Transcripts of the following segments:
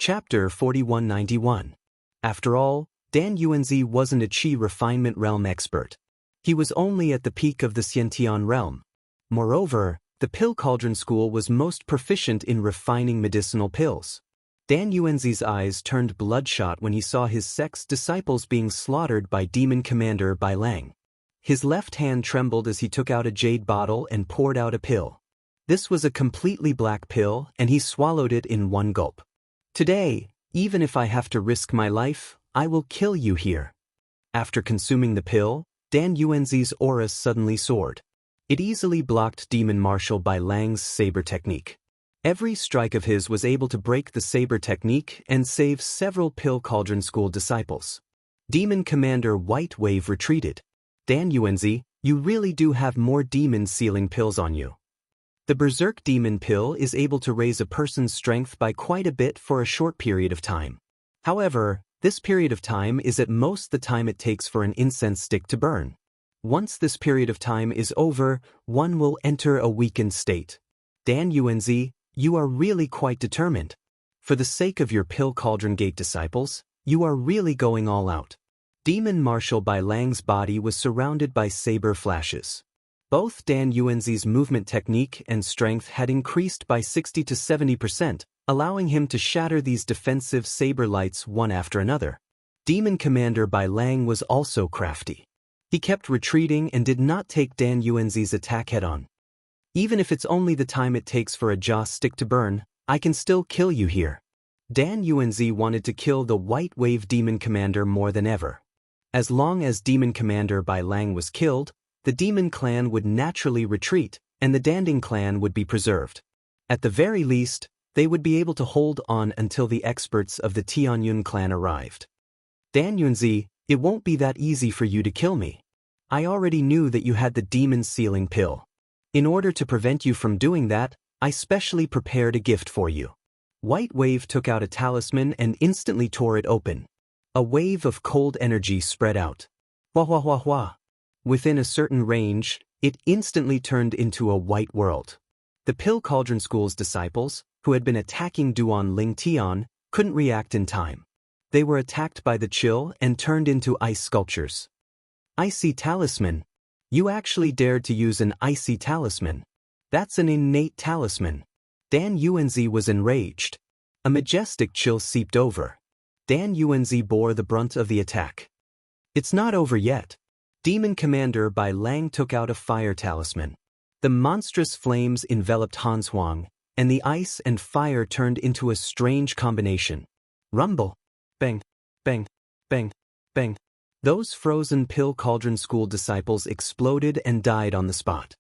Chapter 4191. After all, Dan Yuanzi wasn't a Qi refinement realm expert. He was only at the peak of the Xiantian realm. Moreover, the Pill Cauldron School was most proficient in refining medicinal pills. Dan Yuanzi's eyes turned bloodshot when he saw his sect's disciples being slaughtered by Demon Commander Bai Lang. His left hand trembled as he took out a jade bottle and poured out a pill. This was a completely black pill, and he swallowed it in one gulp. Today, even if I have to risk my life, I will kill you here. After consuming the pill, Dan Yuanzi's aura suddenly soared. It easily blocked Demon Marshal Bai Lang's saber technique. Every strike of his was able to break the saber technique and save several Pill Cauldron School disciples. Demon Commander White Wave retreated. Dan Yuanzi, you really do have more demon sealing pills on you. The Berserk Demon Pill is able to raise a person's strength by quite a bit for a short period of time. However, this period of time is at most the time it takes for an incense stick to burn. Once this period of time is over, one will enter a weakened state. Dan Yuanzi, you are really quite determined. For the sake of your Pill Cauldron Gate disciples, you are really going all out. Demon Marshal Bai Lang's body was surrounded by saber flashes. Both Dan Yuanzi's movement technique and strength had increased by 60 to 70%, allowing him to shatter these defensive saber lights one after another. Demon Commander Bai Lang was also crafty. He kept retreating and did not take Dan Yuanzi's attack head-on. Even if it's only the time it takes for a jaw stick to burn, I can still kill you here. Dan Yuanzi wanted to kill the White Wave Demon Commander more than ever. As long as Demon Commander Bai Lang was killed, the Demon Clan would naturally retreat, and the Danding Clan would be preserved. At the very least, they would be able to hold on until the experts of the Tianyun clan arrived. Dan Yuanzi, it won't be that easy for you to kill me. I already knew that you had the demon sealing pill. In order to prevent you from doing that, I specially prepared a gift for you. White Wave took out a talisman and instantly tore it open. A wave of cold energy spread out. Hua hua hua hua. Within a certain range, it instantly turned into a white world. The Pill Cauldron School's disciples, who had been attacking Duan Ling Tian, couldn't react in time. They were attacked by the chill and turned into ice sculptures. Icy talisman. You actually dared to use an icy talisman. That's an innate talisman. Dan Yuanzi was enraged. A majestic chill seeped over. Dan Yuanzi bore the brunt of the attack. It's not over yet. Demon Commander Bai Lang took out a fire talisman. The monstrous flames enveloped Hans Huang, and the ice and fire turned into a strange combination. Rumble. Bang. Bang. Bang. Bang. Those frozen Pill Cauldron School disciples exploded and died on the spot.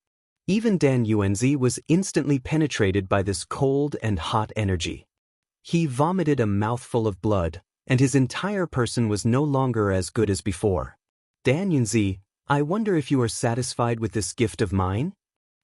Even Dan Yuanzi was instantly penetrated by this cold and hot energy. He vomited a mouthful of blood, and his entire person was no longer as good as before. Dan Yuanzi, I wonder if you are satisfied with this gift of mine?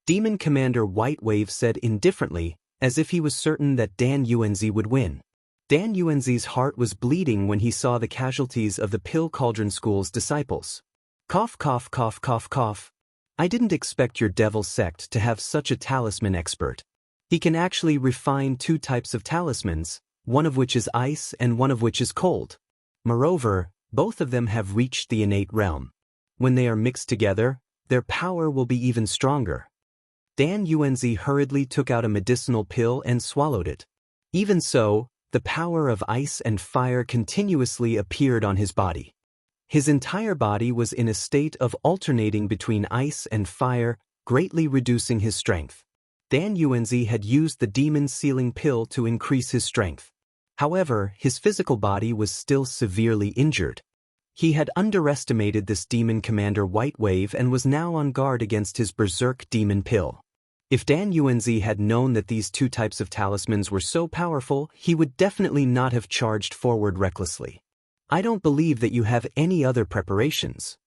Demon Commander White Wave said indifferently, as if he was certain that Dan Yuanzi would win. Dan Yuanzi's heart was bleeding when he saw the casualties of the Pill Cauldron School's disciples. Cough cough cough cough cough. I didn't expect your devil sect to have such a talisman expert. He can actually refine two types of talismans, one of which is ice and one of which is cold. Moreover, both of them have reached the innate realm. When they are mixed together, their power will be even stronger. Dan Yuanzi hurriedly took out a medicinal pill and swallowed it. Even so, the power of ice and fire continuously appeared on his body. His entire body was in a state of alternating between ice and fire, greatly reducing his strength. Dan Yuanzi had used the demon sealing pill to increase his strength. However, his physical body was still severely injured. He had underestimated this Demon Commander White Wave and was now on guard against his Berserk Demon Pill. If Dan Yuanzi had known that these two types of talismans were so powerful, he would definitely not have charged forward recklessly. I don't believe that you have any other preparations.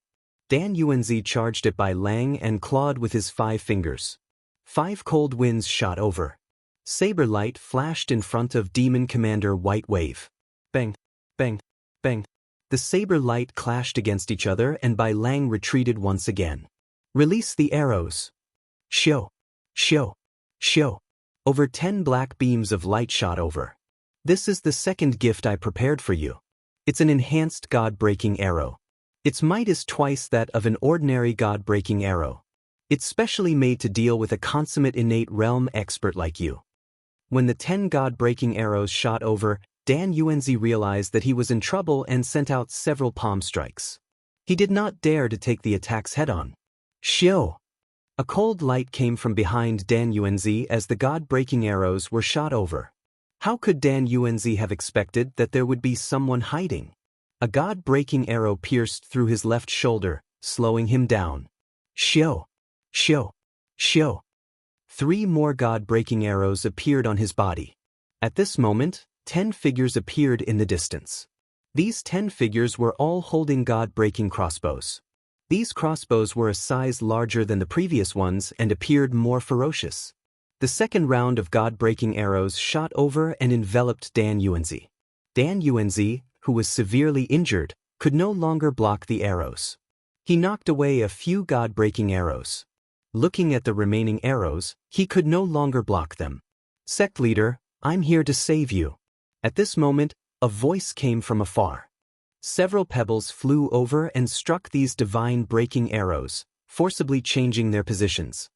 Dan Yuanzi charged at Bai Lang and clawed with his 5 fingers. 5 cold winds shot over. Saber light flashed in front of Demon Commander White Wave. Bang, bang, bang. The saber light clashed against each other and Bai Lang retreated once again. Release the arrows. Shio, shio, shio. Over 10 black beams of light shot over. This is the second gift I prepared for you. It's an enhanced God-breaking arrow. Its might is twice that of an ordinary God-breaking arrow. It's specially made to deal with a consummate innate realm expert like you. When the 10 God-breaking arrows shot over, Dan Yuanzi realized that he was in trouble and sent out several palm strikes. He did not dare to take the attacks head-on. Xiao! A cold light came from behind Dan Yuanzi as the God-breaking arrows were shot over. How could Dan Yuanzi have expected that there would be someone hiding? A God-breaking arrow pierced through his left shoulder, slowing him down. Xiao! Xiao! Xiao! 3 more God-breaking arrows appeared on his body. At this moment, 10 figures appeared in the distance. These 10 figures were all holding God-breaking crossbows. These crossbows were a size larger than the previous ones and appeared more ferocious. The second round of God-breaking arrows shot over and enveloped Dan Yuanzi. Dan Yuanzi, who was severely injured, could no longer block the arrows. He knocked away a few God-breaking arrows. Looking at the remaining arrows, he could no longer block them. Sect leader, I'm here to save you. At this moment, a voice came from afar. Several pebbles flew over and struck these divine breaking arrows, forcibly changing their positions.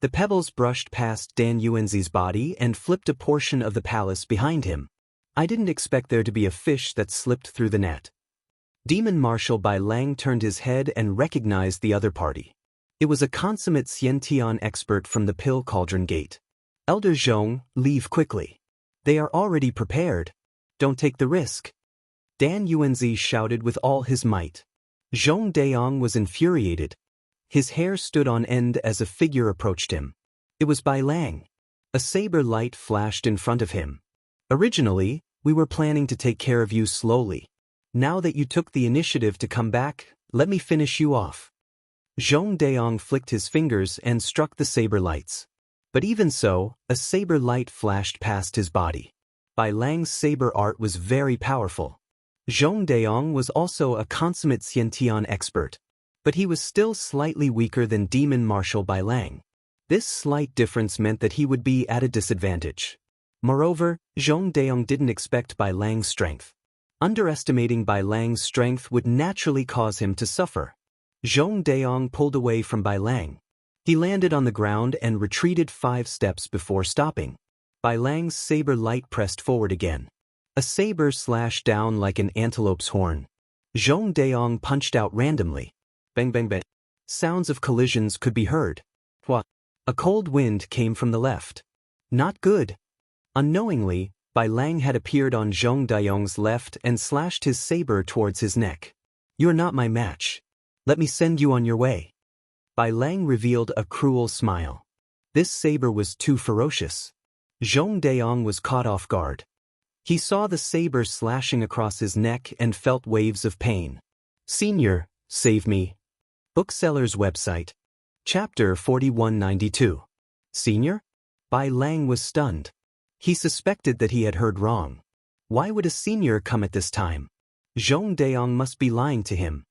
The pebbles brushed past Dan Yuanzi's body and flipped a portion of the palace behind him. I didn't expect there to be a fish that slipped through the net. Demon Marshal Bai Lang turned his head and recognized the other party. It was a consummate Xiantian expert from the Pill Cauldron Gate. Elder Zhong, leave quickly. They are already prepared. Don't take the risk. Dan Yuanzi shouted with all his might. Zhong Dayong was infuriated. His hair stood on end as a figure approached him. It was Bai Lang. A saber light flashed in front of him. Originally, we were planning to take care of you slowly. Now that you took the initiative to come back, let me finish you off. Zhong Dayong flicked his fingers and struck the saber lights. But even so, a saber light flashed past his body. Bai Lang's saber art was very powerful. Zhong Dayong was also a consummate Xiantian expert, but he was still slightly weaker than Demon Marshal Bai Lang. This slight difference meant that he would be at a disadvantage. Moreover, Zhong Dayong didn't expect Bai Lang's strength. Underestimating Bai Lang's strength would naturally cause him to suffer. Zhong Dayong pulled away from Bai Lang. He landed on the ground and retreated 5 steps before stopping. Bai Lang's saber light pressed forward again. A saber slashed down like an antelope's horn. Zhong Dayong punched out randomly. Bang bang bang. Sounds of collisions could be heard. What? A cold wind came from the left. Not good. Unknowingly, Bai Lang had appeared on Zhong Dayong's left and slashed his saber towards his neck. You're not my match. Let me send you on your way. Bai Lang revealed a cruel smile. This saber was too ferocious. Zhong Dayong was caught off guard. He saw the saber slashing across his neck and felt waves of pain. Senior, save me. Bookseller's website. Chapter 4192. Senior? Bai Lang was stunned. He suspected that he had heard wrong. Why would a senior come at this time? Zhong Dayong must be lying to him.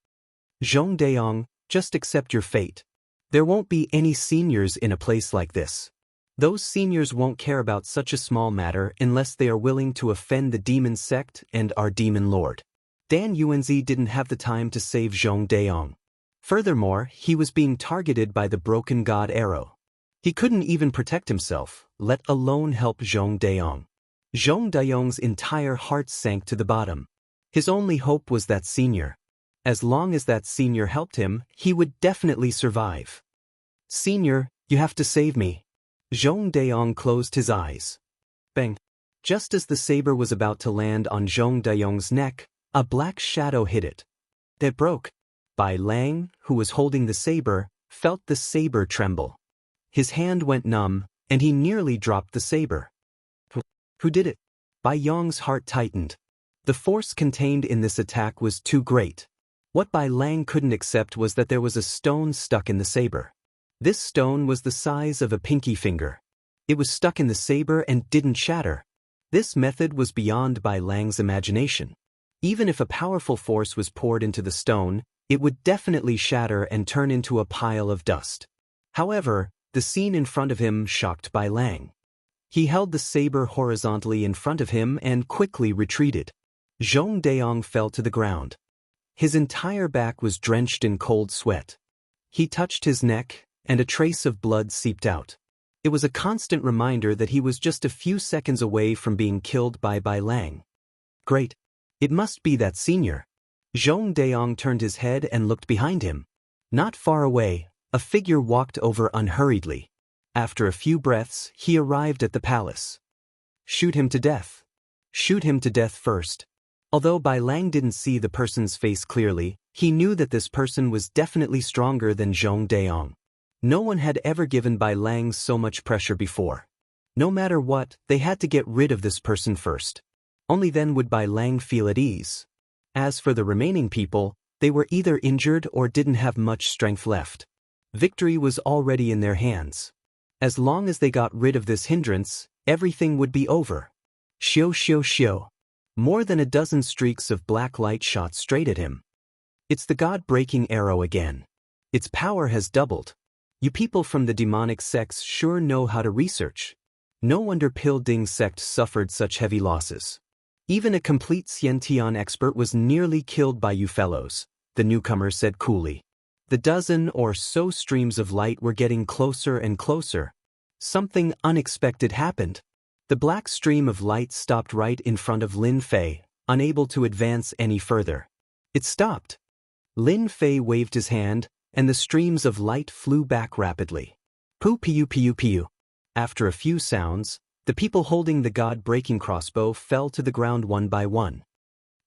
Zhong Dayong, just accept your fate. There won't be any seniors in a place like this. Those seniors won't care about such a small matter unless they are willing to offend the demon sect and our demon lord. Dan Yuanzi didn't have the time to save Zhong Dayong. Furthermore, he was being targeted by the broken god arrow. He couldn't even protect himself, let alone help Zhong Dayong. Zhong Dayong's entire heart sank to the bottom. His only hope was that senior. As long as that senior helped him, he would definitely survive. Senior, you have to save me. Zhong Dayong closed his eyes. Bang. Just as the saber was about to land on Zhong Dayong's neck, a black shadow hit it. It broke. Bai Lang, who was holding the saber, felt the saber tremble. His hand went numb, and he nearly dropped the saber. Who did it? Bai Yong's heart tightened. The force contained in this attack was too great. What Bai Lang couldn't accept was that there was a stone stuck in the saber. This stone was the size of a pinky finger. It was stuck in the saber and didn't shatter. This method was beyond Bai Lang's imagination. Even if a powerful force was poured into the stone, it would definitely shatter and turn into a pile of dust. However, the scene in front of him shocked Bai Lang. He held the saber horizontally in front of him and quickly retreated. Zhong Deong fell to the ground. His entire back was drenched in cold sweat. He touched his neck, and a trace of blood seeped out. It was a constant reminder that he was just a few seconds away from being killed by Bai Lang. Great. It must be that senior. Zhong Deong turned his head and looked behind him. Not far away, a figure walked over unhurriedly. After a few breaths, he arrived at the palace. Shoot him to death. Shoot him to death first. Although Bai Lang didn't see the person's face clearly, he knew that this person was definitely stronger than Zhong Deong. No one had ever given Bai Lang so much pressure before. No matter what, they had to get rid of this person first. Only then would Bai Lang feel at ease. As for the remaining people, they were either injured or didn't have much strength left. Victory was already in their hands. As long as they got rid of this hindrance, everything would be over. Xiu xiu xiu. More than a dozen streaks of black light shot straight at him. It's the God-breaking arrow again. Its power has doubled. You people from the demonic sects sure know how to research. No wonder Pil Ding's sect suffered such heavy losses. Even a complete Xiantian expert was nearly killed by you fellows, the newcomer said coolly. The dozen or so streams of light were getting closer and closer. Something unexpected happened. The black stream of light stopped right in front of Lin Fei, unable to advance any further. It stopped. Lin Fei waved his hand, and the streams of light flew back rapidly. Pu piu piu piu. After a few sounds, the people holding the God-breaking crossbow fell to the ground one by one.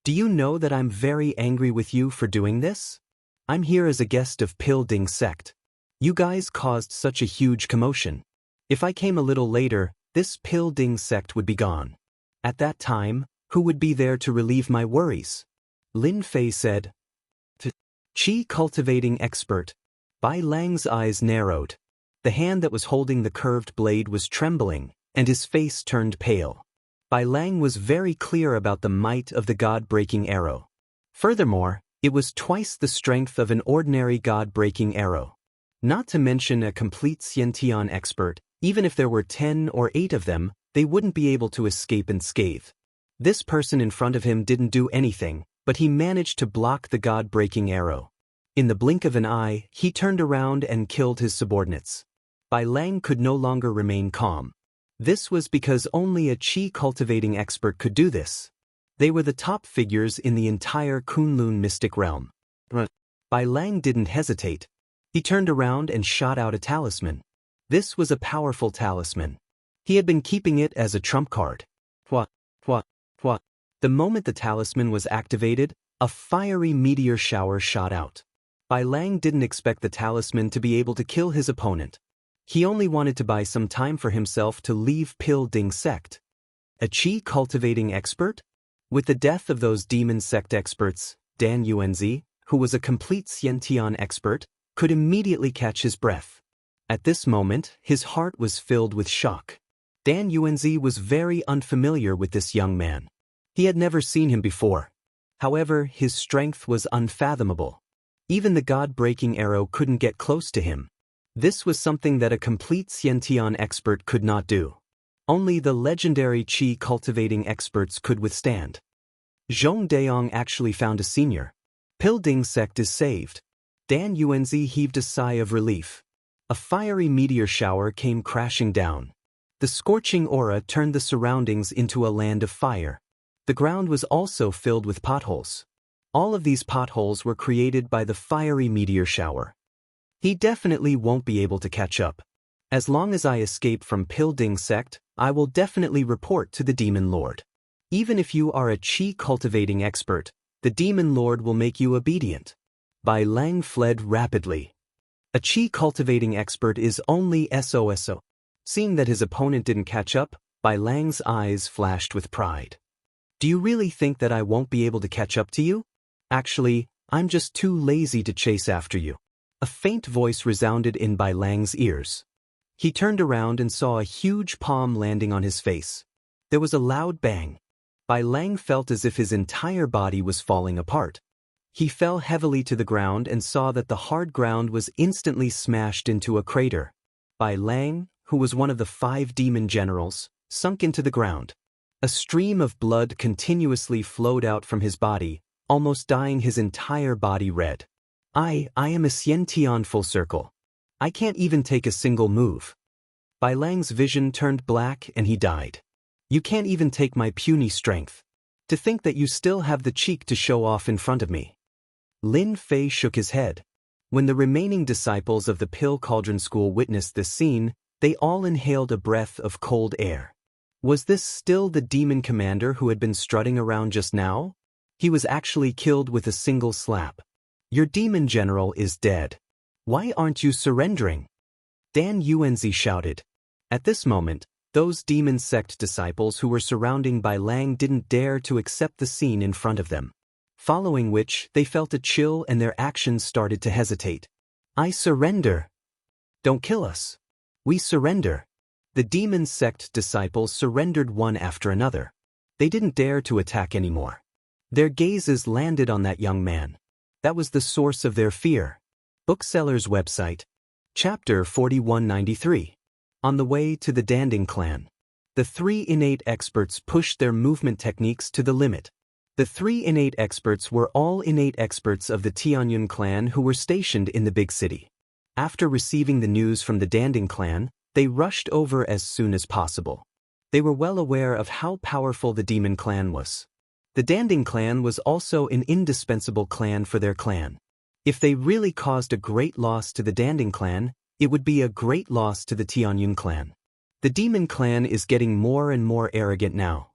Do you know that I'm very angry with you for doing this? I'm here as a guest of Pil Ding sect. You guys caused such a huge commotion. If I came a little later, this Pil Ding sect would be gone. At that time, who would be there to relieve my worries? Lin Fei said. Qi cultivating expert. Bai Lang's eyes narrowed. The hand that was holding the curved blade was trembling, and his face turned pale. Bai Lang was very clear about the might of the God-breaking arrow. Furthermore, it was twice the strength of an ordinary God-breaking arrow. Not to mention a complete Xiantian expert, even if there were 10 or 8 of them, they wouldn't be able to escape unscathed. This person in front of him didn't do anything, but he managed to block the God-breaking arrow. In the blink of an eye, he turned around and killed his subordinates. Bai Lang could no longer remain calm. This was because only a Qi cultivating expert could do this. They were the top figures in the entire Kunlun mystic realm. Bai Lang didn't hesitate. He turned around and shot out a talisman. This was a powerful talisman. He had been keeping it as a trump card. What? The moment the talisman was activated, a fiery meteor shower shot out. Bai Lang didn't expect the talisman to be able to kill his opponent. He only wanted to buy some time for himself to leave Pil Ding sect. A Qi cultivating expert? With the death of those demon sect experts, Dan Yuanzi, who was a complete Xiantian expert, could immediately catch his breath. At this moment, his heart was filled with shock. Dan Yuanzi was very unfamiliar with this young man. He had never seen him before. However, his strength was unfathomable. Even the God-breaking arrow couldn't get close to him. This was something that a complete Xiantian expert could not do. Only the legendary Qi cultivating experts could withstand. Zhong Deong actually found a senior. Pil Ding sect is saved. Dan Yuanzi heaved a sigh of relief. A fiery meteor shower came crashing down. The scorching aura turned the surroundings into a land of fire. The ground was also filled with potholes. All of these potholes were created by the fiery meteor shower. He definitely won't be able to catch up. As long as I escape from Pil Ding sect, I will definitely report to the Demon Lord. Even if you are a Qi cultivating expert, the Demon Lord will make you obedient. Bai Lang fled rapidly. A Qi cultivating expert is only SOSO. Seeing that his opponent didn't catch up, Bai Lang's eyes flashed with pride. Do you really think that I won't be able to catch up to you? Actually, I'm just too lazy to chase after you. A faint voice resounded in Bai Lang's ears. He turned around and saw a huge palm landing on his face. There was a loud bang. Bai Lang felt as if his entire body was falling apart. He fell heavily to the ground and saw that the hard ground was instantly smashed into a crater. Bai Lang, who was one of the 5 demon generals, sunk into the ground. A stream of blood continuously flowed out from his body, almost dyeing his entire body red. I am a Xiantian full circle. I can't even take a single move. Bai Lang's vision turned black and he died. You can't even take my puny strength. To think that you still have the cheek to show off in front of me. Lin Fei shook his head. When the remaining disciples of the Pill Cauldron School witnessed this scene, they all inhaled a breath of cold air. Was this still the demon commander who had been strutting around just now? He was actually killed with a single slap. Your demon general is dead. Why aren't you surrendering? Dan Yuanzi shouted. At this moment, those demon sect disciples who were surrounding Bai Lang didn't dare to accept the scene in front of them. Following which, they felt a chill and their actions started to hesitate. I surrender. Don't kill us. We surrender. The demon sect disciples surrendered one after another. They didn't dare to attack anymore. Their gazes landed on that young man. That was the source of their fear. Bookseller's website. Chapter 4193. On the way to the Danding clan. The 3 innate experts pushed their movement techniques to the limit. The 3 innate experts were all innate experts of the Tianyun clan who were stationed in the big city. After receiving the news from the Danding clan, they rushed over as soon as possible. They were well aware of how powerful the demon clan was. The Danding clan was also an indispensable clan for their clan. If they really caused a great loss to the Danding clan, it would be a great loss to the Tianyun clan. The demon clan is getting more and more arrogant now.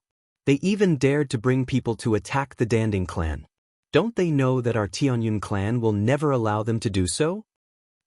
They even dared to bring people to attack the Danding clan. Don't they know that our Tianyun clan will never allow them to do so?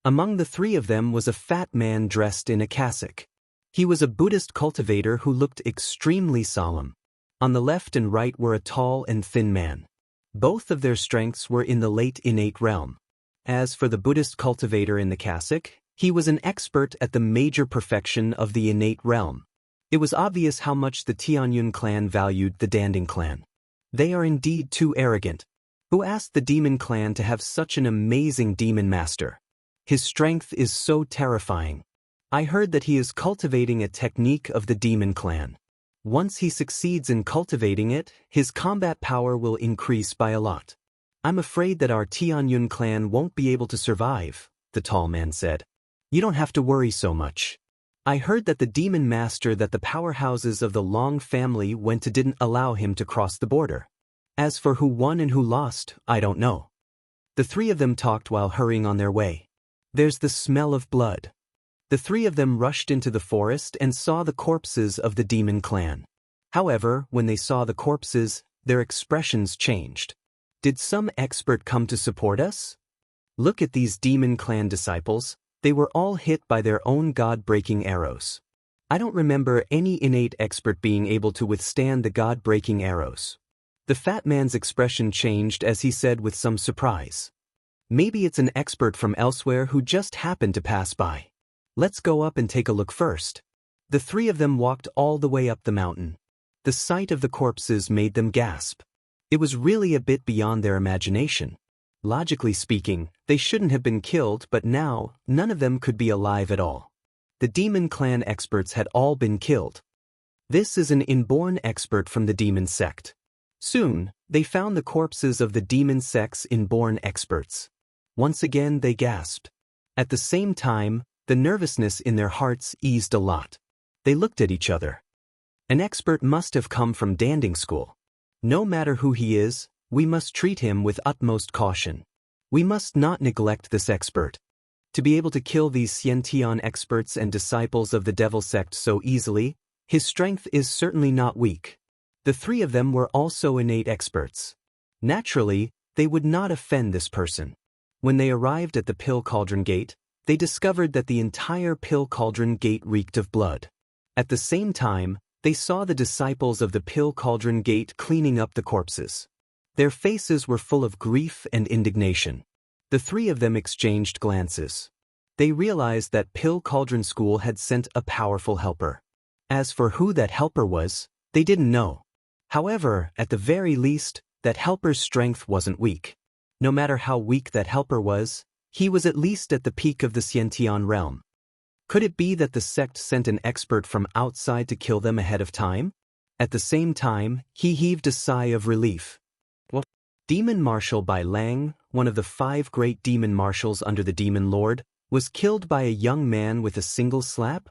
Among the 3 of them was a fat man dressed in a cassock. He was a Buddhist cultivator who looked extremely solemn. On the left and right were a tall and thin man. Both of their strengths were in the late innate realm. As for the Buddhist cultivator in the cassock, he was an expert at the major perfection of the innate realm. It was obvious how much the Tianyun clan valued the Danding clan. They are indeed too arrogant. Who asked the demon clan to have such an amazing demon master? His strength is so terrifying. I heard that he is cultivating a technique of the demon clan. Once he succeeds in cultivating it, his combat power will increase by a lot. I'm afraid that our Tianyun clan won't be able to survive, the tall man said. You don't have to worry so much. I heard that the demon master that the powerhouses of the Long family went to didn't allow him to cross the border. As for who won and who lost, I don't know. The 3 of them talked while hurrying on their way. There's the smell of blood. The 3 of them rushed into the forest and saw the corpses of the demon clan. However, when they saw the corpses, their expressions changed. Did some expert come to support us? Look at these demon clan disciples. They were all hit by their own god-breaking arrows. I don't remember any innate expert being able to withstand the god-breaking arrows. The fat man's expression changed as he said with some surprise. Maybe it's an expert from elsewhere who just happened to pass by. Let's go up and take a look first. The 3 of them walked all the way up the mountain. The sight of the corpses made them gasp. It was really a bit beyond their imagination. Logically speaking, they shouldn't have been killed, but now, none of them could be alive at all. The demon clan experts had all been killed. This is an inborn expert from the demon sect. Soon, they found the corpses of the demon sect's inborn experts. Once again they gasped. At the same time, the nervousness in their hearts eased a lot. They looked at each other. An expert must have come from Danding School. No matter who he is, we must treat him with utmost caution. We must not neglect this expert. To be able to kill these Xiantian experts and disciples of the devil sect so easily, his strength is certainly not weak. The 3 of them were also innate experts. Naturally, they would not offend this person. When they arrived at the Pill Cauldron Gate, they discovered that the entire Pill Cauldron Gate reeked of blood. At the same time, they saw the disciples of the Pill Cauldron Gate cleaning up the corpses. Their faces were full of grief and indignation. The 3 of them exchanged glances. They realized that Pill Cauldron School had sent a powerful helper. As for who that helper was, they didn't know. However, at the very least, that helper's strength wasn't weak. No matter how weak that helper was, he was at least at the peak of the Xiantian realm. Could it be that the sect sent an expert from outside to kill them ahead of time? At the same time, he heaved a sigh of relief. What? Demon Marshal Bai Lang, one of the 5 great demon marshals under the Demon Lord, was killed by a young man with a single slap?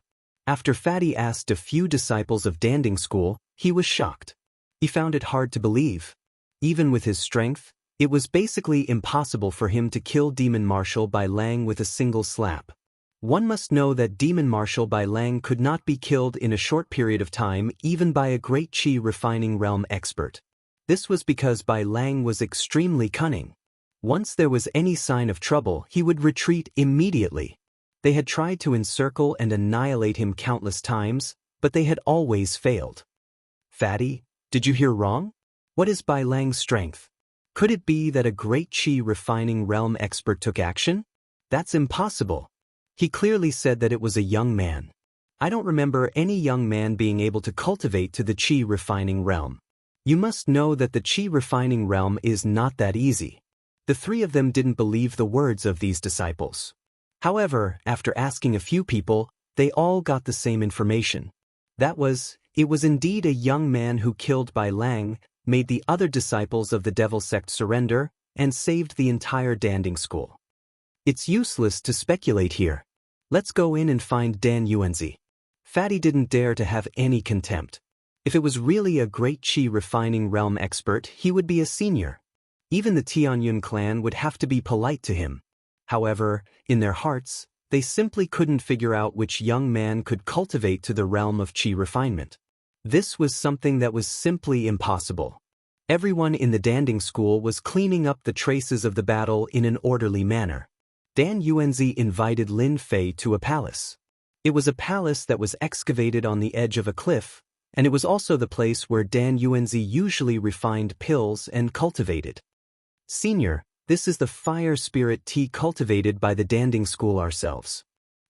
After Fatty asked a few disciples of Danding School, he was shocked. He found it hard to believe. Even with his strength, it was basically impossible for him to kill Demon Marshal Bai Lang with a single slap. One must know that Demon Marshal Bai Lang could not be killed in a short period of time even by a great Qi refining realm expert. This was because Bai Lang was extremely cunning. Once there was any sign of trouble, he would retreat immediately. They had tried to encircle and annihilate him countless times, but they had always failed. Fatty, did you hear wrong? What is Bai Lang's strength? Could it be that a great Qi refining realm expert took action? That's impossible. He clearly said that it was a young man. I don't remember any young man being able to cultivate to the Qi refining realm. You must know that the Qi refining realm is not that easy. The 3 of them didn't believe the words of these disciples. However, after asking a few people, they all got the same information. It was indeed a young man who killed Bai Lang, made the other disciples of the Devil Sect surrender, and saved the entire Danding School. It's useless to speculate here. Let's go in and find Dan Yuanzi. Fatty didn't dare to have any contempt. If it was really a great Qi refining realm expert, he would be a senior. Even the Tianyun clan would have to be polite to him. However, in their hearts, they simply couldn't figure out which young man could cultivate to the realm of Qi refinement. This was something that was simply impossible. Everyone in the Danding School was cleaning up the traces of the battle in an orderly manner. Dan Yuanzi invited Lin Fei to a palace. It was a palace that was excavated on the edge of a cliff, and it was also the place where Dan Yuanzi usually refined pills and cultivated. Senior, this is the fire spirit tea cultivated by the Danding School ourselves.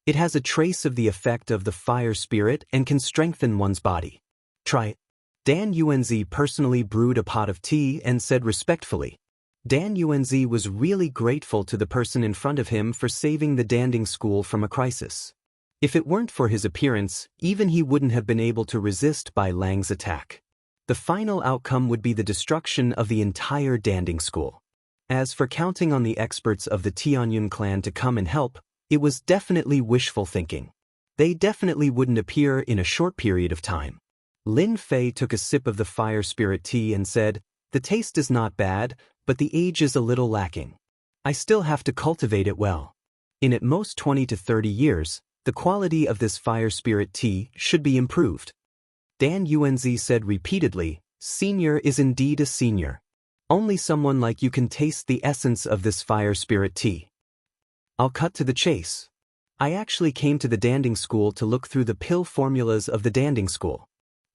It has a trace of the effect of the fire spirit and can strengthen one's body. Try it. Dan Yuanzi personally brewed a pot of tea and said respectfully. Dan Yuanzi was really grateful to the person in front of him for saving the Danding School from a crisis. If it weren't for his appearance, even he wouldn't have been able to resist Bai Lang's attack. The final outcome would be the destruction of the entire Danding School. As for counting on the experts of the Tianyun clan to come and help, it was definitely wishful thinking. They definitely wouldn't appear in a short period of time. Lin Fei took a sip of the fire spirit tea and said, "The taste is not bad, but the age is a little lacking. I still have to cultivate it well. In at most 20 to 30 years, the quality of this fire spirit tea should be improved." Dan Yuanzi said repeatedly, "Senior is indeed a senior. Only someone like you can taste the essence of this fire spirit tea." I'll cut to the chase. I actually came to the Danding School to look through the pill formulas of the Danding School.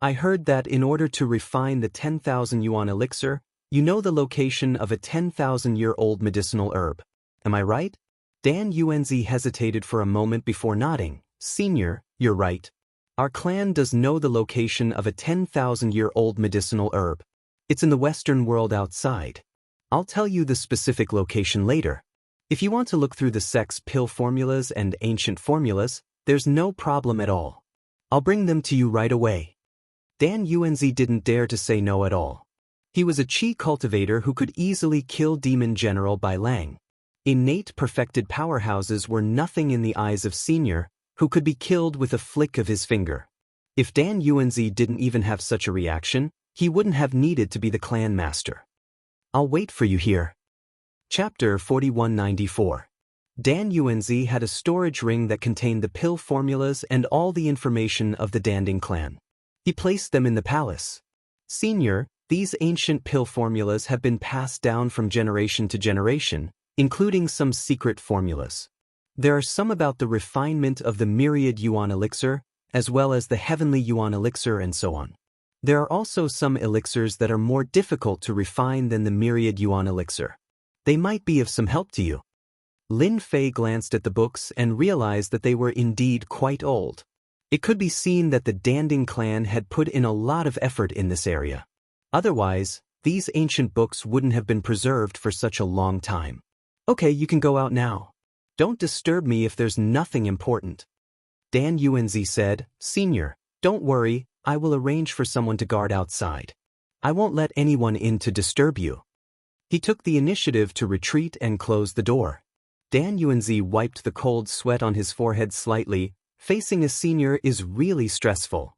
I heard that in order to refine the 10,000 yuan elixir, you know the location of a 10,000-year-old medicinal herb. Am I right? Dan Yuanzi hesitated for a moment before nodding. "Senior, you're right. Our clan does know the location of a 10,000-year-old medicinal herb. It's in the Western world outside. I'll tell you the specific location later. If you want to look through the sect's pill formulas and ancient formulas, there's no problem at all. I'll bring them to you right away." Dan Yuanzi didn't dare to say no at all. He was a Qi cultivator who could easily kill Demon General Bai Lang. Innate perfected powerhouses were nothing in the eyes of Senior, who could be killed with a flick of his finger. If Dan Yuanzi didn't even have such a reaction, he wouldn't have needed to be the clan master. "I'll wait for you here." Chapter 4194. Dan Yuanzi had a storage ring that contained the pill formulas and all the information of the Danding clan. He placed them in the palace. "Senior, these ancient pill formulas have been passed down from generation to generation, including some secret formulas. There are some about the refinement of the myriad yuan elixir, as well as the heavenly yuan elixir and so on. There are also some elixirs that are more difficult to refine than the myriad yuan elixir. They might be of some help to you." Lin Fei glanced at the books and realized that they were indeed quite old. It could be seen that the Danding clan had put in a lot of effort in this area. Otherwise, these ancient books wouldn't have been preserved for such a long time. "Okay, you can go out now. Don't disturb me if there's nothing important." Dan Yuanzi said, "Senior, don't worry, I will arrange for someone to guard outside. I won't let anyone in to disturb you." He took the initiative to retreat and close the door. Dan Yuanzi wiped the cold sweat on his forehead slightly. Facing a senior is really stressful.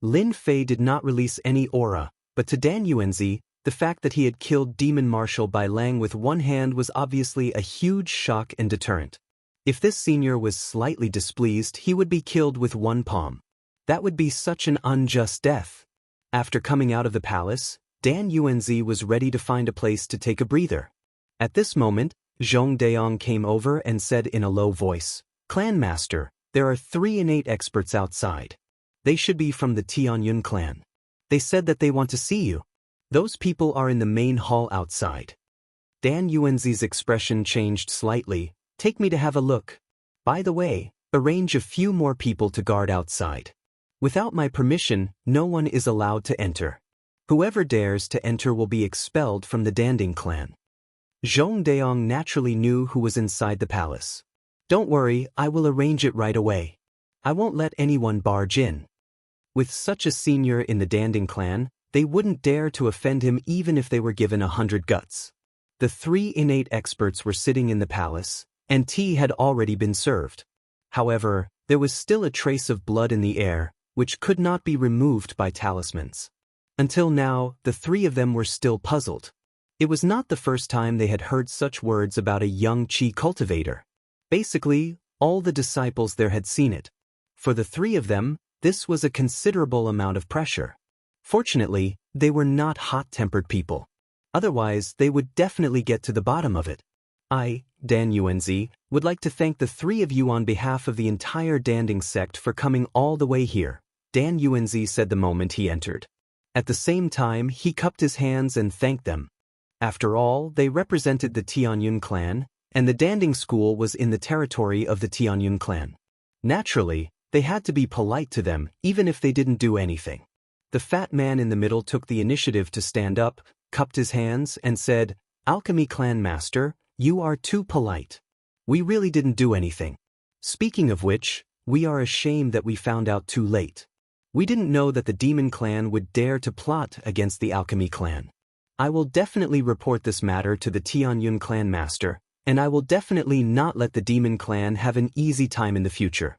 Lin Fei did not release any aura, but to Dan Yuanzi, the fact that he had killed Demon Marshal Bai Lang with one hand was obviously a huge shock and deterrent. If this senior was slightly displeased, he would be killed with one palm. That would be such an unjust death. After coming out of the palace, Dan Yuanzi was ready to find a place to take a breather. At this moment, Zhong Deong came over and said in a low voice, "Clan Master, there are 3 innate experts outside. They should be from the Tianyun clan. They said that they want to see you. Those people are in the main hall outside." Dan Yuanzi's expression changed slightly. "Take me to have a look. By the way, arrange a few more people to guard outside. Without my permission, no one is allowed to enter. Whoever dares to enter will be expelled from the Danding clan." Zhong Deong naturally knew who was inside the palace. "Don't worry, I will arrange it right away. I won't let anyone barge in." With such a senior in the Danding clan, they wouldn't dare to offend him even if they were given 100 guts. The 3 innate experts were sitting in the palace, and tea had already been served. However, there was still a trace of blood in the air, which could not be removed by talismans. Until now, the 3 of them were still puzzled. It was not the first time they had heard such words about a young Qi cultivator. Basically, all the disciples there had seen it. For the 3 of them, this was a considerable amount of pressure. Fortunately, they were not hot-tempered people. Otherwise, they would definitely get to the bottom of it. I, Dan Yuanzi, would like to thank the 3 of you on behalf of the entire Danding sect for coming all the way here, Dan Yuanzi said the moment he entered. At the same time, he cupped his hands and thanked them. After all, they represented the Tianyun clan, and the Danding school was in the territory of the Tianyun clan. Naturally, they had to be polite to them, even if they didn't do anything. The fat man in the middle took the initiative to stand up, cupped his hands, and said, "Alchemy Clan Master, you are too polite. We really didn't do anything. Speaking of which, we are ashamed that we found out too late. We didn't know that the Demon Clan would dare to plot against the Alchemy Clan. I will definitely report this matter to the Tianyun Clan Master, and I will definitely not let the Demon Clan have an easy time in the future."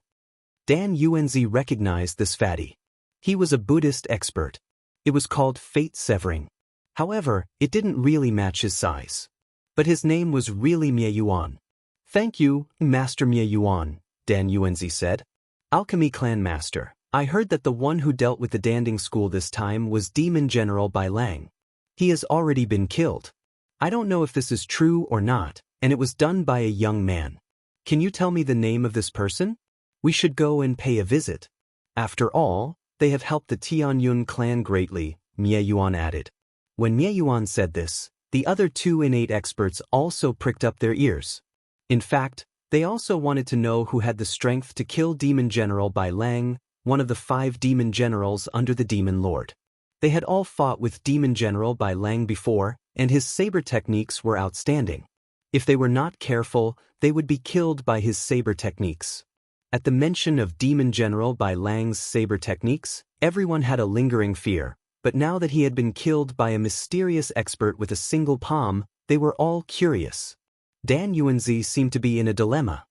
Dan Yuanzi recognized this fatty. He was a Buddhist expert. It was called fate severing. However, it didn't really match his size. But his name was really Mie Yuan. "Thank you, Master Mie Yuan," Dan Yuanzi said. "Alchemy Clan Master, I heard that the one who dealt with the Danding school this time was Demon General Bai Lang. He has already been killed. I don't know if this is true or not, and it was done by a young man. Can you tell me the name of this person? We should go and pay a visit. After all, they have helped the Tianyun clan greatly," Mie Yuan added. When Mie Yuan said this, the other 2 innate experts also pricked up their ears. In fact, they also wanted to know who had the strength to kill Demon General Bai Lang, one of the 5 demon generals under the Demon Lord. They had all fought with Demon General Bai Lang before, and his saber techniques were outstanding. If they were not careful, they would be killed by his saber techniques. At the mention of Demon General Bai Lang's saber techniques, everyone had a lingering fear, but now that he had been killed by a mysterious expert with a single palm, they were all curious. Dan Yuanzi seemed to be in a dilemma.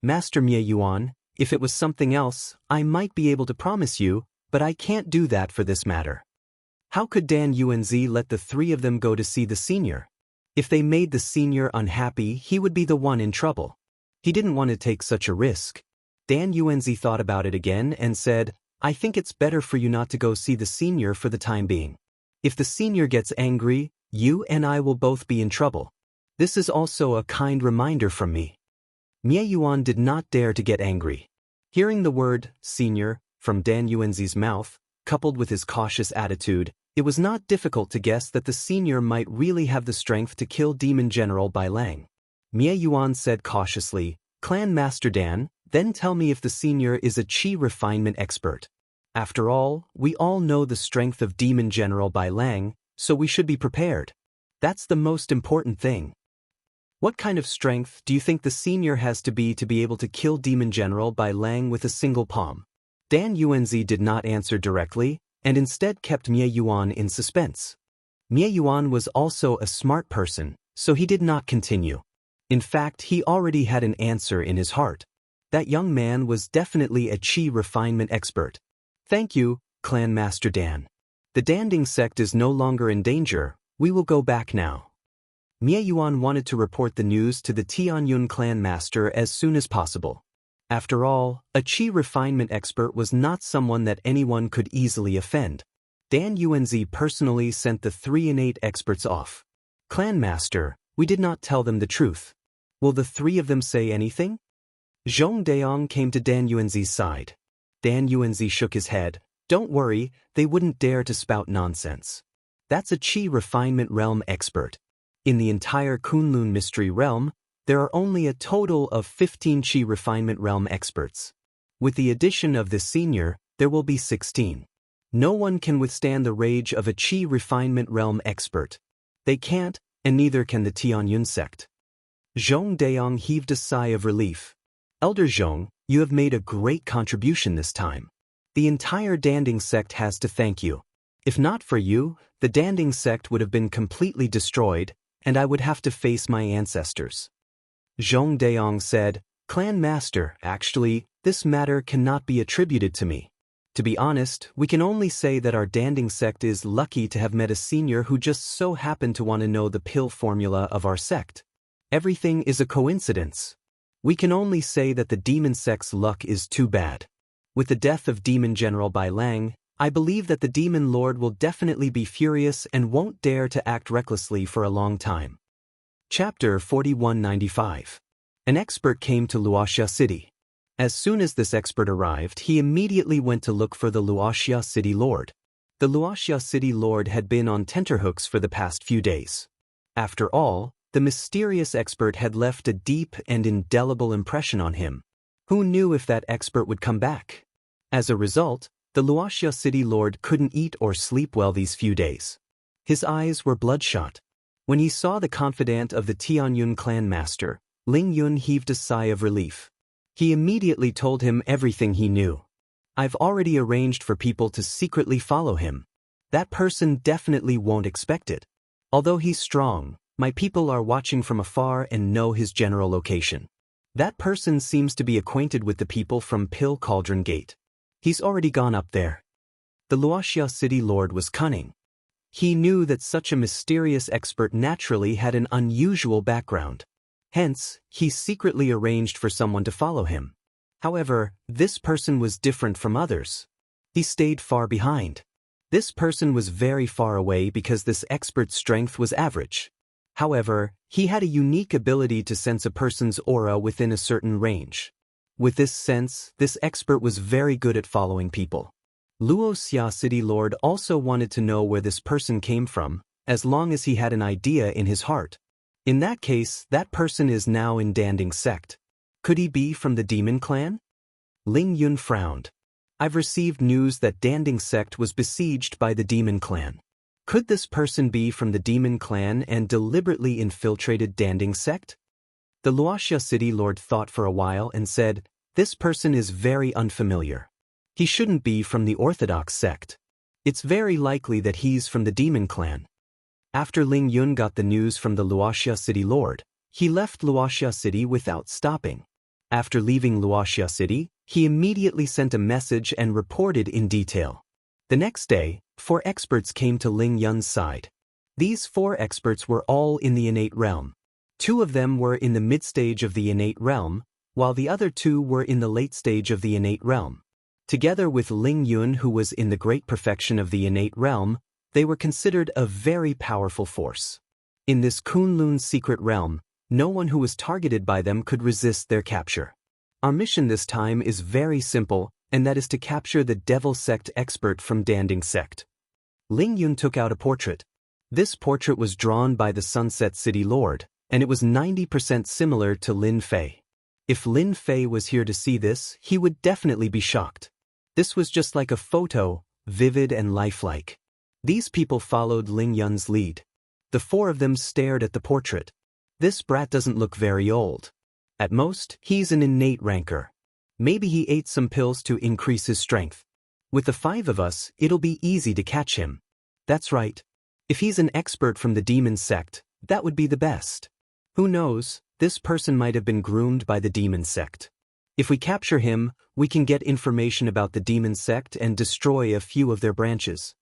"Master Mie Yuan, if it was something else, I might be able to promise you, but I can't do that for this matter." How could Dan Yuanzi let the 3 of them go to see the senior? If they made the senior unhappy, he would be the one in trouble. He didn't want to take such a risk. Dan Yuanzi thought about it again and said, "I think it's better for you not to go see the senior for the time being. If the senior gets angry, you and I will both be in trouble. This is also a kind reminder from me." Mie Yuan did not dare to get angry. Hearing the word senior from Dan Yuanzi's mouth, coupled with his cautious attitude, it was not difficult to guess that the senior might really have the strength to kill Demon General Bai Lang. Mie Yuan said cautiously, "Clan Master Dan, then tell me if the senior is a Qi refinement expert. After all, we all know the strength of Demon General Bai Lang, so we should be prepared. That's the most important thing." What kind of strength do you think the senior has to be able to kill Demon General Bai Lang with a single palm? Dan Yuanzi did not answer directly, and instead kept Mie Yuan in suspense. Mie Yuan was also a smart person, so he did not continue. In fact, he already had an answer in his heart. That young man was definitely a qi refinement expert. Thank you, Clan Master Dan. The Danding sect is no longer in danger, we will go back now. Mie Yuan wanted to report the news to the Tianyun clan master as soon as possible. After all, a qi refinement expert was not someone that anyone could easily offend. Dan Yuanzi personally sent the 3 innate experts off. Clan master, we did not tell them the truth. Will the 3 of them say anything? Zhong Deong came to Dan Yuanzi's side. Dan Yuanzi shook his head. Don't worry, they wouldn't dare to spout nonsense. That's a qi refinement realm expert. In the entire Kunlun mystery realm, there are only a total of 15 qi refinement realm experts. With the addition of this senior, there will be 16. No one can withstand the rage of a qi refinement realm expert. They can't, and neither can the Tianyun sect. Zhong Deong heaved a sigh of relief. Elder Zhong, you have made a great contribution this time. The entire Danding sect has to thank you. If not for you, the Danding sect would have been completely destroyed, and I would have to face my ancestors. Zhong Deong said, Clan Master, actually, this matter cannot be attributed to me. To be honest, we can only say that our Danding sect is lucky to have met a senior who just so happened to want to know the pill formula of our sect. Everything is a coincidence. We can only say that the demon sect's luck is too bad. With the death of Demon General Bai Lang, I believe that the Demon Lord will definitely be furious and won't dare to act recklessly for a long time. Chapter 4195. An expert came to Luoxia City. As soon as this expert arrived, he immediately went to look for the Luoxia City Lord. The Luoxia City Lord had been on tenterhooks for the past few days. After all, the mysterious expert had left a deep and indelible impression on him. Who knew if that expert would come back? As a result, the Luoxia City Lord couldn't eat or sleep well these few days. His eyes were bloodshot. When he saw the confidant of the Tianyun clan master, Ling Yun heaved a sigh of relief. He immediately told him everything he knew. I've already arranged for people to secretly follow him. That person definitely won't expect it. Although he's strong, my people are watching from afar and know his general location. That person seems to be acquainted with the people from Pill Cauldron Gate. He's already gone up there. The Luoxia City Lord was cunning. He knew that such a mysterious expert naturally had an unusual background. Hence, he secretly arranged for someone to follow him. However, this person was different from others. He stayed far behind. This person was very far away because this expert's strength was average. However, he had a unique ability to sense a person's aura within a certain range. With this sense, this expert was very good at following people. Luoxia City Lord also wanted to know where this person came from, as long as he had an idea in his heart. In that case, that person is now in Danding sect. Could he be from the Demon Clan? Ling Yun frowned. I've received news that Danding sect was besieged by the Demon Clan. Could this person be from the Demon Clan and deliberately infiltrated Danding sect? The Luoxia City Lord thought for a while and said, this person is very unfamiliar. He shouldn't be from the Orthodox sect. It's very likely that he's from the Demon Clan. After Ling Yun got the news from the Luoxia City Lord, he left Luoxia City without stopping. After leaving Luoxia City, he immediately sent a message and reported in detail. The next day, 4 experts came to Ling Yun's side. These 4 experts were all in the innate realm. 2 of them were in the mid-stage of the innate realm, while the other 2 were in the late stage of the innate realm. Together with Ling Yun, who was in the great perfection of the innate realm, they were considered a very powerful force. In this Kunlun secret realm, no one who was targeted by them could resist their capture. Our mission this time is very simple, and that is to capture the Devil Sect expert from Danding sect. Ling Yun took out a portrait. This portrait was drawn by the Sunset City Lord, and it was 90% similar to Lin Fei. If Lin Fei was here to see this, he would definitely be shocked. This was just like a photo, vivid and lifelike. These people followed Ling Yun's lead. The 4 of them stared at the portrait. This brat doesn't look very old. At most, he's an innate ranker. Maybe he ate some pills to increase his strength. With the 5 of us, it'll be easy to catch him. That's right. If he's an expert from the demon sect, that would be the best. Who knows, this person might have been groomed by the demon sect. If we capture him, we can get information about the demon sect and destroy a few of their branches.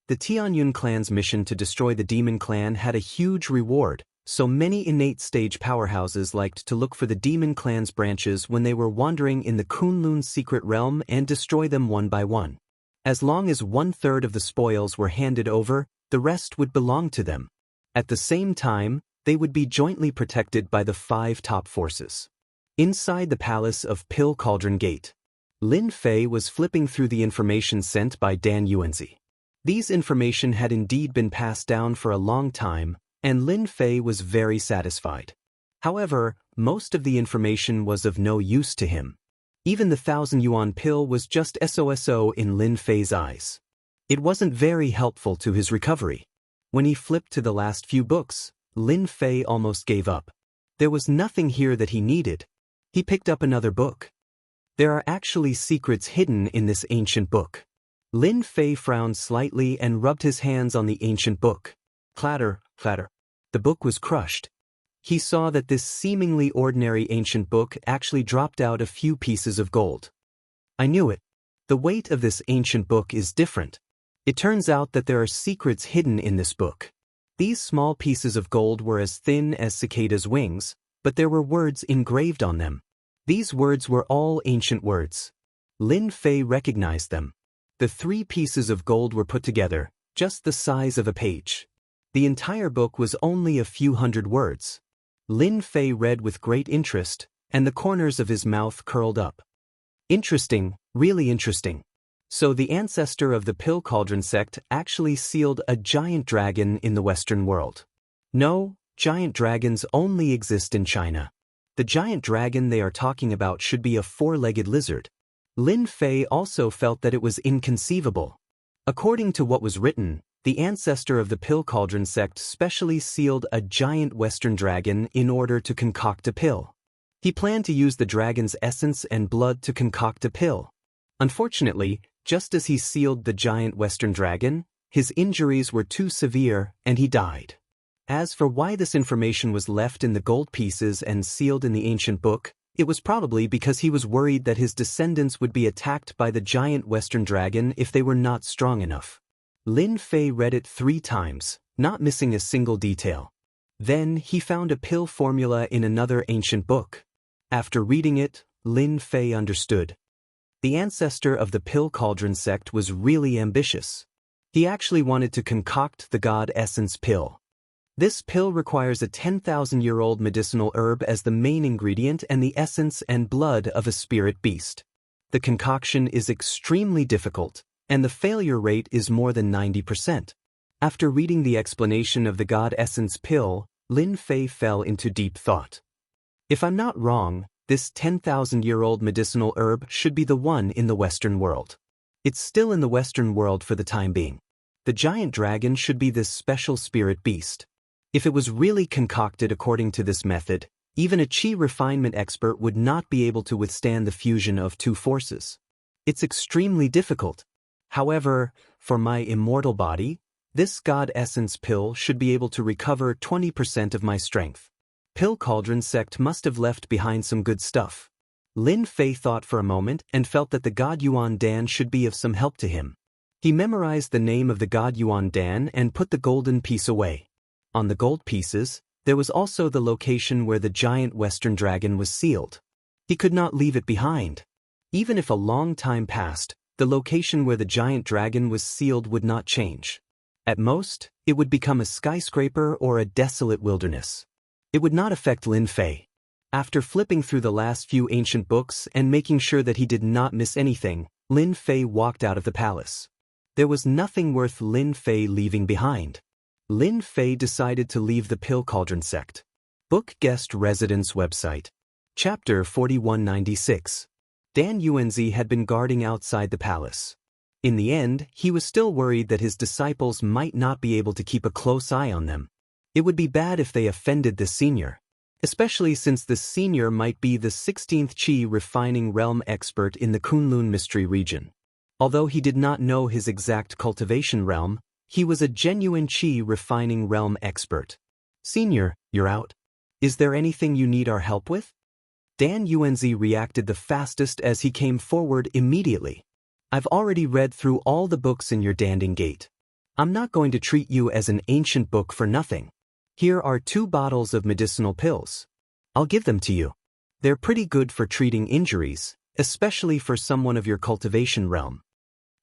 The Tianyun clan's mission to destroy the demon clan had a huge reward, so many innate stage powerhouses liked to look for the demon clan's branches when they were wandering in the Kunlun's secret realm and destroy them one by one. As long as 1/3 of the spoils were handed over, the rest would belong to them. At the same time, they would be jointly protected by the 5 top forces. Inside the palace of Pill Cauldron Gate, Lin Fei was flipping through the information sent by Dan Yuanzi. These information had indeed been passed down for a long time, and Lin Fei was very satisfied. However, most of the information was of no use to him. Even the 1,000 yuan pill was just SOSO in Lin Fei's eyes. It wasn't very helpful to his recovery. When he flipped to the last few books, Lin Fei almost gave up. There was nothing here that he needed. He picked up another book. There are actually secrets hidden in this ancient book. Lin Fei frowned slightly and rubbed his hands on the ancient book. Clatter, clatter. The book was crushed. He saw that this seemingly ordinary ancient book actually dropped out a few pieces of gold. I knew it. The weight of this ancient book is different. It turns out that there are secrets hidden in this book. These small pieces of gold were as thin as cicadas' wings, but there were words engraved on them. These words were all ancient words. Lin Fei recognized them. The 3 pieces of gold were put together, just the size of a page. The entire book was only a few hundred words. Lin Fei read with great interest, and the corners of his mouth curled up. Interesting, really interesting. So the ancestor of the Pill Cauldron sect actually sealed a giant dragon in the Western world. No, giant dragons only exist in China. The giant dragon they are talking about should be a 4-legged lizard. Lin Fei also felt that it was inconceivable. According to what was written, the ancestor of the Pill Cauldron sect specially sealed a giant Western dragon in order to concoct a pill. He planned to use the dragon's essence and blood to concoct a pill. Unfortunately, just as he sealed the giant Western dragon, his injuries were too severe and he died. As for why this information was left in the gold pieces and sealed in the ancient book, it was probably because he was worried that his descendants would be attacked by the giant Western dragon if they were not strong enough. Lin Fei read it 3 times, not missing a single detail. Then he found a pill formula in another ancient book. After reading it, Lin Fei understood. The ancestor of the Pill Cauldron sect was really ambitious. He actually wanted to concoct the God Essence pill. This pill requires a 10,000-year-old medicinal herb as the main ingredient and the essence and blood of a spirit beast. The concoction is extremely difficult, and the failure rate is more than 90%. After reading the explanation of the God Essence pill, Lin Fei fell into deep thought. If I'm not wrong, this 10,000-year-old medicinal herb should be the one in the Western world. It's still in the Western world for the time being. The giant dragon should be this special spirit beast. If it was really concocted according to this method, even a chi refinement expert would not be able to withstand the fusion of 2 forces. It's extremely difficult. However, for my immortal body, this God Essence pill should be able to recover 20% of my strength. Pill Cauldron sect must have left behind some good stuff. Lin Fei thought for a moment and felt that the God Yuan Dan should be of some help to him. He memorized the name of the God Yuan Dan and put the golden piece away. On the gold pieces, there was also the location where the giant Western dragon was sealed. He could not leave it behind. Even if a long time passed, the location where the giant dragon was sealed would not change. At most, it would become a skyscraper or a desolate wilderness. It would not affect Lin Fei. After flipping through the last few ancient books and making sure that he did not miss anything, Lin Fei walked out of the palace. There was nothing worth Lin Fei leaving behind. Lin Fei decided to leave the Pill Cauldron sect. Book Guest Residence Website. Chapter 4196. Dan Yuanzi had been guarding outside the palace. In the end, he was still worried that his disciples might not be able to keep a close eye on them. It would be bad if they offended the senior, especially since the senior might be the 16th Qi refining realm expert in the Kunlun mystery region. Although he did not know his exact cultivation realm, he was a genuine Qi refining realm expert. Senior, you're out. Is there anything you need our help with? Dan Yuanzi reacted the fastest as he came forward immediately. I've already read through all the books in your Danding Gate. I'm not going to treat you as an ancient book for nothing. Here are 2 bottles of medicinal pills. I'll give them to you. They're pretty good for treating injuries, especially for someone of your cultivation realm.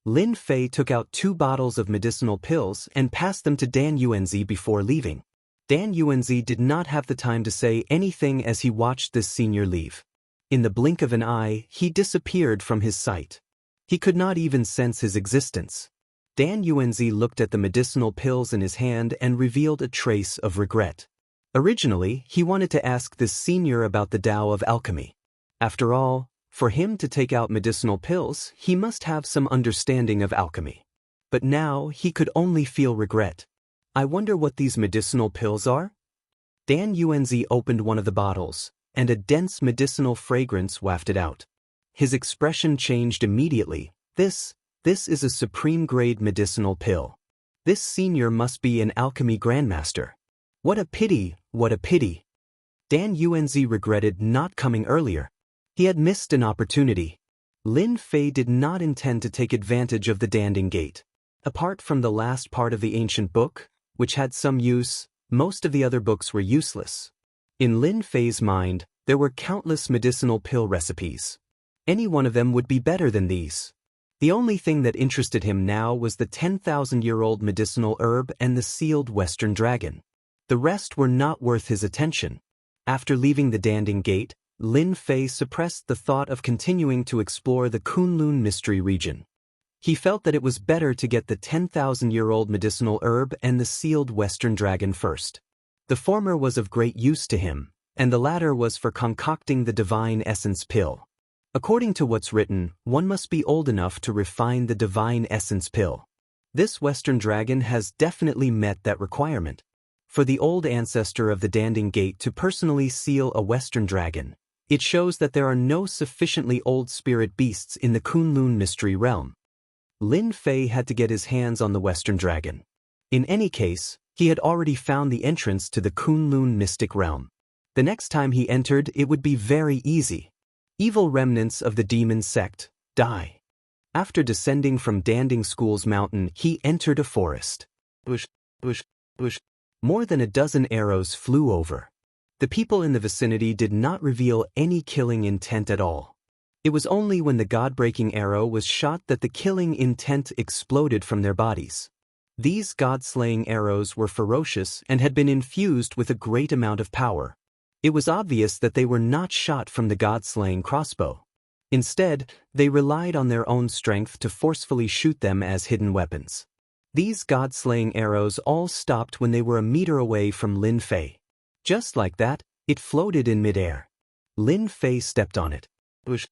Lin Fei took out 2 bottles of medicinal pills and passed them to Dan Yuanzi before leaving. Dan Yuanzi did not have the time to say anything as he watched this senior leave. In the blink of an eye, he disappeared from his sight. He could not even sense his existence. Dan Yuanzi looked at the medicinal pills in his hand and revealed a trace of regret. Originally, he wanted to ask this senior about the Tao of alchemy. After all, for him to take out medicinal pills, he must have some understanding of alchemy. But now, he could only feel regret. I wonder what these medicinal pills are? Dan Yuanzi opened one of the bottles, and a dense medicinal fragrance wafted out. His expression changed immediately. This is a supreme-grade medicinal pill. This senior must be an alchemy grandmaster. What a pity, what a pity. Dan Yuanzi regretted not coming earlier. He had missed an opportunity. Lin Fei did not intend to take advantage of the Danding Gate. Apart from the last part of the ancient book, which had some use, most of the other books were useless. In Lin Fei's mind, there were countless medicinal pill recipes. Any one of them would be better than these. The only thing that interested him now was the 10,000-year-old medicinal herb and the sealed Western Dragon. The rest were not worth his attention. After leaving the Danding Gate, Lin Fei suppressed the thought of continuing to explore the Kunlun mystery region. He felt that it was better to get the 10,000-year-old medicinal herb and the sealed Western Dragon first. The former was of great use to him, and the latter was for concocting the divine essence pill. According to what's written, one must be old enough to refine the divine essence pill. This Western Dragon has definitely met that requirement. For the old ancestor of the Danding Gate to personally seal a Western Dragon, it shows that there are no sufficiently old spirit beasts in the Kunlun mystery realm. Lin Fei had to get his hands on the Western Dragon. In any case, he had already found the entrance to the Kunlun mystic realm. The next time he entered, it would be very easy. Evil remnants of the demon sect, die. After descending from Danding School's mountain, he entered a forest. Bush. More than a dozen arrows flew over. The people in the vicinity did not reveal any killing intent at all. It was only when the god-breaking arrow was shot that the killing intent exploded from their bodies. These god-slaying arrows were ferocious and had been infused with a great amount of power. It was obvious that they were not shot from the god-slaying crossbow. Instead, they relied on their own strength to forcefully shoot them as hidden weapons. These god-slaying arrows all stopped when they were a meter away from Lin Fei. Just like that, it floated in midair. Lin Fei stepped on it. Bush.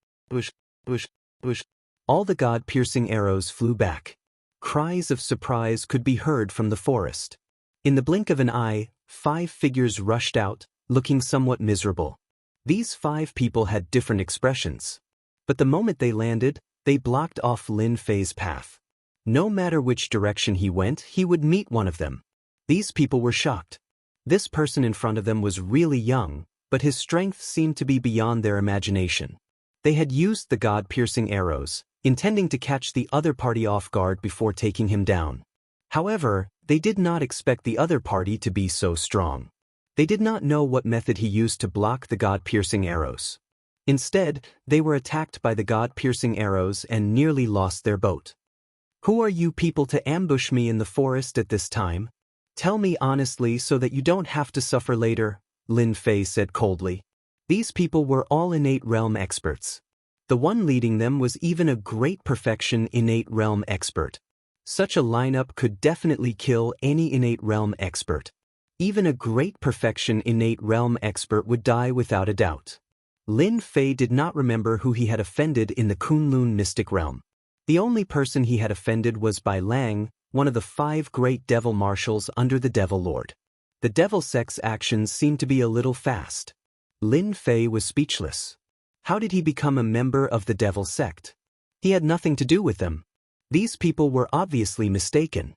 All the god-piercing arrows flew back. Cries of surprise could be heard from the forest. In the blink of an eye, 5 figures rushed out, looking somewhat miserable. These 5 people had different expressions. But the moment they landed, they blocked off Lin Fei's path. No matter which direction he went, he would meet one of them. These people were shocked. This person in front of them was really young, but his strength seemed to be beyond their imagination. They had used the god-piercing arrows, intending to catch the other party off guard before taking him down. However, they did not expect the other party to be so strong. They did not know what method he used to block the god-piercing arrows. Instead, they were attacked by the god-piercing arrows and nearly lost their boat. Who are you people to ambush me in the forest at this time? Tell me honestly so that you don't have to suffer later, Lin Fei said coldly. These people were all innate realm experts. The one leading them was even a great perfection innate realm expert. Such a lineup could definitely kill any innate realm expert. Even a great perfection innate realm expert would die without a doubt. Lin Fei did not remember who he had offended in the Kunlun mystic realm. The only person he had offended was Bai Lang, one of the 5 great devil marshals under the Devil Lord. The devil sect's actions seemed to be a little fast. Lin Fei was speechless. How did he become a member of the devil sect? He had nothing to do with them. These people were obviously mistaken.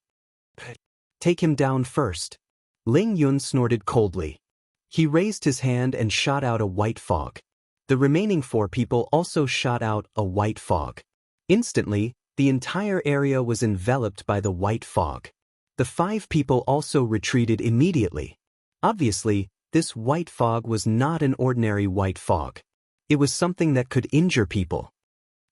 Take him down first. Ling Yun snorted coldly. He raised his hand and shot out a white fog. The remaining 4 people also shot out a white fog. Instantly, the entire area was enveloped by the white fog. The 5 people also retreated immediately. Obviously, this white fog was not an ordinary white fog. It was something that could injure people.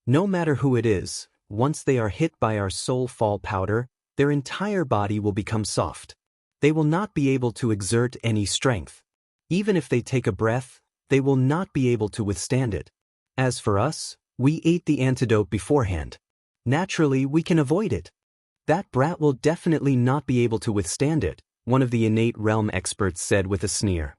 No matter who it is, once they are hit by our soul fall powder, their entire body will become soft. They will not be able to exert any strength. Even if they take a breath, they will not be able to withstand it. As for us, we ate the antidote beforehand. Naturally, we can avoid it. That brat will definitely not be able to withstand it, one of the innate realm experts said with a sneer.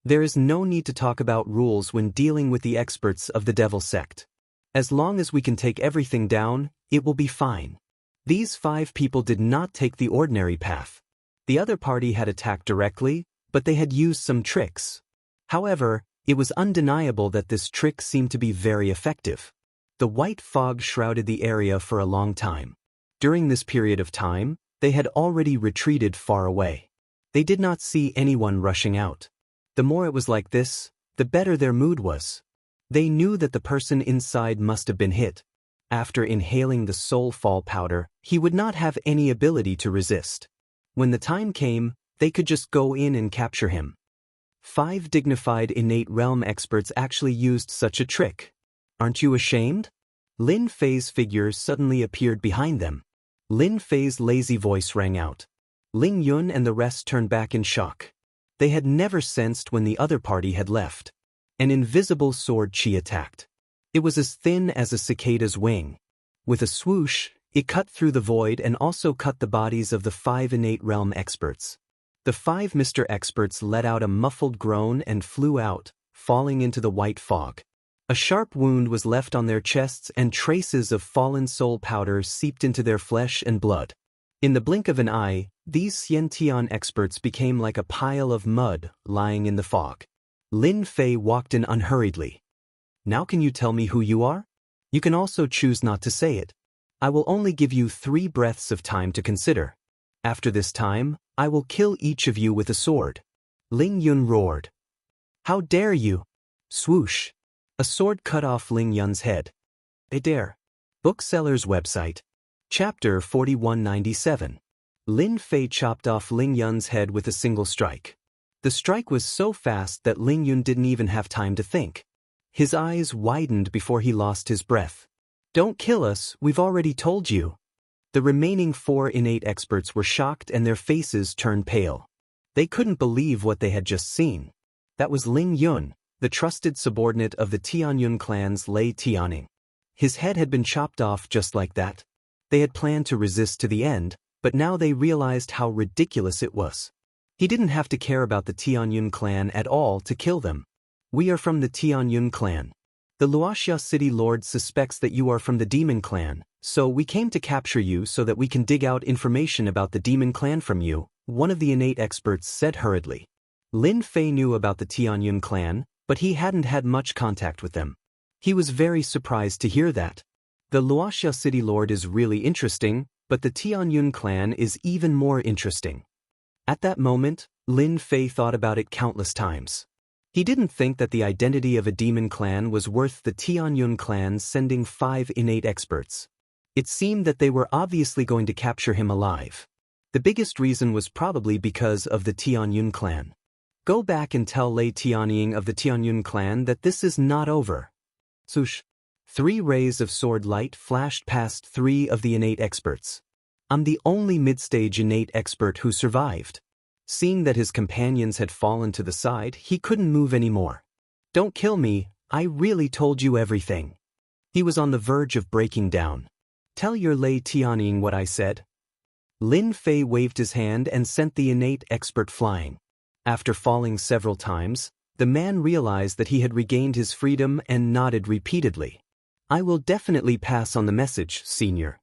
There is no need to talk about rules when dealing with the experts of the devil sect. As long as we can take everything down, it will be fine. These 5 people did not take the ordinary path. The other party had attacked directly, but they had used some tricks. However, it was undeniable that this trick seemed to be very effective. The white fog shrouded the area for a long time. During this period of time, they had already retreated far away. They did not see anyone rushing out. The more it was like this, the better their mood was. They knew that the person inside must have been hit. After inhaling the soul fall powder, he would not have any ability to resist. When the time came, they could just go in and capture him. 5 dignified innate realm experts actually used such a trick. Aren't you ashamed? Lin Fei's figure suddenly appeared behind them. Lin Fei's lazy voice rang out. Ling Yun and the rest turned back in shock. They had never sensed when the other party had left. An invisible sword chi attacked. It was as thin as a cicada's wing. With a swoosh, it cut through the void and also cut the bodies of the 5 innate realm experts. The 5 Mr. Experts let out a muffled groan and flew out, falling into the white fog. A sharp wound was left on their chests and traces of fallen soul powder seeped into their flesh and blood. In the blink of an eye, these Xiantian experts became like a pile of mud lying in the fog. Lin Fei walked in unhurriedly. Now can you tell me who you are? You can also choose not to say it. I will only give you 3 breaths of time to consider. After this time, I will kill each of you with a sword. Ling Yun roared. How dare you? Swoosh. A sword cut off Ling Yun's head. They dare. Bookseller's website. Chapter 4197. Lin Fei chopped off Ling Yun's head with a single strike. The strike was so fast that Ling Yun didn't even have time to think. His eyes widened before he lost his breath. Don't kill us, we've already told you. The remaining 4 innate experts were shocked and their faces turned pale. They couldn't believe what they had just seen. That was Ling Yun, the trusted subordinate of the Tianyun clan's Lei Tianing. His head had been chopped off just like that. They had planned to resist to the end, but now they realized how ridiculous it was. He didn't have to care about the Tianyun clan at all to kill them. We are from the Tianyun clan. The Wuxia city lord suspects that you are from the demon clan, so we came to capture you so that we can dig out information about the demon clan from you, one of the innate experts said hurriedly. Lin Fei knew about the Tianyun clan, but he hadn't had much contact with them. He was very surprised to hear that. The Wuxia city lord is really interesting, but the Tianyun clan is even more interesting. At that moment, Lin Fei thought about it countless times. He didn't think that the identity of a demon clan was worth the Tianyun clan sending 5 innate experts. It seemed that they were obviously going to capture him alive. The biggest reason was probably because of the Tianyun clan. Go back and tell Lei Tianying of the Tianyun clan that this is not over. Swoosh. 3 rays of sword light flashed past 3 of the innate experts. I'm the only mid-stage innate expert who survived. Seeing that his companions had fallen to the side, he couldn't move anymore. Don't kill me, I really told you everything. He was on the verge of breaking down. Tell your Lei Tianying what I said. Lin Fei waved his hand and sent the innate expert flying. After falling several times, the man realized that he had regained his freedom and nodded repeatedly. I will definitely pass on the message, senior.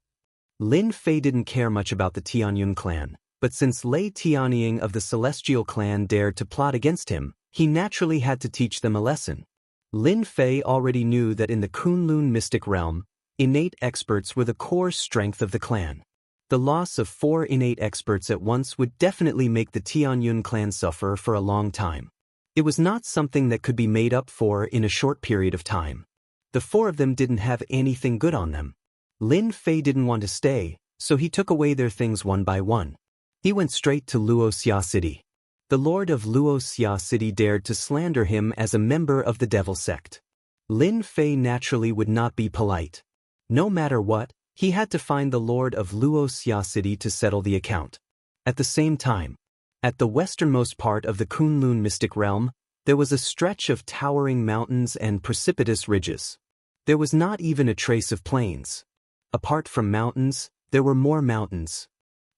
Lin Fei didn't care much about the Tianyun clan. But since Lei Tianying of the Celestial Clan dared to plot against him, he naturally had to teach them a lesson. Lin Fei already knew that in the Kunlun mystic realm, innate experts were the core strength of the clan. The loss of 4 innate experts at once would definitely make the Tianyun clan suffer for a long time. It was not something that could be made up for in a short period of time. The 4 of them didn't have anything good on them. Lin Fei didn't want to stay, so he took away their things one by one. He went straight to Luoxia City. The lord of Luoxia City dared to slander him as a member of the devil sect. Lin Fei naturally would not be polite. No matter what, he had to find the lord of Luoxia City to settle the account. At the same time, at the westernmost part of the Kunlun mystic realm, there was a stretch of towering mountains and precipitous ridges. There was not even a trace of plains. Apart from mountains, there were more mountains.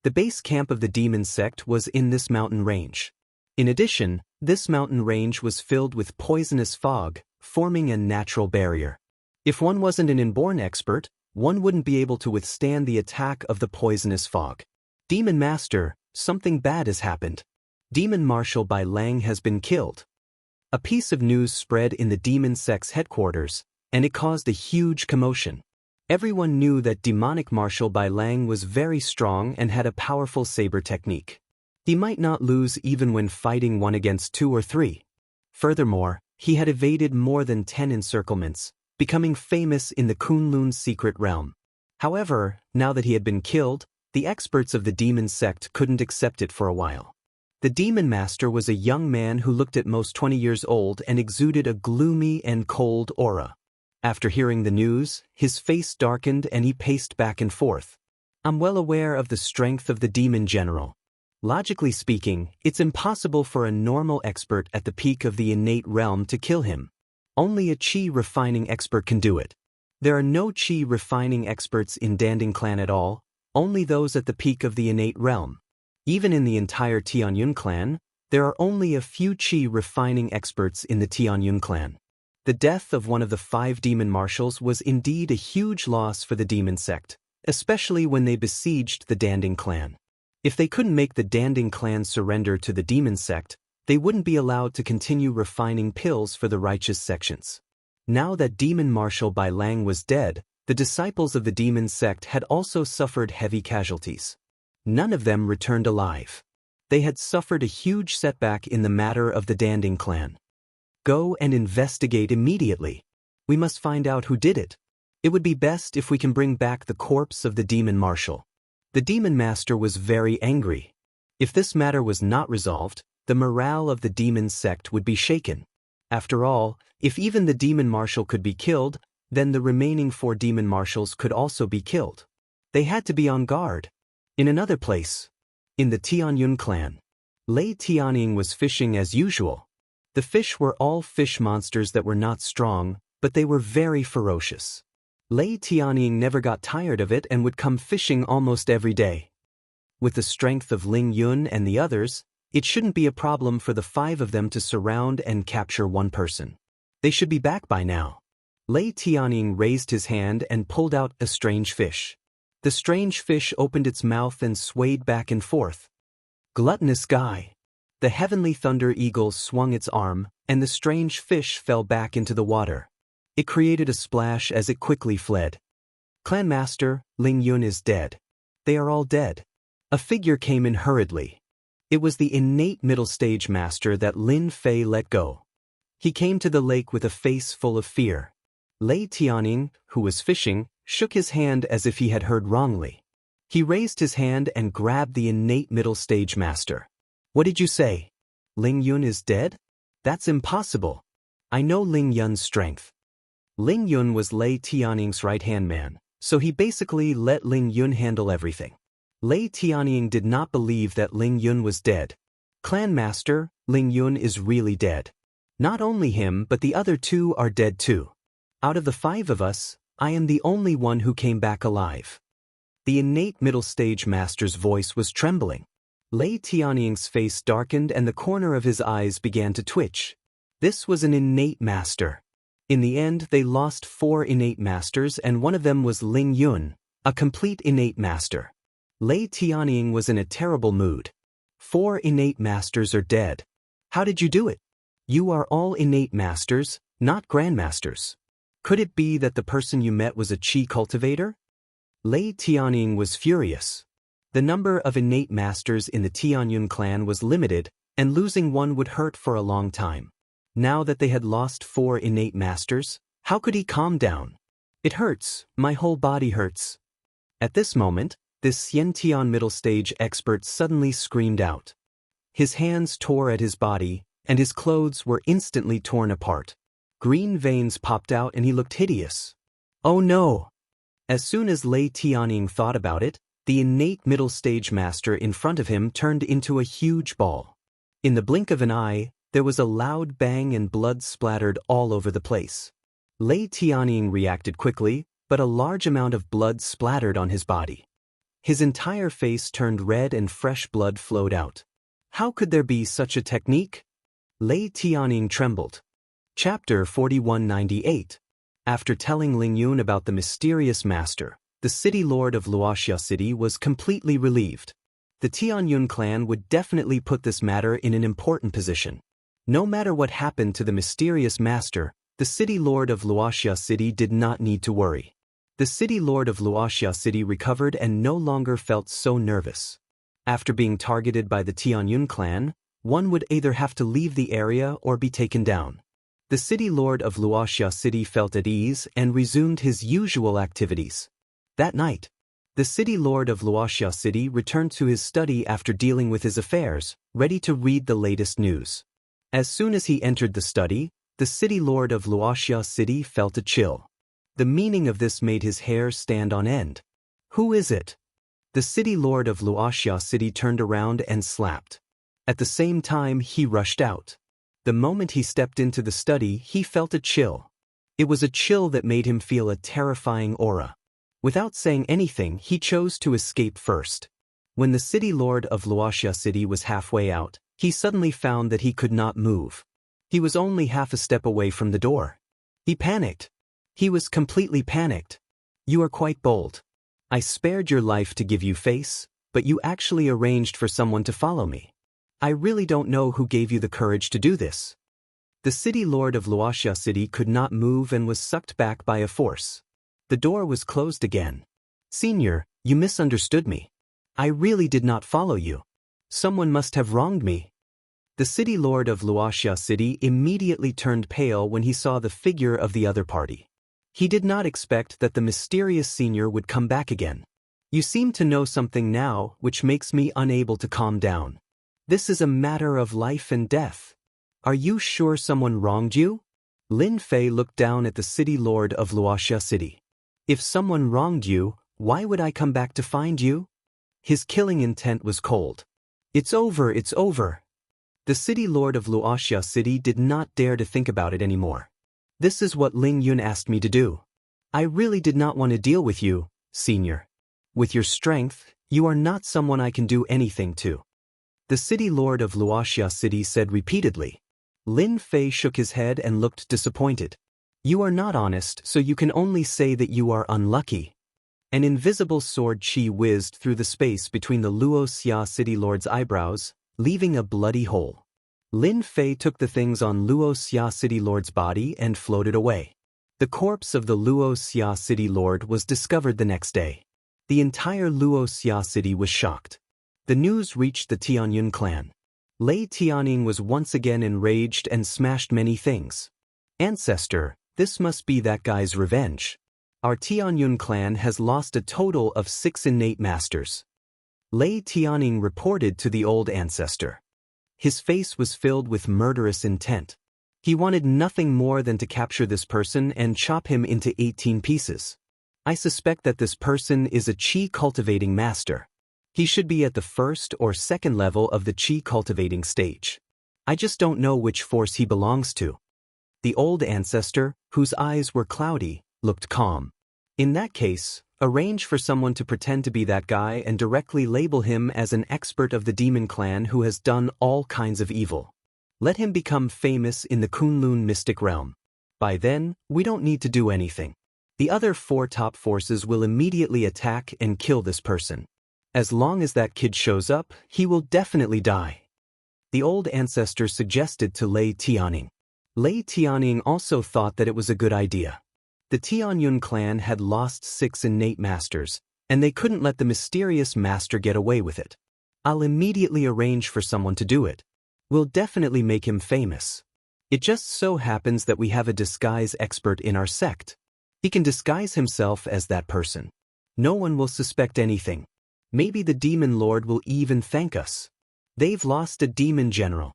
The base camp of the demon sect was in this mountain range. In addition, this mountain range was filled with poisonous fog, forming a natural barrier. If one wasn't an inborn expert, one wouldn't be able to withstand the attack of the poisonous fog. Demon Master, something bad has happened. Demon Marshal Bai Lang has been killed. A piece of news spread in the demon sect's headquarters, and it caused a huge commotion. Everyone knew that demonic Marshal Bai Lang was very strong and had a powerful saber technique. He might not lose even when fighting 1 against 2 or 3. Furthermore, he had evaded more than 10 encirclements, becoming famous in the Kunlun secret realm. However, now that he had been killed, the experts of the demon sect couldn't accept it for a while. The demon master was a young man who looked at most 20 years old and exuded a gloomy and cold aura. After hearing the news, his face darkened and he paced back and forth. I'm well aware of the strength of the demon general. Logically speaking, it's impossible for a normal expert at the peak of the innate realm to kill him. Only a chi refining expert can do it. There are no chi refining experts in Danding clan at all, only those at the peak of the innate realm. Even in the entire Tianyun clan, there are only a few chi refining experts in the Tianyun clan. The death of one of the 5 demon marshals was indeed a huge loss for the demon sect, especially when they besieged the Danding clan. If they couldn't make the Danding clan surrender to the demon sect, they wouldn't be allowed to continue refining pills for the righteous sections. Now that Demon Marshal Bai Lang was dead, the disciples of the demon sect had also suffered heavy casualties. None of them returned alive. They had suffered a huge setback in the matter of the Danding clan. Go and investigate immediately. We must find out who did it. It would be best if we can bring back the corpse of the demon marshal. The demon master was very angry. If this matter was not resolved, the morale of the demon sect would be shaken. After all, if even the demon marshal could be killed, then the remaining 4 demon marshals could also be killed. They had to be on guard. In another place, in the Tianyun clan, Lei Tianying was fishing as usual. The fish were all fish monsters that were not strong, but they were very ferocious. Lei Tianying never got tired of it and would come fishing almost every day. With the strength of Ling Yun and the others, it shouldn't be a problem for the 5 of them to surround and capture one person. They should be back by now. Lei Tianying raised his hand and pulled out a strange fish. The strange fish opened its mouth and swayed back and forth. Gluttonous guy. The heavenly thunder eagle swung its arm, and the strange fish fell back into the water. It created a splash as it quickly fled. Clan Master, Ling Yun is dead. They are all dead. A figure came in hurriedly. It was the innate middle stage master that Lin Fei let go. He came to the lake with a face full of fear. Lei Tianying, who was fishing, shook his hand as if he had heard wrongly. He raised his hand and grabbed the innate middle stage master. What did you say? Ling Yun is dead? That's impossible. I know Ling Yun's strength. Ling Yun was Lei Tianying's right-hand man, so he basically let Ling Yun handle everything. Lei Tianying did not believe that Ling Yun was dead. Clan Master, Ling Yun is really dead. Not only him but the other 2 are dead too. Out of the 5 of us, I am the only one who came back alive. The innate middle stage master's voice was trembling. Lei Tianying's face darkened and the corner of his eyes began to twitch. This was an innate master. In the end, they lost 4 innate masters and one of them was Ling Yun, a complete innate master. Lei Tianying was in a terrible mood. 4 innate masters are dead. How did you do it? You are all innate masters, not grandmasters. Could it be that the person you met was a chi cultivator? Lei Tianying was furious. The number of innate masters in the Tianyun clan was limited, and losing one would hurt for a long time. Now that they had lost 4 innate masters, how could he calm down? It hurts, my whole body hurts. At this moment, this Xiantian middle stage expert suddenly screamed out. His hands tore at his body, and his clothes were instantly torn apart. Green veins popped out and he looked hideous. Oh no! As soon as Lei Tianying thought about it, the innate middle stage master in front of him turned into a huge ball. In the blink of an eye, there was a loud bang and blood splattered all over the place. Lei Tianying reacted quickly, but a large amount of blood splattered on his body. His entire face turned red and fresh blood flowed out. How could there be such a technique? Lei Tianying trembled. Chapter 4198. After telling Ling Yun about the mysterious master, the city lord of Luoxia City was completely relieved. The Tianyun clan would definitely put this matter in an important position. No matter what happened to the mysterious master, the city lord of Luoxia City did not need to worry. The city lord of Luoxia City recovered and no longer felt so nervous. After being targeted by the Tianyun clan, one would either have to leave the area or be taken down. The city lord of Luoxia City felt at ease and resumed his usual activities. That night, the city lord of Luoxia City returned to his study after dealing with his affairs, ready to read the latest news. As soon as he entered the study, the city lord of Luoxia City felt a chill. The meaning of this made his hair stand on end. Who is it? The city lord of Luoxia City turned around and slapped. At the same time, he rushed out. The moment he stepped into the study, he felt a chill. It was a chill that made him feel a terrifying aura. Without saying anything, he chose to escape first. When the city lord of Luoxia City was halfway out, he suddenly found that he could not move. He was only half a step away from the door. He panicked. He was completely panicked. You are quite bold. I spared your life to give you face, but you actually arranged for someone to follow me. I really don't know who gave you the courage to do this. The city lord of Luoxia City could not move and was sucked back by a force. The door was closed again. Senior, you misunderstood me. I really did not follow you. Someone must have wronged me. The city lord of Luoxia City immediately turned pale when he saw the figure of the other party. He did not expect that the mysterious senior would come back again. You seem to know something now, which makes me unable to calm down. This is a matter of life and death. Are you sure someone wronged you? Lin Fei looked down at the city lord of Luoxia City. If someone wronged you, why would I come back to find you? His killing intent was cold. It's over, it's over. The city lord of Luoxia City did not dare to think about it anymore. This is what Ling Yun asked me to do. I really did not want to deal with you, senior. With your strength, you are not someone I can do anything to. The city lord of Luoxia City said repeatedly. Lin Fei shook his head and looked disappointed. You are not honest, so you can only say that you are unlucky. An invisible sword chi whizzed through the space between the Luoxia City lord's eyebrows, leaving a bloody hole. Lin Fei took the things on Luoxia City lord's body and floated away. The corpse of the Luoxia City lord was discovered the next day. The entire Luoxia City was shocked. The news reached the Tianyun clan. Lei Tianying was once again enraged and smashed many things. Ancestor, this must be that guy's revenge. Our Tianyun clan has lost a total of 6 innate masters. Lei Tianying reported to the old ancestor. His face was filled with murderous intent. He wanted nothing more than to capture this person and chop him into 18 pieces. I suspect that this person is a chi cultivating master. He should be at the first or second level of the chi cultivating stage. I just don't know which force he belongs to. The old ancestor, whose eyes were cloudy, looked calm. In that case, arrange for someone to pretend to be that guy and directly label him as an expert of the demon clan who has done all kinds of evil. Let him become famous in the Kunlun mystic realm. By then, we don't need to do anything. The other 4 top forces will immediately attack and kill this person. As long as that kid shows up, he will definitely die. The old ancestor suggested to Lei Tianying. Lei Tianying also thought that it was a good idea. The Tianyun clan had lost 6 innate masters, and they couldn't let the mysterious master get away with it. I'll immediately arrange for someone to do it. We'll definitely make him famous. It just so happens that we have a disguise expert in our sect. He can disguise himself as that person. No one will suspect anything. Maybe the demon lord will even thank us. They've lost a demon general.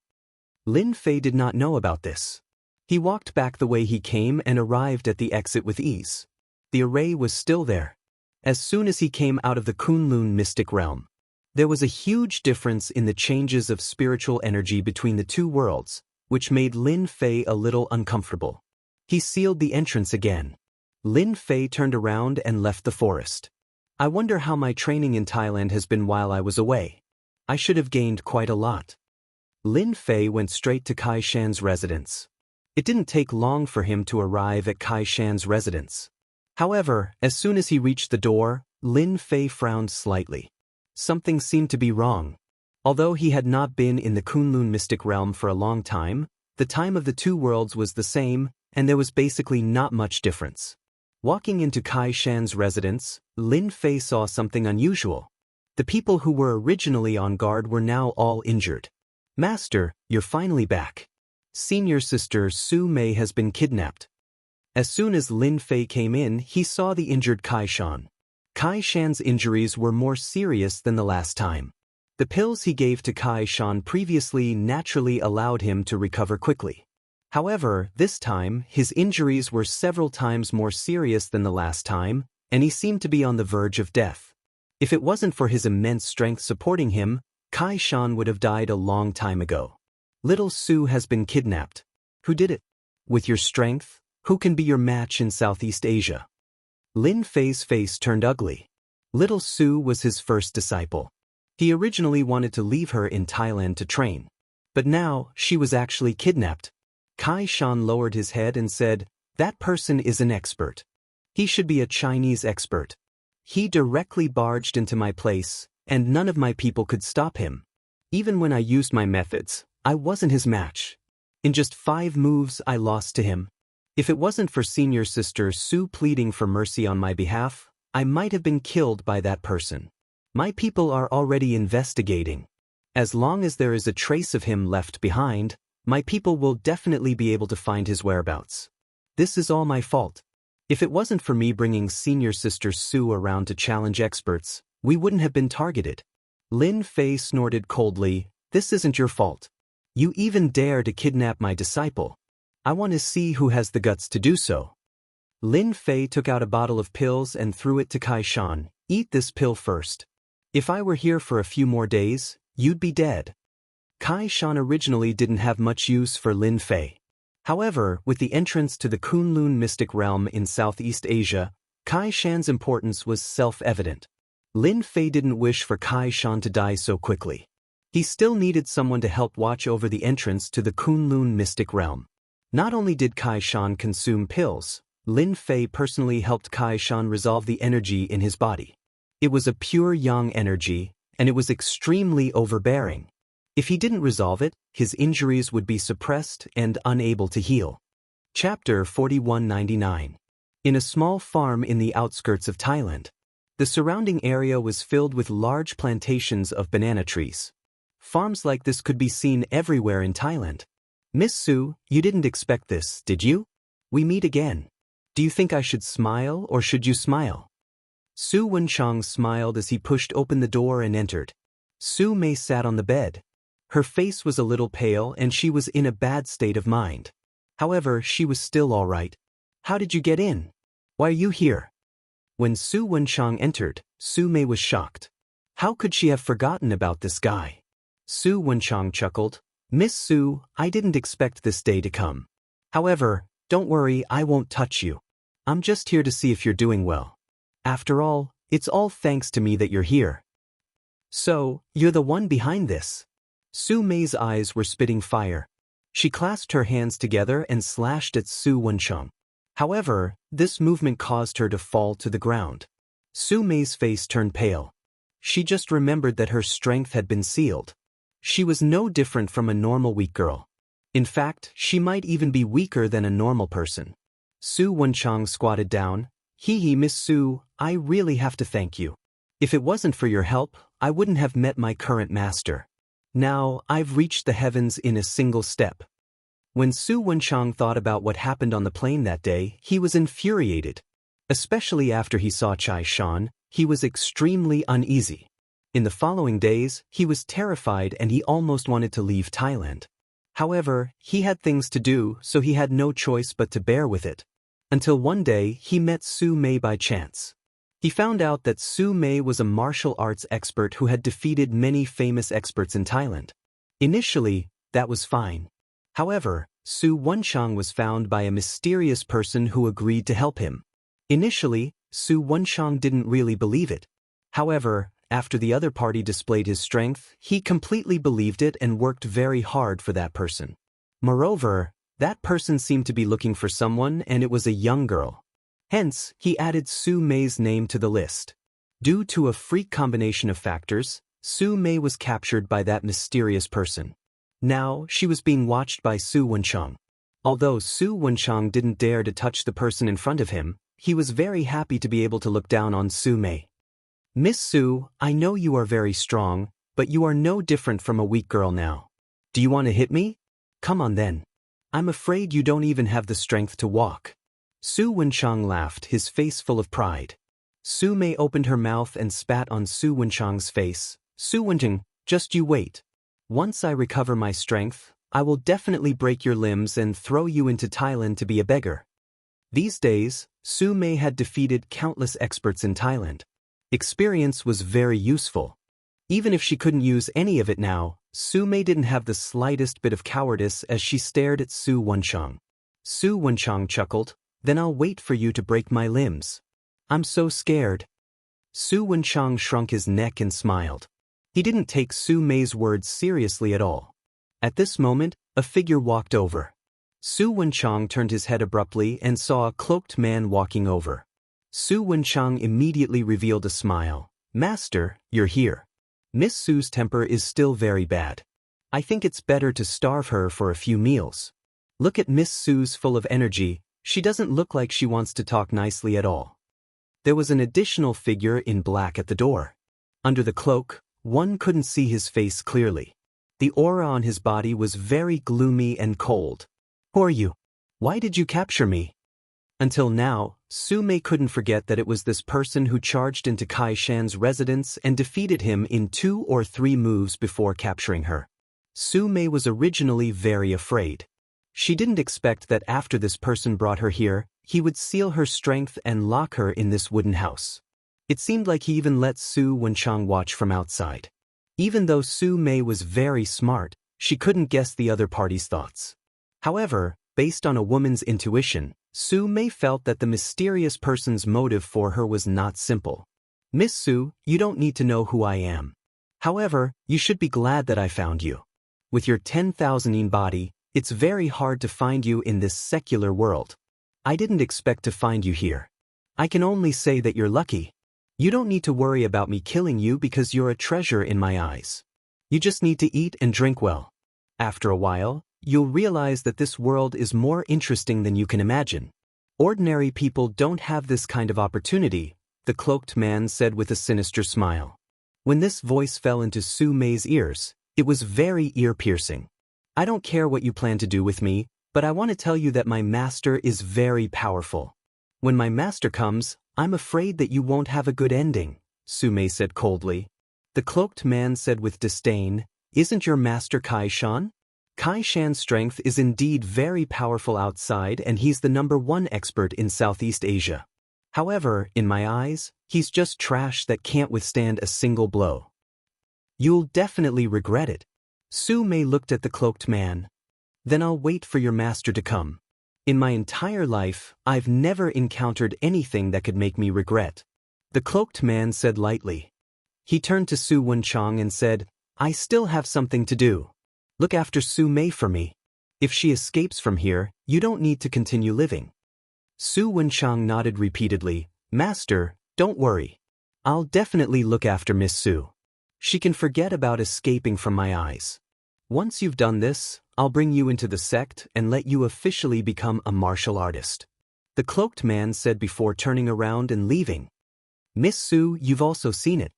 Lin Fei did not know about this. He walked back the way he came and arrived at the exit with ease. The array was still there. As soon as he came out of the Kunlun mystic realm, there was a huge difference in the changes of spiritual energy between the two worlds, which made Lin Fei a little uncomfortable. He sealed the entrance again. Lin Fei turned around and left the forest. I wonder how my training in Thailand has been while I was away. I should have gained quite a lot. Lin Fei went straight to Kai Shan's residence. It didn't take long for him to arrive at Kai Shan's residence. However, as soon as he reached the door, Lin Fei frowned slightly. Something seemed to be wrong. Although he had not been in the Kunlun mystic realm for a long time, the time of the two worlds was the same, and there was basically not much difference. Walking into Kai Shan's residence, Lin Fei saw something unusual. The people who were originally on guard were now all injured. Master, you're finally back. Senior sister Su Mei has been kidnapped. As soon as Lin Fei came in, he saw the injured Kai Shan. Kai Shan's injuries were more serious than the last time. The pills he gave to Kai Shan previously naturally allowed him to recover quickly. However, this time, his injuries were several times more serious than the last time, and he seemed to be on the verge of death. If it wasn't for his immense strength supporting him, Kai Shan would have died a long time ago. Little Su has been kidnapped. Who did it? With your strength, who can be your match in Southeast Asia? Lin Fei's face turned ugly. Little Su was his first disciple. He originally wanted to leave her in Thailand to train. But now, she was actually kidnapped. Kai Shan lowered his head and said, "That person is an expert. He should be a Chinese expert. He directly barged into my place, and none of my people could stop him. Even when I used my methods, I wasn't his match. In just 5 moves, I lost to him. If it wasn't for senior sister Su pleading for mercy on my behalf, I might have been killed by that person. My people are already investigating. As long as there is a trace of him left behind, my people will definitely be able to find his whereabouts. This is all my fault. If it wasn't for me bringing senior sister Su around to challenge experts, we wouldn't have been targeted." Lin Fei snorted coldly, "This isn't your fault. You even dare to kidnap my disciple. I want to see who has the guts to do so." Lin Fei took out a bottle of pills and threw it to Kai Shan. "Eat this pill first. If I were here for a few more days, you'd be dead." Kai Shan originally didn't have much use for Lin Fei. However, with the entrance to the Kunlun mystic realm in Southeast Asia, Kai Shan's importance was self-evident. Lin Fei didn't wish for Kai Shan to die so quickly. He still needed someone to help watch over the entrance to the Kunlun mystic realm. Not only did Kai Shan consume pills, Lin Fei personally helped Kai Shan resolve the energy in his body. It was a pure yang energy, and it was extremely overbearing. If he didn't resolve it, his injuries would be suppressed and unable to heal. Chapter 4199. In a small farm in the outskirts of Thailand, the surrounding area was filled with large plantations of banana trees. Farms like this could be seen everywhere in Thailand. "Miss Su, you didn't expect this, did you? We meet again. Do you think I should smile or should you smile?" Su Wenchang smiled as he pushed open the door and entered. Su Mei sat on the bed. Her face was a little pale and she was in a bad state of mind. However, she was still all right. "How did you get in? Why are you here?" When Su Wenchang entered, Su Mei was shocked. How could she have forgotten about this guy? Su Wenchang chuckled. "Miss Su, I didn't expect this day to come. However, don't worry, I won't touch you. I'm just here to see if you're doing well. After all, it's all thanks to me that you're here." "So, you're the one behind this?" Su Mei's eyes were spitting fire. She clasped her hands together and slashed at Su Wenchang. However, this movement caused her to fall to the ground. Su Mei's face turned pale. She just remembered that her strength had been sealed. She was no different from a normal weak girl. In fact, she might even be weaker than a normal person. Su Wenchang squatted down. Miss Su, I really have to thank you. If it wasn't for your help, I wouldn't have met my current master. Now, I've reached the heavens in a single step. When Su Wenchang thought about what happened on the plane that day, he was infuriated. Especially after he saw Chai Shan, he was extremely uneasy. In the following days, he was terrified and he almost wanted to leave Thailand. However, he had things to do, so he had no choice but to bear with it. Until one day, he met Su Mei by chance. He found out that Su Mei was a martial arts expert who had defeated many famous experts in Thailand. Initially, that was fine. However, Su Wenchang was found by a mysterious person who agreed to help him. Initially, Su Wenchang didn't really believe it. However, after the other party displayed his strength, he completely believed it and worked very hard for that person. Moreover, that person seemed to be looking for someone and it was a young girl. Hence, he added Su Mei's name to the list. Due to a freak combination of factors, Su Mei was captured by that mysterious person. Now, she was being watched by Su Wenchang. Although Su Wenchang didn't dare to touch the person in front of him, he was very happy to be able to look down on Su Mei. Miss Su, I know you are very strong, but you are no different from a weak girl now. Do you want to hit me? Come on then. I'm afraid you don't even have the strength to walk. Su Wenchang laughed, his face full of pride. Su Mei opened her mouth and spat on Su Wenchang's face. Su Wenchang, just you wait. Once I recover my strength, I will definitely break your limbs and throw you into Thailand to be a beggar. These days, Su Mei had defeated countless experts in Thailand. Experience was very useful. Even if she couldn't use any of it now, Su Mei didn't have the slightest bit of cowardice as she stared at Su Wenchang. Su Wenchang chuckled, then I'll wait for you to break my limbs. I'm so scared. Su Wenchang shrunk his neck and smiled. He didn't take Su Mei's words seriously at all. At this moment, a figure walked over. Su Wenchang turned his head abruptly and saw a cloaked man walking over. Su Wenchang immediately revealed a smile. Master, you're here. Miss Su's temper is still very bad. I think it's better to starve her for a few meals. Look at Miss Su's full of energy. She doesn't look like she wants to talk nicely at all. There was an additional figure in black at the door. Under the cloak, one couldn't see his face clearly. The aura on his body was very gloomy and cold. Who are you? Why did you capture me? Until now, Su Mei couldn't forget that it was this person who charged into Kai Shan's residence and defeated him in 2 or 3 moves before capturing her. Su Mei was originally very afraid. She didn't expect that after this person brought her here, he would seal her strength and lock her in this wooden house. It seemed like he even let Su Wenchang watch from outside. Even though Su Mei was very smart, she couldn't guess the other party's thoughts. However, based on a woman's intuition, Su Mei felt that the mysterious person's motive for her was not simple. Miss Su, you don't need to know who I am. However, you should be glad that I found you. With your 10,000 yin body, it's very hard to find you in this secular world. I didn't expect to find you here. I can only say that you're lucky. You don't need to worry about me killing you because you're a treasure in my eyes. You just need to eat and drink well. After a while, you'll realize that this world is more interesting than you can imagine. Ordinary people don't have this kind of opportunity, the cloaked man said with a sinister smile. When this voice fell into Su Mei's ears, it was very ear-piercing. I don't care what you plan to do with me, but I want to tell you that my master is very powerful. When my master comes, I'm afraid that you won't have a good ending, Su Mei said coldly. The cloaked man said with disdain, Isn't your master Kai Shan? Kai Shan's strength is indeed very powerful outside and he's the #1 expert in Southeast Asia. However, in my eyes, he's just trash that can't withstand a single blow. You'll definitely regret it. Su Mei looked at the cloaked man. Then I'll wait for your master to come. In my entire life, I've never encountered anything that could make me regret. The cloaked man said lightly. He turned to Su Wenchang and said, I still have something to do. Look after Su Mei for me. If she escapes from here, you don't need to continue living. Su Wenchang nodded repeatedly. Master, don't worry. I'll definitely look after Miss Su. She can forget about escaping from my eyes. Once you've done this, I'll bring you into the sect and let you officially become a martial artist. The cloaked man said before turning around and leaving. Miss Su, you've also seen it.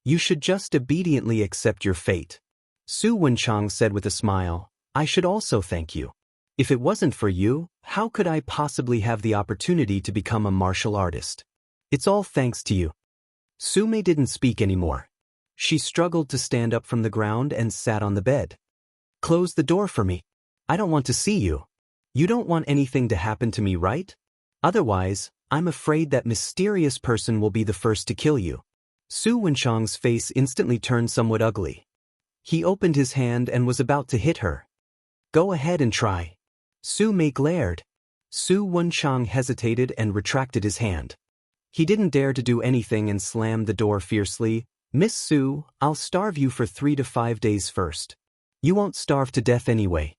You should just obediently accept your fate. Su Wenchang said with a smile, I should also thank you. If it wasn't for you, how could I possibly have the opportunity to become a martial artist? It's all thanks to you. Su Mei didn't speak anymore. She struggled to stand up from the ground and sat on the bed. Close the door for me. I don't want to see you. You don't want anything to happen to me, right? Otherwise, I'm afraid that mysterious person will be the first to kill you. Su Wenchang's face instantly turned somewhat ugly. He opened his hand and was about to hit her. Go ahead and try. Su Mei glared. Su Wenchang hesitated and retracted his hand. He didn't dare to do anything and slammed the door fiercely. Miss Su, I'll starve you for 3 to 5 days first. You won't starve to death anyway.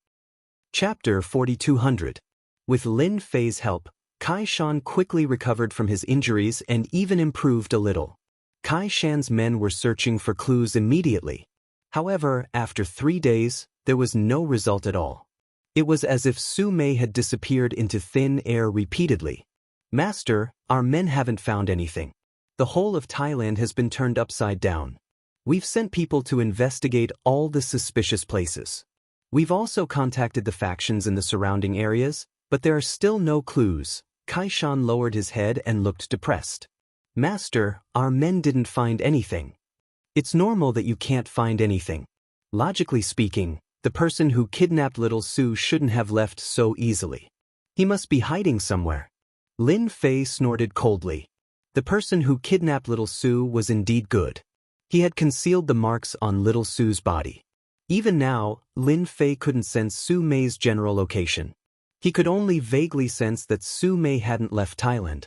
Chapter 4200. With Lin Fei's help, Kai Shan quickly recovered from his injuries and even improved a little. Kai Shan's men were searching for clues immediately. However, after 3 days, there was no result at all. It was as if Su Mei had disappeared into thin air repeatedly. Master, our men haven't found anything. The whole of Thailand has been turned upside down. We've sent people to investigate all the suspicious places. We've also contacted the factions in the surrounding areas, but there are still no clues. Kai Shan lowered his head and looked depressed. Master, our men didn't find anything. It's normal that you can't find anything. Logically speaking, the person who kidnapped little Su shouldn't have left so easily. He must be hiding somewhere. Lin Fei snorted coldly. The person who kidnapped little Su was indeed good. He had concealed the marks on little Su's body. Even now, Lin Fei couldn't sense Su Mei's general location. He could only vaguely sense that Su Mei hadn't left Thailand.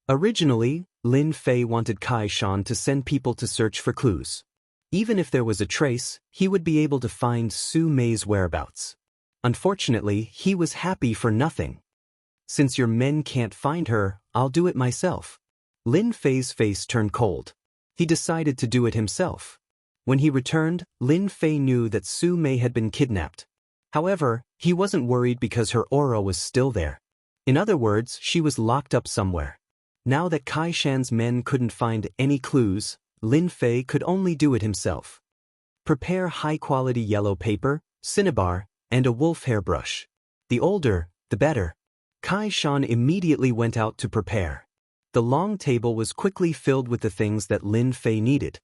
Originally, Lin Fei wanted Kai Shan to send people to search for clues. Even if there was a trace, he would be able to find Su Mei's whereabouts. Unfortunately, he was happy for nothing. Since your men can't find her, I'll do it myself. Lin Fei's face turned cold. He decided to do it himself. When he returned, Lin Fei knew that Su Mei had been kidnapped. However, he wasn't worried because her aura was still there. In other words, she was locked up somewhere. Now that Kai Shan's men couldn't find any clues, Lin Fei could only do it himself. Prepare high-quality yellow paper, cinnabar, and a wolf hair brush. The older, the better. Kai Shan immediately went out to prepare. The long table was quickly filled with the things that Lin Fei needed.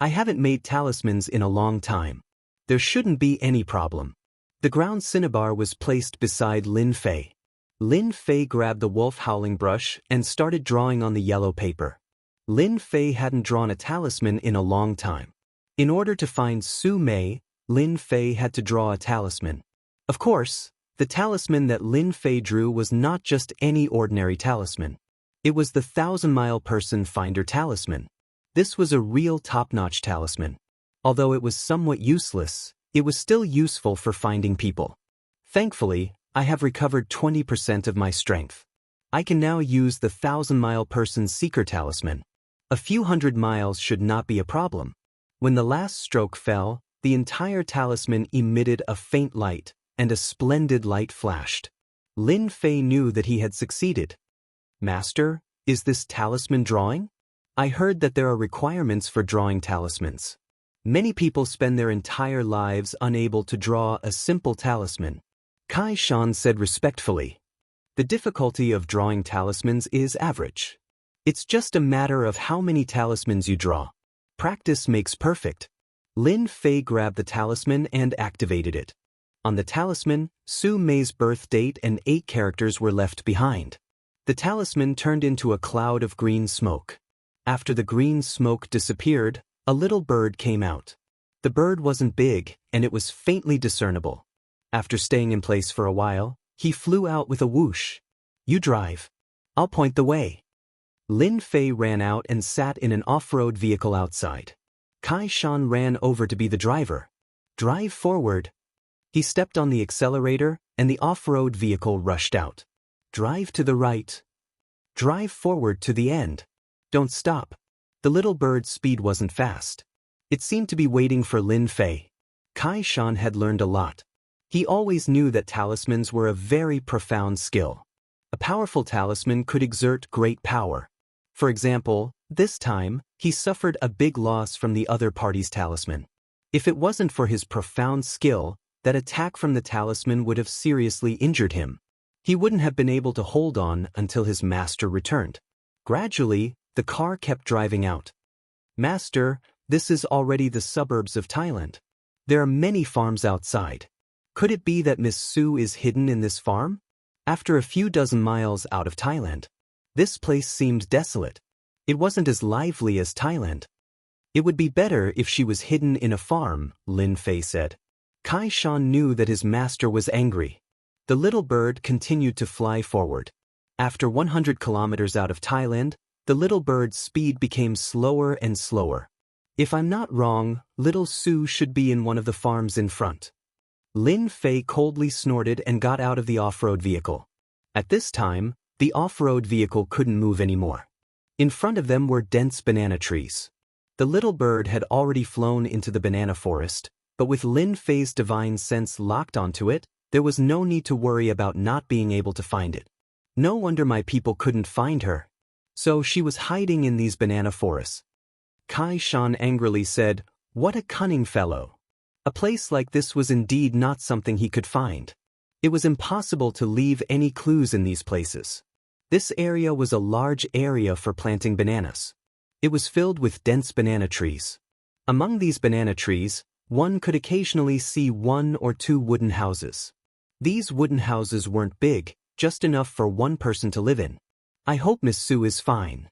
I haven't made talismans in a long time. There shouldn't be any problem. The ground cinnabar was placed beside Lin Fei. Lin Fei grabbed the wolf howling brush and started drawing on the yellow paper. Lin Fei hadn't drawn a talisman in a long time. In order to find Su Mei, Lin Fei had to draw a talisman. Of course, the talisman that Lin Fei drew was not just any ordinary talisman. It was the 1,000-mile person finder talisman. This was a real top-notch talisman. Although it was somewhat useless, it was still useful for finding people. Thankfully, I have recovered 20% of my strength. I can now use the 1,000-mile person's seeker talisman. A few hundred miles should not be a problem. When the last stroke fell, the entire talisman emitted a faint light, and a splendid light flashed. Lin Fei knew that he had succeeded. Master, is this talisman drawing? I heard that there are requirements for drawing talismans. Many people spend their entire lives unable to draw a simple talisman. Kai Shan said respectfully. The difficulty of drawing talismans is average. It's just a matter of how many talismans you draw. Practice makes perfect. Lin Fei grabbed the talisman and activated it. On the talisman, Su Mei's birth date and 8 characters were left behind. The talisman turned into a cloud of green smoke. After the green smoke disappeared, a little bird came out. The bird wasn't big, and it was faintly discernible. After staying in place for a while, he flew out with a whoosh. You drive. I'll point the way. Lin Fei ran out and sat in an off-road vehicle outside. Kai Shan ran over to be the driver. Drive forward. He stepped on the accelerator, and the off-road vehicle rushed out. Drive to the right. Drive forward to the end. Don't stop. The little bird's speed wasn't fast. It seemed to be waiting for Lin Fei. Kai Shan had learned a lot. He always knew that talismans were a very profound skill. A powerful talisman could exert great power. For example, this time, he suffered a big loss from the other party's talisman. If it wasn't for his profound skill, that attack from the talisman would have seriously injured him. He wouldn't have been able to hold on until his master returned. Gradually, the car kept driving out. "Master, this is already the suburbs of Thailand. There are many farms outside. Could it be that Miss Su is hidden in this farm?" After a few dozen miles out of Thailand, this place seemed desolate. It wasn't as lively as Thailand. "It would be better if she was hidden in a farm," Lin Fei said. Kai Shan knew that his master was angry. The little bird continued to fly forward. After 100 kilometers out of Thailand, the little bird's speed became slower and slower. "If I'm not wrong, little Su should be in one of the farms in front." Lin Fei coldly snorted and got out of the off-road vehicle. At this time, the off-road vehicle couldn't move anymore. In front of them were dense banana trees. The little bird had already flown into the banana forest, but with Lin Fei's divine sense locked onto it, there was no need to worry about not being able to find it. No wonder my people couldn't find her. So she was hiding in these banana forests. Kai Shan angrily said, "What a cunning fellow." A place like this was indeed not something he could find. It was impossible to leave any clues in these places. This area was a large area for planting bananas. It was filled with dense banana trees. Among these banana trees, one could occasionally see 1 or 2 wooden houses. These wooden houses weren't big, just enough for one person to live in. "I hope Miss Su is fine."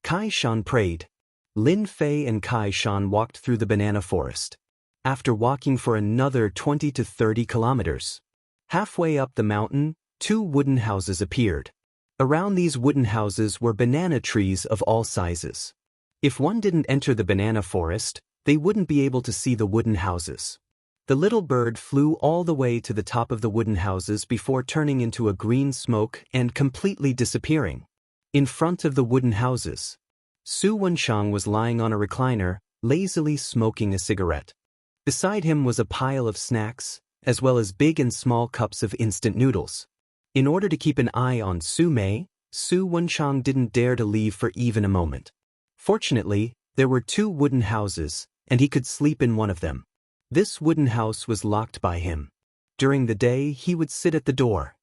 Kai Shan prayed. Lin Fei and Kai Shan walked through the banana forest. After walking for another 20 to 30 kilometers, halfway up the mountain, 2 wooden houses appeared. Around these wooden houses were banana trees of all sizes. If one didn't enter the banana forest, they wouldn't be able to see the wooden houses. The little bird flew all the way to the top of the wooden houses before turning into a green smoke and completely disappearing. In front of the wooden houses, Su Wenshang was lying on a recliner, lazily smoking a cigarette. Beside him was a pile of snacks, as well as big and small cups of instant noodles. In order to keep an eye on Su Mei, Su Wenshang didn't dare to leave for even a moment. Fortunately, there were 2 wooden houses, and he could sleep in one of them. This wooden house was locked by him. During the day, he would sit at the door.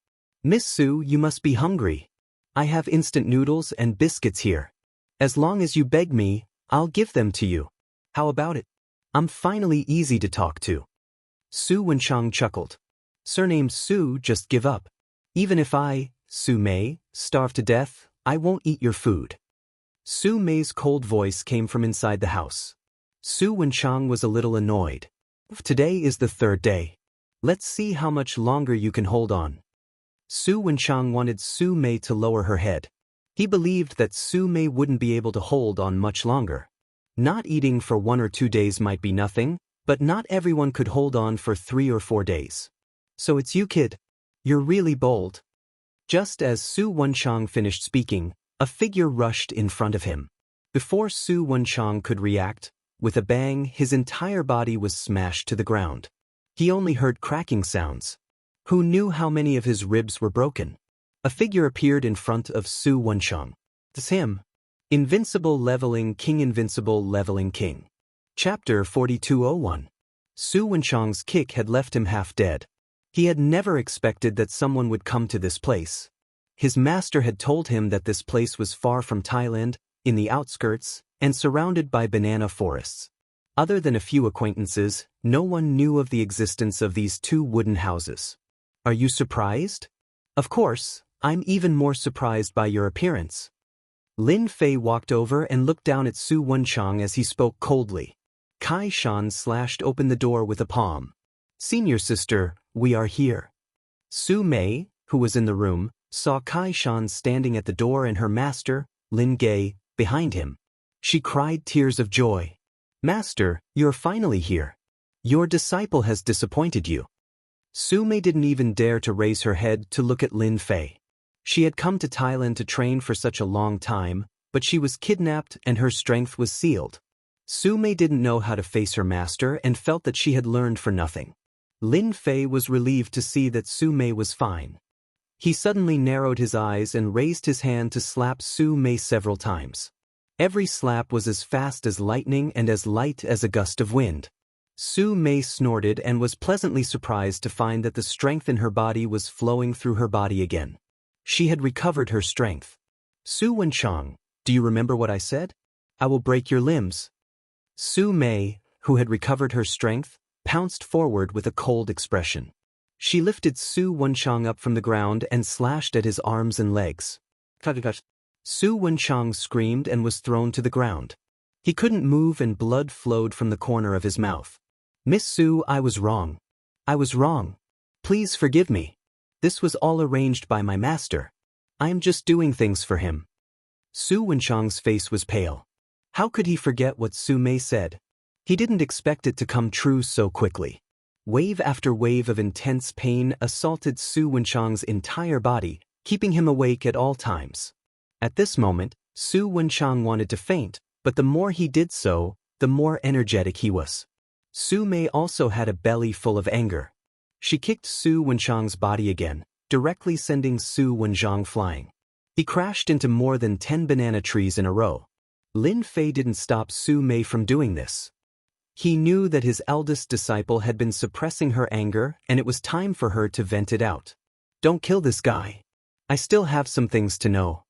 "Miss Su, you must be hungry. I have instant noodles and biscuits here. As long as you beg me, I'll give them to you. How about it? I'm finally easy to talk to." Su Wenshang chuckled. "Surname Su, just give up. Even if I, Su Mei, starve to death, I won't eat your food." Su Mei's cold voice came from inside the house. Su Wenshang was a little annoyed. "Today is the 3rd day. Let's see how much longer you can hold on." Su Wenshang wanted Su Mei to lower her head. He believed that Su Mei wouldn't be able to hold on much longer. Not eating for 1 or 2 days might be nothing, but not everyone could hold on for 3 or 4 days. "So it's you, kid. You're really bold." Just as Su Wenshang finished speaking, a figure rushed in front of him. Before Su Wenshang could react, with a bang, his entire body was smashed to the ground. He only heard cracking sounds. Who knew how many of his ribs were broken? A figure appeared in front of Su Wenshang. "It's him. Invincible Leveling King, Invincible Leveling King." Chapter 4201. Su Wenshang's kick had left him half dead. He had never expected that someone would come to this place. His master had told him that this place was far from Thailand, in the outskirts, and surrounded by banana forests. Other than a few acquaintances, no one knew of the existence of these 2 wooden houses. "Are you surprised?" "Of course, I'm even more surprised by your appearance." Lin Fei walked over and looked down at Su Wenshang as he spoke coldly. Kai Shan slashed open the door with a palm. "Senior sister, we are here." Su Mei, who was in the room, saw Kai Shan standing at the door and her master, Lin Gei, behind him. She cried tears of joy. "Master, you're finally here. Your disciple has disappointed you." Su Mei didn't even dare to raise her head to look at Lin Fei. She had come to Thailand to train for such a long time, but she was kidnapped and her strength was sealed. Su Mei didn't know how to face her master and felt that she had learned for nothing. Lin Fei was relieved to see that Su Mei was fine. He suddenly narrowed his eyes and raised his hand to slap Su Mei several times. Every slap was as fast as lightning and as light as a gust of wind. Su Mei snorted and was pleasantly surprised to find that the strength in her body was flowing through her body again. She had recovered her strength. Su Wenchang, do you remember what I said? I will break your limbs. Su Mei, who had recovered her strength, pounced forward with a cold expression. She lifted Su Wenchang up from the ground and slashed at his arms and legs. Su Wenchang screamed and was thrown to the ground. He couldn't move and blood flowed from the corner of his mouth. Miss Su, I was wrong. I was wrong. Please forgive me. This was all arranged by my master. I am just doing things for him. Su Wenchang's face was pale. How could he forget what Su Mei said? He didn't expect it to come true so quickly. Wave after wave of intense pain assaulted Su Wenchang's entire body, keeping him awake at all times. At this moment, Su Wenchang wanted to faint, but the more he did so, the more energetic he was. Su Mei also had a belly full of anger. She kicked Su Wenchang's body again, directly sending Su Wenchang flying. He crashed into more than 10 banana trees in a row. Lin Fei didn't stop Su Mei from doing this. He knew that his eldest disciple had been suppressing her anger and it was time for her to vent it out. Don't kill this guy. I still have some things to know.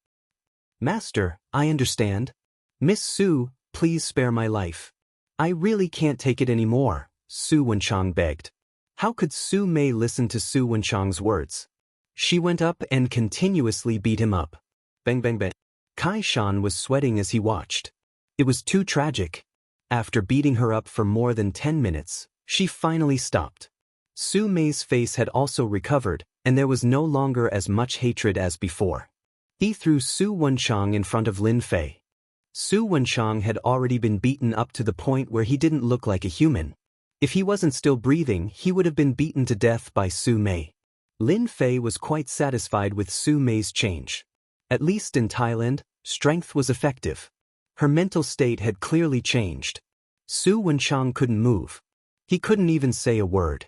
Master, I understand. Miss Su, please spare my life. I really can't take it anymore, Su Wenchang begged. How could Su Mei listen to Su Wenchang's words? She went up and continuously beat him up. Bang bang bang. Kai Shan was sweating as he watched. It was too tragic. After beating her up for more than 10 minutes, she finally stopped. Su Mei's face had also recovered, and there was no longer as much hatred as before. He threw Su Wenchang in front of Lin Fei. Su Wenchang had already been beaten up to the point where he didn't look like a human. If he wasn't still breathing, he would have been beaten to death by Su Mei. Lin Fei was quite satisfied with Su Mei's change. At least in Thailand, strength was effective. Her mental state had clearly changed. Su Wenchang couldn't move. He couldn't even say a word.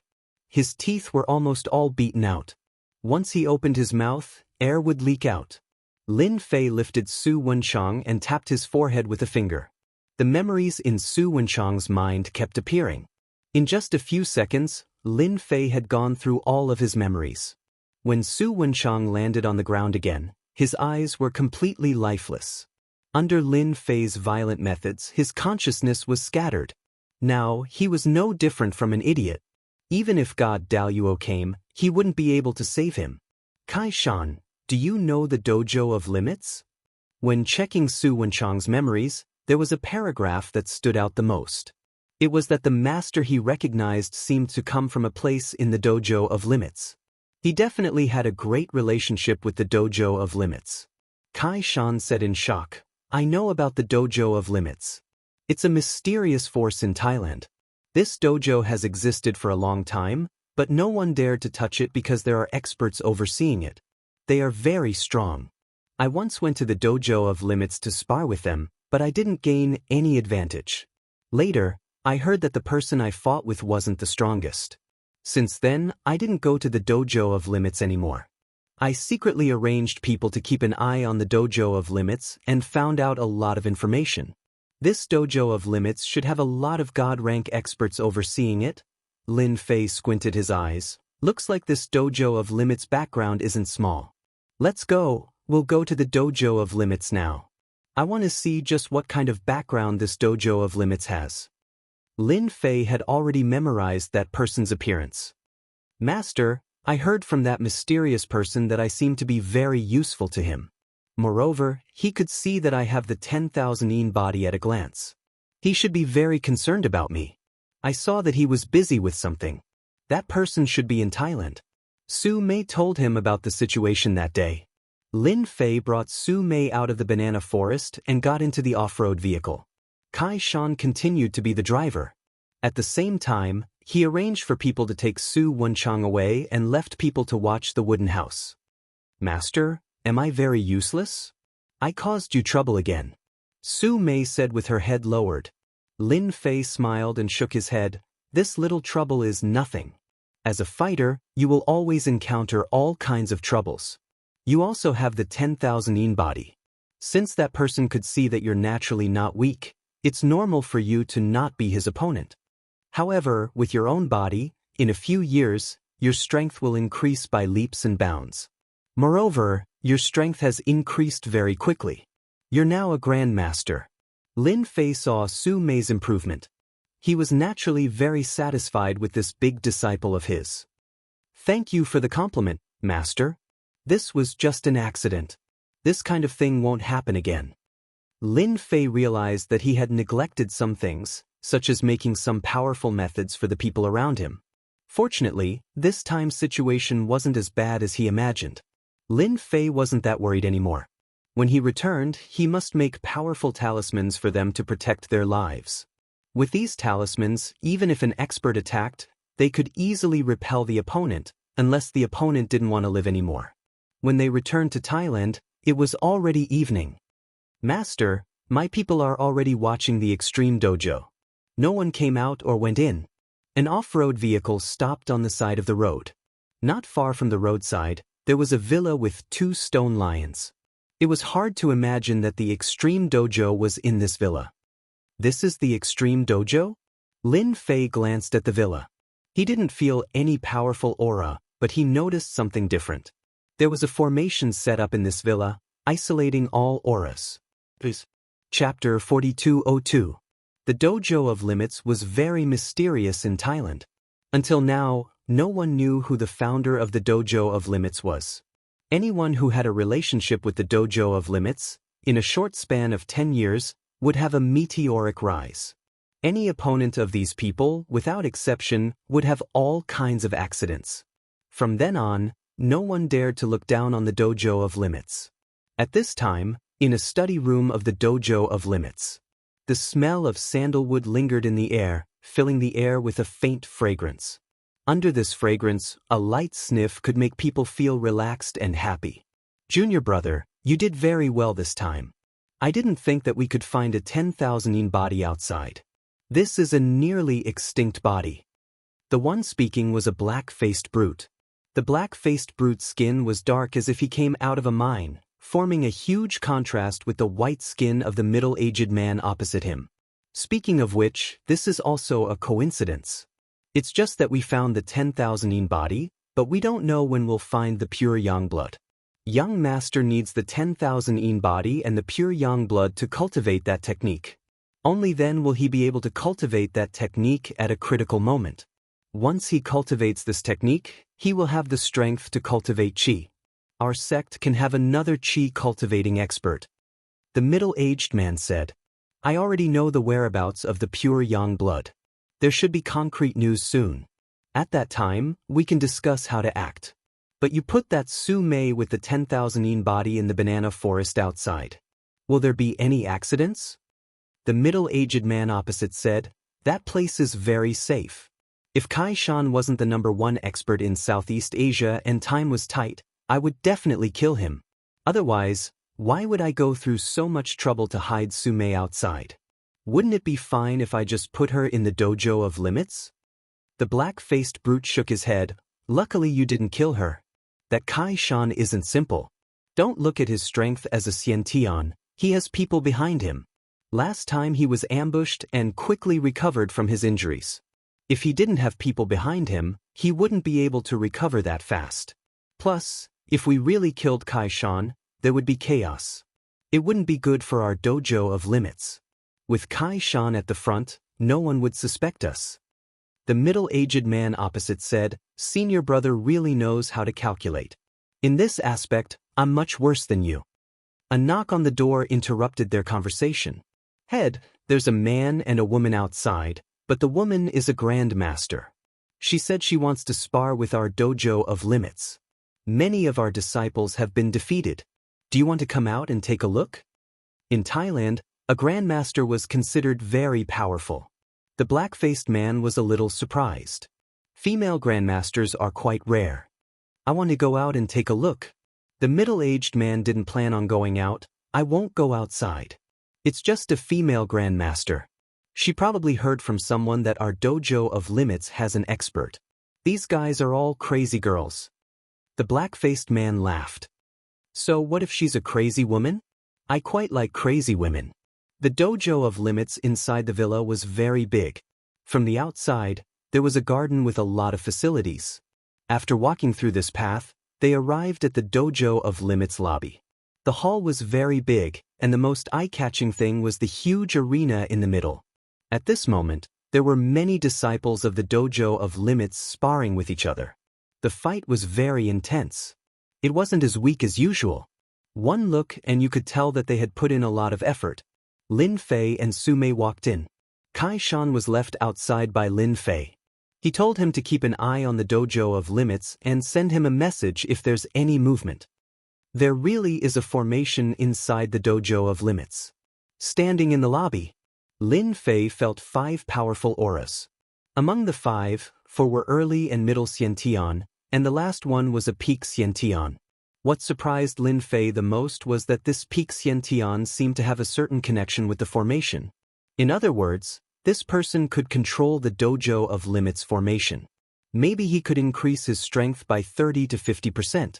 His teeth were almost all beaten out. Once he opened his mouth, air would leak out. Lin Fei lifted Su Wenchang and tapped his forehead with a finger. The memories in Su Wenchang's mind kept appearing. In just a few seconds, Lin Fei had gone through all of his memories. When Su Wenchang landed on the ground again, his eyes were completely lifeless. Under Lin Fei's violent methods, his consciousness was scattered. Now, he was no different from an idiot. Even if God Daluo came, he wouldn't be able to save him. Kai Shan, do you know the Dojo of Limits? When checking Su Wenchang's memories, there was a paragraph that stood out the most. It was that the master he recognized seemed to come from a place in the Dojo of Limits. He definitely had a great relationship with the Dojo of Limits. Kai Shan said in shock, I know about the Dojo of Limits. It's a mysterious force in Thailand. This dojo has existed for a long time, but no one dared to touch it because there are experts overseeing it. They are very strong. I once went to the Dojo of Limits to spar with them, but I didn't gain any advantage. Later, I heard that the person I fought with wasn't the strongest. Since then, I didn't go to the Dojo of Limits anymore. I secretly arranged people to keep an eye on the Dojo of Limits and found out a lot of information. This Dojo of Limits should have a lot of God-rank experts overseeing it. Lin Fei squinted his eyes. Looks like this Dojo of Limits background isn't small. Let's go, we'll go to the Dojo of Limits now. I want to see just what kind of background this Dojo of Limits has. Lin Fei had already memorized that person's appearance. Master, I heard from that mysterious person that I seem to be very useful to him. Moreover, he could see that I have the 10,000 yen body at a glance. He should be very concerned about me. I saw that he was busy with something. That person should be in Thailand. Su Mei told him about the situation that day. Lin Fei brought Su Mei out of the banana forest and got into the off-road vehicle. Kai Shan continued to be the driver. At the same time, he arranged for people to take Su Wenchang away and left people to watch the wooden house. Master, am I very useless? I caused you trouble again. Su Mei said with her head lowered. Lin Fei smiled and shook his head. This little trouble is nothing. As a fighter, you will always encounter all kinds of troubles. You also have the 10,000 yin body. Since that person could see that you're naturally not weak, it's normal for you to not be his opponent. However, with your own body, in a few years, your strength will increase by leaps and bounds. Moreover, your strength has increased very quickly. You're now a grandmaster. Lin Fei saw Su Mei's improvement. He was naturally very satisfied with this big disciple of his. Thank you for the compliment, master. This was just an accident. This kind of thing won't happen again. Lin Fei realized that he had neglected some things, such as making some powerful methods for the people around him. Fortunately, this time's situation wasn't as bad as he imagined. Lin Fei wasn't that worried anymore. When he returned, he must make powerful talismans for them to protect their lives. With these talismans, even if an expert attacked, they could easily repel the opponent, unless the opponent didn't want to live anymore. When they returned to Thailand, it was already evening. Master, my people are already watching the extreme dojo. No one came out or went in. An off-road vehicle stopped on the side of the road. Not far from the roadside, there was a villa with 2 stone lions. It was hard to imagine that the extreme dojo was in this villa. This is the extreme dojo? Lin Fei glanced at the villa. He didn't feel any powerful aura, but he noticed something different. There was a formation set up in this villa, isolating all auras. Chapter 4202. The Dojo of Limits was very mysterious in Thailand. Until now, no one knew who the founder of the Dojo of Limits was. Anyone who had a relationship with the Dojo of Limits, in a short span of 10 years, would have a meteoric rise. Any opponent of these people, without exception, would have all kinds of accidents. From then on, no one dared to look down on the Dojo of Limits. At this time, in a study room of the Dojo of Limits, the smell of sandalwood lingered in the air, filling the air with a faint fragrance. Under this fragrance, a light sniff could make people feel relaxed and happy. Junior brother, you did very well this time. I didn't think that we could find a 10,000 yin body outside. This is a nearly extinct body. The one speaking was a black-faced brute. The black-faced brute's skin was dark as if he came out of a mine, forming a huge contrast with the white skin of the middle-aged man opposite him. Speaking of which, this is also a coincidence. It's just that we found the 10,000 yin body, but we don't know when we'll find the pure yang blood. Young master needs the 10,000 yin body and the pure yang blood to cultivate that technique. Only then will he be able to cultivate that technique at a critical moment. Once he cultivates this technique, he will have the strength to cultivate qi. Our sect can have another qi cultivating expert. The middle-aged man said, I already know the whereabouts of the pure yang blood. There should be concrete news soon. At that time, we can discuss how to act. But you put that Su Mei with the 10,000 yin body in the banana forest outside. Will there be any accidents? The middle-aged man opposite said, that place is very safe. If Kai Shan wasn't the #1 expert in Southeast Asia and time was tight, I would definitely kill him. Otherwise, why would I go through so much trouble to hide Su Mei outside? Wouldn't it be fine if I just put her in the Dojo of Limits? The black-faced brute shook his head. Luckily you didn't kill her. That Kai Shan isn't simple. Don't look at his strength as a Xiantian, he has people behind him. Last time he was ambushed and quickly recovered from his injuries. If he didn't have people behind him, he wouldn't be able to recover that fast. Plus, if we really killed Kai Shan, there would be chaos. It wouldn't be good for our Dojo of Limits. With Kai Shan at the front, no one would suspect us. The middle-aged man opposite said, Senior brother really knows how to calculate. In this aspect, I'm much worse than you. A knock on the door interrupted their conversation. Head, there's a man and a woman outside, but the woman is a grandmaster. She said she wants to spar with our Dojo of Limits. Many of our disciples have been defeated. Do you want to come out and take a look? In Thailand, a grandmaster was considered very powerful. The black-faced man was a little surprised. Female grandmasters are quite rare. I want to go out and take a look. The middle-aged man didn't plan on going out, I won't go outside. It's just a female grandmaster. She probably heard from someone that our dojo of limits has an expert. These guys are all crazy girls. The black-faced man laughed. So what if she's a crazy woman? I quite like crazy women. The dojo of limits inside the villa was very big. From the outside, there was a garden with a lot of facilities. After walking through this path, they arrived at the dojo of limits lobby. The hall was very big, and the most eye-catching thing was the huge arena in the middle. At this moment, there were many disciples of the dojo of limits sparring with each other. The fight was very intense. It wasn't as weak as usual. One look and you could tell that they had put in a lot of effort. Lin Fei and Su Mei walked in. Kai Shan was left outside by Lin Fei. He told him to keep an eye on the dojo of limits and send him a message if there's any movement. There really is a formation inside the dojo of limits. Standing in the lobby, Lin Fei felt 5 powerful auras. Among the 5, 4 were early and middle Xiantian, and the last one was a peak Xiantian. What surprised Lin Fei the most was that this peak Xiantian seemed to have a certain connection with the formation. In other words, this person could control the dojo of limits formation. Maybe he could increase his strength by 30 to 50%.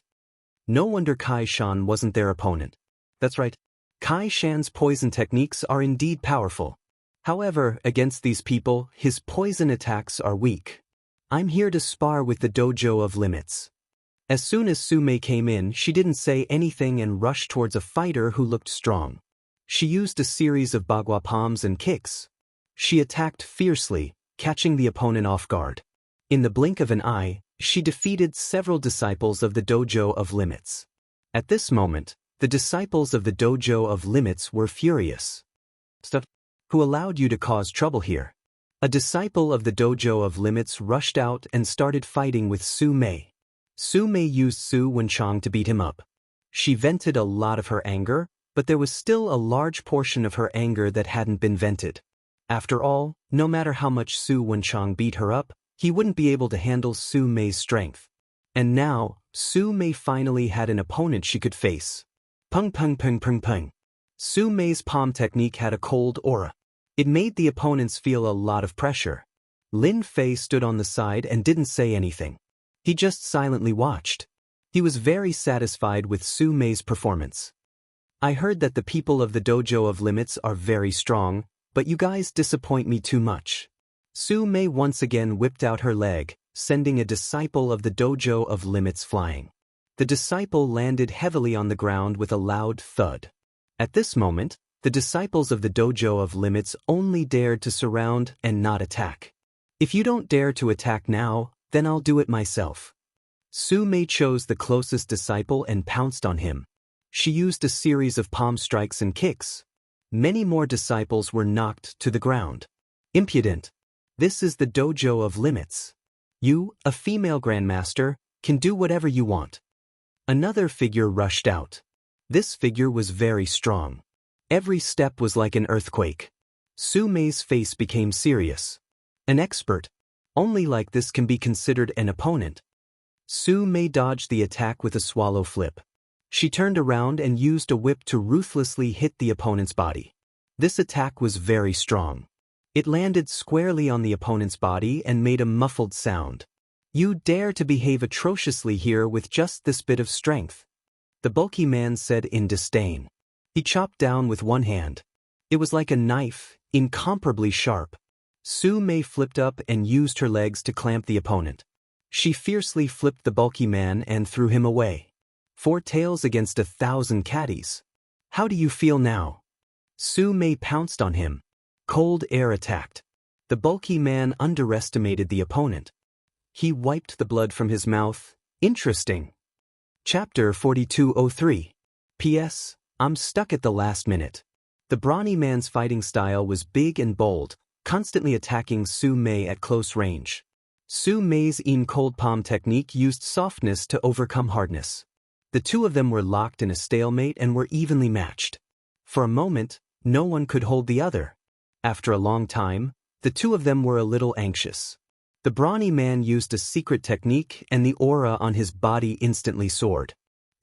No wonder Kai Shan wasn't their opponent. That's right. Kai Shan's poison techniques are indeed powerful. However, against these people, his poison attacks are weak. I'm here to spar with the dojo of limits. As soon as Su Mei came in, she didn't say anything and rushed towards a fighter who looked strong. She used a series of bagua palms and kicks. She attacked fiercely, catching the opponent off guard. In the blink of an eye, she defeated several disciples of the dojo of limits. At this moment, the disciples of the dojo of limits were furious. Who allowed you to cause trouble here? A disciple of the dojo of limits rushed out and started fighting with Su Mei. Su Mei used Su Wenchang to beat him up. She vented a lot of her anger, but there was still a large portion of her anger that hadn't been vented. After all, no matter how much Su Wenchang beat her up, he wouldn't be able to handle Su Mei's strength. And now, Su Mei finally had an opponent she could face. Pung pung pung pung pung. Su Mei's palm technique had a cold aura. It made the opponents feel a lot of pressure. Lin Fei stood on the side and didn't say anything. He just silently watched. He was very satisfied with Su Mei's performance. I heard that the people of the dojo of limits are very strong, but you guys disappoint me too much. Su Mei once again whipped out her leg, sending a disciple of the dojo of limits flying. The disciple landed heavily on the ground with a loud thud. At this moment, the disciples of the dojo of limits only dared to surround and not attack. If you don't dare to attack now, then I'll do it myself. Su Mei chose the closest disciple and pounced on him. She used a series of palm strikes and kicks. Many more disciples were knocked to the ground. Impudent. This is the dojo of limits. You, a female grandmaster, can do whatever you want. Another figure rushed out. This figure was very strong. Every step was like an earthquake. Su Mei's face became serious. An expert. Only like this can be considered an opponent. Su Mei dodged the attack with a swallow flip. She turned around and used a whip to ruthlessly hit the opponent's body. This attack was very strong. It landed squarely on the opponent's body and made a muffled sound. You dare to behave atrociously here with just this bit of strength? The bulky man said in disdain. He chopped down with one hand. It was like a knife, incomparably sharp. Su Mei flipped up and used her legs to clamp the opponent. She fiercely flipped the bulky man and threw him away. 4 tails against 1,000 caddies. How do you feel now? Su Mei pounced on him. Cold air attacked. The bulky man underestimated the opponent. He wiped the blood from his mouth. Interesting. Chapter 4203. P.S. I'm stuck at the last minute. The brawny man's fighting style was big and bold, constantly attacking Su Mei at close range. Su Mei's cold palm technique used softness to overcome hardness. The two of them were locked in a stalemate and were evenly matched. For a moment, no one could hold the other. After a long time, the two of them were a little anxious. The brawny man used a secret technique and the aura on his body instantly soared.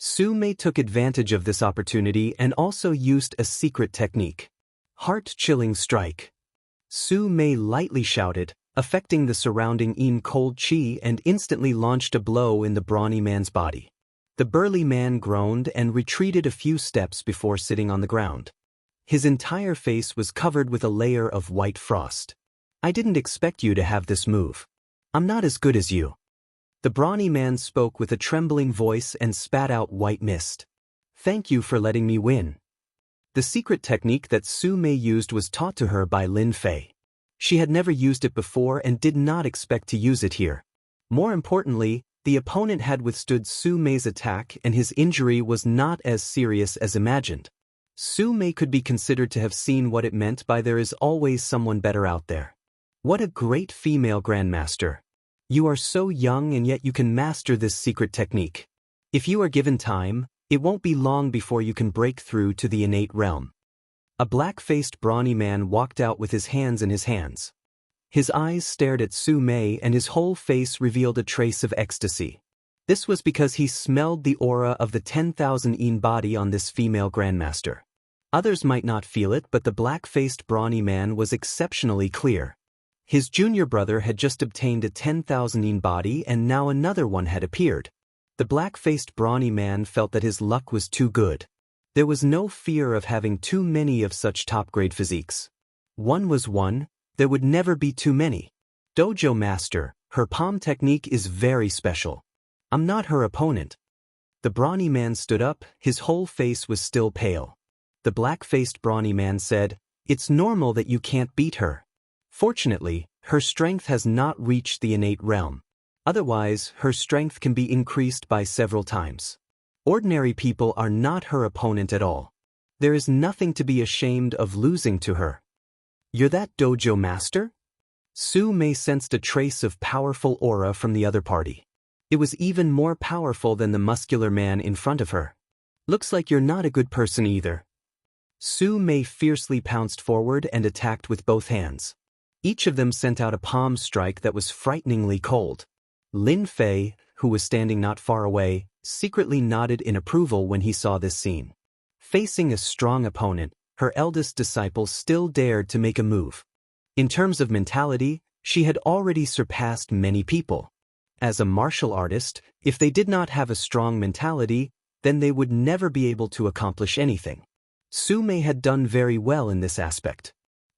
Su Mei took advantage of this opportunity and also used a secret technique. Heart-chilling strike. Su Mei lightly shouted, affecting the surrounding cold chi, and instantly launched a blow in the brawny man's body. The burly man groaned and retreated a few steps before sitting on the ground. His entire face was covered with a layer of white frost. I didn't expect you to have this move. I'm not as good as you. The brawny man spoke with a trembling voice and spat out white mist. Thank you for letting me win. The secret technique that Su Mei used was taught to her by Lin Fei. She had never used it before and did not expect to use it here. More importantly, the opponent had withstood Su Mei's attack and his injury was not as serious as imagined. Su Mei could be considered to have seen what it meant by there is always someone better out there. What a great female grandmaster. You are so young and yet you can master this secret technique. If you are given time, it won't be long before you can break through to the innate realm. A black-faced brawny man walked out with his hands in his hands. His eyes stared at Su Mei and his whole face revealed a trace of ecstasy. This was because he smelled the aura of the 10,000 yin body on this female grandmaster. Others might not feel it, but the black-faced brawny man was exceptionally clear. His junior brother had just obtained a 10,000 yin body and now another one had appeared. The black-faced brawny man felt that his luck was too good. There was no fear of having too many of such top-grade physiques. One was one, there would never be too many. Dojo master, her palm technique is very special. I'm not her opponent. The brawny man stood up, his whole face was still pale. The black-faced brawny man said, "It's normal that you can't beat her. Fortunately, her strength has not reached the innate realm. Otherwise, her strength can be increased by several times. Ordinary people are not her opponent at all. There is nothing to be ashamed of losing to her." You're that dojo master? Su Mei sensed a trace of powerful aura from the other party. It was even more powerful than the muscular man in front of her. Looks like you're not a good person either. Su Mei fiercely pounced forward and attacked with both hands. Each of them sent out a palm strike that was frighteningly cold. Lin Fei, who was standing not far away, secretly nodded in approval when he saw this scene. Facing a strong opponent, her eldest disciple still dared to make a move. In terms of mentality, she had already surpassed many people. As a martial artist, if they did not have a strong mentality, then they would never be able to accomplish anything. Su Mei had done very well in this aspect.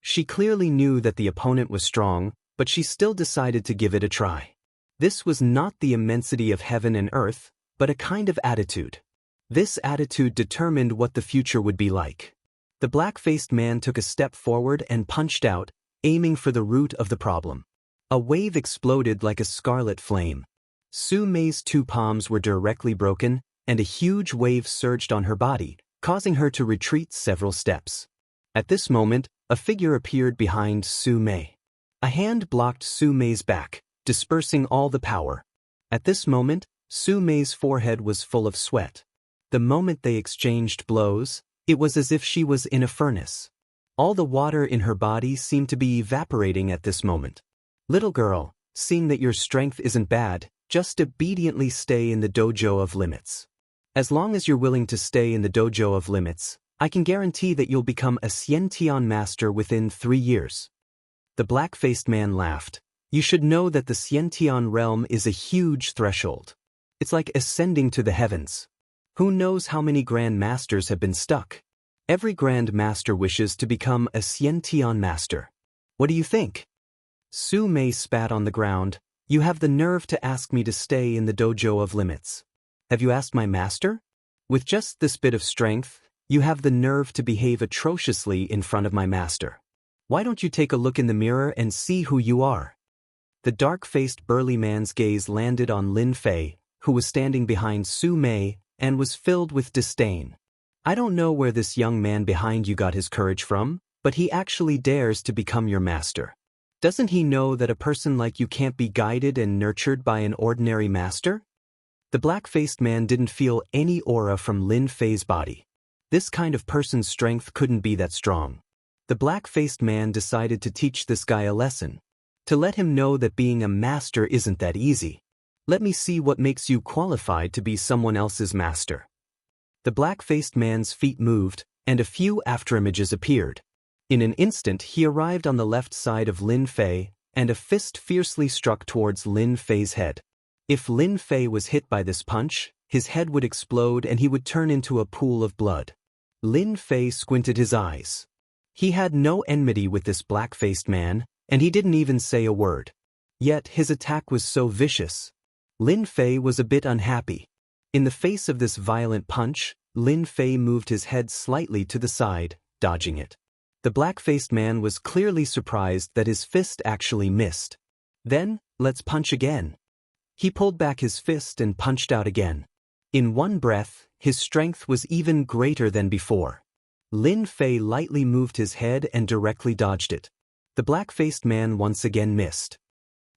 She clearly knew that the opponent was strong, but she still decided to give it a try. This was not the immensity of heaven and earth, but a kind of attitude. This attitude determined what the future would be like. The black-faced man took a step forward and punched out, aiming for the root of the problem. A wave exploded like a scarlet flame. Su Mei's two palms were directly broken, and a huge wave surged on her body, causing her to retreat several steps. At this moment, a figure appeared behind Su Mei. A hand blocked Su Mei's back, dispersing all the power. At this moment, Su Mei's forehead was full of sweat. The moment they exchanged blows, it was as if she was in a furnace. All the water in her body seemed to be evaporating at this moment. Little girl, seeing that your strength isn't bad, just obediently stay in the dojo of limits. As long as you're willing to stay in the dojo of limits, I can guarantee that you'll become a Xiantian master within 3 years. The black-faced man laughed. You should know that the Xiantian realm is a huge threshold. It's like ascending to the heavens. Who knows how many grand masters have been stuck? Every grand master wishes to become a Xiantian master. What do you think? Su Mei spat on the ground. You have the nerve to ask me to stay in the dojo of limits. Have you asked my master? With just this bit of strength, you have the nerve to behave atrociously in front of my master. Why don't you take a look in the mirror and see who you are? The dark-faced burly man's gaze landed on Lin Fei, who was standing behind Su Mei, and was filled with disdain. I don't know where this young man behind you got his courage from, but he actually dares to become your master. Doesn't he know that a person like you can't be guided and nurtured by an ordinary master? The black-faced man didn't feel any aura from Lin Fei's body. This kind of person's strength couldn't be that strong. The black-faced man decided to teach this guy a lesson. To let him know that being a master isn't that easy. Let me see what makes you qualified to be someone else's master. The black-faced man's feet moved, and a few afterimages appeared. In an instant he arrived on the left side of Lin Fei, and a fist fiercely struck towards Lin Fei's head. If Lin Fei was hit by this punch, his head would explode and he would turn into a pool of blood. Lin Fei squinted his eyes. He had no enmity with this black-faced man, and he didn't even say a word. Yet his attack was so vicious. Lin Fei was a bit unhappy. In the face of this violent punch, Lin Fei moved his head slightly to the side, dodging it. The black-faced man was clearly surprised that his fist actually missed. Then, let's punch again. He pulled back his fist and punched out again. In one breath, his strength was even greater than before. Lin Fei lightly moved his head and directly dodged it. The black-faced man once again missed.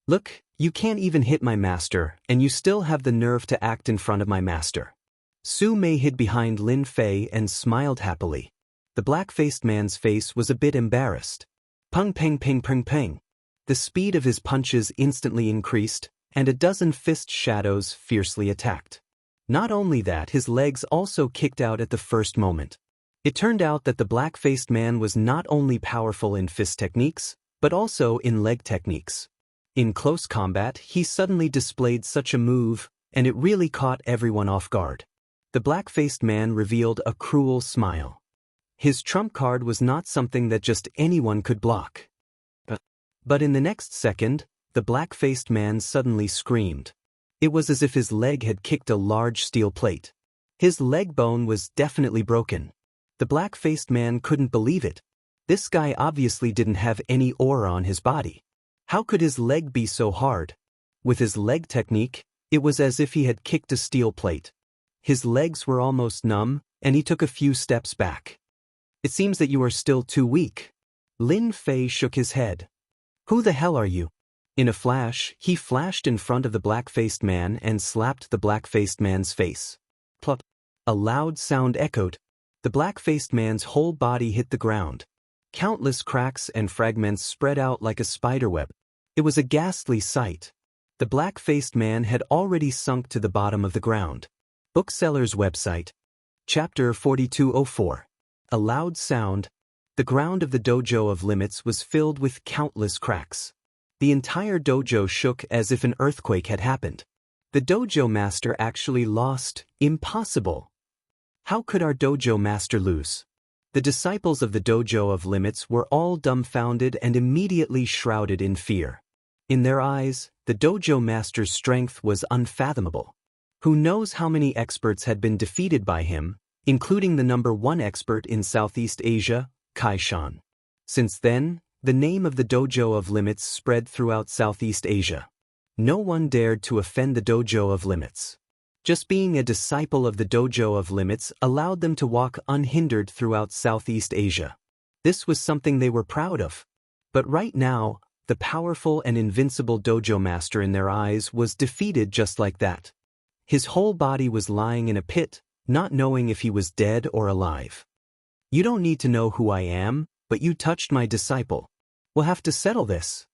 Look, you can't even hit my master, and you still have the nerve to act in front of my master. Su Mei hid behind Lin Fei and smiled happily. The black-faced man's face was a bit embarrassed. Pung ping ping ping ping. The speed of his punches instantly increased, and a dozen fist shadows fiercely attacked. Not only that, his legs also kicked out at the first moment. It turned out that the black-faced man was not only powerful in fist techniques, but also in leg techniques. In close combat, he suddenly displayed such a move, and it really caught everyone off guard. The black-faced man revealed a cruel smile. His trump card was not something that just anyone could block. But in the next second, the black-faced man suddenly screamed. It was as if his leg had kicked a large steel plate. His leg bone was definitely broken. The black-faced man couldn't believe it. This guy obviously didn't have any aura on his body. How could his leg be so hard? With his leg technique, it was as if he had kicked a steel plate. His legs were almost numb, and he took a few steps back. It seems that you are still too weak. Lin Fei shook his head. Who the hell are you? In a flash, he flashed in front of the black-faced man and slapped the black-faced man's face. Plop. A loud sound echoed. The black-faced man's whole body hit the ground. Countless cracks and fragments spread out like a spiderweb. It was a ghastly sight. The black-faced man had already sunk to the bottom of the ground. Bookseller's website. Chapter 4204. A loud sound. The ground of the dojo of limits was filled with countless cracks. The entire dojo shook as if an earthquake had happened. The dojo master actually lost. Impossible. How could our dojo master lose? The disciples of the dojo of limits were all dumbfounded and immediately shrouded in fear. In their eyes, the dojo master's strength was unfathomable. Who knows how many experts had been defeated by him, including the #1 expert in Southeast Asia, Kaishan. Since then, the name of the dojo of limits spread throughout Southeast Asia. No one dared to offend the dojo of limits. Just being a disciple of the dojo of limits allowed them to walk unhindered throughout Southeast Asia. This was something they were proud of. But right now, the powerful and invincible dojo master in their eyes was defeated just like that. His whole body was lying in a pit, not knowing if he was dead or alive. You don't need to know who I am, but you touched my disciple. We'll have to settle this.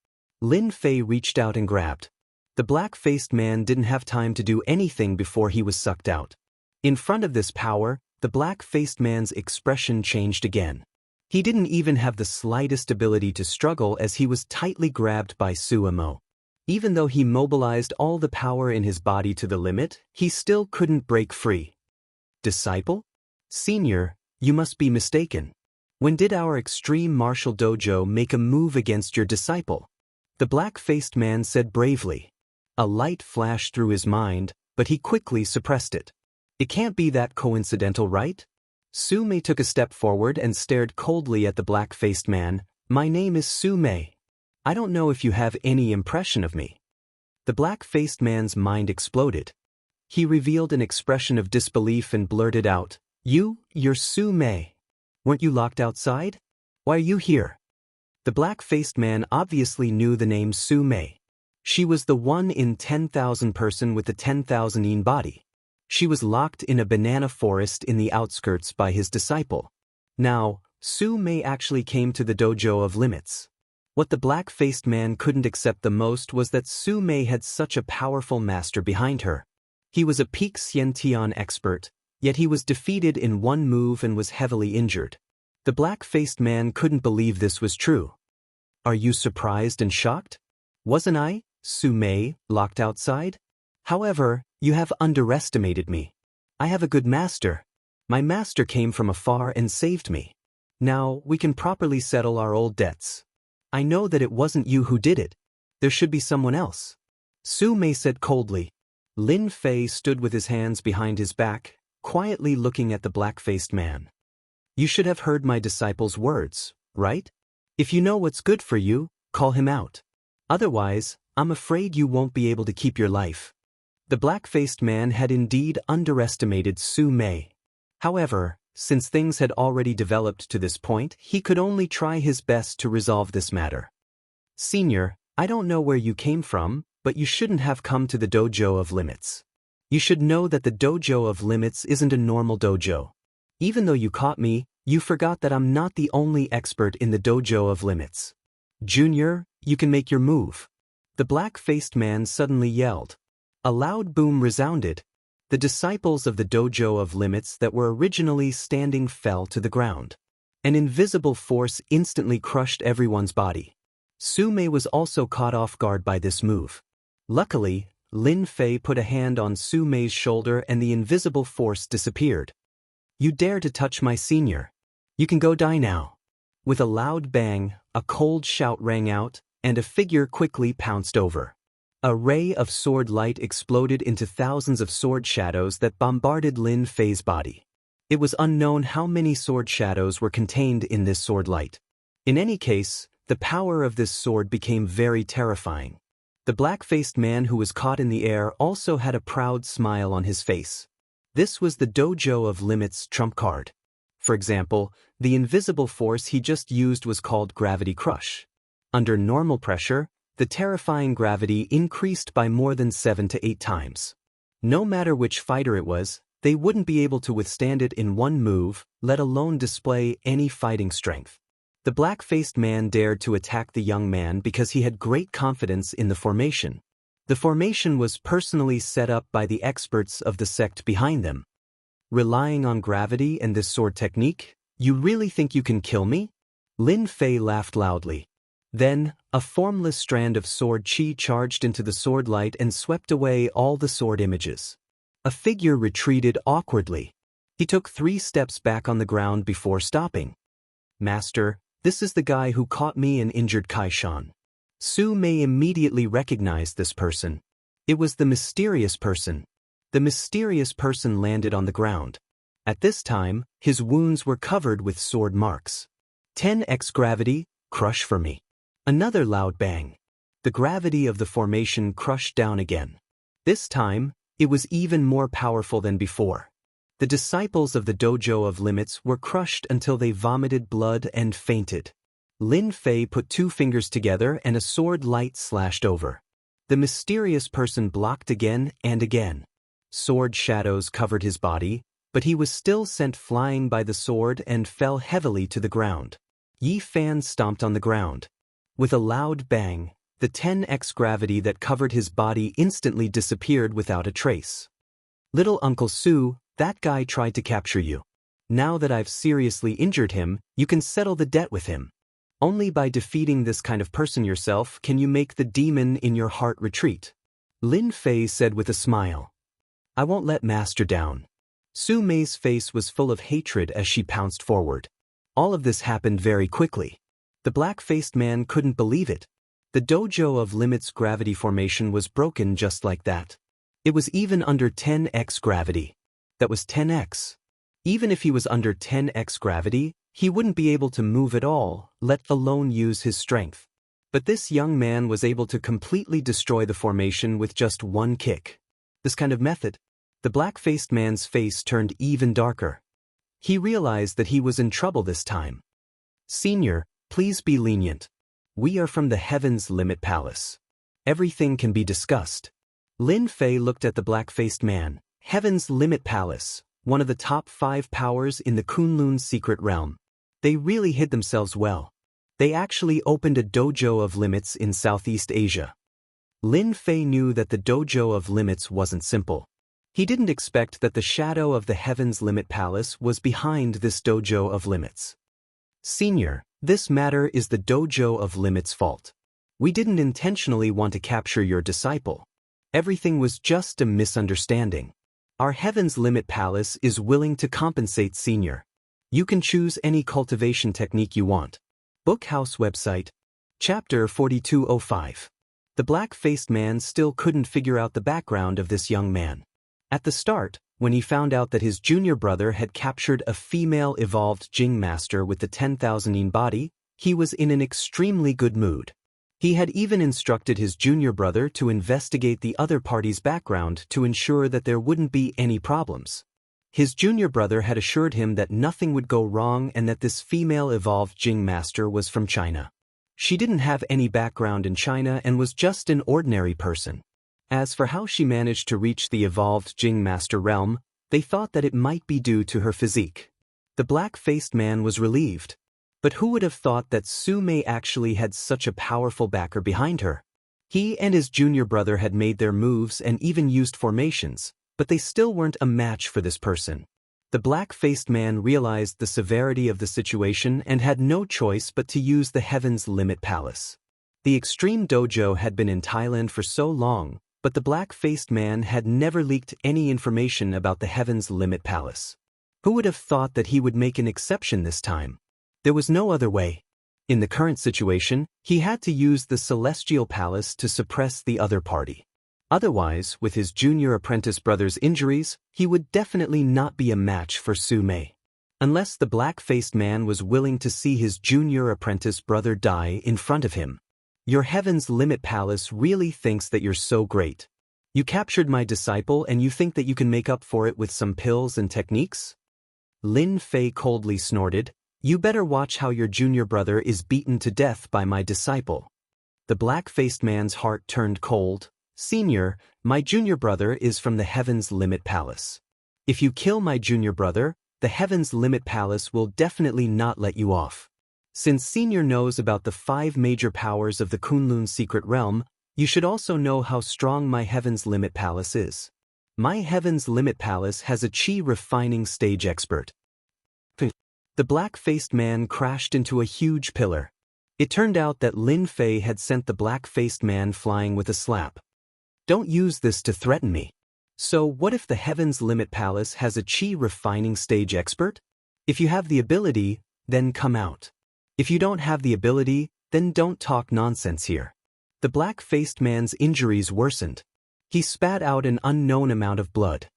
Lin Fei reached out and grabbed. The black-faced man didn't have time to do anything before he was sucked out. In front of this power, the black-faced man's expression changed again. He didn't even have the slightest ability to struggle as he was tightly grabbed by Suemo. Even though he mobilized all the power in his body to the limit, he still couldn't break free. Disciple? Senior, you must be mistaken. When did our extreme martial dojo make a move against your disciple? The black-faced man said bravely. A light flashed through his mind, but he quickly suppressed it. It can't be that coincidental, right? Su Mei took a step forward and stared coldly at the black-faced man. My name is Su Mei. I don't know if you have any impression of me. The black-faced man's mind exploded. He revealed an expression of disbelief and blurted out, You're Su Mei. Weren't you locked outside? Why are you here? The black-faced man obviously knew the name Su Mei. She was the 1 in 10,000 person with the 10,000 yin body. She was locked in a banana forest in the outskirts by his disciple. Now, Su Mei actually came to the dojo of limits. What the black-faced man couldn't accept the most was that Su Mei had such a powerful master behind her. He was a peak Xiantian expert, Yet he was defeated in one move and was heavily injured. The black-faced man couldn't believe this was true. Are you surprised and shocked? Wasn't I, Su Mei, locked outside? However, you have underestimated me. I have a good master. My master came from afar and saved me. Now, we can properly settle our old debts. I know that it wasn't you who did it. There should be someone else. Su Mei said coldly. Lin Fei stood with his hands behind his back, quietly looking at the black-faced man. You should have heard my disciple's words, right? If you know what's good for you, call him out. Otherwise, I'm afraid you won't be able to keep your life. The black-faced man had indeed underestimated Su Mei. However, since things had already developed to this point, he could only try his best to resolve this matter. Senior, I don't know where you came from, but you shouldn't have come to the Dojo of Limits. You should know that the Dojo of Limits isn't a normal dojo. Even though you caught me, you forgot that I'm not the only expert in the Dojo of Limits. Junior, you can make your move. The black-faced man suddenly yelled. A loud boom resounded. The disciples of the Dojo of Limits that were originally standing fell to the ground. An invisible force instantly crushed everyone's body. Su Mei was also caught off guard by this move. Luckily, Lin Fei put a hand on Su Mei's shoulder and the invisible force disappeared. You dare to touch my senior. You can go die now. With a loud bang, a cold shout rang out, and a figure quickly pounced over. A ray of sword light exploded into thousands of sword shadows that bombarded Lin Fei's body. It was unknown how many sword shadows were contained in this sword light. In any case, the power of this sword became very terrifying. The black-faced man who was caught in the air also had a proud smile on his face. This was the Dojo of Limits trump card. For example, the invisible force he just used was called Gravity Crush. Under normal pressure, the terrifying gravity increased by more than 7 to 8 times. No matter which fighter it was, they wouldn't be able to withstand it in one move, let alone display any fighting strength. The black-faced man dared to attack the young man because he had great confidence in the formation. The formation was personally set up by the experts of the sect behind them. Relying on gravity and this sword technique, you really think you can kill me? Lin Fei laughed loudly. Then, a formless strand of sword chi charged into the sword light and swept away all the sword images. A figure retreated awkwardly. He took 3 steps back on the ground before stopping. Master, this is the guy who caught me and injured Kaishan. Su Mei immediately recognized this person. It was the mysterious person. The mysterious person landed on the ground. At this time, his wounds were covered with sword marks. 10x gravity, crush for me. Another loud bang. The gravity of the formation crushed down again. This time, it was even more powerful than before. The disciples of the Dojo of Limits were crushed until they vomited blood and fainted. Lin Fei put 2 fingers together and a sword light slashed over. The mysterious person blocked again and again. Sword shadows covered his body, but he was still sent flying by the sword and fell heavily to the ground. Yi Fan stomped on the ground. With a loud bang, the 10x gravity that covered his body instantly disappeared without a trace. Little Uncle Su, that guy tried to capture you. Now that I've seriously injured him, you can settle the debt with him. Only by defeating this kind of person yourself can you make the demon in your heart retreat. Lin Fei said with a smile. I won't let Master down. Su Mei's face was full of hatred as she pounced forward. All of this happened very quickly. The black-faced man couldn't believe it. The Dojo of Limits gravity formation was broken just like that. It was even under 10x gravity. That was 10x. Even if he was under 10x gravity, he wouldn't be able to move at all, let alone use his strength. But this young man was able to completely destroy the formation with just one kick. This kind of method, the black-faced man's face turned even darker. He realized that he was in trouble this time. Senior, please be lenient. We are from the Heaven's Limit Palace. Everything can be discussed. Lin Fei looked at the black-faced man. Heaven's Limit Palace, one of the top 5 powers in the Kunlun's secret realm. They really hid themselves well. They actually opened a Dojo of Limits in Southeast Asia. Lin Fei knew that the Dojo of Limits wasn't simple. He didn't expect that the shadow of the Heaven's Limit Palace was behind this dojo of limits. Senior, this matter is the dojo of limits' fault. We didn't intentionally want to capture your disciple. Everything was just a misunderstanding. Our Heaven's Limit Palace is willing to compensate Senior. You can choose any cultivation technique you want. Bookhouse website. Chapter 4205. The black-faced man still couldn't figure out the background of this young man. At the start, when he found out that his junior brother had captured a female evolved Jing master with the 10,000 yin body, he was in an extremely good mood. He had even instructed his junior brother to investigate the other party's background to ensure that there wouldn't be any problems. His junior brother had assured him that nothing would go wrong and that this female evolved Jing master was from China. She didn't have any background in China and was just an ordinary person. As for how she managed to reach the evolved Jing master realm, they thought that it might be due to her physique. The black-faced man was relieved. But who would have thought that Su Mei actually had such a powerful backer behind her? He and his junior brother had made their moves and even used formations, but they still weren't a match for this person. The black-faced man realized the severity of the situation and had no choice but to use the Heaven's Limit Palace. The Extreme Dojo had been in Thailand for so long, but the black-faced man had never leaked any information about the Heaven's Limit Palace. Who would have thought that he would make an exception this time? There was no other way. In the current situation, he had to use the Celestial Palace to suppress the other party. Otherwise, with his junior apprentice brother's injuries, he would definitely not be a match for Su Mei. Unless the black-faced man was willing to see his junior apprentice brother die in front of him. Your Heaven's Limit Palace really thinks that you're so great. You captured my disciple and you think that you can make up for it with some pills and techniques? Lin Fei coldly snorted. You better watch how your junior brother is beaten to death by my disciple. The black-faced man's heart turned cold. Senior, my junior brother is from the Heaven's Limit Palace. If you kill my junior brother, the Heaven's Limit Palace will definitely not let you off. Since Senior knows about the 5 major powers of the Kunlun secret realm, you should also know how strong my Heaven's Limit Palace is. My Heaven's Limit Palace has a chi refining stage expert. The black-faced man crashed into a huge pillar. It turned out that Lin Fei had sent the black-faced man flying with a slap. Don't use this to threaten me. So what if the Heaven's Limit Palace has a chi refining stage expert? If you have the ability, then come out. If you don't have the ability, then don't talk nonsense here. The black-faced man's injuries worsened. He spat out an unknown amount of blood.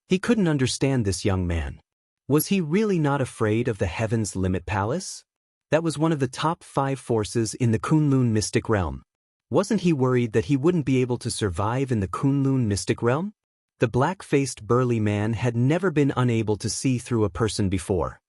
He couldn't understand this young man. Was he really not afraid of the Heaven's Limit Palace? That was one of the top 5 forces in the Kunlun mystic realm. Wasn't he worried that he wouldn't be able to survive in the Kunlun mystic realm? The black-faced burly man had never been unable to see through a person before.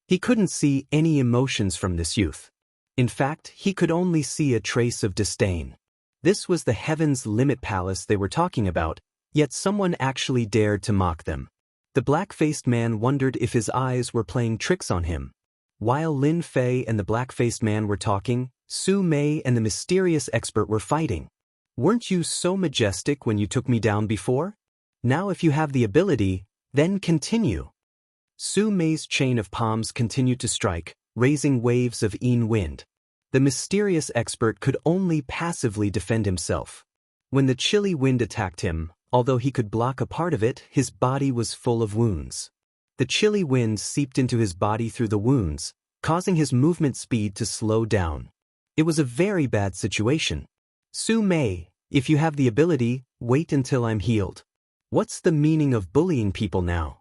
He couldn't see any emotions from this youth. In fact, he could only see a trace of disdain. This was the Heaven's Limit Palace they were talking about, yet someone actually dared to mock them. The black-faced man wondered if his eyes were playing tricks on him. While Lin Fei and the black-faced man were talking, Su Mei and the mysterious expert were fighting. Weren't you so majestic when you took me down before? Now if you have the ability, then continue. Su Mei's chain of palms continued to strike, raising waves of yin wind. The mysterious expert could only passively defend himself. When the chilly wind attacked him, although he could block a part of it, his body was full of wounds. The chilly wind seeped into his body through the wounds, causing his movement speed to slow down. It was a very bad situation. Su Mei, if you have the ability, wait until I'm healed. What's the meaning of bullying people now?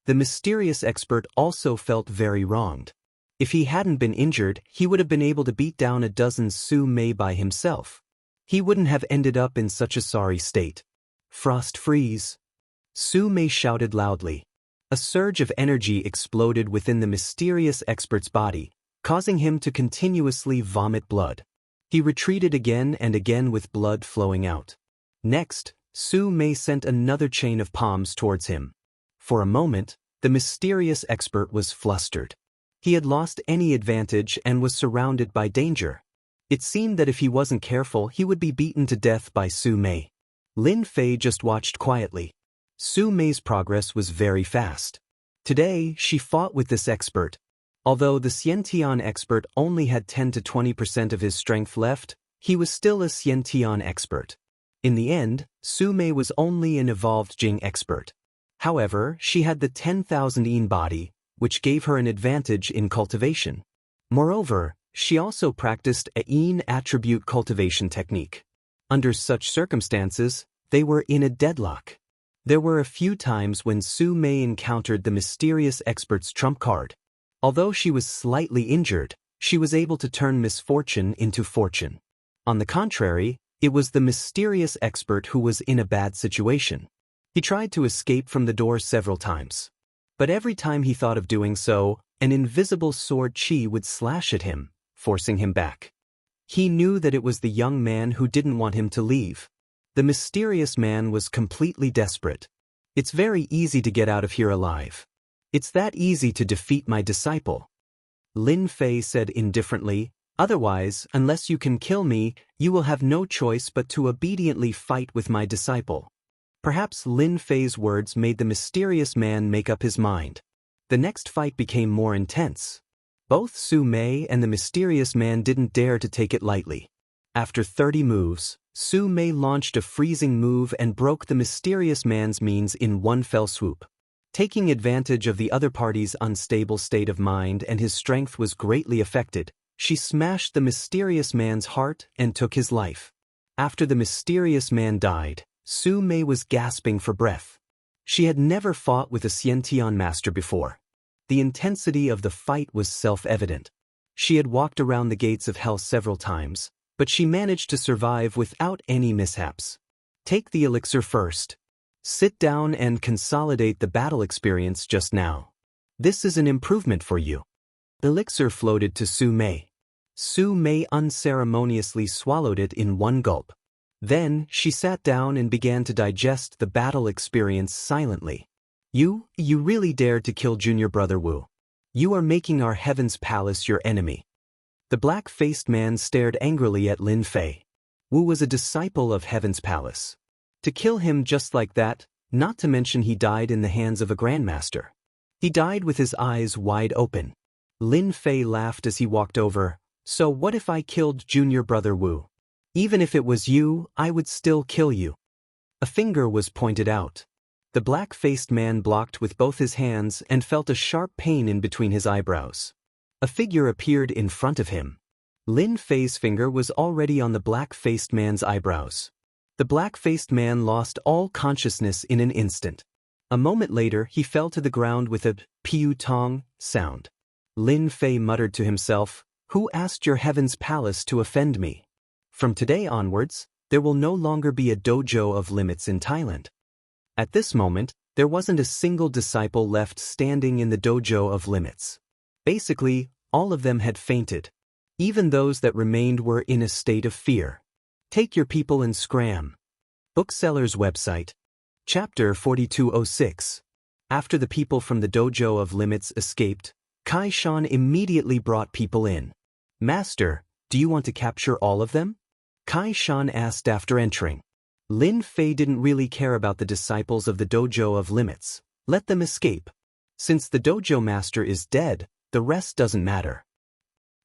The mysterious expert also felt very wronged. If he hadn't been injured, he would have been able to beat down a dozen Su Mei by himself. He wouldn't have ended up in such a sorry state. Frost freeze. Su Mei shouted loudly. A surge of energy exploded within the mysterious expert's body, causing him to continuously vomit blood. He retreated again and again with blood flowing out. Next, Su Mei sent another chain of palms towards him. For a moment, the mysterious expert was flustered. He had lost any advantage and was surrounded by danger. It seemed that if he wasn't careful, he would be beaten to death by Su Mei. Lin Fei just watched quietly. Su Mei's progress was very fast. Today, she fought with this expert. Although the Xiantian expert only had 10 to 20% of his strength left, he was still a Xiantian expert. In the end, Su Mei was only an evolved Jing expert. However, she had the 10,000 yin body, which gave her an advantage in cultivation. Moreover, she also practiced a yin attribute cultivation technique. Under such circumstances, they were in a deadlock. There were a few times when Su Mei encountered the mysterious expert's trump card. Although she was slightly injured, she was able to turn misfortune into fortune. On the contrary, it was the mysterious expert who was in a bad situation. He tried to escape from the door several times. But every time he thought of doing so, an invisible sword chi would slash at him, forcing him back. He knew that it was the young man who didn't want him to leave. The mysterious man was completely desperate. It's very easy to get out of here alive. It's that easy to defeat my disciple. Lin Fei said indifferently, otherwise, unless you can kill me, you will have no choice but to obediently fight with my disciple. Perhaps Lin Fei's words made the mysterious man make up his mind. The next fight became more intense. Both Su Mei and the mysterious man didn't dare to take it lightly. After 30 moves, Su Mei launched a freezing move and broke the mysterious man's means in one fell swoop. Taking advantage of the other party's unstable state of mind and his strength was greatly affected, she smashed the mysterious man's heart and took his life. After the mysterious man died, Su Mei was gasping for breath. She had never fought with a Xiantian master before. The intensity of the fight was self-evident. She had walked around the gates of hell several times, but she managed to survive without any mishaps. Take the elixir first. Sit down and consolidate the battle experience just now. This is an improvement for you. Elixir floated to Su Mei. Su Mei unceremoniously swallowed it in one gulp. Then, she sat down and began to digest the battle experience silently. You really dared to kill Junior Brother Wu. You are making our Heaven's Palace your enemy. The black-faced man stared angrily at Lin Fei. Wu was a disciple of Heaven's Palace. To kill him just like that, not to mention he died in the hands of a grandmaster. He died with his eyes wide open. Lin Fei laughed as he walked over. So what if I killed Junior Brother Wu? Even if it was you, I would still kill you. A finger was pointed out. The black-faced man blocked with both his hands and felt a sharp pain in between his eyebrows. A figure appeared in front of him. Lin Fei's finger was already on the black-faced man's eyebrows. The black-faced man lost all consciousness in an instant. A moment later, he fell to the ground with a piu tong sound. Lin Fei muttered to himself, "Who asked your Heaven's Palace to offend me? From today onwards, there will no longer be a dojo of limits in Thailand." At this moment, there wasn't a single disciple left standing in the dojo of limits. Basically, all of them had fainted. Even those that remained were in a state of fear. Take your people and scram. Bookseller's website. Chapter 4206. After the people from the dojo of limits escaped, Kai Shan immediately brought people in. "Master, do you want to capture all of them?" Kai Shan asked after entering. Lin Fei didn't really care about the disciples of the dojo of limits. Let them escape. Since the dojo master is dead, the rest doesn't matter.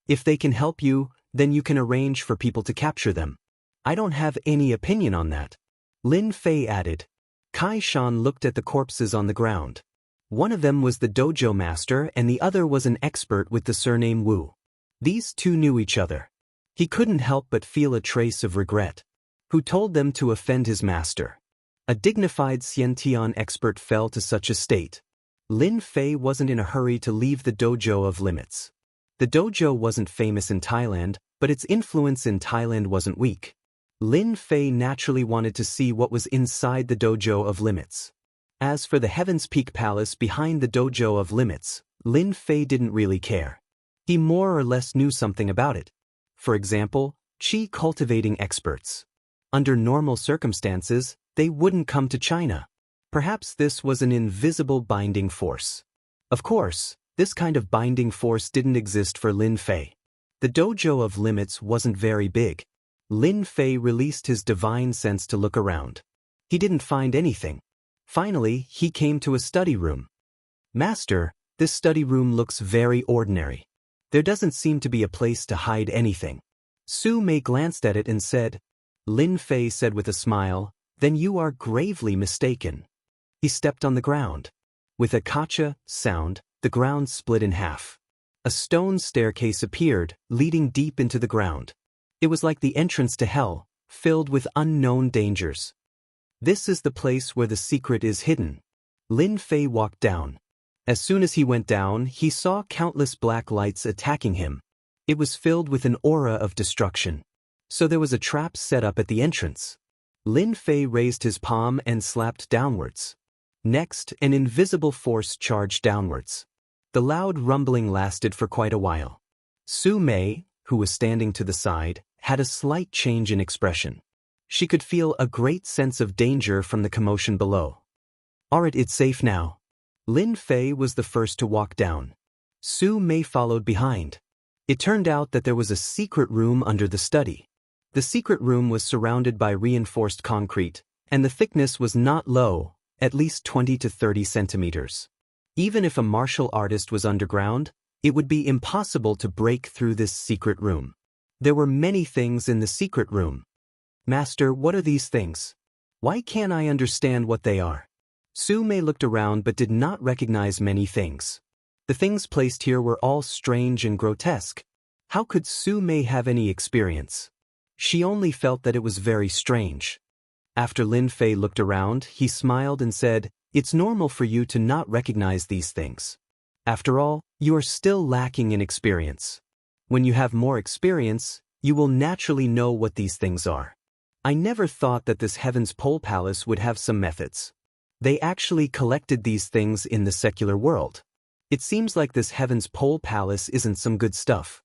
If they can help you, then you can arrange for people to capture them. I don't have any opinion on that. Lin Fei added. Kai Shan looked at the corpses on the ground. One of them was the dojo master and the other was an expert with the surname Wu. These two knew each other. He couldn't help but feel a trace of regret. Who told them to offend his master? A dignified Xiantian expert fell to such a state. Lin Fei wasn't in a hurry to leave the dojo of limits. The dojo wasn't famous in Thailand, but its influence in Thailand wasn't weak. Lin Fei naturally wanted to see what was inside the dojo of limits. As for the Heaven's Peak Palace behind the dojo of limits, Lin Fei didn't really care. He more or less knew something about it. For example, qi cultivating experts. Under normal circumstances, they wouldn't come to China. Perhaps this was an invisible binding force. Of course, this kind of binding force didn't exist for Lin Fei. The dojo of limits wasn't very big. Lin Fei released his divine sense to look around. He didn't find anything. Finally, he came to a study room. "Master, this study room looks very ordinary. There doesn't seem to be a place to hide anything." Su Mei glanced at it and said. Lin Fei said with a smile, "Then you are gravely mistaken." He stepped on the ground. With a kacha sound, the ground split in half. A stone staircase appeared, leading deep into the ground. It was like the entrance to hell, filled with unknown dangers. "This is the place where the secret is hidden." Lin Fei walked down. As soon as he went down, he saw countless black lights attacking him. It was filled with an aura of destruction. So there was a trap set up at the entrance. Lin Fei raised his palm and slapped downwards. Next, an invisible force charged downwards. The loud rumbling lasted for quite a while. Su Mei, who was standing to the side, had a slight change in expression. She could feel a great sense of danger from the commotion below. "Alright, it's safe now." Lin Fei was the first to walk down. Su Mei followed behind. It turned out that there was a secret room under the study. The secret room was surrounded by reinforced concrete, and the thickness was not low, at least 20 to 30 centimeters. Even if a martial artist was underground, it would be impossible to break through this secret room. There were many things in the secret room. "Master, what are these things? Why can't I understand what they are?" Su Mei looked around but did not recognize many things. The things placed here were all strange and grotesque. How could Su Mei have any experience? She only felt that it was very strange. After Lin Fei looked around, he smiled and said, "It's normal for you to not recognize these things. After all, you are still lacking in experience. When you have more experience, you will naturally know what these things are. I never thought that this Heaven's Pole Palace would have some methods. They actually collected these things in the secular world. It seems like this Heaven's Pole Palace isn't some good stuff."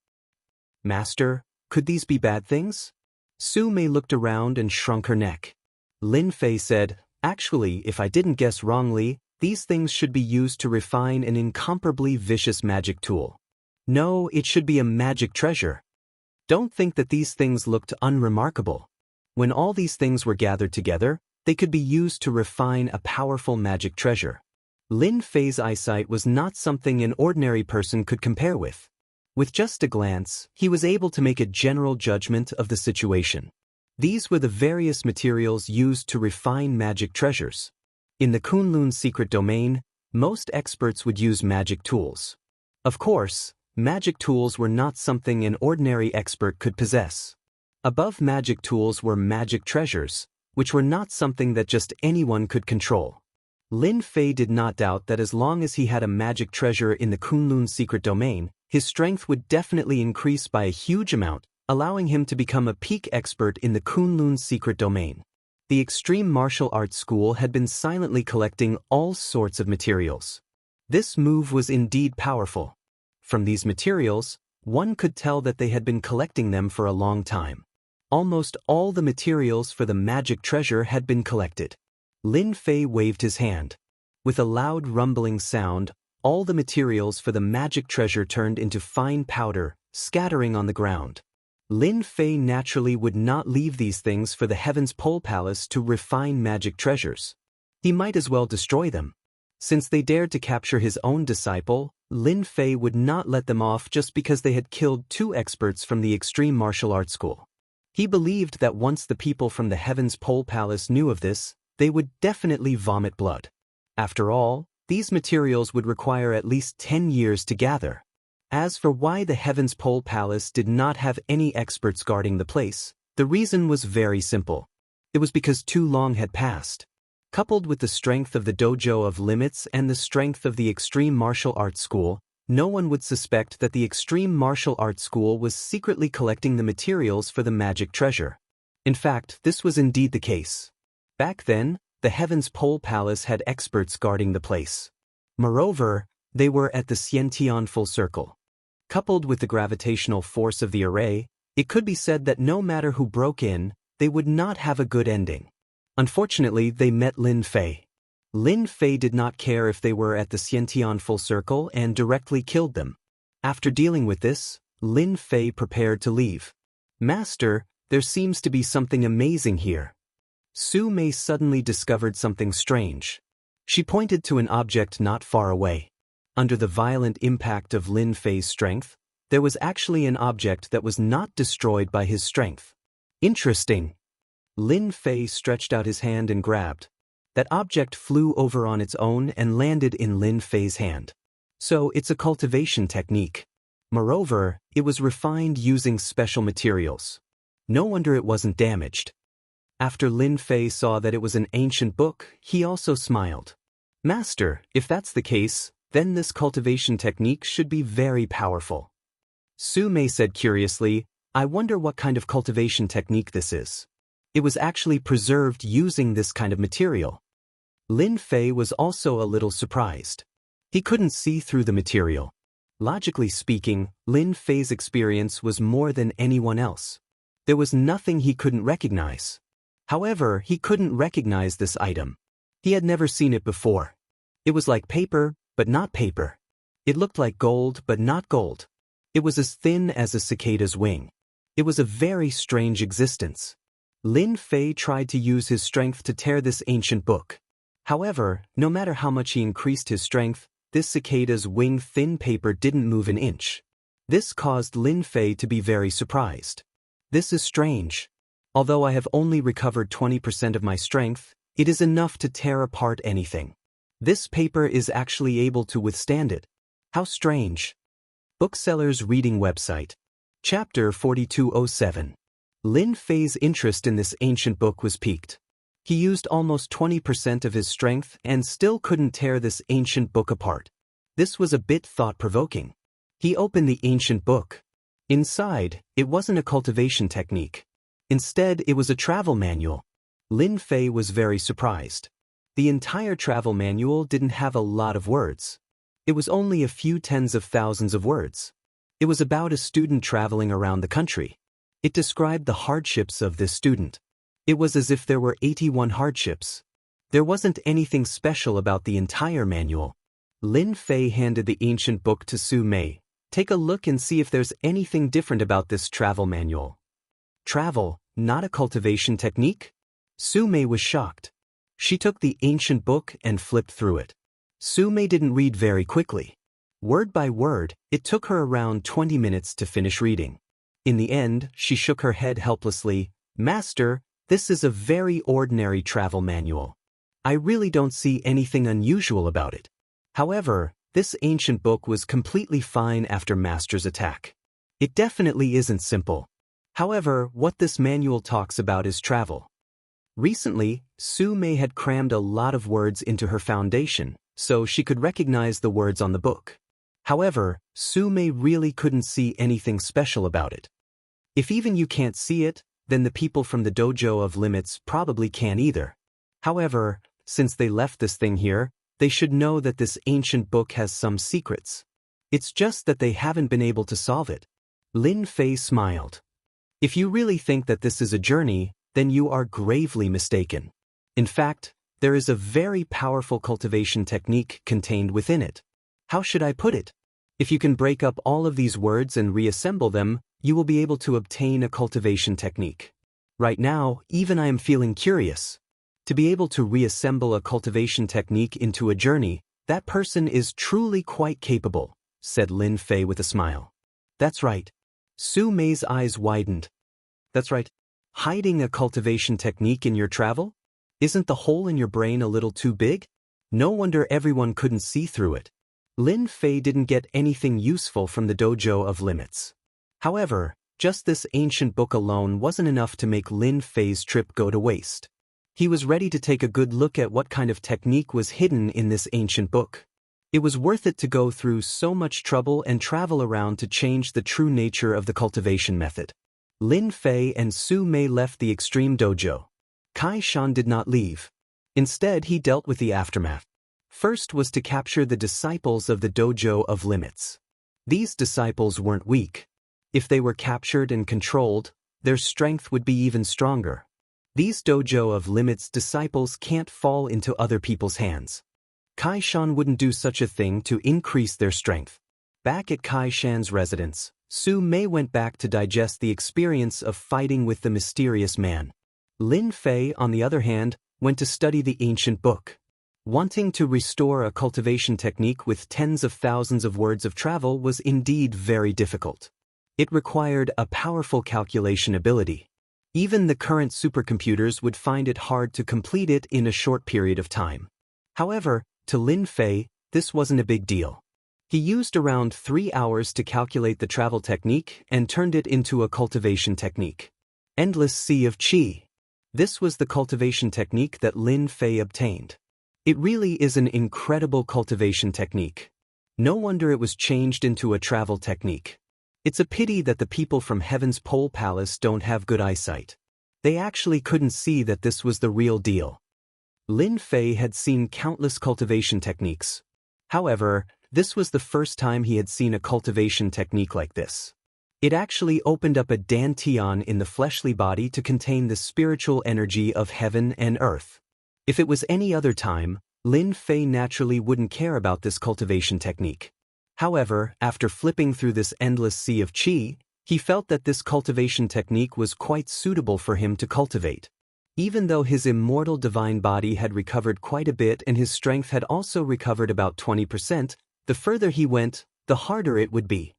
"Master, could these be bad things?" Su Mei looked around and shrunk her neck. Lin Fei said, "Actually, if I didn't guess wrongly, these things should be used to refine an incomparably vicious magic tool. No, it should be a magic treasure. Don't think that these things looked unremarkable. When all these things were gathered together, they could be used to refine a powerful magic treasure." Lin Fei's eyesight was not something an ordinary person could compare with. With just a glance, he was able to make a general judgment of the situation. These were the various materials used to refine magic treasures. In the Kunlun secret domain, most experts would use magic tools. Of course, magic tools were not something an ordinary expert could possess. Above magic tools were magic treasures, which were not something that just anyone could control. Lin Fei did not doubt that as long as he had a magic treasure in the Kunlun secret domain, his strength would definitely increase by a huge amount, allowing him to become a peak expert in the Kunlun secret domain. The Extreme Martial Arts School had been silently collecting all sorts of materials. This move was indeed powerful. From these materials, one could tell that they had been collecting them for a long time. Almost all the materials for the magic treasure had been collected. Lin Fei waved his hand. With a loud rumbling sound, all the materials for the magic treasure turned into fine powder, scattering on the ground. Lin Fei naturally would not leave these things for the Heaven's Pole Palace to refine magic treasures. He might as well destroy them. Since they dared to capture his own disciple, Lin Fei would not let them off just because they had killed 2 experts from the Extreme Martial Arts School. He believed that once the people from the Heaven's Pole Palace knew of this, they would definitely vomit blood. After all, these materials would require at least 10 years to gather. As for why the Heaven's Pole Palace did not have any experts guarding the place, the reason was very simple. It was because too long had passed. Coupled with the strength of the Dojo of Limits and the strength of the Extreme Martial Arts School, no one would suspect that the Extreme Martial Arts School was secretly collecting the materials for the magic treasure. In fact, this was indeed the case. Back then, the Heaven's Pole Palace had experts guarding the place. Moreover, they were at the Xiantian full circle. Coupled with the gravitational force of the array, it could be said that no matter who broke in, they would not have a good ending. Unfortunately, they met Lin Fei. Lin Fei did not care if they were at the Xiantian full circle and directly killed them. After dealing with this, Lin Fei prepared to leave. "Master, there seems to be something amazing here." Su Mei suddenly discovered something strange. She pointed to an object not far away. Under the violent impact of Lin Fei's strength, there was actually an object that was not destroyed by his strength. Interesting. Lin Fei stretched out his hand and grabbed. That object flew over on its own and landed in Lin Fei's hand. So it's a cultivation technique. Moreover, it was refined using special materials. No wonder it wasn't damaged. After Lin Fei saw that it was an ancient book, he also smiled. Master, if that's the case, then this cultivation technique should be very powerful. Su Mei said curiously, I wonder what kind of cultivation technique this is. It was actually preserved using this kind of material. Lin Fei was also a little surprised. He couldn't see through the material. Logically speaking, Lin Fei's experience was more than anyone else. There was nothing he couldn't recognize. However, he couldn't recognize this item. He had never seen it before. It was like paper, but not paper. It looked like gold, but not gold. It was as thin as a cicada's wing. It was a very strange existence. Lin Fei tried to use his strength to tear this ancient book. However, no matter how much he increased his strength, this cicada's wing-thin paper didn't move an inch. This caused Lin Fei to be very surprised. This is strange. Although I have only recovered 20% of my strength, it is enough to tear apart anything. This paper is actually able to withstand it. How strange. Bookseller's Reading Website. Chapter 4207. Lin Fei's interest in this ancient book was piqued. He used almost 20% of his strength and still couldn't tear this ancient book apart. This was a bit thought-provoking. He opened the ancient book. Inside, it wasn't a cultivation technique. Instead, it was a travel manual. Lin Fei was very surprised. The entire travel manual didn't have a lot of words. It was only a few tens of thousands of words. It was about a student traveling around the country. It described the hardships of this student. It was as if there were 81 hardships. There wasn't anything special about the entire manual. Lin Fei handed the ancient book to Su Mei. Take a look and see if there's anything different about this travel manual. Travel, not a cultivation technique? Su Mei was shocked. She took the ancient book and flipped through it. Su Mei didn't read very quickly. Word by word, it took her around 20 minutes to finish reading. In the end, she shook her head helplessly. Master, this is a very ordinary travel manual. I really don't see anything unusual about it. However, this ancient book was completely fine after Master's attack. It definitely isn't simple. However, what this manual talks about is travel. Recently, Su Mei had crammed a lot of words into her foundation, so she could recognize the words on the book. However, Su Mei really couldn't see anything special about it. If even you can't see it, then the people from the Dojo of Limits probably can't either. However, since they left this thing here, they should know that this ancient book has some secrets. It's just that they haven't been able to solve it. Lin Fei smiled. If you really think that this is a journey, then you are gravely mistaken. In fact, there is a very powerful cultivation technique contained within it. How should I put it? If you can break up all of these words and reassemble them, you will be able to obtain a cultivation technique. Right now, even I am feeling curious. To be able to reassemble a cultivation technique into a journey, that person is truly quite capable, said Lin Fei with a smile. That's right. Su Mei's eyes widened. That's right. Hiding a cultivation technique in your travel? Isn't the hole in your brain a little too big? No wonder everyone couldn't see through it. Lin Fei didn't get anything useful from the Dojo of Limits. However, just this ancient book alone wasn't enough to make Lin Fei's trip go to waste. He was ready to take a good look at what kind of technique was hidden in this ancient book. It was worth it to go through so much trouble and travel around to change the true nature of the cultivation method. Lin Fei and Su Mei left the extreme dojo. Kai Shan did not leave. Instead, he dealt with the aftermath. First was to capture the disciples of the Dojo of Limits. These disciples weren't weak. If they were captured and controlled, their strength would be even stronger. These Dojo of Limits disciples can't fall into other people's hands. Kai Shan wouldn't do such a thing to increase their strength. Back at Kai Shan's residence, Su Mei went back to digest the experience of fighting with the mysterious man. Lin Fei, on the other hand, went to study the ancient book. Wanting to restore a cultivation technique with tens of thousands of words of travel was indeed very difficult. It required a powerful calculation ability. Even the current supercomputers would find it hard to complete it in a short period of time. However, to Lin Fei, this wasn't a big deal. He used around 3 hours to calculate the travel technique and turned it into a cultivation technique. Endless Sea of Qi. This was the cultivation technique that Lin Fei obtained. It really is an incredible cultivation technique. No wonder it was changed into a travel technique. It's a pity that the people from Heaven's Pole Palace don't have good eyesight. They actually couldn't see that this was the real deal. Lin Fei had seen countless cultivation techniques. However, this was the first time he had seen a cultivation technique like this. It actually opened up a dantian in the fleshly body to contain the spiritual energy of heaven and earth. If it was any other time, Lin Fei naturally wouldn't care about this cultivation technique. However, after flipping through this endless sea of qi, he felt that this cultivation technique was quite suitable for him to cultivate. Even though his immortal divine body had recovered quite a bit and his strength had also recovered about 20%, the further he went, the harder it would be.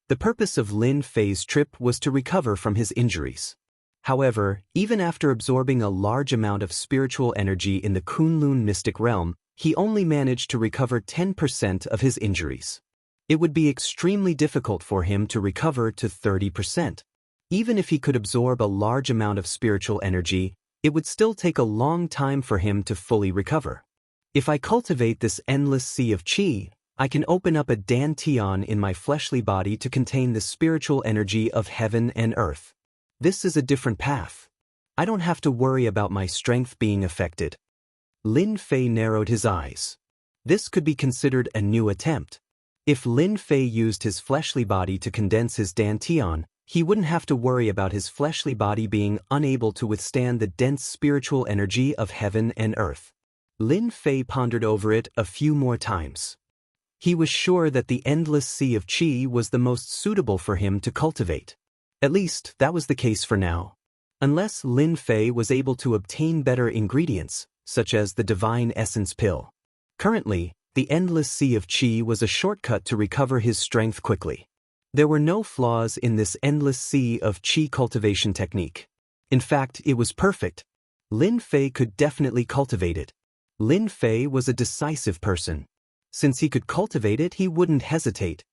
The purpose of Lin Fei's trip was to recover from his injuries. However, even after absorbing a large amount of spiritual energy in the Kunlun mystic realm, he only managed to recover 10% of his injuries. It would be extremely difficult for him to recover to 30%. Even if he could absorb a large amount of spiritual energy, it would still take a long time for him to fully recover. If I cultivate this endless sea of qi, I can open up a dantian in my fleshly body to contain the spiritual energy of heaven and earth. This is a different path. I don't have to worry about my strength being affected. Lin Fei narrowed his eyes. This could be considered a new attempt. If Lin Fei used his fleshly body to condense his dantian, he wouldn't have to worry about his fleshly body being unable to withstand the dense spiritual energy of heaven and earth. Lin Fei pondered over it a few more times. He was sure that the endless sea of qi was the most suitable for him to cultivate. At least, that was the case for now. Unless Lin Fei was able to obtain better ingredients, such as the divine essence pill. Currently, the endless sea of qi was a shortcut to recover his strength quickly. There were no flaws in this endless sea of qi cultivation technique. In fact, it was perfect. Lin Fei could definitely cultivate it. Lin Fei was a decisive person. Since he could cultivate it, he wouldn't hesitate.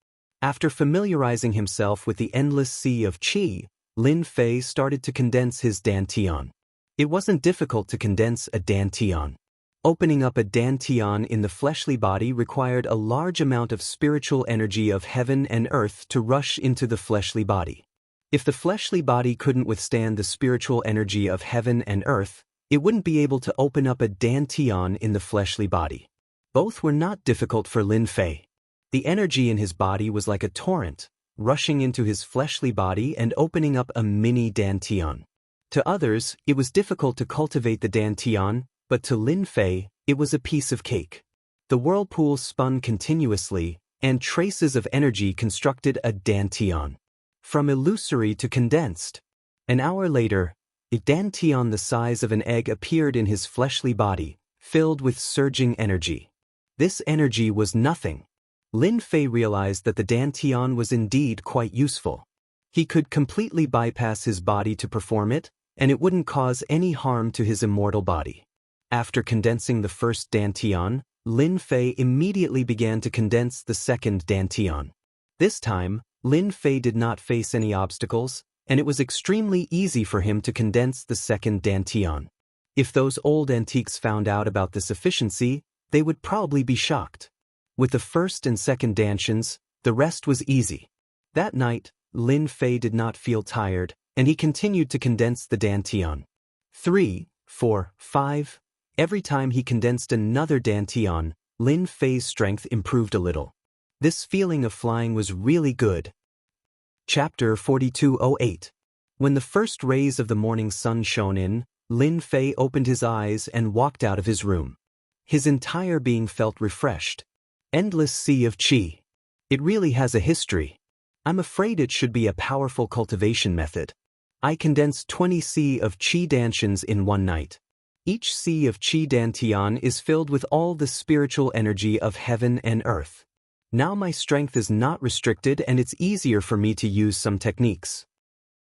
After familiarizing himself with the endless sea of qi, Lin Fei started to condense his dantian. It wasn't difficult to condense a dantian. Opening up a dantian in the fleshly body required a large amount of spiritual energy of heaven and earth to rush into the fleshly body. If the fleshly body couldn't withstand the spiritual energy of heaven and earth, it wouldn't be able to open up a dantian in the fleshly body. Both were not difficult for Lin Fei. The energy in his body was like a torrent, rushing into his fleshly body and opening up a mini dantian. To others, it was difficult to cultivate the dantian, but to Lin Fei, it was a piece of cake. The whirlpool spun continuously, and traces of energy constructed a dantian. From illusory to condensed. An hour later, a dantian the size of an egg appeared in his fleshly body, filled with surging energy. This energy was nothing. Lin Fei realized that the dantian was indeed quite useful. He could completely bypass his body to perform it, and it wouldn't cause any harm to his immortal body. After condensing the first dantian, Lin Fei immediately began to condense the second dantian. This time, Lin Fei did not face any obstacles, and it was extremely easy for him to condense the second dantian. If those old antiques found out about this efficiency, they would probably be shocked. With the first and second dantians, the rest was easy. That night, Lin Fei did not feel tired, and he continued to condense the dantian. 3, 4, 5. Every time he condensed another dantian, Lin Fei's strength improved a little. This feeling of flying was really good. Chapter 4208. When the first rays of the morning sun shone in, Lin Fei opened his eyes and walked out of his room. His entire being felt refreshed. Endless sea of qi. It really has a history. I'm afraid it should be a powerful cultivation method. I condensed 20 sea of qi dantians in one night. Each sea of Qi Dantian is filled with all the spiritual energy of heaven and earth. Now my strength is not restricted and it's easier for me to use some techniques.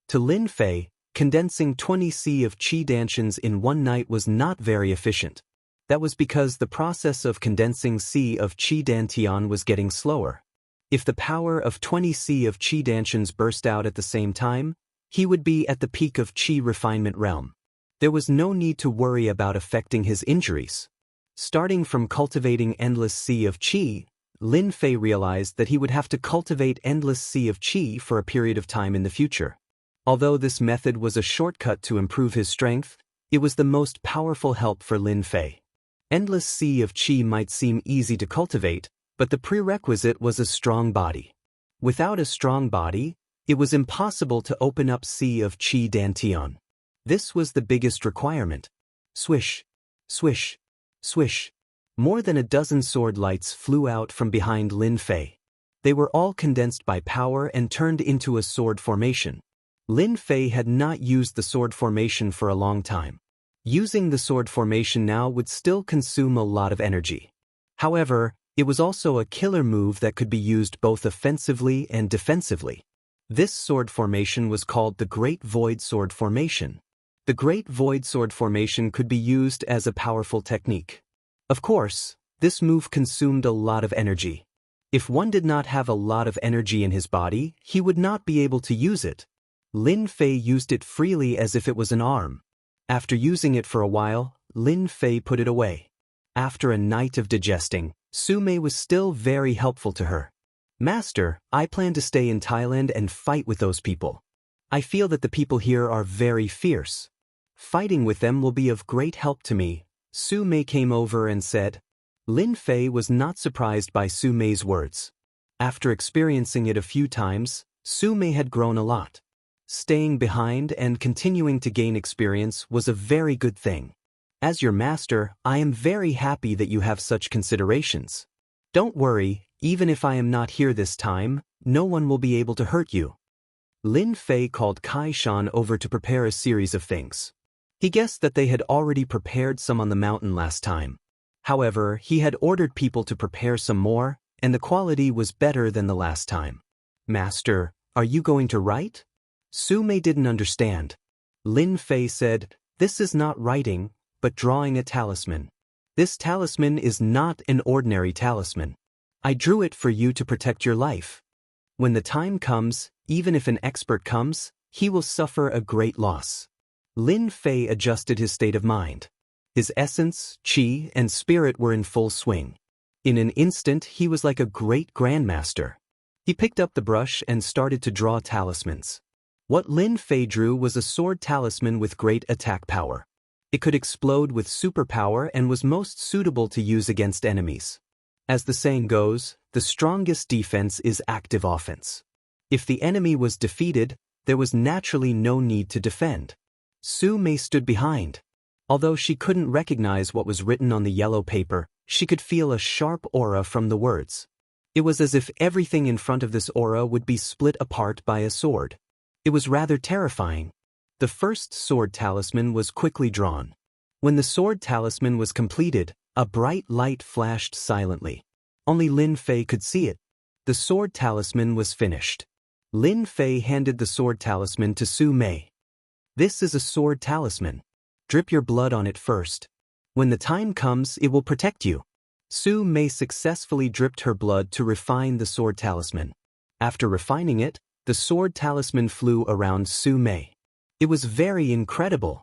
To Lin Fei, condensing 20 sea of Qi Dantians in one night was not very efficient. That was because the process of condensing sea of Qi Dantian was getting slower. If the power of 20 sea of Qi Dantians burst out at the same time, he would be at the peak of Qi refinement realm. There was no need to worry about affecting his injuries. Starting from cultivating endless sea of Qi, Lin Fei realized that he would have to cultivate endless sea of Qi for a period of time in the future. Although this method was a shortcut to improve his strength, it was the most powerful help for Lin Fei. Endless sea of Qi might seem easy to cultivate, but the prerequisite was a strong body. Without a strong body, it was impossible to open up sea of Qi Dantian. This was the biggest requirement. Swish, swish, swish. More than a dozen sword lights flew out from behind Lin Fei. They were all condensed by power and turned into a sword formation. Lin Fei had not used the sword formation for a long time. Using the sword formation now would still consume a lot of energy. However, it was also a killer move that could be used both offensively and defensively. This sword formation was called the Great Void Sword Formation. The Great Void Sword Formation could be used as a powerful technique. Of course, this move consumed a lot of energy. If one did not have a lot of energy in his body, he would not be able to use it. Lin Fei used it freely as if it was an arm. After using it for a while, Lin Fei put it away. After a night of digesting, Su Mei was still very helpful to her. Master, I plan to stay in Thailand and fight with those people. I feel that the people here are very fierce. Fighting with them will be of great help to me. Su Mei came over and said. Lin Fei was not surprised by Su Mei's words. After experiencing it a few times, Su Mei had grown a lot. Staying behind and continuing to gain experience was a very good thing. As your master, I am very happy that you have such considerations. Don't worry, even if I am not here this time, no one will be able to hurt you. Lin Fei called Kai Shan over to prepare a series of things. He guessed that they had already prepared some on the mountain last time. However, he had ordered people to prepare some more, and the quality was better than the last time. Master, are you going to write? Su Mei didn't understand. Lin Fei said, this is not writing, but drawing a talisman. This talisman is not an ordinary talisman. I drew it for you to protect your life. When the time comes, even if an expert comes, he will suffer a great loss. Lin Fei adjusted his state of mind. His essence, qi, and spirit were in full swing. In an instant, he was like a great grandmaster. He picked up the brush and started to draw talismans. What Lin Fei drew was a sword talisman with great attack power. It could explode with superpower and was most suitable to use against enemies. As the saying goes, the strongest defense is active offense. If the enemy was defeated, there was naturally no need to defend. Su Mei stood behind. Although she couldn't recognize what was written on the yellow paper, she could feel a sharp aura from the words. It was as if everything in front of this aura would be split apart by a sword. It was rather terrifying. The first sword talisman was quickly drawn. When the sword talisman was completed, a bright light flashed silently. Only Lin Fei could see it. The sword talisman was finished. Lin Fei handed the sword talisman to Su Mei. This is a sword talisman. Drip your blood on it first. When the time comes, it will protect you. Su Mei successfully dripped her blood to refine the sword talisman. After refining it, the sword talisman flew around Su Mei. It was very incredible.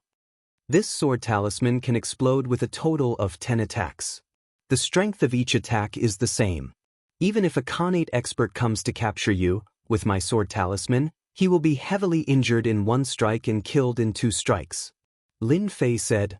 This sword talisman can explode with a total of 10 attacks. The strength of each attack is the same. Even if a Khanate expert comes to capture you, with my sword talisman, he will be heavily injured in one strike and killed in 2 strikes. Lin Fei said,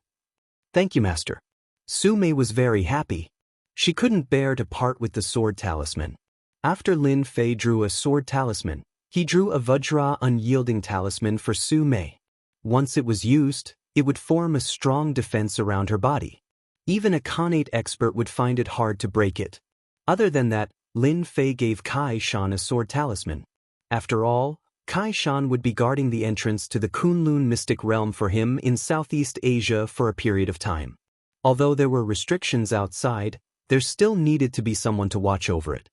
Thank you, Master. Su Mei was very happy. She couldn't bear to part with the sword talisman. After Lin Fei drew a sword talisman, he drew a Vajra Unyielding talisman for Su Mei. Once it was used, it would form a strong defense around her body. Even a Khanate expert would find it hard to break it. Other than that, Lin Fei gave Kai Shan a sword talisman. After all, Kai Shan would be guarding the entrance to the Kunlun mystic realm for him in Southeast Asia for a period of time. Although there were restrictions outside, there still needed to be someone to watch over it.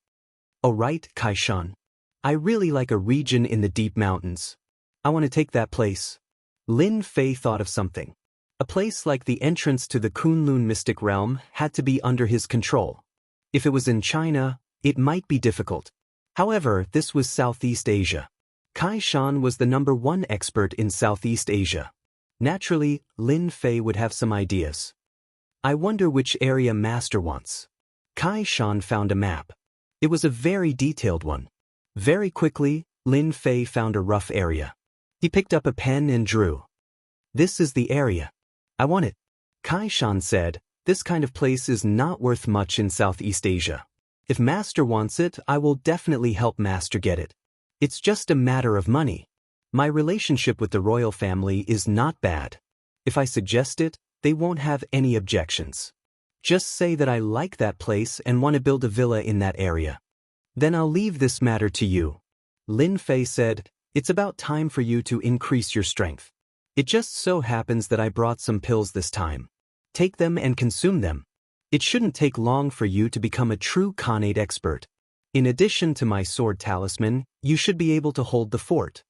"Oh right, Kai Shan. I really like a region in the deep mountains. I want to take that place." Lin Fei thought of something. A place like the entrance to the Kunlun mystic realm had to be under his control. If it was in China, it might be difficult. However, this was Southeast Asia. Kai Shan was the #1 expert in Southeast Asia. Naturally, Lin Fei would have some ideas. "I wonder which area Master wants." Kai Shan found a map. It was a very detailed one. Very quickly, Lin Fei found a rough area. He picked up a pen and drew. "This is the area. I want it." Kai Shan said, "This kind of place is not worth much in Southeast Asia. If Master wants it, I will definitely help Master get it. It's just a matter of money. My relationship with the royal family is not bad. If I suggest it, they won't have any objections. Just say that I like that place and want to build a villa in that area. Then I'll leave this matter to you." Lin Fei said, "It's about time for you to increase your strength. It just so happens that I brought some pills this time. Take them and consume them. It shouldn't take long for you to become a true Khanate expert. In addition to my sword talisman, you should be able to hold the fort."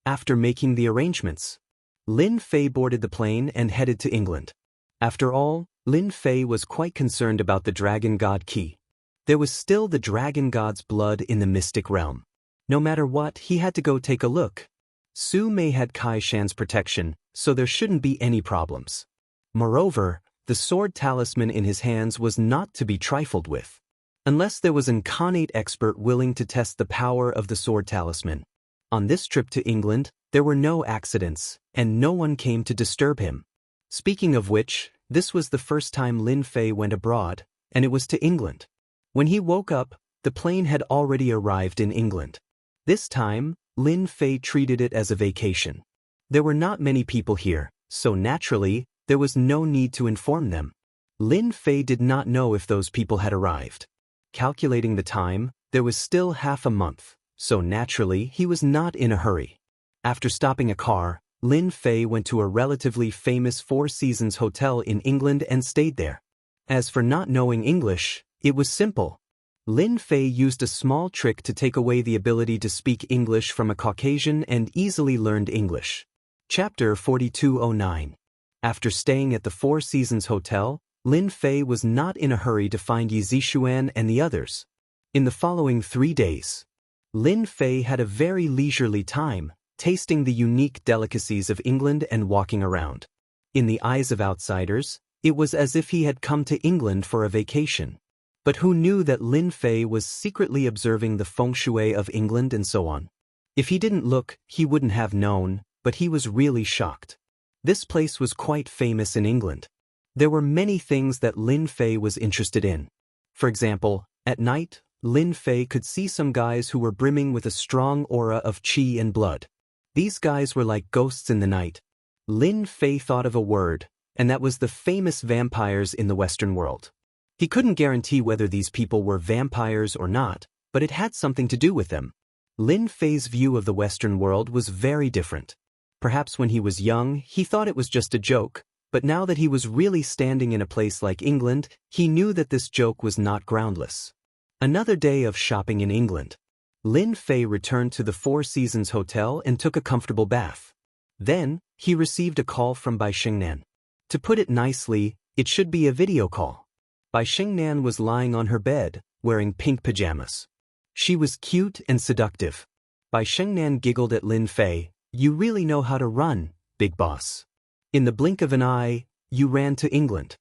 After making the arrangements, Lin Fei boarded the plane and headed to England. After all, Lin Fei was quite concerned about the Dragon God key. There was still the Dragon God's blood in the mystic realm. No matter what, he had to go take a look. Su Mei had Kai Shan's protection, so there shouldn't be any problems. Moreover, the sword talisman in his hands was not to be trifled with. Unless there was an Khanate expert willing to test the power of the sword talisman. On this trip to England, there were no accidents, and no one came to disturb him. Speaking of which, this was the first time Lin Fei went abroad, and it was to England. When he woke up, the plane had already arrived in England. This time, Lin Fei treated it as a vacation. There were not many people here, so naturally, there was no need to inform them. Lin Fei did not know if those people had arrived. Calculating the time, there was still half a month, so naturally he was not in a hurry. After stopping a car, Lin Fei went to a relatively famous Four Seasons hotel in England and stayed there. As for not knowing English, it was simple. Lin Fei used a small trick to take away the ability to speak English from a Caucasian and easily learned English. Chapter 4209. After staying at the Four Seasons Hotel, Lin Fei was not in a hurry to find Yi Zishuan and the others. In the following 3 days, Lin Fei had a very leisurely time, tasting the unique delicacies of England and walking around. In the eyes of outsiders, it was as if he had come to England for a vacation. But who knew that Lin Fei was secretly observing the feng shui of England and so on? If he didn't look, he wouldn't have known, but he was really shocked. This place was quite famous in England. There were many things that Lin Fei was interested in. For example, at night, Lin Fei could see some guys who were brimming with a strong aura of qi and blood. These guys were like ghosts in the night. Lin Fei thought of a word, and that was the famous vampires in the Western world. He couldn't guarantee whether these people were vampires or not, but it had something to do with them. Lin Fei's view of the Western world was very different. Perhaps when he was young, he thought it was just a joke, but now that he was really standing in a place like England, he knew that this joke was not groundless. Another day of shopping in England. Lin Fei returned to the Four Seasons Hotel and took a comfortable bath. Then, he received a call from Bai Xingnan. To put it nicely, it should be a video call. Bai Xingnan was lying on her bed, wearing pink pajamas. She was cute and seductive. Bai Xingnan giggled at Lin Fei. "You really know how to run, big boss. In the blink of an eye, you ran to England."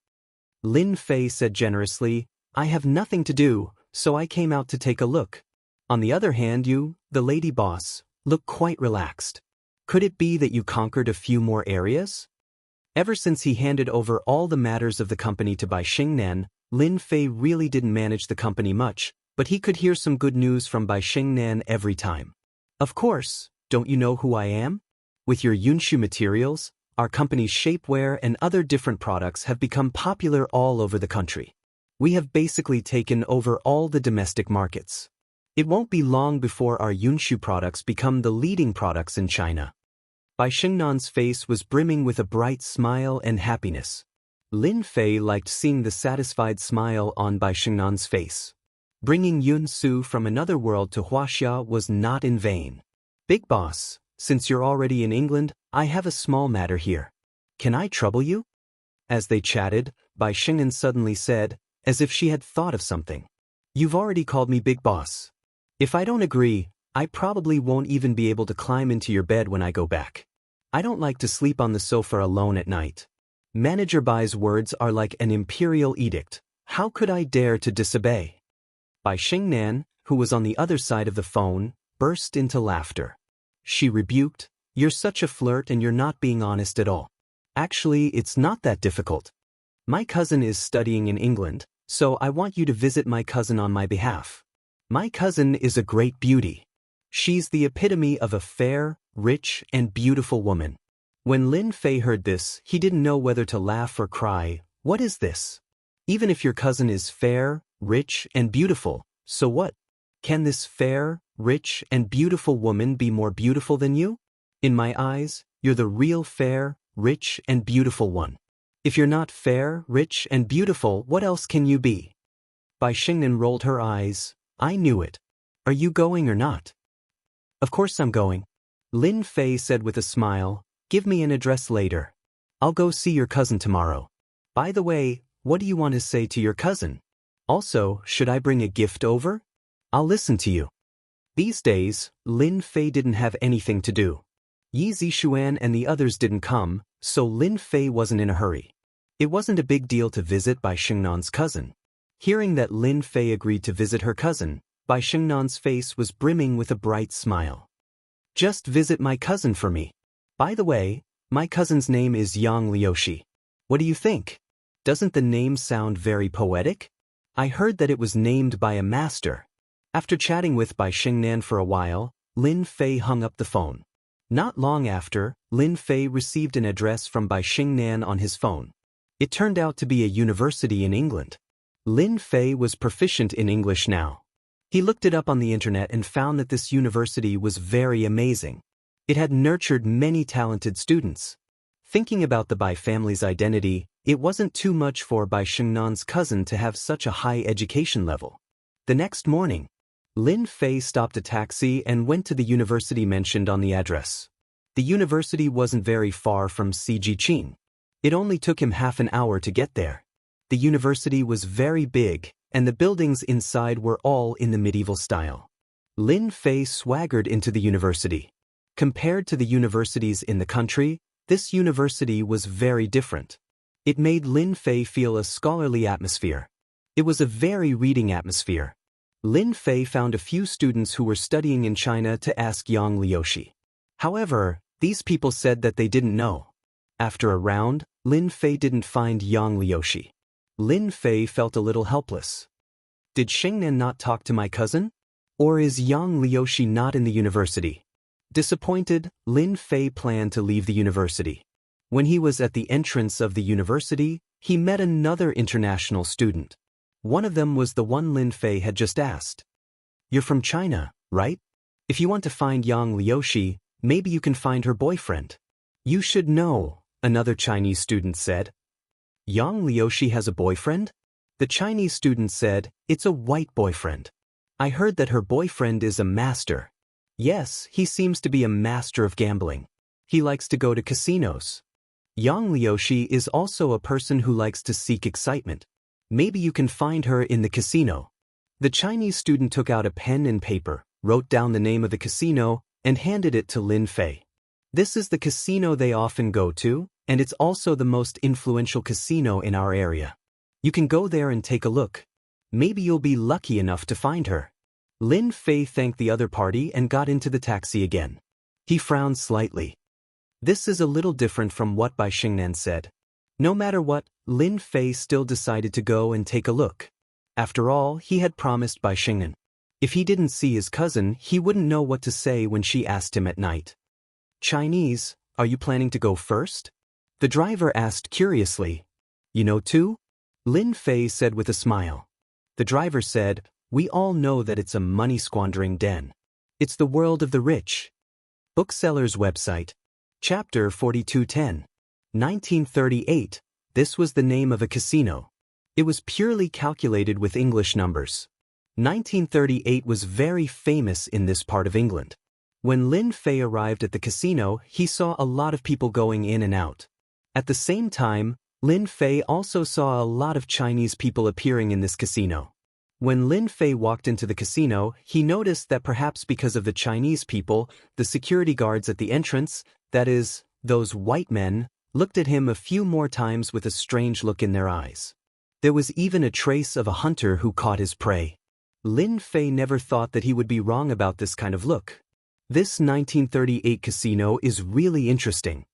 Lin Fei said generously, "I have nothing to do, so I came out to take a look. On the other hand, you, the lady boss, look quite relaxed. Could it be that you conquered a few more areas?" Ever since he handed over all the matters of the company to Bai Xingnan, Lin Fei really didn't manage the company much, but he could hear some good news from Bai Xingnan every time. "Of course, don't you know who I am? With your Yunshu materials, our company's shapewear and other different products have become popular all over the country. We have basically taken over all the domestic markets. It won't be long before our Yunshu products become the leading products in China. Bai Xingnan's face was brimming with a bright smile and happiness. Lin Fei liked seeing the satisfied smile on Bai Xingnan's face. Bringing Yun Su from another world to Wuxia was not in vain. Big boss, since you're already in England, I have a small matter here. Can I trouble you? As they chatted, Bai Xingnan suddenly said, as if she had thought of something. You've already called me big boss. If I don't agree, I probably won't even be able to climb into your bed when I go back. I don't like to sleep on the sofa alone at night. Manager Bai's words are like an imperial edict. How could I dare to disobey? Bai Xingnan, who was on the other side of the phone, burst into laughter. She rebuked, "You're such a flirt and you're not being honest at all. Actually, it's not that difficult. My cousin is studying in England, so I want you to visit my cousin on my behalf. My cousin is a great beauty. She's the epitome of a fair, rich, and beautiful woman." When Lin Fei heard this, he didn't know whether to laugh or cry. What is this? Even if your cousin is fair, rich, and beautiful, so what? Can this fair, rich, and beautiful woman be more beautiful than you? In my eyes, you're the real fair, rich, and beautiful one. If you're not fair, rich, and beautiful, what else can you be? Bai Xingnan rolled her eyes. I knew it. Are you going or not? Of course I'm going. Lin Fei said with a smile. Give me an address later. I'll go see your cousin tomorrow. By the way, what do you want to say to your cousin? Also, should I bring a gift over? I'll listen to you. These days, Lin Fei didn't have anything to do. Yi Zixuan and the others didn't come, so Lin Fei wasn't in a hurry. It wasn't a big deal to visit Bai Xingnan's cousin. Hearing that Lin Fei agreed to visit her cousin, Bai Xingnan's face was brimming with a bright smile. Just visit my cousin for me. By the way, my cousin's name is Yang Liushi. What do you think? Doesn't the name sound very poetic? I heard that it was named by a master. After chatting with Bai Xingnan for a while, Lin Fei hung up the phone. Not long after, Lin Fei received an address from Bai Xingnan on his phone. It turned out to be a university in England. Lin Fei was proficient in English now. He looked it up on the internet and found that this university was very amazing. It had nurtured many talented students. Thinking about the Bai family's identity, it wasn't too much for Bai Xingnan's cousin to have such a high education level. The next morning, Lin Fei stopped a taxi and went to the university mentioned on the address. The university wasn't very far from Sijiqing. It only took him half an hour to get there. The university was very big, and the buildings inside were all in the medieval style. Lin Fei swaggered into the university. Compared to the universities in the country, this university was very different. It made Lin Fei feel a scholarly atmosphere. It was a very reading atmosphere. Lin Fei found a few students who were studying in China to ask Yang Liushi. However, these people said that they didn't know. After a round, Lin Fei didn't find Yang Liushi. Lin Fei felt a little helpless. Did Xingnan not talk to my cousin? Or is Yang Liushi not in the university? Disappointed, Lin Fei planned to leave the university. When he was at the entrance of the university, he met another international student. One of them was the one Lin Fei had just asked. You're from China, right? If you want to find Yang Liushi, maybe you can find her boyfriend. You should know, another Chinese student said. Yang Liushi has a boyfriend? The Chinese student said, it's a white boyfriend. I heard that her boyfriend is a master. Yes, he seems to be a master of gambling. He likes to go to casinos. Yang Liushi is also a person who likes to seek excitement. Maybe you can find her in the casino. The Chinese student took out a pen and paper, wrote down the name of the casino, and handed it to Lin Fei. This is the casino they often go to, and it's also the most influential casino in our area. You can go there and take a look. Maybe you'll be lucky enough to find her. Lin Fei thanked the other party and got into the taxi again. He frowned slightly. This is a little different from what Bai Xingnan said. No matter what, Lin Fei still decided to go and take a look. After all, he had promised Bai Xingnan. If he didn't see his cousin, he wouldn't know what to say when she asked him at night. Chinese, are you planning to go first? The driver asked curiously. You know too? Lin Fei said with a smile. The driver said, We all know that it's a money-squandering den. It's the world of the rich. Bookseller's website. Chapter 4210. 1938. This was the name of a casino. It was purely calculated with English numbers. 1938 was very famous in this part of England. When Lin Fei arrived at the casino, he saw a lot of people going in and out. At the same time, Lin Fei also saw a lot of Chinese people appearing in this casino. When Lin Fei walked into the casino, he noticed that perhaps because of the Chinese people, the security guards at the entrance, that is, those white men, looked at him a few more times with a strange look in their eyes. There was even a trace of a hunter who caught his prey. Lin Fei never thought that he would be wrong about this kind of look. This 1938 casino is really interesting.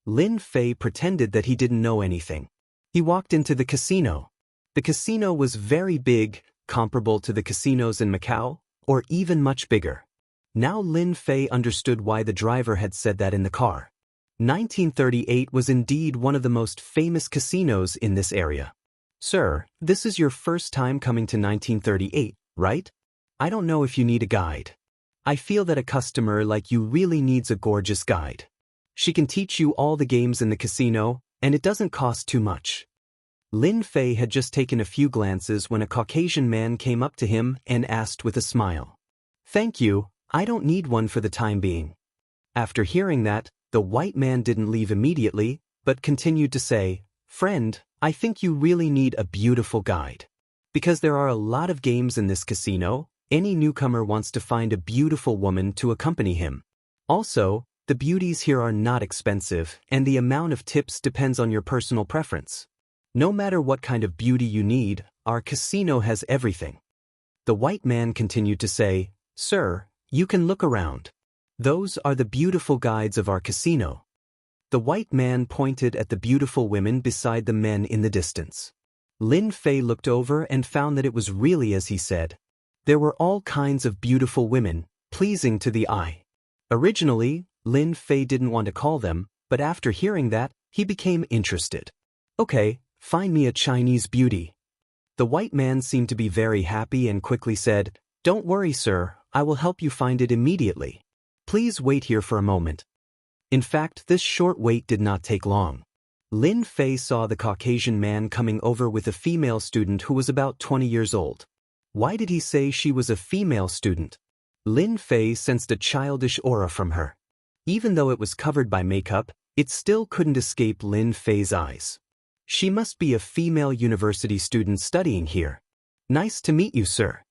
Lin Fei pretended that he didn't know anything. He walked into the casino. The casino was very big, comparable to the casinos in Macau, or even much bigger. Now Lin Fei understood why the driver had said that in the car. 1938 was indeed one of the most famous casinos in this area. Sir, this is your first time coming to 1938, right? I don't know if you need a guide. I feel that a customer like you really needs a gorgeous guide. She can teach you all the games in the casino, and it doesn't cost too much. Lin Fei had just taken a few glances when a Caucasian man came up to him and asked with a smile. Thank you, I don't need one for the time being. After hearing that, the white man didn't leave immediately, but continued to say, Friend, I think you really need a beautiful guide. Because there are a lot of games in this casino, any newcomer wants to find a beautiful woman to accompany him. Also, the beauties here are not expensive, and the amount of tips depends on your personal preference. No matter what kind of beauty you need, our casino has everything. The white man continued to say, Sir, you can look around. Those are the beautiful guides of our casino. The white man pointed at the beautiful women beside the men in the distance. Lin Fei looked over and found that it was really as he said. There were all kinds of beautiful women, pleasing to the eye. Originally, Lin Fei didn't want to call them, but after hearing that, he became interested. Okay, find me a Chinese beauty. The white man seemed to be very happy and quickly said, Don't worry, sir, I will help you find it immediately. Please wait here for a moment. In fact, this short wait did not take long. Lin Fei saw the Caucasian man coming over with a female student who was about 20 years old. Why did he say she was a female student? Lin Fei sensed a childish aura from her. Even though it was covered by makeup, it still couldn't escape Lin Fei's eyes. She must be a female university student studying here. Nice to meet you, sir.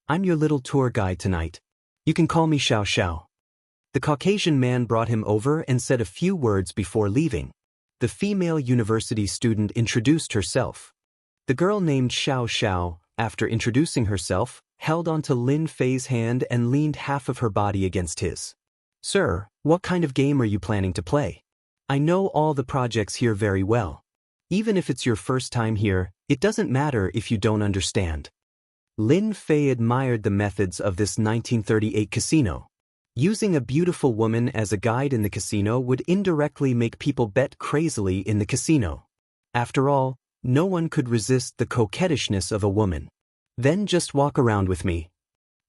I'm your little tour guide tonight. You can call me Xiao Xiao. The Caucasian man brought him over and said a few words before leaving. The female university student introduced herself. The girl named Xiao Xiao, after introducing herself, held onto Lin Fei's hand and leaned half of her body against his. Sir, what kind of game are you planning to play? I know all the projects here very well. Even if it's your first time here, it doesn't matter if you don't understand. Lin Fei admired the methods of this 1938 casino. Using a beautiful woman as a guide in the casino would indirectly make people bet crazily in the casino. After all, no one could resist the coquettishness of a woman. Then just walk around with me.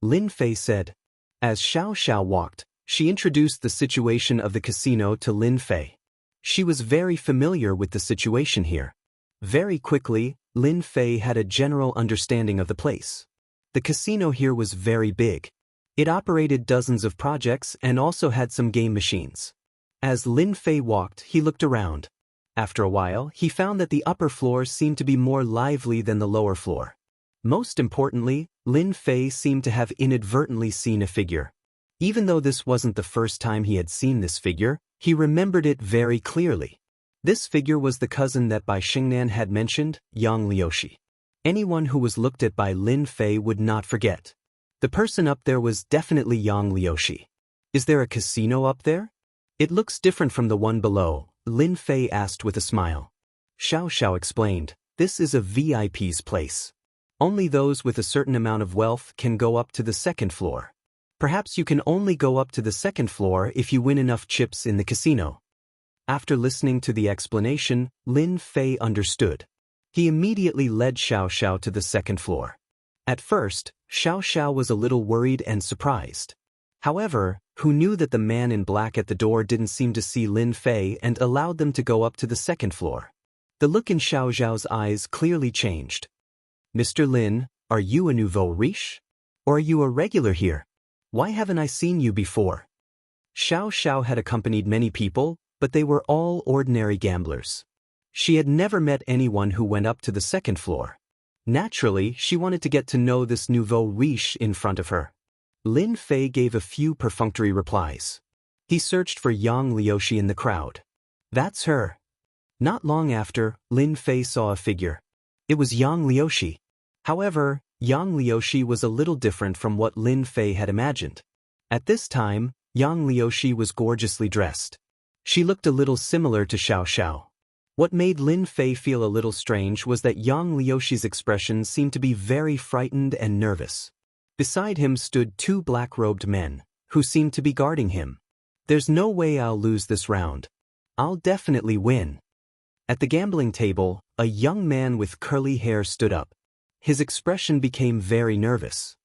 Lin Fei said. As Xiao Xiao walked, she introduced the situation of the casino to Lin Fei. She was very familiar with the situation here. Very quickly, Lin Fei had a general understanding of the place. The casino here was very big. It operated dozens of projects and also had some game machines. As Lin Fei walked, he looked around. After a while, he found that the upper floor seemed to be more lively than the lower floor. Most importantly, Lin Fei seemed to have inadvertently seen a figure. Even though this wasn't the first time he had seen this figure, he remembered it very clearly. This figure was the cousin that Bai Xingnan had mentioned, Yang Liushi. Anyone who was looked at by Lin Fei would not forget. The person up there was definitely Yang Liushi. Is there a casino up there? It looks different from the one below, Lin Fei asked with a smile. Xiao Xiao explained, this is a VIP's place. Only those with a certain amount of wealth can go up to the second floor. Perhaps you can only go up to the second floor if you win enough chips in the casino. After listening to the explanation, Lin Fei understood. He immediately led Xiao Xiao to the second floor. At first, Xiao Xiao was a little worried and surprised. However, who knew that the man in black at the door didn't seem to see Lin Fei and allowed them to go up to the second floor. The look in Xiao Xiao's eyes clearly changed. Mr. Lin, are you a nouveau riche? Or are you a regular here? Why haven't I seen you before? Xiao Xiao had accompanied many people, but they were all ordinary gamblers. She had never met anyone who went up to the second floor. Naturally, she wanted to get to know this nouveau riche in front of her. Lin Fei gave a few perfunctory replies. He searched for Yang Liuxi in the crowd. That's her. Not long after, Lin Fei saw a figure. It was Yang Liuxi. However, Yang Liuxi was a little different from what Lin Fei had imagined. At this time, Yang Liuxi was gorgeously dressed. She looked a little similar to Xiao Xiao. What made Lin Fei feel a little strange was that Yang Liuxi's expression seemed to be very frightened and nervous. Beside him stood two black-robed men, who seemed to be guarding him. There's no way I'll lose this round. I'll definitely win. At the gambling table, a young man with curly hair stood up. His expression became very nervous.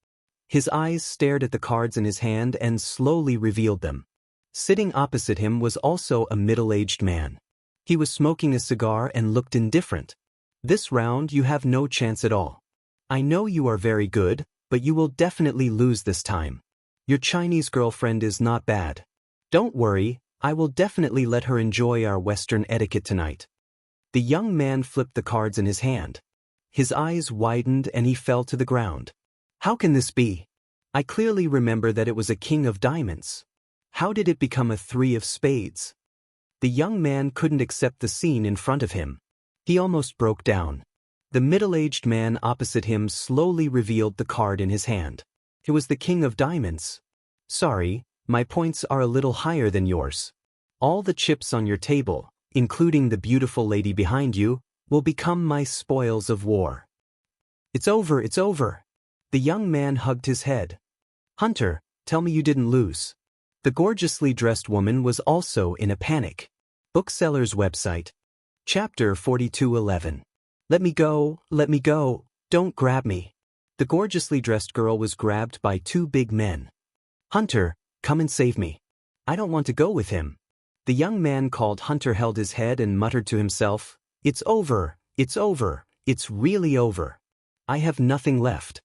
His eyes stared at the cards in his hand and slowly revealed them. Sitting opposite him was also a middle-aged man. He was smoking a cigar and looked indifferent. This round you have no chance at all. I know you are very good, but you will definitely lose this time. Your Chinese girlfriend is not bad. Don't worry, I will definitely let her enjoy our Western etiquette tonight. The young man flipped the cards in his hand. His eyes widened and he fell to the ground. How can this be? I clearly remember that it was a king of diamonds. How did it become a three of spades? The young man couldn't accept the scene in front of him. He almost broke down. The middle-aged man opposite him slowly revealed the card in his hand. It was the king of diamonds. Sorry, my points are a little higher than yours. All the chips on your table, including the beautiful lady behind you, will become my spoils of war. It's over, it's over. The young man hugged his head. Hunter, tell me you didn't lose. The gorgeously dressed woman was also in a panic. Bookseller's website. Chapter 42:11. Let me go, don't grab me. The gorgeously dressed girl was grabbed by two big men. Hunter, come and save me. I don't want to go with him. The young man called Hunter held his head and muttered to himself, it's over, it's really over. I have nothing left.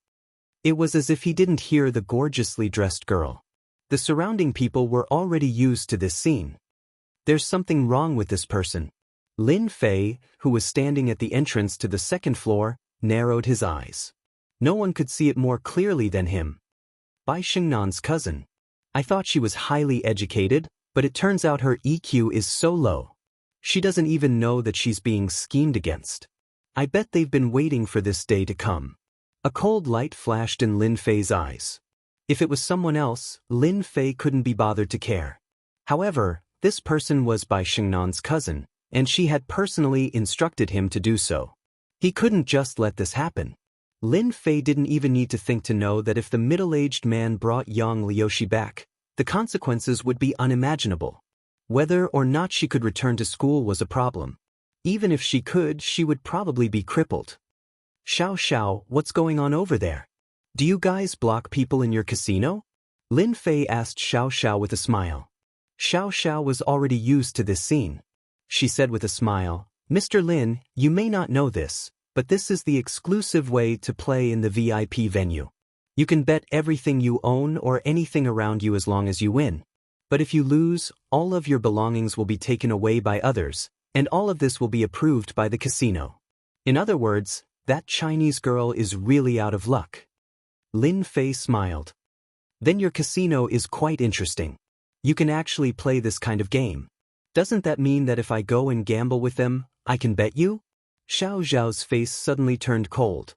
It was as if he didn't hear the gorgeously dressed girl. The surrounding people were already used to this scene. There's something wrong with this person. Lin Fei, who was standing at the entrance to the second floor, narrowed his eyes. No one could see it more clearly than him. Bai Xingnan's cousin. I thought she was highly educated, but it turns out her EQ is so low. She doesn't even know that she's being schemed against. I bet they've been waiting for this day to come. A cold light flashed in Lin Fei's eyes. If it was someone else, Lin Fei couldn't be bothered to care. However, this person was Bai Xingnan's cousin, and she had personally instructed him to do so. He couldn't just let this happen. Lin Fei didn't even need to think to know that if the middle-aged man brought Yang Liuxi back, the consequences would be unimaginable. Whether or not she could return to school was a problem. Even if she could, she would probably be crippled. Xiao Xiao, what's going on over there? Do you guys block people in your casino? Lin Fei asked Xiao Xiao with a smile. Xiao Xiao was already used to this scene. She said with a smile, Mr. Lin, you may not know this, but this is the exclusive way to play in the VIP venue. You can bet everything you own or anything around you as long as you win. But if you lose, all of your belongings will be taken away by others, and all of this will be approved by the casino. In other words, that Chinese girl is really out of luck. Lin Fei smiled. Then your casino is quite interesting. You can actually play this kind of game. Doesn't that mean that if I go and gamble with them, I can bet you? Xiao Zhao's face suddenly turned cold.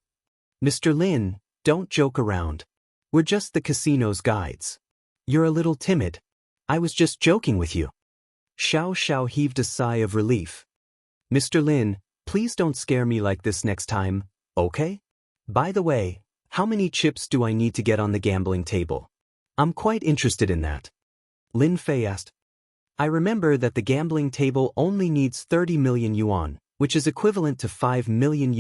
Mr. Lin, don't joke around. We're just the casino's guides. You're a little timid. I was just joking with you. Xiao Xiao heaved a sigh of relief. Mr. Lin, please don't scare me like this next time, okay? By the way, how many chips do I need to get on the gambling table? I'm quite interested in that. Lin Fei asked. I remember that the gambling table only needs 30 million yuan, which is equivalent to $5 million.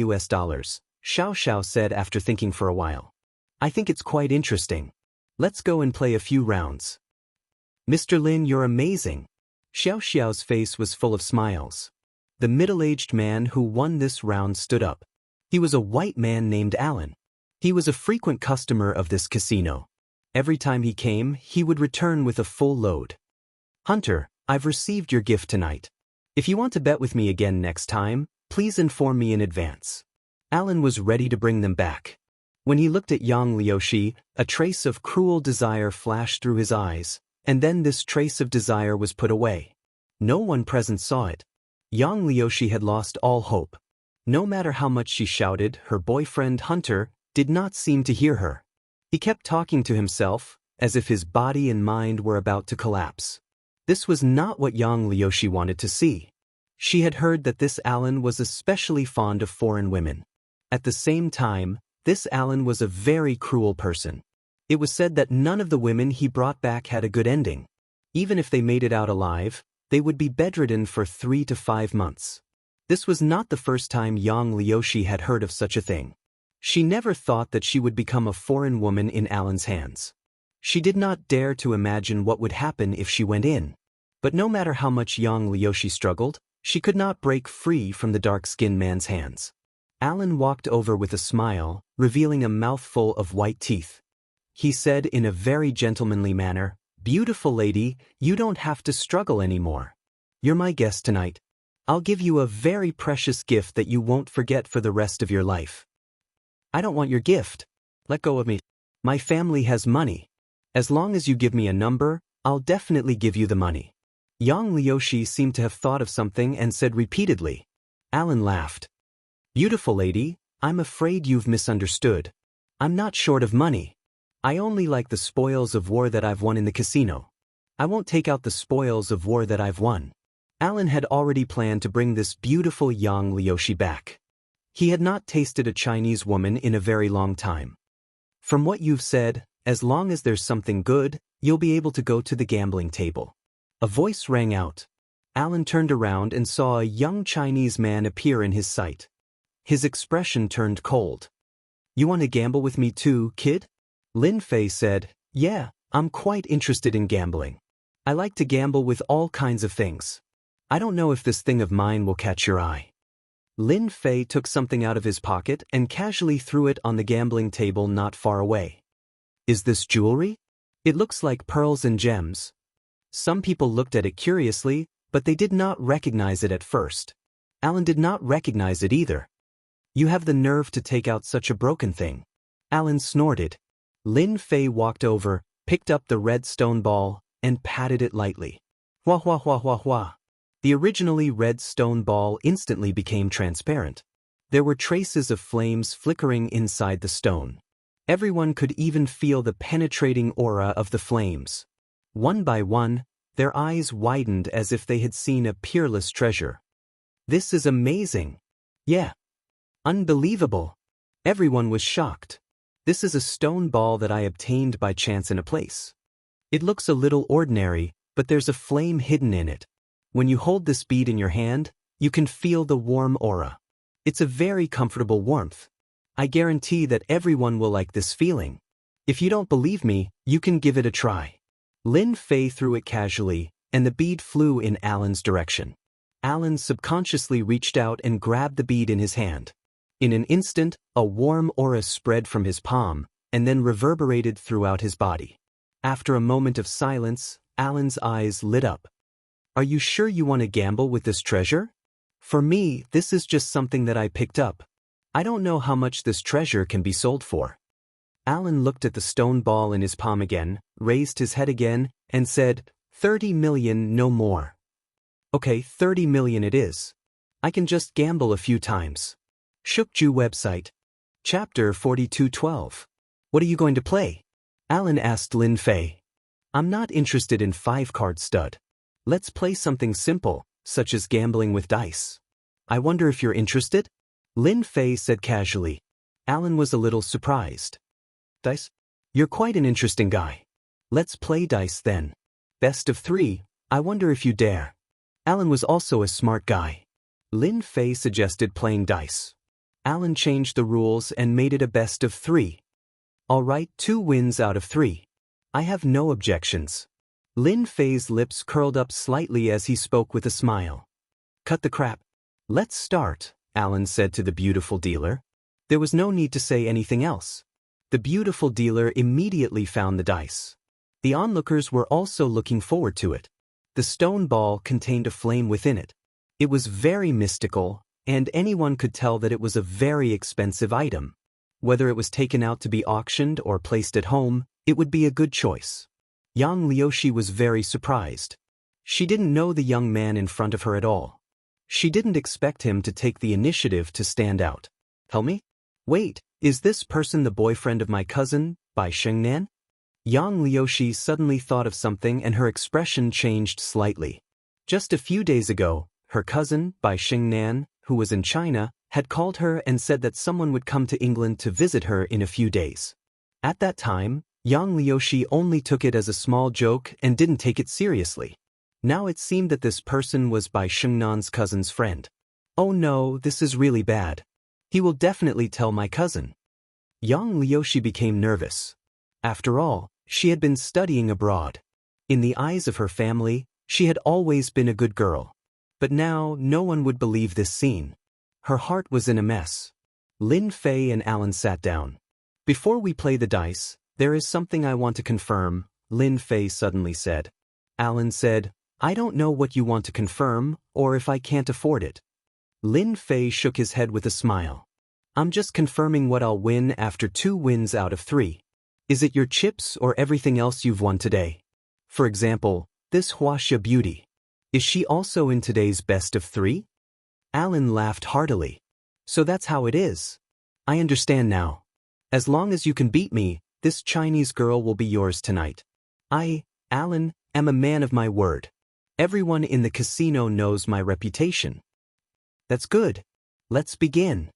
Xiao Xiao said after thinking for a while. I think it's quite interesting. Let's go and play a few rounds. Mr. Lin, you're amazing. Xiao Xiao's face was full of smiles. The middle-aged man who won this round stood up. He was a white man named Alan. He was a frequent customer of this casino. Every time he came, he would return with a full load. Hunter, I've received your gift tonight. If you want to bet with me again next time, please inform me in advance. Alan was ready to bring them back. When he looked at Yang Liuxi, a trace of cruel desire flashed through his eyes, and then this trace of desire was put away. No one present saw it. Yang Liuxi had lost all hope. No matter how much she shouted, her boyfriend Hunter did not seem to hear her. He kept talking to himself, as if his body and mind were about to collapse. This was not what Yang Liuxi wanted to see. She had heard that this Alan was especially fond of foreign women. At the same time, this Alan was a very cruel person. It was said that none of the women he brought back had a good ending. Even if they made it out alive, they would be bedridden for 3 to 5 months. This was not the first time Yang Liuxi had heard of such a thing. She never thought that she would become a foreign woman in Alan's hands. She did not dare to imagine what would happen if she went in. But no matter how much Yang Liuxi struggled, she could not break free from the dark-skinned man's hands. Alan walked over with a smile, revealing a mouthful of white teeth. He said in a very gentlemanly manner, "Beautiful lady, you don't have to struggle anymore. You're my guest tonight. I'll give you a very precious gift that you won't forget for the rest of your life." "I don't want your gift. Let go of me. My family has money. As long as you give me a number, I'll definitely give you the money." Yang Liuxi seemed to have thought of something and said repeatedly. Alan laughed. "Beautiful lady, I'm afraid you've misunderstood. I'm not short of money. I only like the spoils of war that I've won in the casino. I won't take out the spoils of war that I've won." Alan had already planned to bring this beautiful Yang Liuxi back. He had not tasted a Chinese woman in a very long time. "From what you've said, as long as there's something good, you'll be able to go to the gambling table." A voice rang out. Alan turned around and saw a young Chinese man appear in his sight. His expression turned cold. "You want to gamble with me too, kid?" Lin Fei said, "Yeah, I'm quite interested in gambling. I like to gamble with all kinds of things. I don't know if this thing of mine will catch your eye." Lin Fei took something out of his pocket and casually threw it on the gambling table not far away. "Is this jewelry? It looks like pearls and gems." Some people looked at it curiously, but they did not recognize it at first. Alan did not recognize it either. "You have the nerve to take out such a broken thing." Alan snorted. Lin Fei walked over, picked up the red stone ball, and patted it lightly. Hua hua hua hua hua. The originally red stone ball instantly became transparent. There were traces of flames flickering inside the stone. Everyone could even feel the penetrating aura of the flames. One by one, their eyes widened as if they had seen a peerless treasure. "This is amazing. Yeah. Unbelievable." Everyone was shocked. "This is a stone ball that I obtained by chance in a place. It looks a little ordinary, but there's a flame hidden in it. When you hold this bead in your hand, you can feel the warm aura. It's a very comfortable warmth. I guarantee that everyone will like this feeling. If you don't believe me, you can give it a try." Lin Fei threw it casually, and the bead flew in Alan's direction. Alan subconsciously reached out and grabbed the bead in his hand. In an instant, a warm aura spread from his palm, and then reverberated throughout his body. After a moment of silence, Alan's eyes lit up. "Are you sure you want to gamble with this treasure? For me, this is just something that I picked up. I don't know how much this treasure can be sold for." Alan looked at the stone ball in his palm again, raised his head again, and said, 30 million, no more." "Okay, 30 million it is. I can just gamble a few times." Shukju website. Chapter 4212. "What are you going to play?" Alan asked Lin Fei. "I'm not interested in 5-card stud. Let's play something simple, such as gambling with dice. I wonder if you're interested?" Lin Fei said casually. Alan was a little surprised. "Dice? You're quite an interesting guy. Let's play dice then. Best of 3, I wonder if you dare." Alan was also a smart guy. Lin Fei suggested playing dice. Alan changed the rules and made it a best of 3. All right, 2 wins out of 3. I have no objections. Lin Fei's lips curled up slightly as he spoke with a smile. Cut the crap. Let's start, Alan said to the beautiful dealer. There was no need to say anything else. The beautiful dealer immediately found the dice. The onlookers were also looking forward to it. The stone ball contained a flame within it. It was very mystical, and anyone could tell that it was a very expensive item. Whether it was taken out to be auctioned or placed at home, it would be a good choice. Yang Liushi was very surprised. She didn't know the young man in front of her at all. She didn't expect him to take the initiative to stand out. Tell me? Wait, is this person the boyfriend of my cousin, Bai Shengnan? Yang Liushi suddenly thought of something and her expression changed slightly. Just a few days ago, her cousin, Bai Shengnan, who was in China, had called her and said that someone would come to England to visit her in a few days. At that time, Yang Liushi only took it as a small joke and didn't take it seriously. Now it seemed that this person was Bai Shengnan's cousin's friend. Oh no, this is really bad. He will definitely tell my cousin. Yang Liushi became nervous. After all, she had been studying abroad. In the eyes of her family, she had always been a good girl. But now, no one would believe this scene. Her heart was in a mess. Lin Fei and Alan sat down. Before we play the dice, there is something I want to confirm, Lin Fei suddenly said. Alan said, I don't know what you want to confirm, or if I can't afford it. Lin Fei shook his head with a smile. I'm just confirming what I'll win after 2 wins out of 3. Is it your chips or everything else you've won today? For example, this Wuxia beauty. Is she also in today's best of 3? Alan laughed heartily. So that's how it is. I understand now. As long as you can beat me, this Chinese girl will be yours tonight. I, Alan, am a man of my word. Everyone in the casino knows my reputation. That's good. Let's begin.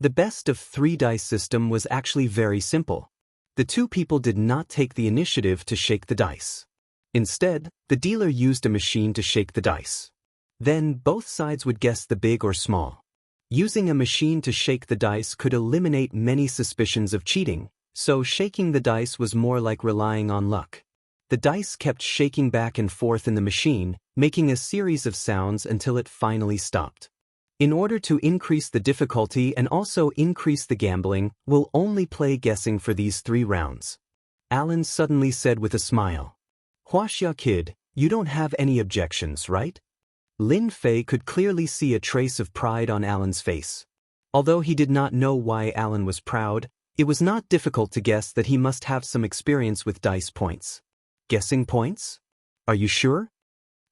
The best of 3 dice system was actually very simple. The 2 people did not take the initiative to shake the dice. Instead, the dealer used a machine to shake the dice. Then, both sides would guess the big or small. Using a machine to shake the dice could eliminate many suspicions of cheating, so shaking the dice was more like relying on luck. The dice kept shaking back and forth in the machine, making a series of sounds until it finally stopped. In order to increase the difficulty and also increase the gambling, we'll only play guessing for these 3 rounds. Alan suddenly said with a smile. Wuxia kid, you don't have any objections, right? Lin Fei could clearly see a trace of pride on Alan's face. Although he did not know why Alan was proud, it was not difficult to guess that he must have some experience with dice points. Guessing points? Are you sure?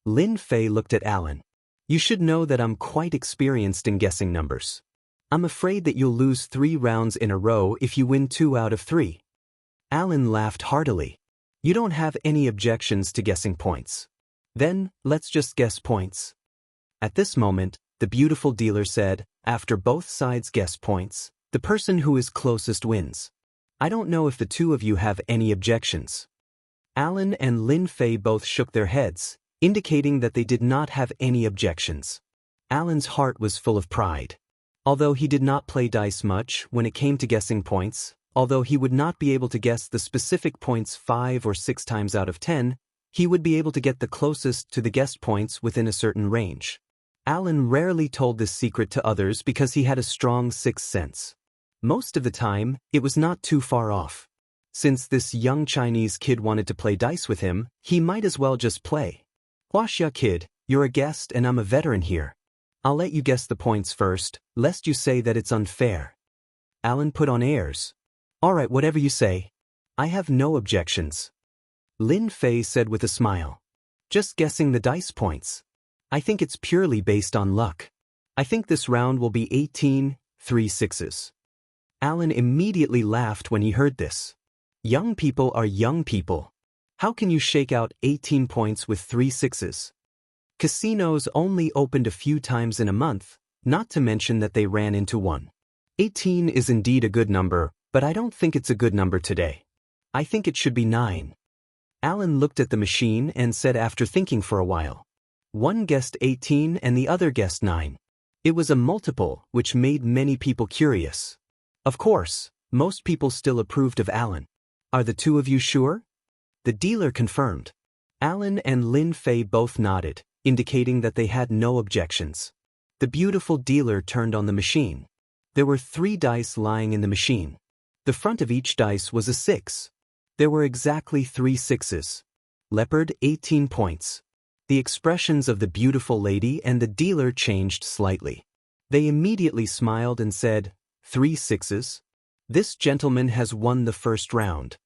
Lin Fei looked at Alan. You should know that I'm quite experienced in guessing numbers. I'm afraid that you'll lose 3 rounds in a row if you win 2 out of 3. Alan laughed heartily. You don't have any objections to guessing points. Then, let's just guess points. At this moment, the beautiful dealer said, after both sides guess points, the person who is closest wins. I don't know if the 2 of you have any objections. Alan and Lin Fei both shook their heads, indicating that they did not have any objections. Alan's heart was full of pride. Although he did not play dice much when it came to guessing points, although he would not be able to guess the specific points 5 or 6 times out of 10, he would be able to get the closest to the guessed points within a certain range. Alan rarely told this secret to others because he had a strong 6th sense. Most of the time, it was not too far off. Since this young Chinese kid wanted to play dice with him, he might as well just play. Wuxia kid, you're a guest and I'm a veteran here. I'll let you guess the points first, lest you say that it's unfair. Alan put on airs. All right, whatever you say. I have no objections. Lin Fei said with a smile. Just guessing the dice points. I think it's purely based on luck. I think this round will be 18, 3 sixes. Alan immediately laughed when he heard this. Young people are young people. How can you shake out 18 points with 3 sixes? Casinos only opened a few times in a month, not to mention that they ran into one. 18 is indeed a good number, but I don't think it's a good number today. I think it should be 9. Alan looked at the machine and said after thinking for a while. One guessed 18 and the other guessed 9. It was a multiple, which made many people curious. Of course, most people still approved of Alan. Are the two of you sure? The dealer confirmed. Alan and Lin Fei both nodded, indicating that they had no objections. The beautiful dealer turned on the machine. There were 3 dice lying in the machine. The front of each dice was a 6. There were exactly 3 sixes. Leopard, 18 points. The expressions of the beautiful lady and the dealer changed slightly. They immediately smiled and said, 3 sixes? This gentleman has won the first round.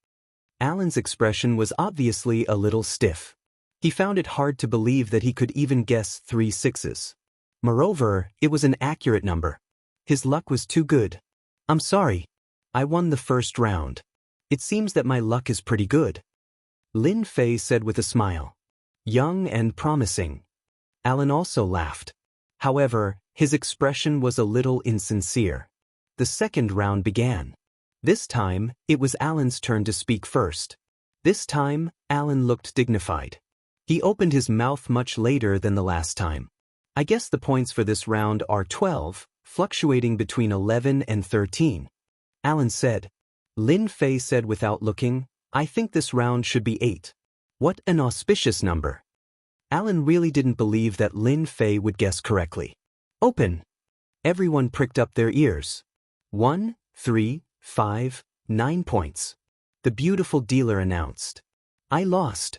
Alan's expression was obviously a little stiff. He found it hard to believe that he could even guess 3 sixes. Moreover, it was an accurate number. His luck was too good. I'm sorry. I won the first round. It seems that my luck is pretty good. Lin Fei said with a smile. Young and promising. Alan also laughed. However, his expression was a little insincere. The second round began. This time, it was Alan's turn to speak first. This time, Alan looked dignified. He opened his mouth much later than the last time. I guess the points for this round are 12, fluctuating between 11 and 13. Alan said. Lin Fei said without looking, I think this round should be 8. What an auspicious number. Alan really didn't believe that Lin Fei would guess correctly. Open. Everyone pricked up their ears. 1, 3, 5, 9 points. The beautiful dealer announced. I lost.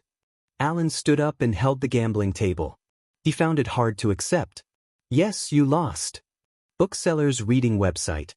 Alan stood up and held the gambling table. He found it hard to accept. Yes, you lost. Bookseller's reading website.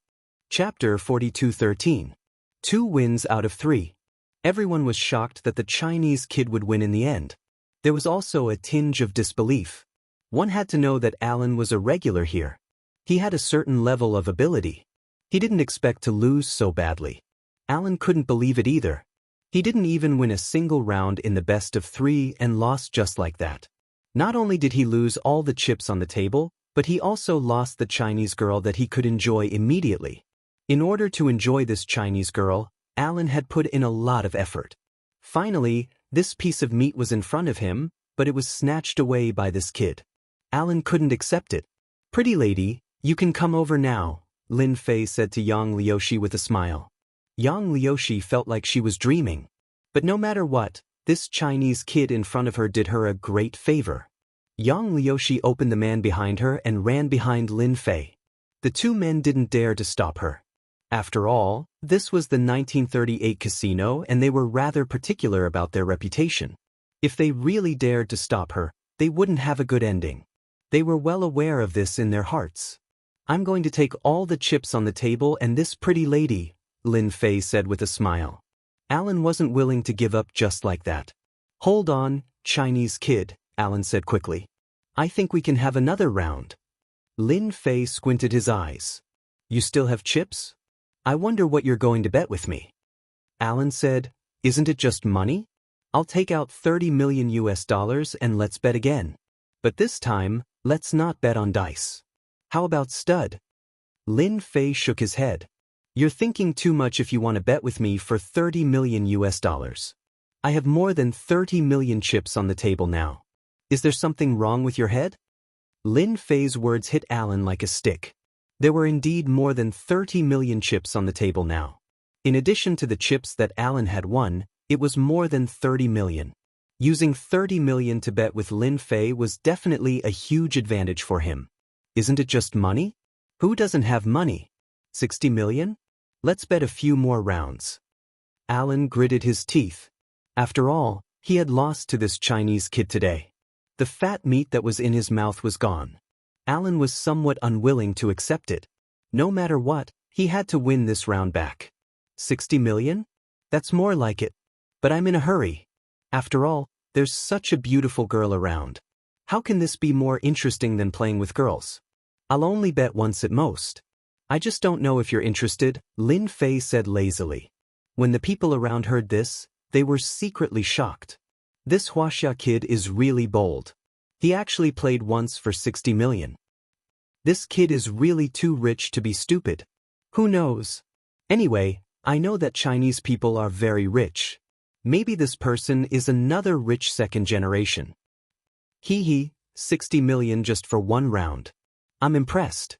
Chapter 42:13. 2 wins out of 3. Everyone was shocked that the Chinese kid would win in the end. There was also a tinge of disbelief. One had to know that Alan was a regular here. He had a certain level of ability. He didn't expect to lose so badly. Alan couldn't believe it either. He didn't even win a single round in the best of 3 and lost just like that. Not only did he lose all the chips on the table, but he also lost the Chinese girl that he could enjoy immediately. In order to enjoy this Chinese girl, Alan had put in a lot of effort. Finally, this piece of meat was in front of him, but it was snatched away by this kid. Alan couldn't accept it. Pretty lady, you can come over now, Lin Fei said to Yang Liushi with a smile. Yang Liushi felt like she was dreaming. But no matter what, this Chinese kid in front of her did her a great favor. Yang Liushi opened the man behind her and ran behind Lin Fei. The 2 men didn't dare to stop her. After all, this was the 1938 casino and they were rather particular about their reputation. If they really dared to stop her, they wouldn't have a good ending. They were well aware of this in their hearts. I'm going to take all the chips on the table and this pretty lady, Lin Fei said with a smile. Alan wasn't willing to give up just like that. Hold on, Chinese kid, Alan said quickly. I think we can have another round. Lin Fei squinted his eyes. You still have chips? I wonder what you're going to bet with me. Alan said, Isn't it just money? I'll take out $30 million and let's bet again. But this time, let's not bet on dice. How about stud? Lin Fei shook his head. You're thinking too much if you want to bet with me for $30 million. I have more than 30 million chips on the table now. Is there something wrong with your head? Lin Fei's words hit Alan like a stick. There were indeed more than 30 million chips on the table now. In addition to the chips that Alan had won, it was more than 30 million. Using 30 million to bet with Lin Fei was definitely a huge advantage for him. Isn't it just money? Who doesn't have money? 60 million? Let's bet a few more rounds. Alan gritted his teeth. After all, he had lost to this Chinese kid today. The fat meat that was in his mouth was gone. Alan was somewhat unwilling to accept it. No matter what, he had to win this round back. 60 million? That's more like it. But I'm in a hurry. After all, there's such a beautiful girl around. How can this be more interesting than playing with girls? I'll only bet once at most. I just don't know if you're interested, Lin Fei said lazily. When the people around heard this, they were secretly shocked. This Wuxia kid is really bold. He actually played once for 60 million. This kid is really too rich to be stupid. Who knows? Anyway, I know that Chinese people are very rich. Maybe this person is another rich second generation. Hee hee, 60 million just for one round. I'm impressed.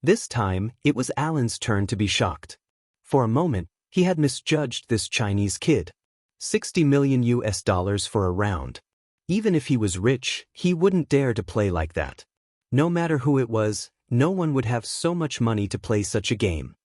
This time, it was Alan's turn to be shocked. For a moment, he had misjudged this Chinese kid. 60 million US dollars for a round. Even if he was rich, he wouldn't dare to play like that. No matter who it was, no one would have so much money to play such a game.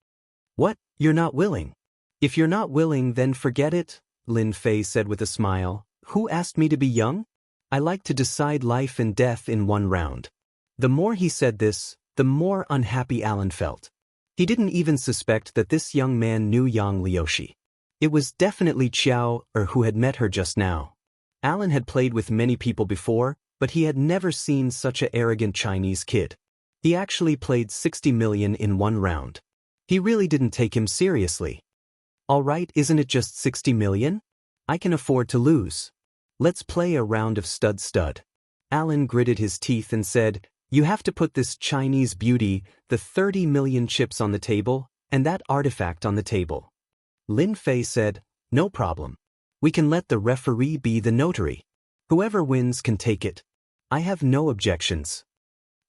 What, you're not willing? If you're not willing, then forget it, Lin Fei said with a smile. Who asked me to be young? I like to decide life and death in one round. The more he said this, the more unhappy Alan felt. He didn't even suspect that this young man knew Yang Liuxi. It was definitely Xiao who had met her just now. Alan had played with many people before, but he had never seen such an arrogant Chinese kid. He actually played 60 million in one round. He really didn't take him seriously. All right, isn't it just 60 million? I can afford to lose. Let's play a round of stud-stud. Alan gritted his teeth and said, you have to put this Chinese beauty, the 30 million chips on the table, and that artifact on the table. Lin Fei said, no problem. We can let the referee be the notary. Whoever wins can take it. I have no objections.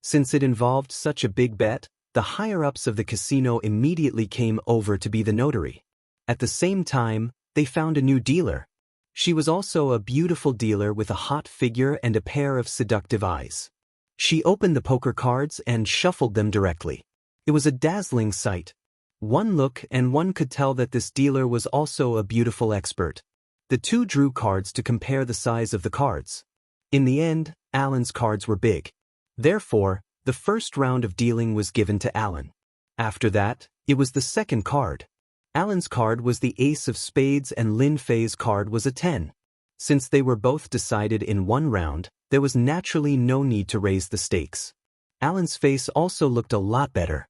Since it involved such a big bet, the higher-ups of the casino immediately came over to be the notary. At the same time, they found a new dealer. She was also a beautiful dealer with a hot figure and a pair of seductive eyes. She opened the poker cards and shuffled them directly. It was a dazzling sight. One look and one could tell that this dealer was also a beautiful expert. The two drew cards to compare the size of the cards. In the end, Alan's cards were big. Therefore, the first round of dealing was given to Alan. After that, it was the second card. Alan's card was the ace of spades and Lin Fei's card was a 10. Since they were both decided in one round, there was naturally no need to raise the stakes. Alan's face also looked a lot better.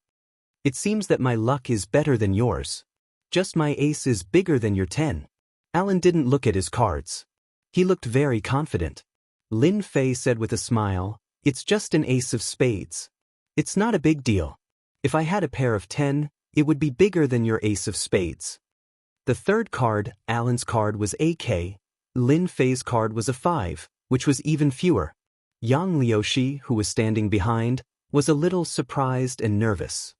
It seems that my luck is better than yours. Just my ace is bigger than your 10. Alan didn't look at his cards. He looked very confident. Lin Fei said with a smile, it's just an ace of spades. It's not a big deal. If I had a pair of 10, it would be bigger than your ace of spades. The third card, Alan's card was AK. Lin Fei's card was a 5, which was even fewer. Yang Liuxi, who was standing behind, was a little surprised and nervous.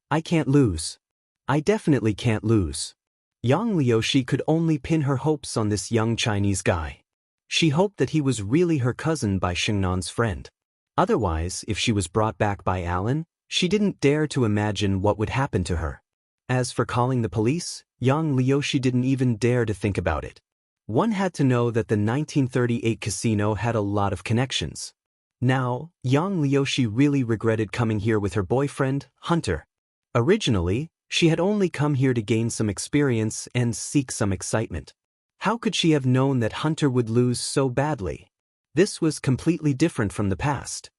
I can't lose. I definitely can't lose. Yang Liuxi could only pin her hopes on this young Chinese guy. She hoped that he was really her cousin by Xingnan's friend. Otherwise, if she was brought back by Alan, she didn't dare to imagine what would happen to her. As for calling the police, Yang Liuxi didn't even dare to think about it. One had to know that the 1938 casino had a lot of connections. Now, Yang Liuxi really regretted coming here with her boyfriend, Hunter. Originally, she had only come here to gain some experience and seek some excitement. How could she have known that Hunter would lose so badly? This was completely different from the past.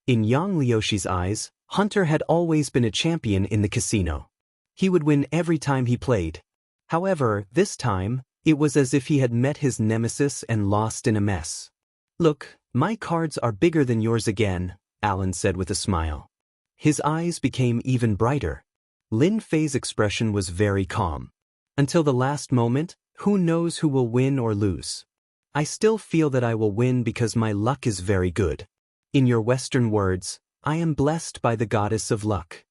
In Yang Liuxi's eyes, Hunter had always been a champion in the casino. He would win every time he played. However, this time, it was as if he had met his nemesis and lost in a mess. Look, my cards are bigger than yours again, Alan said with a smile. His eyes became even brighter. Lin Fei's expression was very calm. Until the last moment, who knows who will win or lose? I still feel that I will win because my luck is very good. In your Western words, I am blessed by the goddess of luck.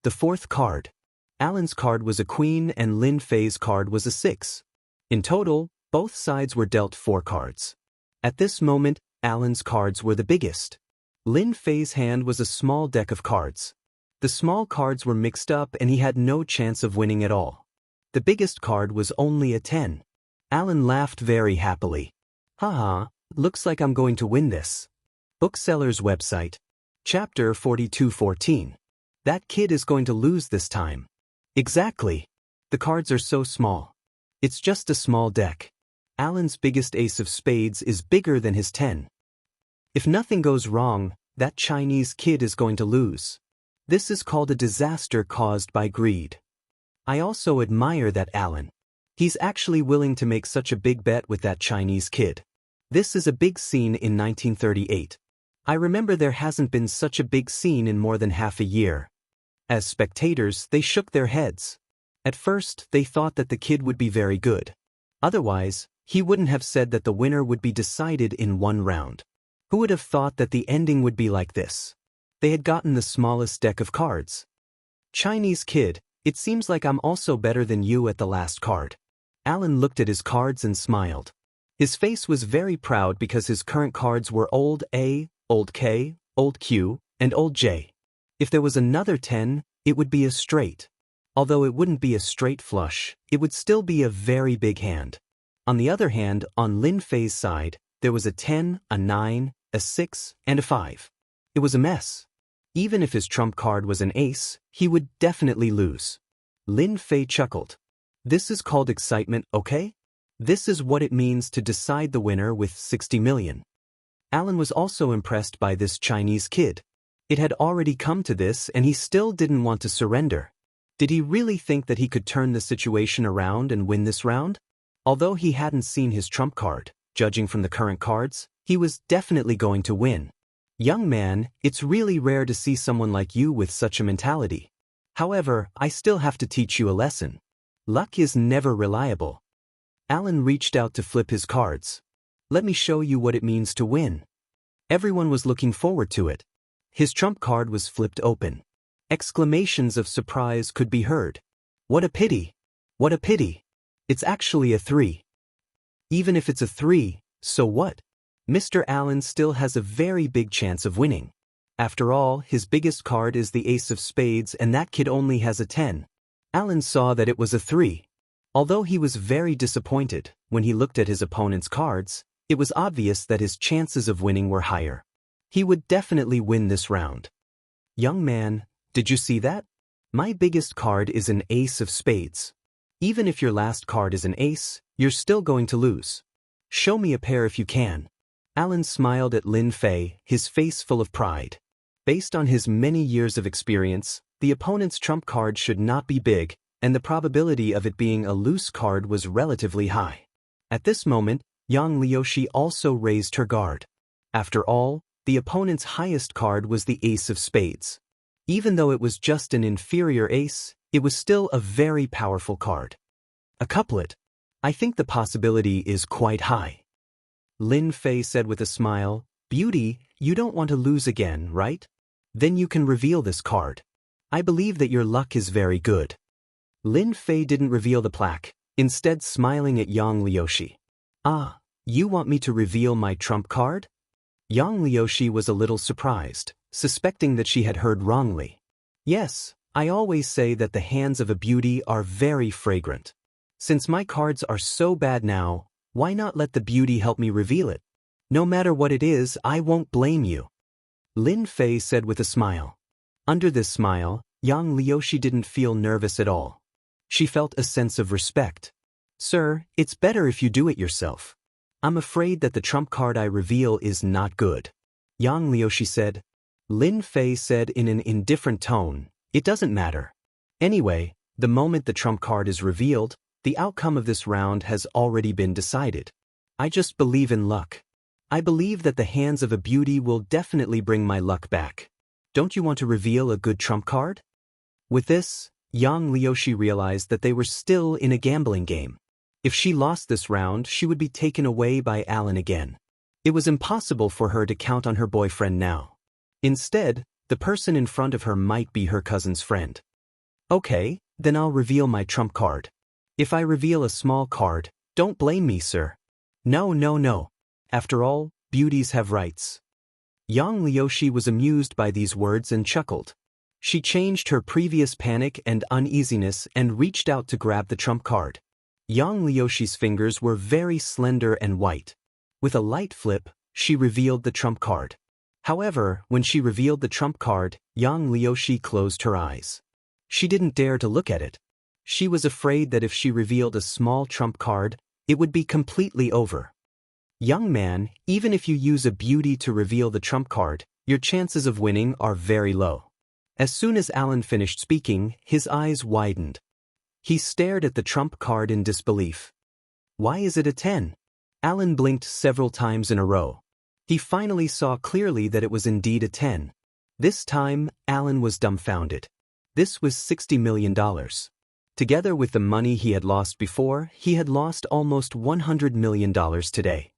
The fourth card. Alan's card was a queen and Lin Fei's card was a 6. In total, both sides were dealt 4 cards. At this moment, Alan's cards were the biggest. Lin Fei's hand was a small deck of cards. The small cards were mixed up and he had no chance of winning at all. The biggest card was only a 10. Alan laughed very happily. Haha, looks like I'm going to win this. Bookseller's website. Chapter 42:14. That kid is going to lose this time. Exactly. The cards are so small. It's just a small deck. Alan's biggest ace of spades is bigger than his 10. If nothing goes wrong, that Chinese kid is going to lose. This is called a disaster caused by greed. I also admire that Alan. He's actually willing to make such a big bet with that Chinese kid. This is a big scene in 1938. I remember there hasn't been such a big scene in more than half a year. As spectators, they shook their heads. At first, they thought that the kid would be very good. Otherwise, he wouldn't have said that the winner would be decided in one round. Who would have thought that the ending would be like this? They had gotten the smallest deck of cards. Chinese kid, it seems like I'm also better than you at the last card. Alan looked at his cards and smiled. His face was very proud because his current cards were Old A, Old K, Old Q, and Old J. If there was another 10, it would be a straight. Although it wouldn't be a straight flush, it would still be a very big hand. On the other hand, on Lin Fei's side, there was a 10, a 9, a 6, and a 5. It was a mess. Even if his trump card was an ace, he would definitely lose. Lin Fei chuckled. This is called excitement, okay? This is what it means to decide the winner with 60 million. Alan was also impressed by this Chinese kid. It had already come to this and he still didn't want to surrender. Did he really think that he could turn the situation around and win this round? Although he hadn't seen his trump card, judging from the current cards, he was definitely going to win. Young man, it's really rare to see someone like you with such a mentality. However, I still have to teach you a lesson. Luck is never reliable. Alan reached out to flip his cards. Let me show you what it means to win. Everyone was looking forward to it. His trump card was flipped open. Exclamations of surprise could be heard. What a pity! What a pity! It's actually a 3. Even if it's a 3, so what? Mr. Allen still has a very big chance of winning. After all, his biggest card is the ace of spades and that kid only has a 10. Allen saw that it was a 3. Although he was very disappointed, when he looked at his opponent's cards, it was obvious that his chances of winning were higher. He would definitely win this round. Young man, did you see that? My biggest card is an ace of spades. Even if your last card is an ace, you're still going to lose. Show me a pair if you can. Alan smiled at Lin Fei, his face full of pride. Based on his many years of experience, the opponent's trump card should not be big, and the probability of it being a loose card was relatively high. At this moment, Yang Liushi also raised her guard. After all, the opponent's highest card was the ace of spades. Even though it was just an inferior ace, it was still a very powerful card. A couplet. I think the possibility is quite high. Lin Fei said with a smile, Beauty, you don't want to lose again, right? Then you can reveal this card. I believe that your luck is very good. Lin Fei didn't reveal the plaque, instead smiling at Yang Liushi. Ah, you want me to reveal my trump card? Yang Liushi was a little surprised, suspecting that she had heard wrongly. Yes, I always say that the hands of a beauty are very fragrant. Since my cards are so bad now, why not let the beauty help me reveal it? No matter what it is, I won't blame you. Lin Fei said with a smile. Under this smile, Yang Liushi didn't feel nervous at all. She felt a sense of respect. Sir, it's better if you do it yourself. I'm afraid that the trump card I reveal is not good. Yang Liushi said. Lin Fei said in an indifferent tone, It doesn't matter. Anyway, the moment the trump card is revealed, the outcome of this round has already been decided. I just believe in luck. I believe that the hands of a beauty will definitely bring my luck back. Don't you want to reveal a good trump card? With this, Yang Liushi realized that they were still in a gambling game. If she lost this round, she would be taken away by Alan again. It was impossible for her to count on her boyfriend now. Instead, the person in front of her might be her cousin's friend. Okay, then I'll reveal my trump card. If I reveal a small card, don't blame me, sir. No. After all, beauties have rights. Yang Liushi was amused by these words and chuckled. She changed her previous panic and uneasiness and reached out to grab the trump card. Yang Liushi's fingers were very slender and white. With a light flip, she revealed the trump card. However, when she revealed the trump card, Yang Liushi closed her eyes. She didn't dare to look at it. She was afraid that if she revealed a small trump card, it would be completely over. Young man, even if you use a beauty to reveal the trump card, your chances of winning are very low. As soon as Alan finished speaking, his eyes widened. He stared at the trump card in disbelief. Why is it a 10? Alan blinked several times in a row. He finally saw clearly that it was indeed a 10. This time, Alan was dumbfounded. This was $60 million. Together with the money he had lost before, he had lost almost $100 million today.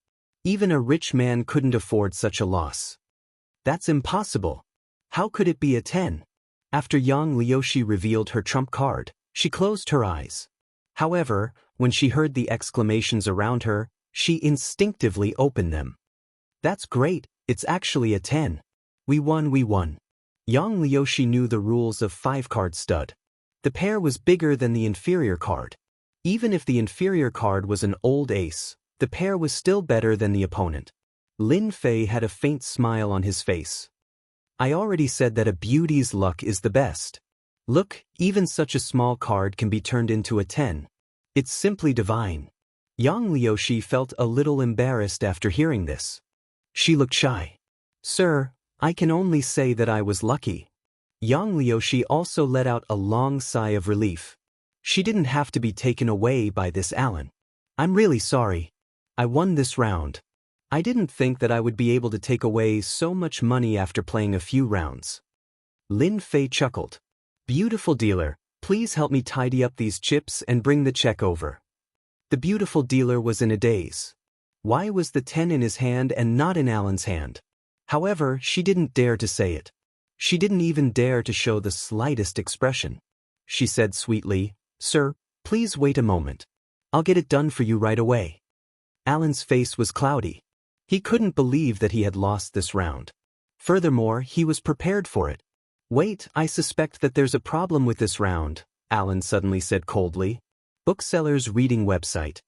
Even a rich man couldn't afford such a loss. That's impossible. How could it be a 10? After Yang Liushi revealed her trump card, she closed her eyes. However, when she heard the exclamations around her, she instinctively opened them. That's great, it's actually a 10. We won, we won. Yang Liushi knew the rules of 5-card stud. The pair was bigger than the inferior card. Even if the inferior card was an old ace, the pair was still better than the opponent. Lin Fei had a faint smile on his face. I already said that a beauty's luck is the best. Look, even such a small card can be turned into a 10. It's simply divine. Yang Liushi felt a little embarrassed after hearing this. She looked shy. Sir, I can only say that I was lucky. Yang Liushi also let out a long sigh of relief. She didn't have to be taken away by this Alan. I'm really sorry. I won this round. I didn't think that I would be able to take away so much money after playing a few rounds. Lin Fei chuckled. Beautiful dealer, please help me tidy up these chips and bring the check over. The beautiful dealer was in a daze. Why was the 10 in his hand and not in Alan's hand? However, she didn't dare to say it. She didn't even dare to show the slightest expression. She said sweetly, Sir, please wait a moment. I'll get it done for you right away. Alan's face was cloudy. He couldn't believe that he had lost this round. Furthermore, he was prepared for it. Wait, I suspect that there's a problem with this round, Alan suddenly said coldly. Bookseller's reading website.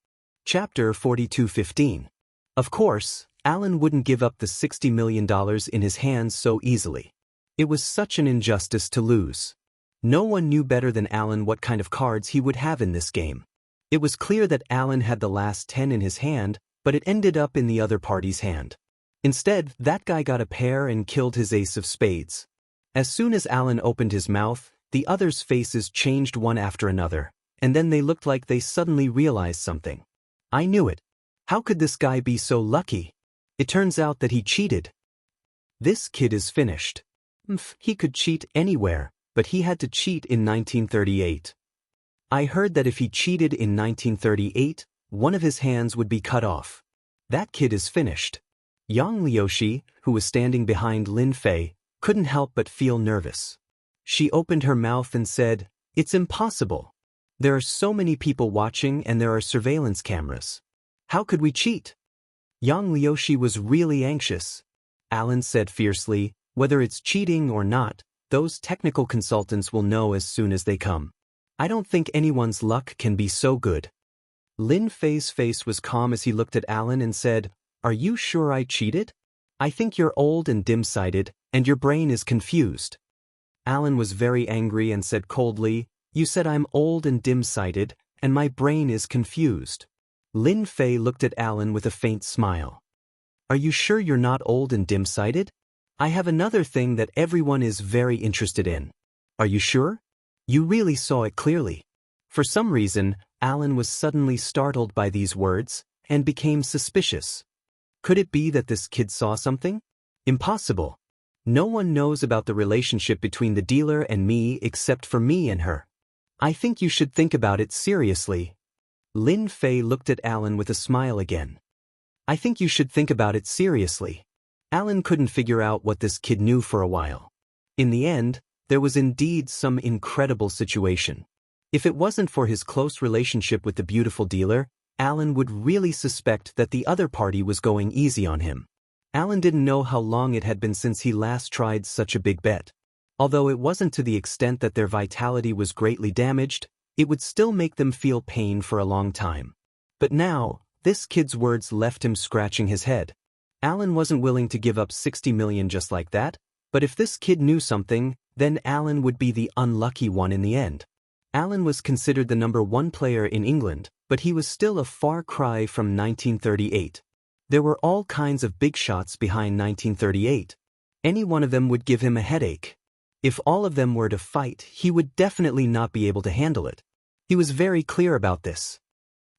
Chapter 42:15. Of course, Alan wouldn't give up the $60 million in his hands so easily. It was such an injustice to lose. No one knew better than Alan what kind of cards he would have in this game. It was clear that Alan had the last 10 in his hand, but it ended up in the other party's hand. Instead, that guy got a pair and killed his ace of spades. As soon as Alan opened his mouth, the others' faces changed one after another, and then they looked like they suddenly realized something. I knew it. How could this guy be so lucky? It turns out that he cheated. This kid is finished. He could cheat anywhere, but he had to cheat in 1938. I heard that if he cheated in 1938, one of his hands would be cut off. That kid is finished. Yang Liushi, who was standing behind Lin Fei, couldn't help but feel nervous. She opened her mouth and said, It's impossible. There are so many people watching and there are surveillance cameras. How could we cheat? Yang Liushi was really anxious. Alan said fiercely, Whether it's cheating or not, those technical consultants will know as soon as they come. I don't think anyone's luck can be so good. Lin Fei's face was calm as he looked at Alan and said, Are you sure I cheated? I think you're old and dim-sighted, and your brain is confused. Alan was very angry and said coldly, You said I'm old and dim-sighted, and my brain is confused. Lin Fei looked at Alan with a faint smile. Are you sure you're not old and dim-sighted? I have another thing that everyone is very interested in. Are you sure? You really saw it clearly. For some reason, Alan was suddenly startled by these words, and became suspicious. Could it be that this kid saw something? Impossible. No one knows about the relationship between the dealer and me except for me and her. I think you should think about it seriously. Lin Fei looked at Alan with a smile again. I think you should think about it seriously. Alan couldn't figure out what this kid knew for a while. In the end, there was indeed some incredible situation. If it wasn't for his close relationship with the beautiful dealer, Alan would really suspect that the other party was going easy on him. Alan didn't know how long it had been since he last tried such a big bet. Although it wasn't to the extent that their vitality was greatly damaged, it would still make them feel pain for a long time. But now, this kid's words left him scratching his head. Alan wasn't willing to give up 60 million just like that, but if this kid knew something, then Alan would be the unlucky one in the end. Alan was considered the #1 player in England, but he was still a far cry from 1938. There were all kinds of big shots behind 1938. Any one of them would give him a headache. If all of them were to fight, he would definitely not be able to handle it. He was very clear about this.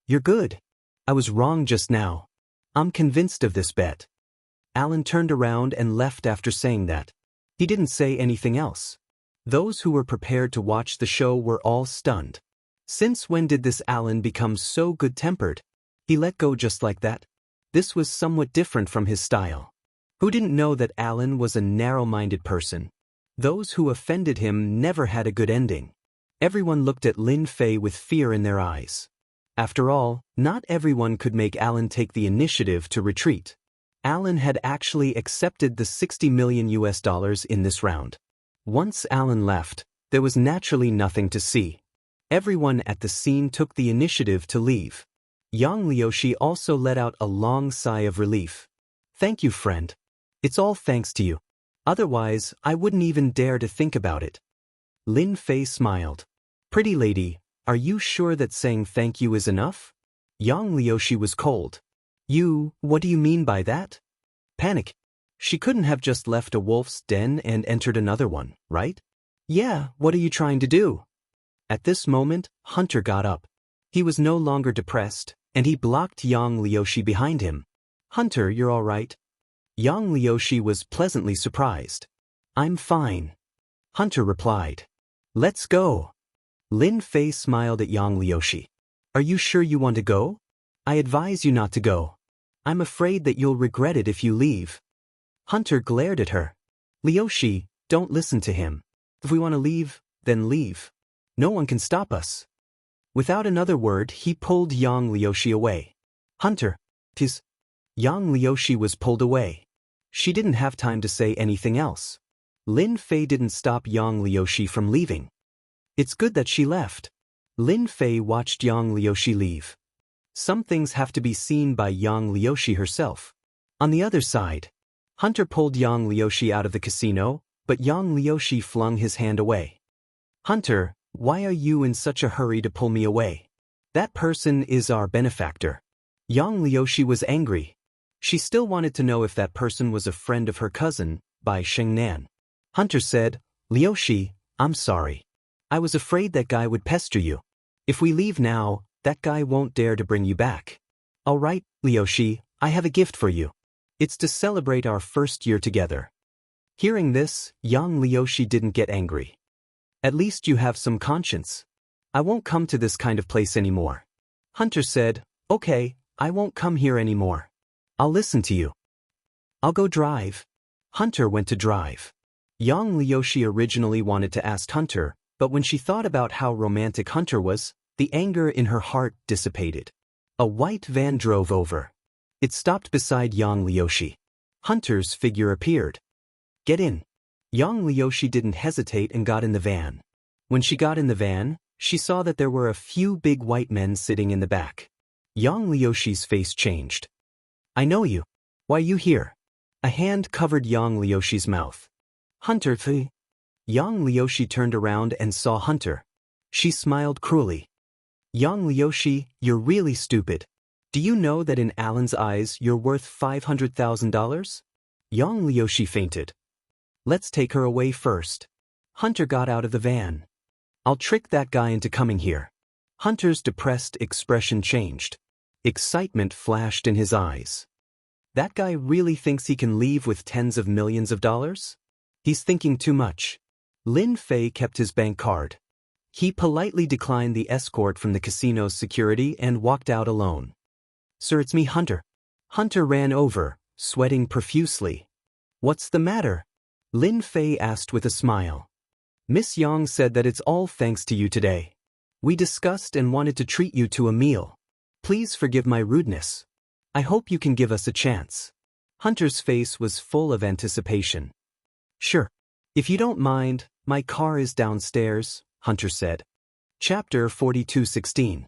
You're good. I was wrong just now. I'm convinced of this bet. Alan turned around and left after saying that. He didn't say anything else. Those who were prepared to watch the show were all stunned. Since when did this Alan become so good-tempered? He let go just like that? This was somewhat different from his style. Who didn't know that Alan was a narrow-minded person? Those who offended him never had a good ending. Everyone looked at Lin Fei with fear in their eyes. After all, not everyone could make Alan take the initiative to retreat. Alan had actually accepted the $60 million in this round. Once Alan left, there was naturally nothing to see. Everyone at the scene took the initiative to leave. Yang Liushi also let out a long sigh of relief. Thank you, friend. It's all thanks to you. Otherwise, I wouldn't even dare to think about it. Lin Fei smiled. Pretty lady, are you sure that saying thank you is enough? Yang Liushi was cold. What do you mean by that? Panic. She couldn't have just left a wolf's den and entered another one, right? Yeah, what are you trying to do? At this moment, Hunter got up. He was no longer depressed, and he blocked Yang Liushi behind him. Hunter, you're all right? Yang Liushi was pleasantly surprised. I'm fine. Hunter replied. Let's go. Lin Fei smiled at Yang Liushi. Are you sure you want to go? I advise you not to go. I'm afraid that you'll regret it if you leave. Hunter glared at her. Liushi, don't listen to him. If we want to leave, then leave. No one can stop us. Without another word, he pulled Yang Liushi away. Hunter, tis. Yang Liushi was pulled away. She didn't have time to say anything else. Lin Fei didn't stop Yang Liushi from leaving. It's good that she left. Lin Fei watched Yang Liushi leave. Some things have to be seen by Yang Liushi herself. On the other side, Hunter pulled Yang Liushi out of the casino, but Yang Liushi flung his hand away. Hunter, why are you in such a hurry to pull me away? That person is our benefactor. Yang Liushi was angry. She still wanted to know if that person was a friend of her cousin, Bai Shengnan. Hunter said, Liushi, I'm sorry. I was afraid that guy would pester you. If we leave now, that guy won't dare to bring you back. All right, Liushi, I have a gift for you. It's to celebrate our first year together. Hearing this, Yang Liushi didn't get angry. At least you have some conscience. I won't come to this kind of place anymore. Hunter said, okay, I won't come here anymore. I'll listen to you. I'll go drive. Hunter went to drive. Yang Liushi originally wanted to ask Hunter, but when she thought about how romantic Hunter was, the anger in her heart dissipated. A white van drove over. It stopped beside Yang Liushi. Hunter's figure appeared. Get in. Yang Liushi didn't hesitate and got in the van. When she got in the van, she saw that there were a few big white men sitting in the back. Yang Liushi's face changed. I know you. Why are you here? A hand covered Yang Liushi's mouth. Hunter, phi. Yang Liushi turned around and saw Hunter. She smiled cruelly. Yang Liushi, you're really stupid. Do you know that in Alan's eyes you're worth $500,000? Yang Liushi fainted. Let's take her away first. Hunter got out of the van. I'll trick that guy into coming here. Hunter's depressed expression changed. Excitement flashed in his eyes. That guy really thinks he can leave with tens of millions of dollars? He's thinking too much. Lin Fei kept his bank card. He politely declined the escort from the casino's security and walked out alone. Sir, it's me, Hunter. Hunter ran over, sweating profusely. What's the matter? Lin Fei asked with a smile. Miss Yang said that it's all thanks to you today. We discussed and wanted to treat you to a meal. Please forgive my rudeness. I hope you can give us a chance. Hunter's face was full of anticipation. Sure. If you don't mind, my car is downstairs, Hunter said. Chapter 42:16.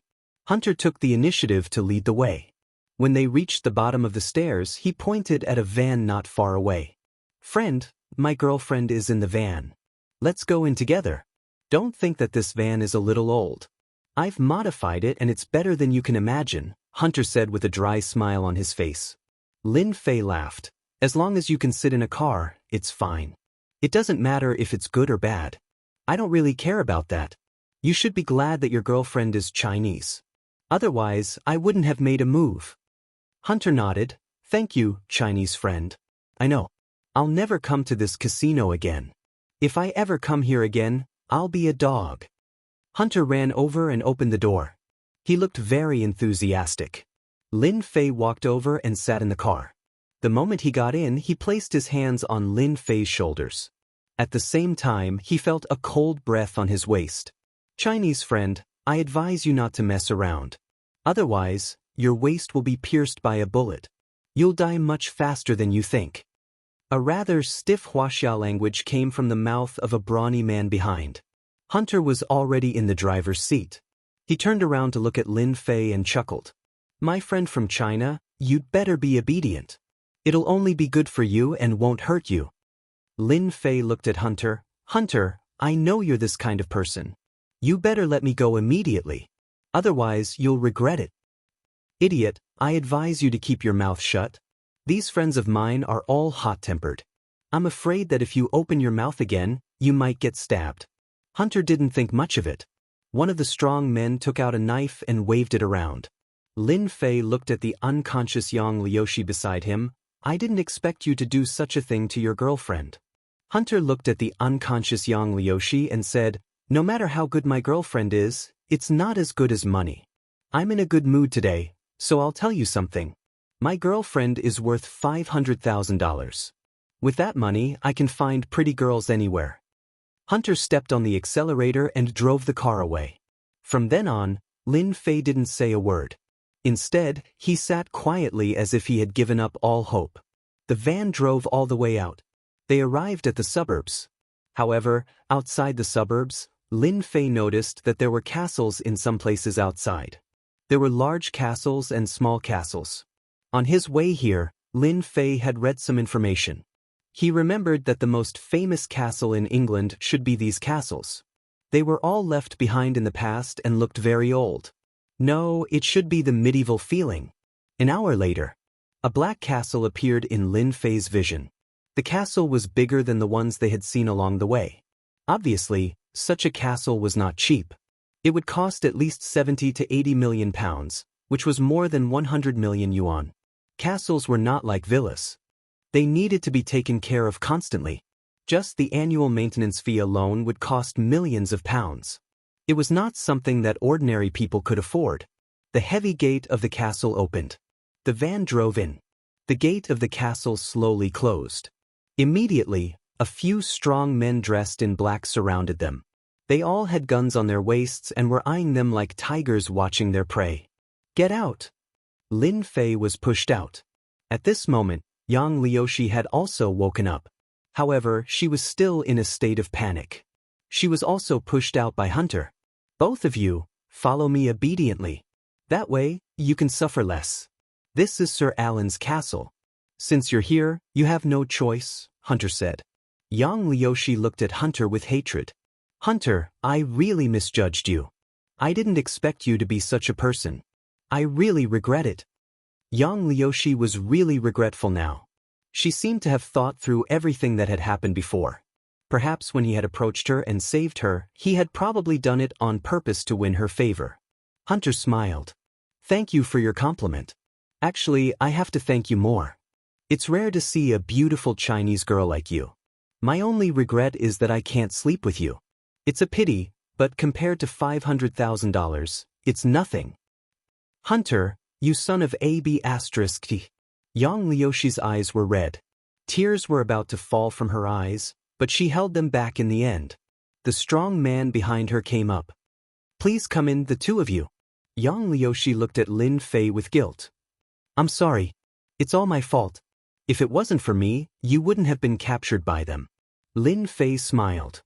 Hunter took the initiative to lead the way. When they reached the bottom of the stairs, he pointed at a van not far away. Friend, my girlfriend is in the van. Let's go in together. Don't think that this van is a little old. I've modified it and it's better than you can imagine, Hunter said with a dry smile on his face. Lin Fei laughed. As long as you can sit in a car, it's fine. It doesn't matter if it's good or bad. I don't really care about that. You should be glad that your girlfriend is Chinese. Otherwise, I wouldn't have made a move. Hunter nodded. Thank you, Chinese friend. I know. I'll never come to this casino again. If I ever come here again, I'll be a dog. Hunter ran over and opened the door. He looked very enthusiastic. Lin Fei walked over and sat in the car. The moment he got in, he placed his hands on Lin Fei's shoulders. At the same time, he felt a cold breath on his waist. Chinese friend, I advise you not to mess around. Otherwise, your waist will be pierced by a bullet. You'll die much faster than you think. A rather stiff Wuxia language came from the mouth of a brawny man behind. Hunter was already in the driver's seat. He turned around to look at Lin Fei and chuckled. My friend from China, you'd better be obedient. It'll only be good for you and won't hurt you. Lin Fei looked at Hunter. Hunter, I know you're this kind of person. You better let me go immediately. Otherwise, you'll regret it. Idiot, I advise you to keep your mouth shut. These friends of mine are all hot-tempered. I'm afraid that if you open your mouth again, you might get stabbed. Hunter didn't think much of it. One of the strong men took out a knife and waved it around. Lin Fei looked at the unconscious Yang Liushi beside him. I didn't expect you to do such a thing to your girlfriend. Hunter looked at the unconscious Yang Liushi and said, no matter how good my girlfriend is, it's not as good as money. I'm in a good mood today, so I'll tell you something. My girlfriend is worth $500,000. With that money, I can find pretty girls anywhere. Hunter stepped on the accelerator and drove the car away. From then on, Lin Fei didn't say a word. Instead, he sat quietly as if he had given up all hope. The van drove all the way out. They arrived at the suburbs. However, outside the suburbs, Lin Fei noticed that there were castles in some places outside. There were large castles and small castles. On his way here, Lin Fei had read some information. He remembered that the most famous castle in England should be these castles. They were all left behind in the past and looked very old. No, it should be the medieval feeling. An hour later, a black castle appeared in Lin Fei's vision. The castle was bigger than the ones they had seen along the way. Obviously, such a castle was not cheap. It would cost at least 70 to 80 million pounds, which was more than 100 million yuan. Castles were not like villas. They needed to be taken care of constantly. Just the annual maintenance fee alone would cost millions of pounds. It was not something that ordinary people could afford. The heavy gate of the castle opened. The van drove in. The gate of the castle slowly closed. Immediately, a few strong men dressed in black surrounded them. They all had guns on their waists and were eyeing them like tigers watching their prey. Get out! Lin Fei was pushed out. At this moment, Yang Liushi had also woken up. However, she was still in a state of panic. She was also pushed out by Hunter. Both of you, follow me obediently. That way, you can suffer less. This is Sir Alan's castle. Since you're here, you have no choice, Hunter said. Yang Liushi looked at Hunter with hatred. Hunter, I really misjudged you. I didn't expect you to be such a person. I really regret it. Yang Liushi was really regretful now. She seemed to have thought through everything that had happened before. Perhaps when he had approached her and saved her, he had probably done it on purpose to win her favor. Hunter smiled. Thank you for your compliment. Actually, I have to thank you more. It's rare to see a beautiful Chinese girl like you. My only regret is that I can't sleep with you. It's a pity, but compared to $500,000, it's nothing. Hunter, you son of AB***. Yang Liushi's eyes were red. Tears were about to fall from her eyes, but she held them back in the end. The strong man behind her came up. Please come in, the two of you. Yang Liushi looked at Lin Fei with guilt. I'm sorry. It's all my fault. If it wasn't for me, you wouldn't have been captured by them. Lin Fei smiled.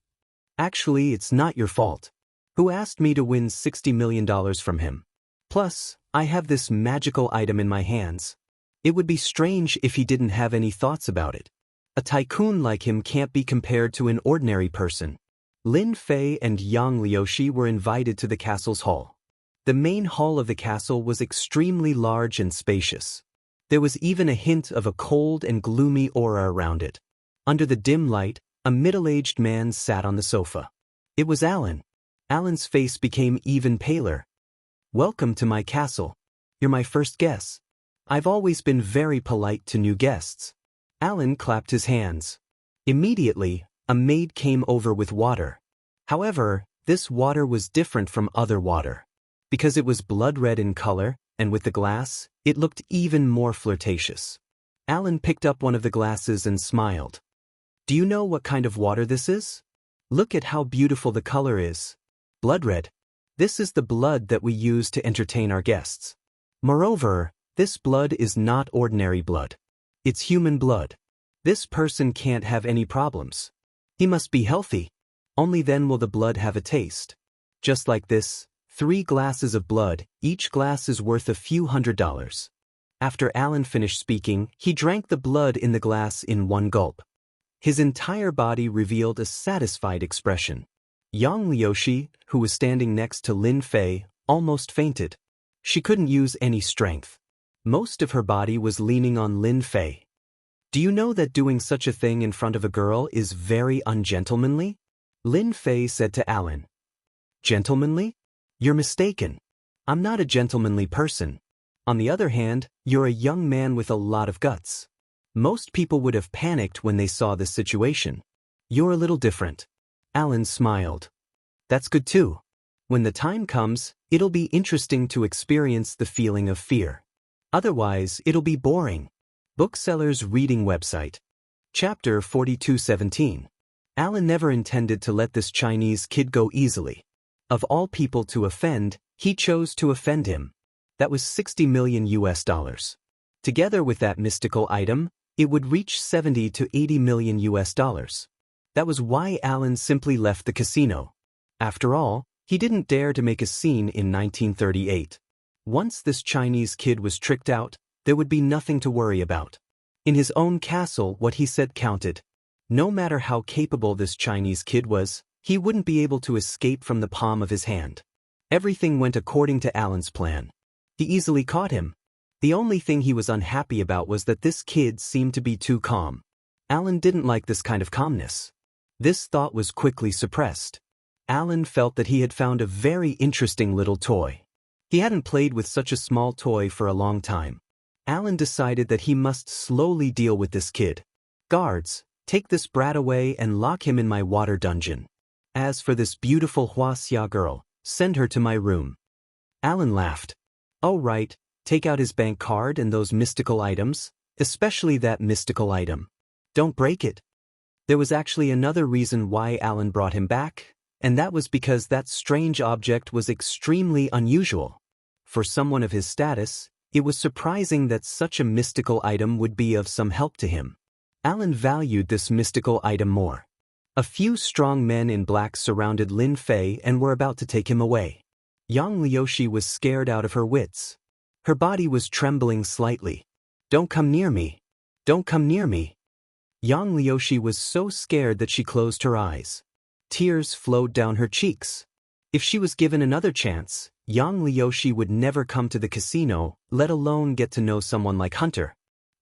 Actually, it's not your fault. Who asked me to win $60 million from him? Plus, I have this magical item in my hands. It would be strange if he didn't have any thoughts about it. A tycoon like him can't be compared to an ordinary person. Lin Fei and Yang Liushi were invited to the castle's hall. The main hall of the castle was extremely large and spacious. There was even a hint of a cold and gloomy aura around it. Under the dim light, a middle-aged man sat on the sofa. It was Alan. Alan's face became even paler. Welcome to my castle. You're my first guest. I've always been very polite to new guests. Alan clapped his hands. Immediately, a maid came over with water. However, this water was different from other water. Because it was blood red in color, and with the glass, it looked even more flirtatious. Alan picked up one of the glasses and smiled. Do you know what kind of water this is? Look at how beautiful the color is. Blood red. This is the blood that we use to entertain our guests. Moreover, this blood is not ordinary blood. It's human blood. This person can't have any problems. He must be healthy. Only then will the blood have a taste. Just like this, 3 glasses of blood, each glass is worth a few $100s. After Alan finished speaking, he drank the blood in the glass in one gulp. His entire body revealed a satisfied expression. Yang Liushi, who was standing next to Lin Fei, almost fainted. She couldn't use any strength. Most of her body was leaning on Lin Fei. Do you know that doing such a thing in front of a girl is very ungentlemanly? Lin Fei said to Alan. Gentlemanly? You're mistaken. I'm not a gentlemanly person. On the other hand, you're a young man with a lot of guts. Most people would have panicked when they saw this situation. You're a little different. Alan smiled. That's good too. When the time comes, it'll be interesting to experience the feeling of fear. Otherwise, it'll be boring. Bookseller's Reading Website. Chapter 42:17. Alan never intended to let this Chinese kid go easily. Of all people to offend, he chose to offend him. That was $60 million. Together with that mystical item, it would reach $70 to $80 million. That was why Alan simply left the casino. After all, he didn't dare to make a scene in 1938. Once this Chinese kid was tricked out, there would be nothing to worry about. In his own castle, what he said counted. No matter how capable this Chinese kid was, he wouldn't be able to escape from the palm of his hand. Everything went according to Alan's plan. He easily caught him. The only thing he was unhappy about was that this kid seemed to be too calm. Alan didn't like this kind of calmness. This thought was quickly suppressed. Alan felt that he had found a very interesting little toy. He hadn't played with such a small toy for a long time. Alan decided that he must slowly deal with this kid. Guards, take this brat away and lock him in my water dungeon. As for this beautiful Wuxia girl, send her to my room. Alan laughed. Oh right, take out his bank card and those mystical items, especially that mystical item. Don't break it. There was actually another reason why Alan brought him back, and that was because that strange object was extremely unusual. For someone of his status, it was surprising that such a mystical item would be of some help to him. Alan valued this mystical item more. A few strong men in black surrounded Lin Fei and were about to take him away. Yang Liushi was scared out of her wits. Her body was trembling slightly. Don't come near me. Don't come near me. Yang Liushi was so scared that she closed her eyes. Tears flowed down her cheeks. If she was given another chance, Yang Liushi would never come to the casino, let alone get to know someone like Hunter.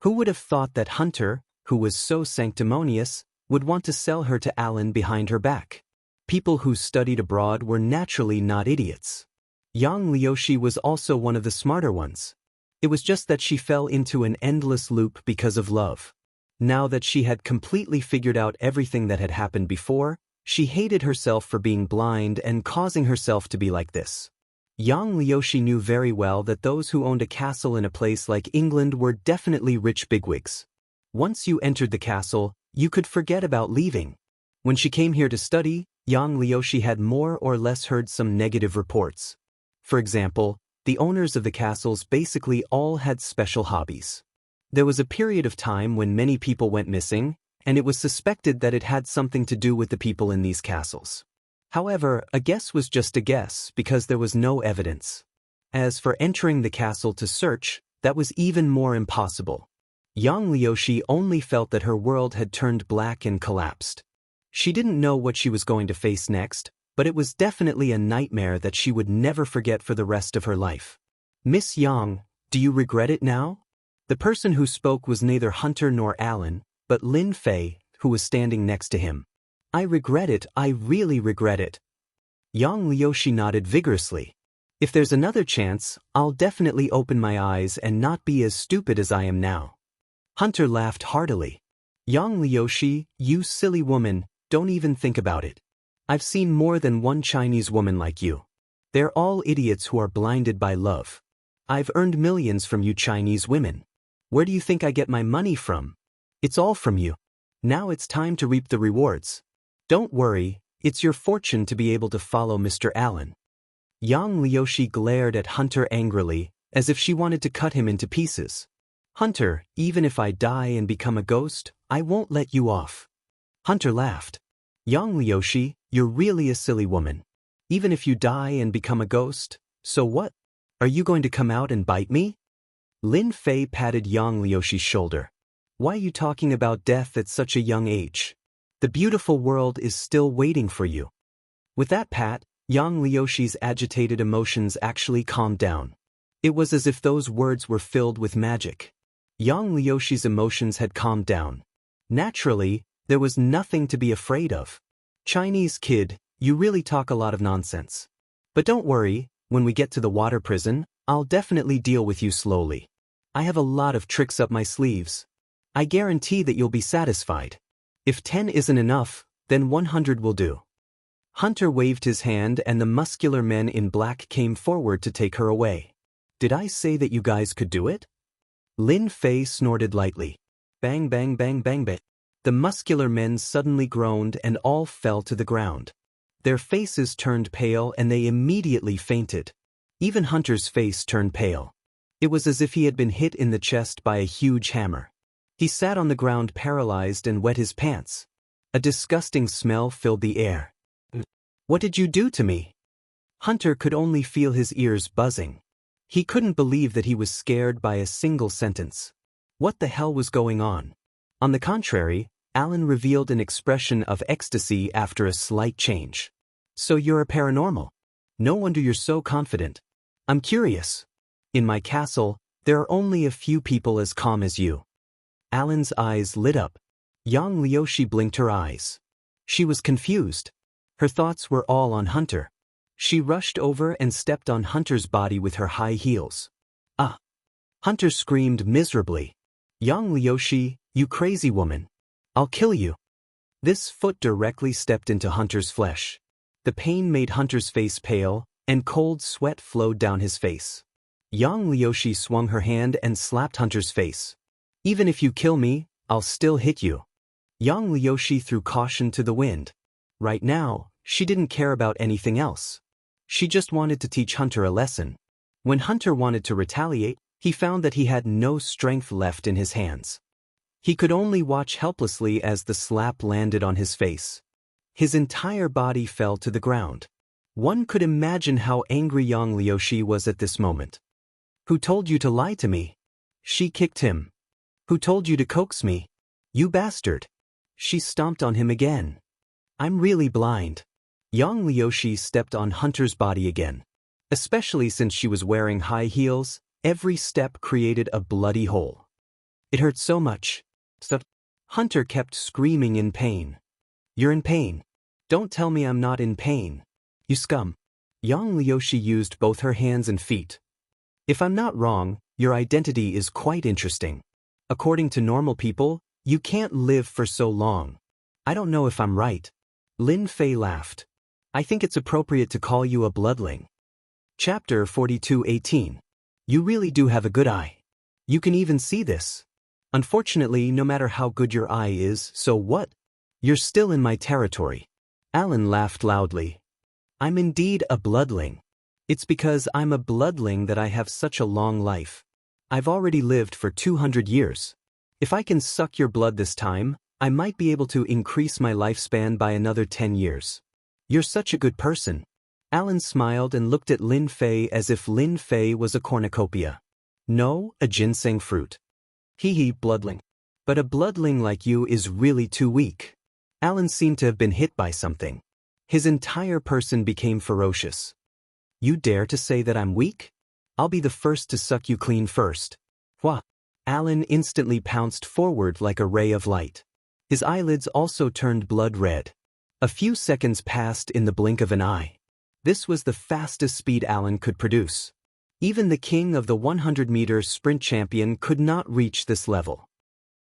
Who would have thought that Hunter, who was so sanctimonious, would want to sell her to Alan behind her back? People who studied abroad were naturally not idiots. Yang Liushi was also one of the smarter ones. It was just that she fell into an endless loop because of love. Now that she had completely figured out everything that had happened before, she hated herself for being blind and causing herself to be like this. Yang Liushi knew very well that those who owned a castle in a place like England were definitely rich bigwigs. Once you entered the castle, you could forget about leaving. When she came here to study, Yang Liushi had more or less heard some negative reports. For example, the owners of the castles basically all had special hobbies. There was a period of time when many people went missing, and it was suspected that it had something to do with the people in these castles. However, a guess was just a guess because there was no evidence. As for entering the castle to search, that was even more impossible. Yang Liushi only felt that her world had turned black and collapsed. She didn't know what she was going to face next, but it was definitely a nightmare that she would never forget for the rest of her life. Miss Yang, do you regret it now? The person who spoke was neither Hunter nor Alan, but Lin Fei, who was standing next to him. I regret it, I really regret it. Yang Liushi nodded vigorously. If there's another chance, I'll definitely open my eyes and not be as stupid as I am now. Hunter laughed heartily. Yang Liushi, you silly woman, don't even think about it. I've seen more than one Chinese woman like you. They're all idiots who are blinded by love. I've earned millions from you Chinese women. Where do you think I get my money from? It's all from you. Now it's time to reap the rewards. Don't worry, it's your fortune to be able to follow Mr. Allen. Yang Liushi glared at Hunter angrily, as if she wanted to cut him into pieces. Hunter, even if I die and become a ghost, I won't let you off. Hunter laughed. Yang Liushi, you're really a silly woman. Even if you die and become a ghost, so what? Are you going to come out and bite me? Lin Fei patted Yang Liushi's shoulder. Why are you talking about death at such a young age? The beautiful world is still waiting for you. With that pat, Yang Liushi's agitated emotions actually calmed down. It was as if those words were filled with magic. Yang Liushi's emotions had calmed down. Naturally, there was nothing to be afraid of. Chinese kid, you really talk a lot of nonsense. But don't worry, when we get to the water prison, I'll definitely deal with you slowly. I have a lot of tricks up my sleeves. I guarantee that you'll be satisfied. If 10 isn't enough, then 100 will do. Hunter waved his hand and the muscular men in black came forward to take her away. Did I say that you guys could do it? Lin Fei snorted lightly. Bang bang bang bang bang. The muscular men suddenly groaned and all fell to the ground. Their faces turned pale and they immediately fainted. Even Hunter's face turned pale. It was as if he had been hit in the chest by a huge hammer. He sat on the ground paralyzed and wet his pants. A disgusting smell filled the air. What did you do to me? Hunter could only feel his ears buzzing. He couldn't believe that he was scared by a single sentence. What the hell was going on? On the contrary, Alan revealed an expression of ecstasy after a slight change. So you're a paranormal? No wonder you're so confident. I'm curious. In my castle, there are only a few people as calm as you. Alan's eyes lit up. Yang Liushi blinked her eyes. She was confused. Her thoughts were all on Hunter. She rushed over and stepped on Hunter's body with her high heels. Ah! Hunter screamed miserably. Yang Liushi, you crazy woman. I'll kill you. This foot directly stepped into Hunter's flesh. The pain made Hunter's face pale, and cold sweat flowed down his face. Yang Liushi swung her hand and slapped Hunter's face. Even if you kill me, I'll still hit you. Yang Liushi threw caution to the wind. Right now, she didn't care about anything else. She just wanted to teach Hunter a lesson. When Hunter wanted to retaliate, he found that he had no strength left in his hands. He could only watch helplessly as the slap landed on his face. His entire body fell to the ground. One could imagine how angry Yang Liushi was at this moment. Who told you to lie to me? She kicked him. Who told you to coax me? You bastard. She stomped on him again. I'm really blind. Yang Liushi stepped on Hunter's body again. Especially since she was wearing high heels, every step created a bloody hole. It hurt so much. Hunter kept screaming in pain. You're in pain. Don't tell me I'm not in pain. You scum. Yang Liushi used both her hands and feet. If I'm not wrong, your identity is quite interesting. According to normal people, you can't live for so long. I don't know if I'm right. Lin Fei laughed. I think it's appropriate to call you a bloodling. Chapter 42:18. You really do have a good eye. You can even see this. Unfortunately, no matter how good your eye is, so what? You're still in my territory. Alan laughed loudly. I'm indeed a bloodling. It's because I'm a bloodling that I have such a long life. I've already lived for 200 years. If I can suck your blood this time, I might be able to increase my lifespan by another 10 years. You're such a good person. Alan smiled and looked at Lin Fei as if Lin Fei was a cornucopia. No, a ginseng fruit. Hee bloodling. But a bloodling like you is really too weak. Alan seemed to have been hit by something. His entire person became ferocious. You dare to say that I'm weak? I'll be the first to suck you clean first. Wha? Alan instantly pounced forward like a ray of light. His eyelids also turned blood red. A few seconds passed in the blink of an eye. This was the fastest speed Alan could produce. Even the king of the 100-meter sprint champion could not reach this level.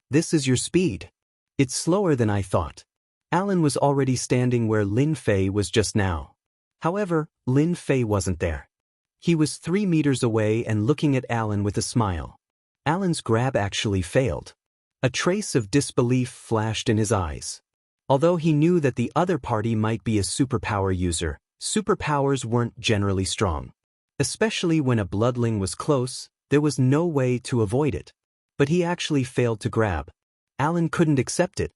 This is your speed. It's slower than I thought. Alan was already standing where Lin Fei was just now. However, Lin Fei wasn't there. He was 3 meters away and looking at Alan with a smile. Alan's grab actually failed. A trace of disbelief flashed in his eyes. Although he knew that the other party might be a superpower user, superpowers weren't generally strong. Especially when a bloodling was close, there was no way to avoid it. But he actually failed to grab. Alan couldn't accept it.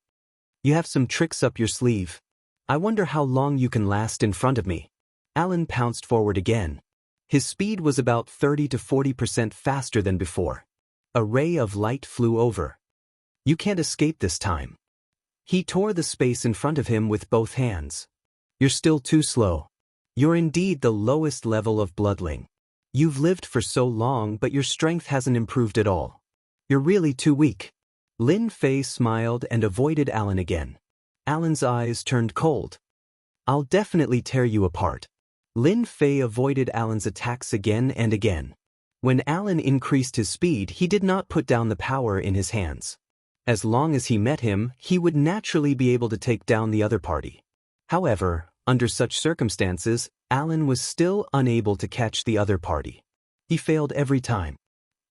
You have some tricks up your sleeve. I wonder how long you can last in front of me. Alan pounced forward again. His speed was about 30 to 40% faster than before. A ray of light flew over. You can't escape this time. He tore the space in front of him with both hands. You're still too slow. You're indeed the lowest level of bloodling. You've lived for so long, but your strength hasn't improved at all. You're really too weak. Lin Fei smiled and avoided Alan again. Alan's eyes turned cold. I'll definitely tear you apart. Lin Fei avoided Alan's attacks again and again. When Alan increased his speed, he did not put down the power in his hands. As long as he met him, he would naturally be able to take down the other party. However, under such circumstances, Alan was still unable to catch the other party. He failed every time.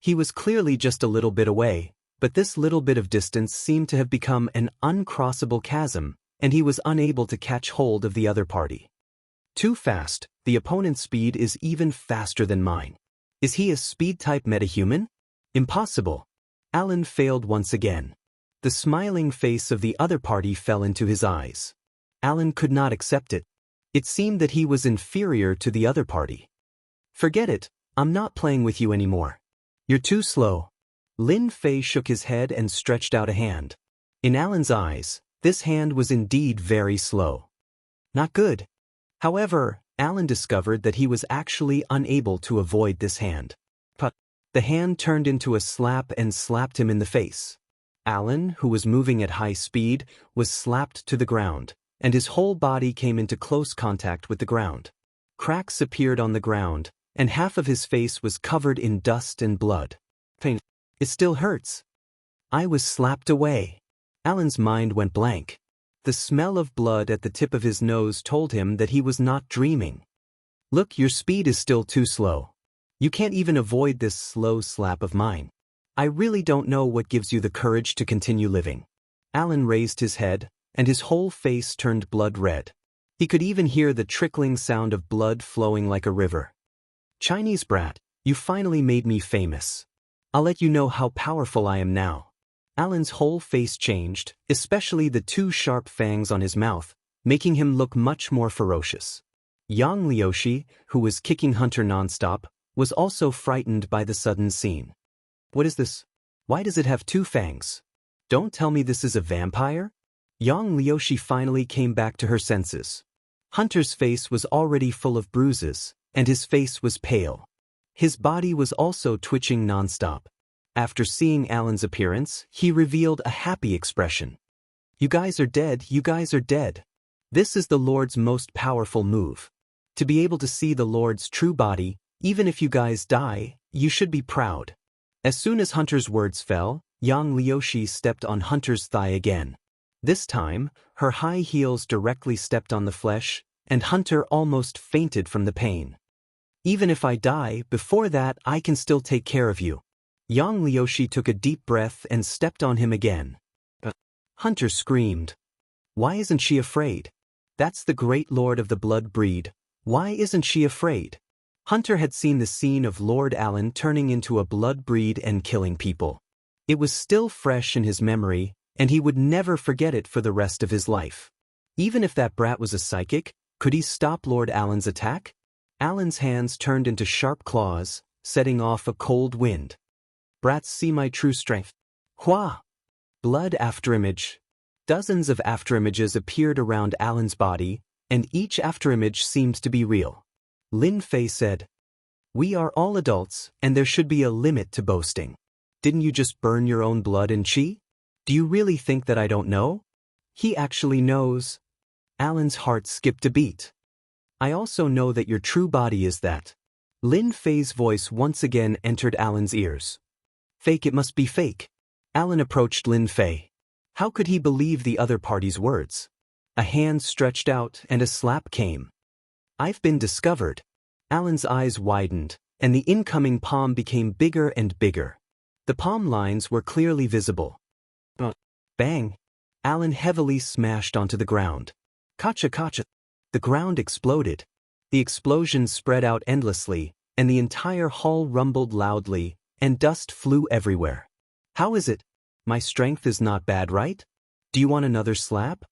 He was clearly just a little bit away, but this little bit of distance seemed to have become an uncrossable chasm, and he was unable to catch hold of the other party. Too fast, the opponent's speed is even faster than mine. Is he a speed-type metahuman? Impossible. Alan failed once again. The smiling face of the other party fell into his eyes. Alan could not accept it. It seemed that he was inferior to the other party. Forget it, I'm not playing with you anymore. You're too slow. Lin Fei shook his head and stretched out a hand. In Alan's eyes, this hand was indeed very slow. Not good. However, Alan discovered that he was actually unable to avoid this hand. But the hand turned into a slap and slapped him in the face. Alan, who was moving at high speed, was slapped to the ground, and his whole body came into close contact with the ground. Cracks appeared on the ground, and half of his face was covered in dust and blood. Pain. It still hurts. I was slapped away. Alan's mind went blank. The smell of blood at the tip of his nose told him that he was not dreaming. Look, your speed is still too slow. You can't even avoid this slow slap of mine. I really don't know what gives you the courage to continue living. Alan raised his head, and his whole face turned blood red. He could even hear the trickling sound of blood flowing like a river. Chinese brat, you finally made me famous. I'll let you know how powerful I am now. Alan's whole face changed, especially the two sharp fangs on his mouth, making him look much more ferocious. Yang Liushi, who was kicking Hunter nonstop, was also frightened by the sudden scene. What is this? Why does it have two fangs? Don't tell me this is a vampire? Yang Liushi finally came back to her senses. Hunter's face was already full of bruises, and his face was pale. His body was also twitching nonstop. After seeing Alan's appearance, he revealed a happy expression. You guys are dead, you guys are dead. This is the Lord's most powerful move. To be able to see the Lord's true body, even if you guys die, you should be proud. As soon as Hunter's words fell, Yang Liushi stepped on Hunter's thigh again. This time, her high heels directly stepped on the flesh, and Hunter almost fainted from the pain. Even if I die, before that I can still take care of you. Yang Liushi took a deep breath and stepped on him again. Hunter screamed. Why isn't she afraid? That's the great lord of the blood breed. Why isn't she afraid? Hunter had seen the scene of Lord Alan turning into a blood breed and killing people. It was still fresh in his memory, and he would never forget it for the rest of his life. Even if that brat was a psychic, could he stop Lord Alan's attack? Alan's hands turned into sharp claws, setting off a cold wind. Brats see my true strength. Hua! Blood afterimage. Dozens of afterimages appeared around Alan's body, and each afterimage seemed to be real. Lin Fei said, We are all adults, and there should be a limit to boasting. Didn't you just burn your own blood and chi? Do you really think that I don't know? He actually knows. Alan's heart skipped a beat. I also know that your true body is that. Lin Fei's voice once again entered Alan's ears. Fake, it must be fake. Alan approached Lin Fei. How could he believe the other party's words? A hand stretched out and a slap came. I've been discovered. Alan's eyes widened, and the incoming palm became bigger and bigger. The palm lines were clearly visible. Bang! Alan heavily smashed onto the ground. Kacha kacha! The ground exploded. The explosion spread out endlessly, and the entire hall rumbled loudly, and dust flew everywhere. How is it? My strength is not bad, right? Do you want another slap?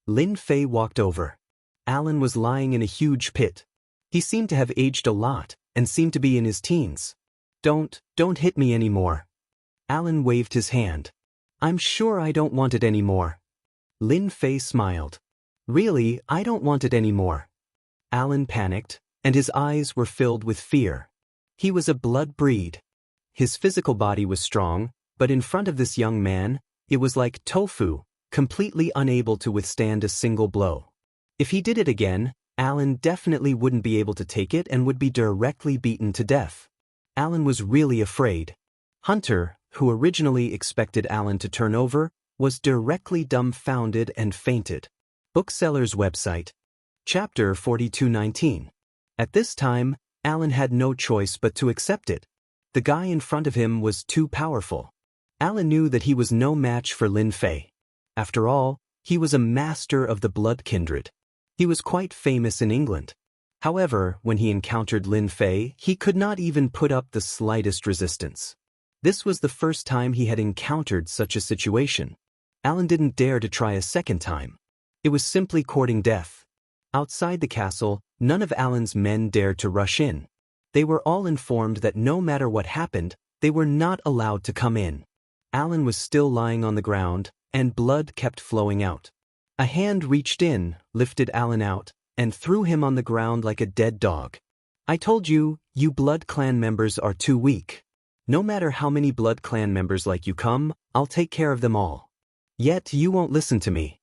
Lin Fei walked over. Alan was lying in a huge pit. He seemed to have aged a lot, and seemed to be in his teens. Don't hit me anymore. Alan waved his hand. I'm sure I don't want it anymore. Lin Fei smiled. Really, I don't want it anymore. Alan panicked, and his eyes were filled with fear. He was a blood breed. His physical body was strong, but in front of this young man, it was like tofu, completely unable to withstand a single blow. If he did it again, Alan definitely wouldn't be able to take it and would be directly beaten to death. Alan was really afraid. Hunter, who originally expected Alan to turn over, was directly dumbfounded and fainted. Bookseller's website. Chapter 4219. At this time, Alan had no choice but to accept it. The guy in front of him was too powerful. Alan knew that he was no match for Lin Fei. After all, he was a master of the blood kindred. He was quite famous in England. However, when he encountered Lin Fei, he could not even put up the slightest resistance. This was the first time he had encountered such a situation. Alan didn't dare to try a second time. It was simply courting death. Outside the castle, none of Alan's men dared to rush in. They were all informed that no matter what happened, they were not allowed to come in. Alan was still lying on the ground, and blood kept flowing out. A hand reached in, lifted Alan out, and threw him on the ground like a dead dog. I told you, you Blood Clan members are too weak. No matter how many Blood Clan members like you come, I'll take care of them all. Yet you won't listen to me.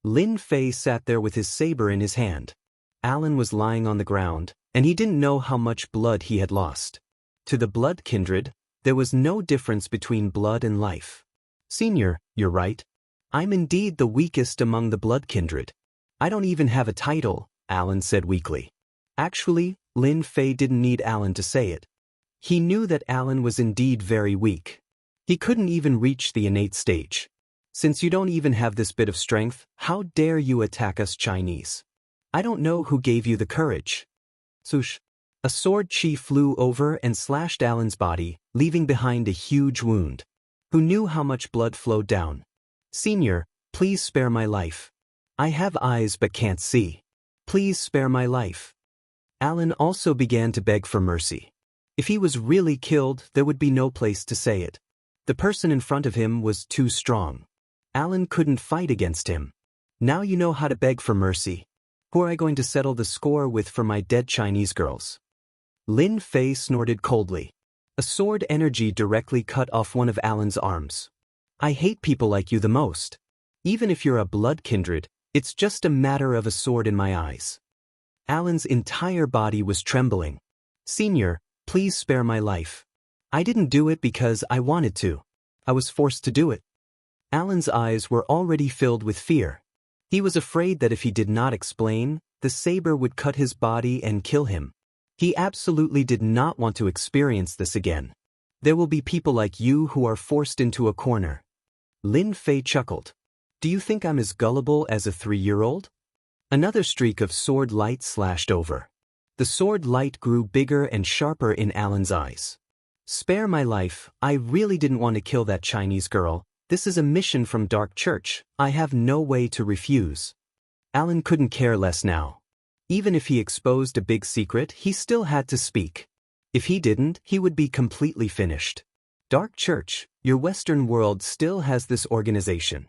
Lin Fei sat there with his saber in his hand. Alan was lying on the ground, and he didn't know how much blood he had lost. To the blood kindred, there was no difference between blood and life. Senior, you're right. I'm indeed the weakest among the blood kindred. I don't even have a title, Alan said weakly. Actually, Lin Fei didn't need Alan to say it. He knew that Alan was indeed very weak. He couldn't even reach the innate stage. Since you don't even have this bit of strength, how dare you attack us Chinese? I don't know who gave you the courage. Swoosh. A sword chi flew over and slashed Alan's body, leaving behind a huge wound. Who knew how much blood flowed down? Senior, please spare my life. I have eyes but can't see. Please spare my life. Alan also began to beg for mercy. If he was really killed, there would be no place to say it. The person in front of him was too strong. Alan couldn't fight against him. Now you know how to beg for mercy. Who are I going to settle the score with for my dead Chinese girls? Lin Fei snorted coldly. A sword energy directly cut off one of Alan's arms. I hate people like you the most. Even if you're a blood kindred, it's just a matter of a sword in my eyes. Alan's entire body was trembling. Senior, please spare my life. I didn't do it because I wanted to. I was forced to do it. Alan's eyes were already filled with fear. He was afraid that if he did not explain, the saber would cut his body and kill him. He absolutely did not want to experience this again. There will be people like you who are forced into a corner. Lin Fei chuckled. Do you think I'm as gullible as a 3-year-old? Another streak of sword light slashed over. The sword light grew bigger and sharper in Alan's eyes. Spare my life, I really didn't want to kill that Chinese girl. This is a mission from Dark Church, I have no way to refuse. Alan couldn't care less now. Even if he exposed a big secret, he still had to speak. If he didn't, he would be completely finished. Dark Church, your Western world still has this organization.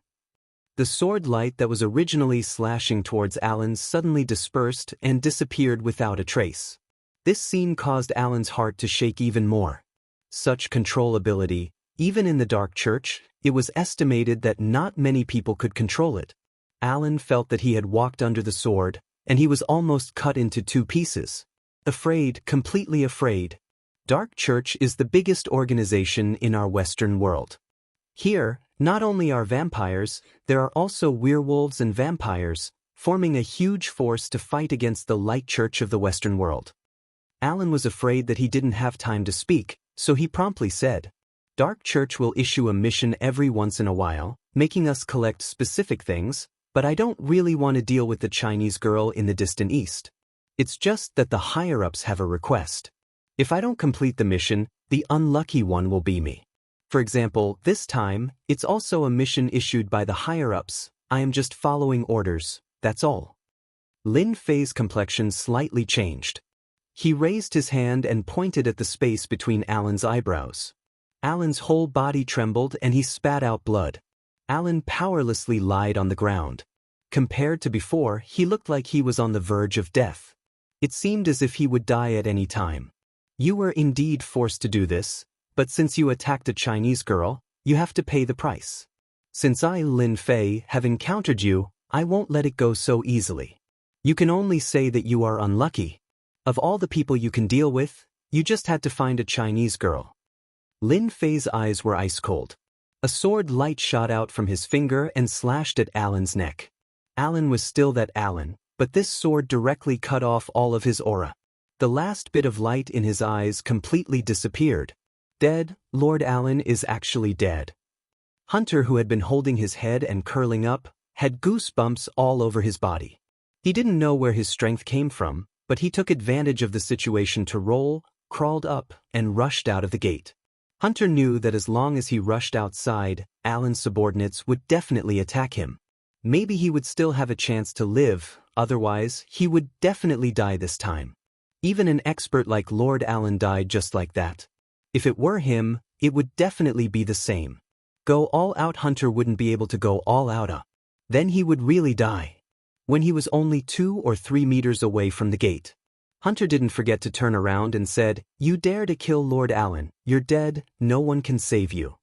The sword light that was originally slashing towards Alan suddenly dispersed and disappeared without a trace. This scene caused Alan's heart to shake even more. Such control ability, even in the Dark Church, it was estimated that not many people could control it. Alan felt that he had walked under the sword, and he was almost cut into 2 pieces. Afraid, completely afraid. Dark Church is the biggest organization in our Western world. Here, not only are vampires, there are also werewolves and vampires, forming a huge force to fight against the Light Church of the Western world. Alan was afraid that he didn't have time to speak, so he promptly said, Dark Church will issue a mission every once in a while, making us collect specific things, but I don't really want to deal with the Chinese girl in the distant east. It's just that the higher-ups have a request. If I don't complete the mission, the unlucky one will be me. For example, this time, it's also a mission issued by the higher-ups. I am just following orders, that's all. Lin Fei's complexion slightly changed. He raised his hand and pointed at the space between Alan's eyebrows. Alan's whole body trembled and he spat out blood. Alan powerlessly lied on the ground. Compared to before, he looked like he was on the verge of death. It seemed as if he would die at any time. You were indeed forced to do this, but since you attacked a Chinese girl, you have to pay the price. Since I, Lin Fei, have encountered you, I won't let it go so easily. You can only say that you are unlucky. Of all the people you can deal with, you just had to find a Chinese girl. Lin Fei's eyes were ice cold. A sword light shot out from his finger and slashed at Alan's neck. Alan was still that Alan, but this sword directly cut off all of his aura. The last bit of light in his eyes completely disappeared. Dead, Lord Alan is actually dead. Hunter, who had been holding his head and curling up, had goosebumps all over his body. He didn't know where his strength came from, but he took advantage of the situation to roll, crawled up, and rushed out of the gate. Hunter knew that as long as he rushed outside, Alan's subordinates would definitely attack him. Maybe he would still have a chance to live, otherwise, he would definitely die this time. Even an expert like Lord Alan died just like that. If it were him, it would definitely be the same. Go all out. Hunter wouldn't be able to go all out. Then he would really die. When he was only 2 or 3 meters away from the gate, Hunter didn't forget to turn around and said, "You dare to kill Lord Alan, you're dead, no one can save you."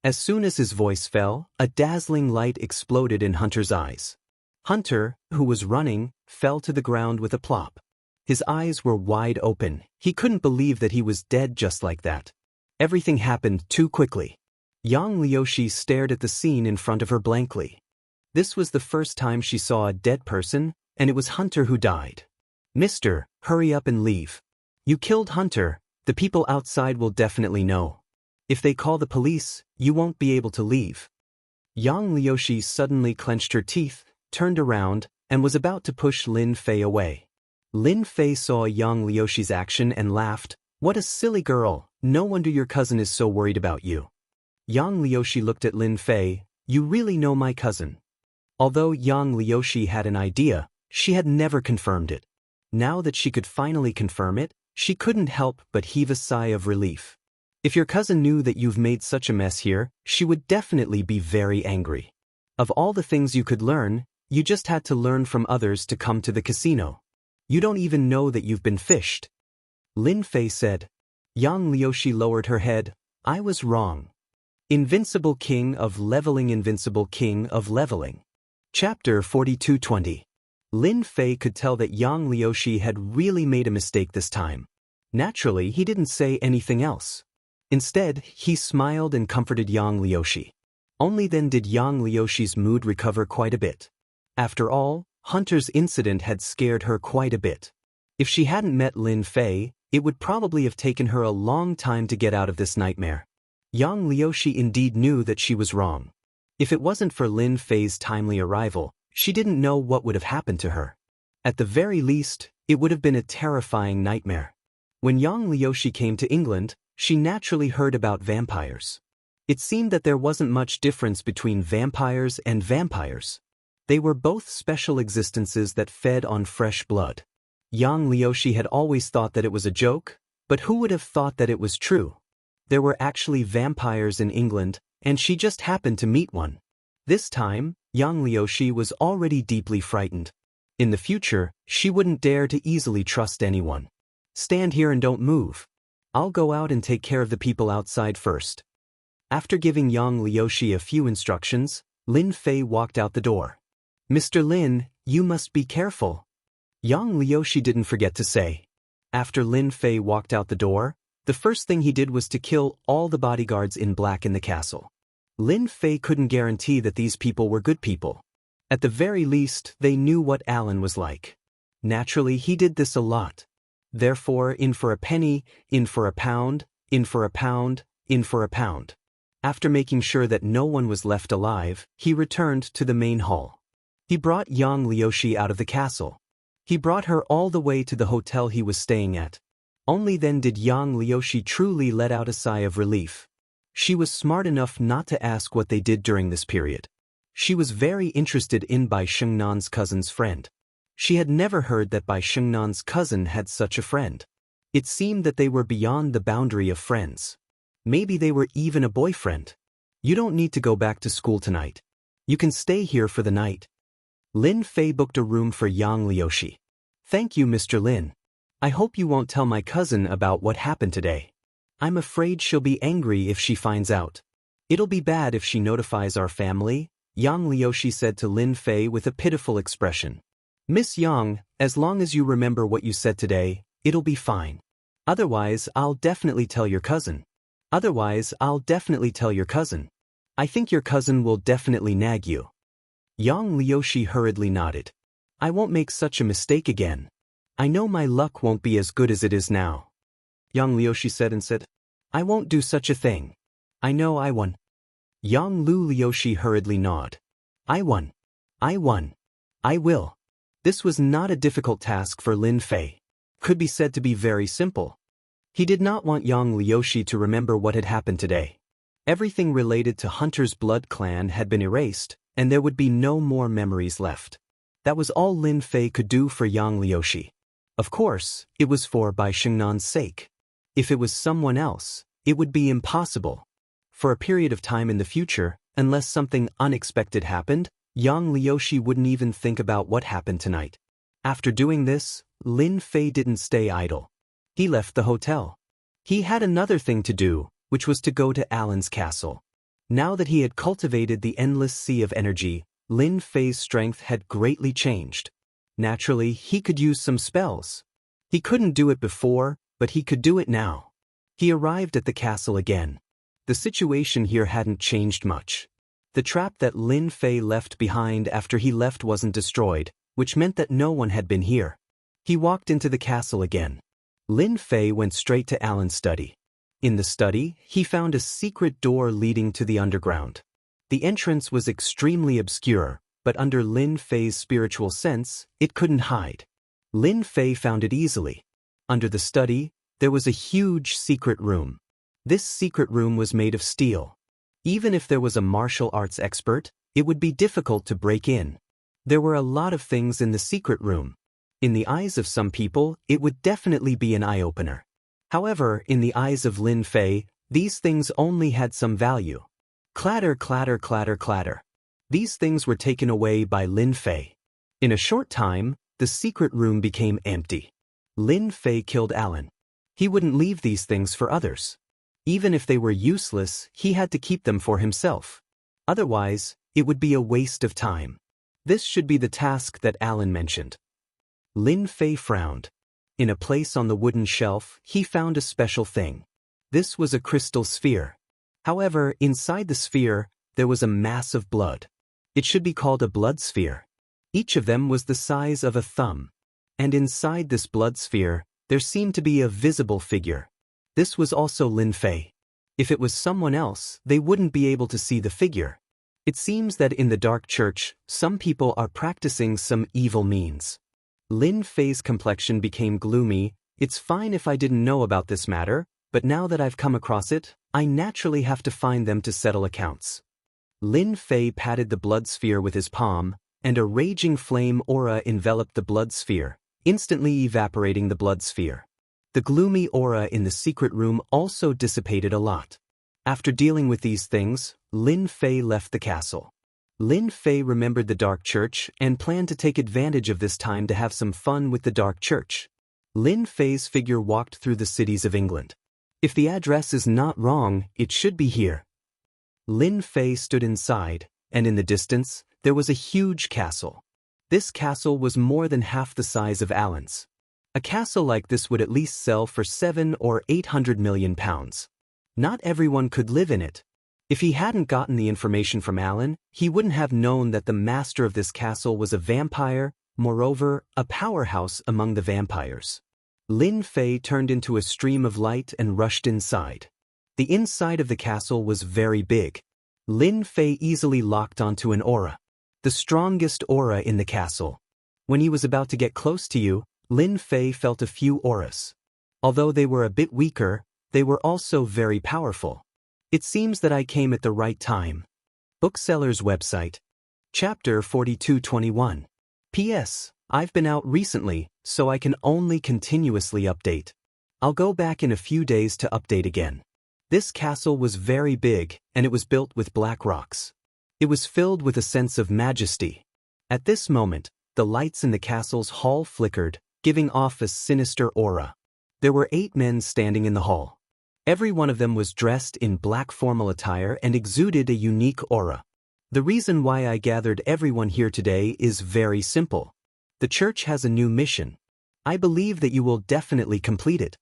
As soon as his voice fell, a dazzling light exploded in Hunter's eyes. Hunter, who was running, fell to the ground with a plop. His eyes were wide open. He couldn't believe that he was dead just like that. Everything happened too quickly. Yang Liushi stared at the scene in front of her blankly. This was the first time she saw a dead person, and it was Hunter who died. "Mister, hurry up and leave. You killed Hunter, the people outside will definitely know. If they call the police, you won't be able to leave." Yang Liushi suddenly clenched her teeth, turned around, and was about to push Lin Fei away. Lin Fei saw Yang Liushi's action and laughed. "What a silly girl, no wonder your cousin is so worried about you." Yang Liushi looked at Lin Fei. "You really know my cousin?" Although Yang Liushi had an idea, she had never confirmed it. Now that she could finally confirm it, she couldn't help but heave a sigh of relief. If your cousin knew that you've made such a mess here, she would definitely be very angry. Of all the things you could learn, you just had to learn from others to come to the casino. You don't even know that you've been fished. Lin Fei said. Yang Liushi lowered her head. "I was wrong. Invincible King of Leveling, Invincible King of Leveling." Chapter 42:20. Lin Fei could tell that Yang Liushi had really made a mistake this time. Naturally, he didn't say anything else. Instead, he smiled and comforted Yang Liushi. Only then did Yang Liushi's mood recover quite a bit. After all, Hunter's incident had scared her quite a bit. If she hadn't met Lin Fei, it would probably have taken her a long time to get out of this nightmare. Yang Liushi indeed knew that she was wrong. If it wasn't for Lin Fei's timely arrival, she didn't know what would have happened to her. At the very least, it would have been a terrifying nightmare. When Yang Liushi came to England, she naturally heard about vampires. It seemed that there wasn't much difference between vampires and vampires. They were both special existences that fed on fresh blood. Yang Liushi had always thought that it was a joke, but who would have thought that it was true? There were actually vampires in England, and she just happened to meet one. This time, Yang Liushi was already deeply frightened. In the future, she wouldn't dare to easily trust anyone. "Stand here and don't move. I'll go out and take care of the people outside first." After giving Yang Liushi a few instructions, Lin Fei walked out the door. "Mr. Lin, you must be careful," Yang Liushi didn't forget to say. After Lin Fei walked out the door, the first thing he did was to kill all the bodyguards in black in the castle. Lin Fei couldn't guarantee that these people were good people. At the very least, they knew what Alan was like. Naturally, he did this a lot. Therefore, in for a penny, in for a pound, in for a pound, in for a pound. After making sure that no one was left alive, he returned to the main hall. He brought Yang Liushi out of the castle. He brought her all the way to the hotel he was staying at. Only then did Yang Liushi truly let out a sigh of relief. She was smart enough not to ask what they did during this period. She was very interested in Bai Shengnan's cousin's friend. She had never heard that Bai Shengnan's cousin had such a friend. It seemed that they were beyond the boundary of friends. Maybe they were even a boyfriend. You don't need to go back to school tonight. You can stay here for the night. Lin Fei booked a room for Yang Liushi. Thank you, Mr. Lin. I hope you won't tell my cousin about what happened today. I'm afraid she'll be angry if she finds out. It'll be bad if she notifies our family, Yang Liushi said to Lin Fei with a pitiful expression. Miss Yang, as long as you remember what you said today, it'll be fine. Otherwise, I'll definitely tell your cousin. I think your cousin will definitely nag you. Yang Liushi hurriedly nodded. I won't make such a mistake again. I know my luck won't be as good as it is now. Yang Liushi said, I won't do such a thing. I know I won. Yang Liushi hurriedly nodded. I won. I will. This was not a difficult task for Lin Fei. Could be said to be very simple. He did not want Yang Liushi to remember what had happened today. Everything related to Hunter's blood clan had been erased, and there would be no more memories left. That was all Lin Fei could do for Yang Liushi. Of course, it was for Bai Shengnan's sake. If it was someone else, it would be impossible. For a period of time in the future, unless something unexpected happened, Yang Liushi wouldn't even think about what happened tonight. After doing this, Lin Fei didn't stay idle. He left the hotel. He had another thing to do, which was to go to Alan's castle. Now that he had cultivated the endless sea of energy, Lin Fei's strength had greatly changed. Naturally, he could use some spells. He couldn't do it before, but he could do it now. He arrived at the castle again. The situation here hadn't changed much. The trap that Lin Fei left behind after he left wasn't destroyed, which meant that no one had been here. He walked into the castle again. Lin Fei went straight to Alan's study. In the study, he found a secret door leading to the underground. The entrance was extremely obscure, but under Lin Fei's spiritual sense, it couldn't hide. Lin Fei found it easily. Under the study, there was a huge secret room. This secret room was made of steel. Even if there was a martial arts expert, it would be difficult to break in. There were a lot of things in the secret room. In the eyes of some people, it would definitely be an eye-opener. However, in the eyes of Lin Fei, these things only had some value. Clatter, clatter, clatter, clatter. These things were taken away by Lin Fei. In a short time, the secret room became empty. Lin Fei killed Alan. He wouldn't leave these things for others. Even if they were useless, he had to keep them for himself. Otherwise, it would be a waste of time. This should be the task that Alan mentioned. Lin Fei frowned. In a place on the wooden shelf, he found a special thing. This was a crystal sphere. However, inside the sphere, there was a mass of blood. It should be called a blood sphere. Each of them was the size of a thumb. And inside this blood sphere, there seemed to be a visible figure. This was also Lin Fei. If it was someone else, they wouldn't be able to see the figure. It seems that in the dark church, some people are practicing some evil means. Lin Fei's complexion became gloomy. It's fine if I didn't know about this matter, but now that I've come across it, I naturally have to find them to settle accounts. Lin Fei patted the blood sphere with his palm, and a raging flame aura enveloped the blood sphere, instantly evaporating the blood sphere. The gloomy aura in the secret room also dissipated a lot. After dealing with these things, Lin Fei left the castle. Lin Fei remembered the dark church and planned to take advantage of this time to have some fun with the dark church. Lin Fei's figure walked through the cities of England. If the address is not wrong, it should be here. Lin Fei stood inside, and in the distance, there was a huge castle. This castle was more than half the size of Alan's. A castle like this would at least sell for 700 or 800 million pounds. Not everyone could live in it. If he hadn't gotten the information from Alan, he wouldn't have known that the master of this castle was a vampire, moreover, a powerhouse among the vampires. Lin Fei turned into a stream of light and rushed inside. The inside of the castle was very big. Lin Fei easily locked onto an aura. The strongest aura in the castle. When he was about to get close to you, Lin Fei felt a few auras. Although they were a bit weaker, they were also very powerful. It seems that I came at the right time. Bookseller's website. Chapter 4221. P.S. I've been out recently, so I can only continuously update. I'll go back in a few days to update again. This castle was very big, and it was built with black rocks. It was filled with a sense of majesty. At this moment, the lights in the castle's hall flickered, giving off a sinister aura. There were 8 men standing in the hall. Every one of them was dressed in black formal attire and exuded a unique aura. The reason why I gathered everyone here today is very simple. The church has a new mission. I believe that you will definitely complete it.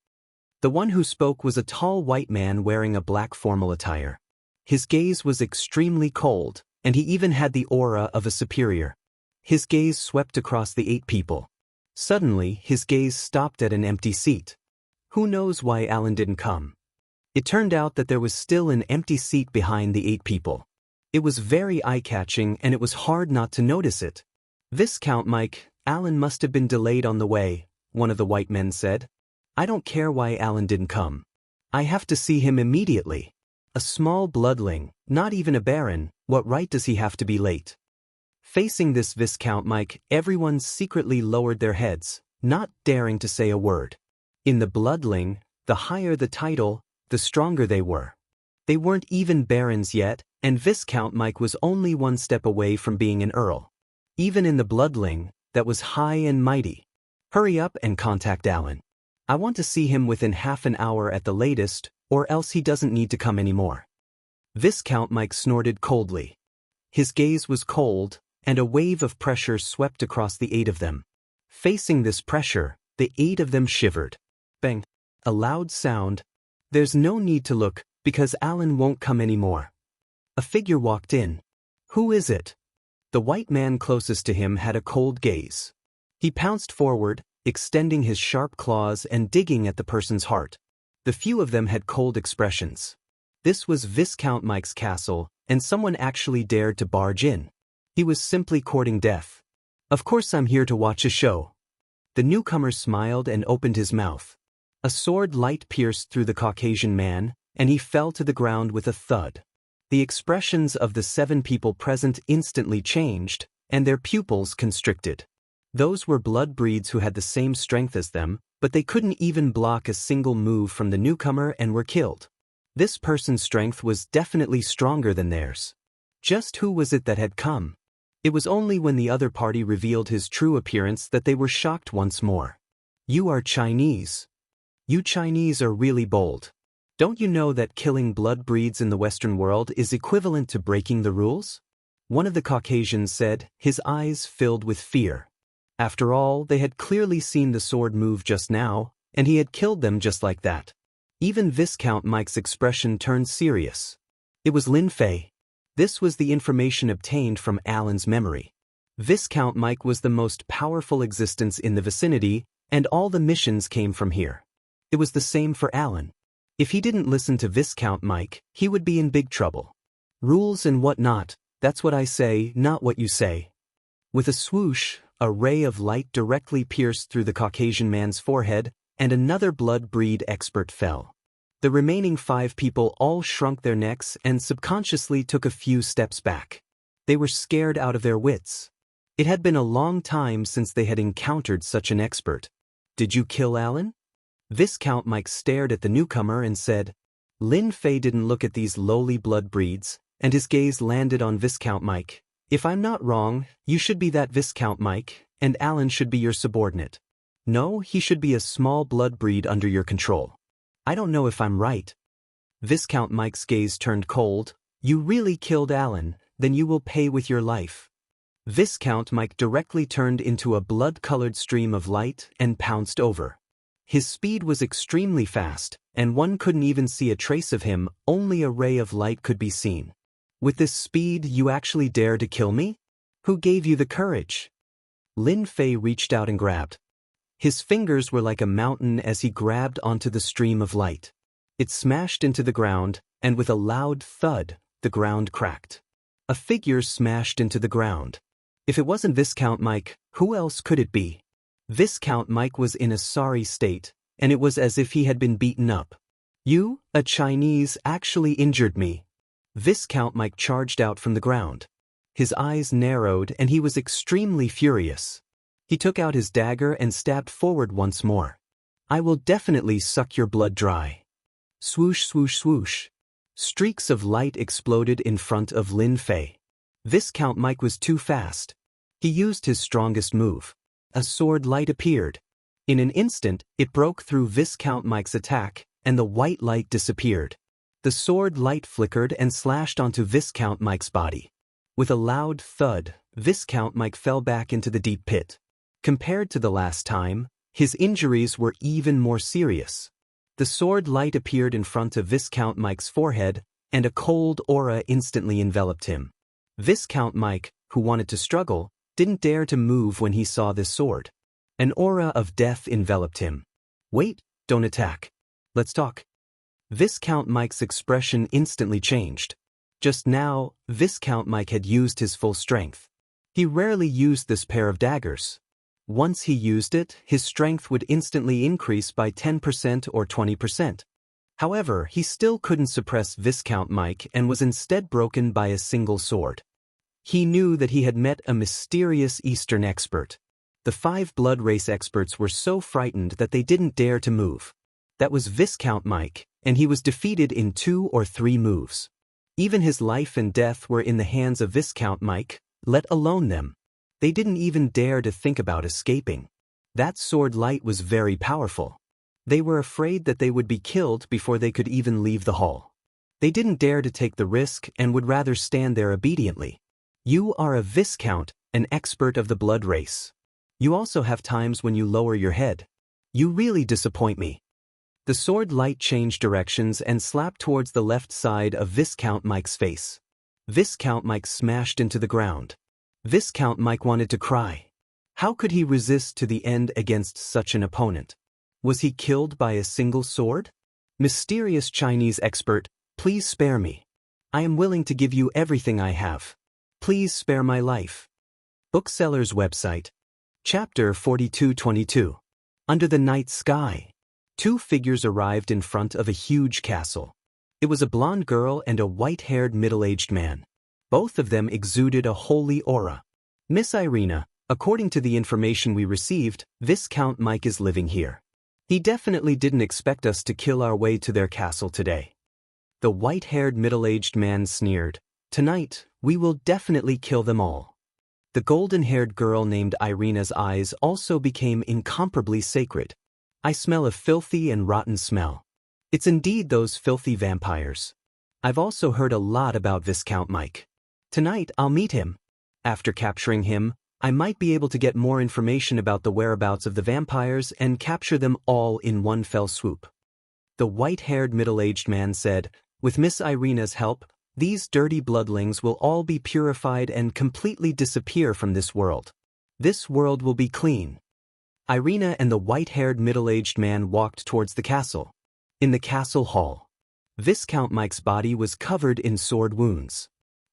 The one who spoke was a tall white man wearing a black formal attire. His gaze was extremely cold, and he even had the aura of a superior. His gaze swept across the 8 people. Suddenly, his gaze stopped at an empty seat. Who knows why Alan didn't come? It turned out that there was still an empty seat behind the 8 people. It was very eye-catching and it was hard not to notice it. Viscount Mike, Alan must have been delayed on the way, one of the white men said. I don't care why Alan didn't come. I have to see him immediately. A small bloodling, not even a baron, what right does he have to be late? Facing this Viscount Mike, everyone secretly lowered their heads, not daring to say a word. In the bloodling, the higher the title, the stronger they were. They weren't even barons yet, and Viscount Mike was only one step away from being an earl. Even in the bloodling, that was high and mighty. Hurry up and contact Alan. I want to see him within half an hour at the latest, or else he doesn't need to come anymore. Viscount Mike snorted coldly. His gaze was cold, and a wave of pressure swept across the 8 of them. Facing this pressure, the 8 of them shivered. Bang! A loud sound. There's no need to look, because Alan won't come anymore. A figure walked in. Who is it? The white man closest to him had a cold gaze. He pounced forward, extending his sharp claws and digging at the person's heart. The few of them had cold expressions. This was Viscount Mike's castle, and someone actually dared to barge in. He was simply courting death. Of course I'm here to watch a show. The newcomer smiled and opened his mouth. A sword light pierced through the Caucasian man, and he fell to the ground with a thud. The expressions of the 7 people present instantly changed, and their pupils constricted. Those were blood breeds who had the same strength as them, but they couldn't even block a single move from the newcomer and were killed. This person's strength was definitely stronger than theirs. Just who was it that had come? It was only when the other party revealed his true appearance that they were shocked once more. You are Chinese. You Chinese are really bold. Don't you know that killing blood breeds in the Western world is equivalent to breaking the rules? One of the Caucasians said, his eyes filled with fear. After all, they had clearly seen the sword move just now, and he had killed them just like that. Even Viscount Mike's expression turned serious. It was Lin Fei. This was the information obtained from Alan's memory. Viscount Mike was the most powerful existence in the vicinity, and all the missions came from here. It was the same for Alan. If he didn't listen to Viscount Mike, he would be in big trouble. Rules and whatnot, that's what I say, not what you say. With a swoosh, a ray of light directly pierced through the Caucasian man's forehead, and another blood breed expert fell. The remaining 5 people all shrunk their necks and subconsciously took a few steps back. They were scared out of their wits. It had been a long time since they had encountered such an expert. Did you kill Alan? Viscount Mike stared at the newcomer and said, Lin Fei didn't look at these lowly blood breeds, and his gaze landed on Viscount Mike. If I'm not wrong, you should be that Viscount Mike, and Alan should be your subordinate. No, he should be a small blood breed under your control. I don't know if I'm right. Viscount Mike's gaze turned cold. You really killed Alan, then you will pay with your life. Viscount Mike directly turned into a blood-colored stream of light and pounced over. His speed was extremely fast, and one couldn't even see a trace of him, only a ray of light could be seen. With this speed, you actually dare to kill me? Who gave you the courage? Lin Fei reached out and grabbed. His fingers were like a mountain as he grabbed onto the stream of light. It smashed into the ground, and with a loud thud, the ground cracked. A figure smashed into the ground. If it wasn't Viscount Mike, who else could it be? Viscount Mike was in a sorry state, and it was as if he had been beaten up. You, a Chinese, actually injured me. Viscount Mike charged out from the ground. His eyes narrowed and he was extremely furious. He took out his dagger and stabbed forward once more. I will definitely suck your blood dry. Swoosh, swoosh, swoosh. Streaks of light exploded in front of Lin Fei. Viscount Mike was too fast. He used his strongest move. A sword light appeared. In an instant, it broke through Viscount Mike's attack, and the white light disappeared. The sword light flickered and slashed onto Viscount Mike's body. With a loud thud, Viscount Mike fell back into the deep pit. Compared to the last time, his injuries were even more serious. The sword light appeared in front of Viscount Mike's forehead, and a cold aura instantly enveloped him. Viscount Mike, who wanted to struggle, didn't dare to move when he saw this sword. An aura of death enveloped him. Wait, don't attack. Let's talk. Viscount Mike's expression instantly changed. Just now, Viscount Mike had used his full strength. He rarely used this pair of daggers. Once he used it, his strength would instantly increase by 10% or 20%. However, he still couldn't suppress Viscount Mike and was instead broken by a single sword. He knew that he had met a mysterious Eastern expert. The 5 blood race experts were so frightened that they didn't dare to move. That was Viscount Mike, and he was defeated in 2 or 3 moves. Even his life and death were in the hands of Viscount Mike, let alone them. They didn't even dare to think about escaping. That sword light was very powerful. They were afraid that they would be killed before they could even leave the hall. They didn't dare to take the risk and would rather stand there obediently. You are a Viscount, an expert of the blood race. You also have times when you lower your head. You really disappoint me. The sword light changed directions and slapped towards the left side of Viscount Mike's face. Viscount Mike smashed into the ground. Viscount Mike wanted to cry. How could he resist to the end against such an opponent? Was he killed by a single sword? Mysterious Chinese expert, please spare me. I am willing to give you everything I have. Please spare my life. Bookseller's website. Chapter 4222. Under the night sky. 2 figures arrived in front of a huge castle. It was a blonde girl and a white-haired middle-aged man. Both of them exuded a holy aura. Miss Irina, according to the information we received, Viscount Mike is living here. He definitely didn't expect us to kill our way to their castle today. The white-haired middle-aged man sneered. Tonight, we will definitely kill them all. The golden-haired girl named Irina's eyes also became incomparably sacred. I smell a filthy and rotten smell. It's indeed those filthy vampires. I've also heard a lot about Viscount Mike. Tonight I'll meet him. After capturing him, I might be able to get more information about the whereabouts of the vampires and capture them all in one fell swoop. The white-haired middle-aged man said, with Miss Irina's help, these dirty bloodlings will all be purified and completely disappear from this world. This world will be clean. Irina and the white-haired middle-aged man walked towards the castle. In the castle hall, Viscount Mike's body was covered in sword wounds.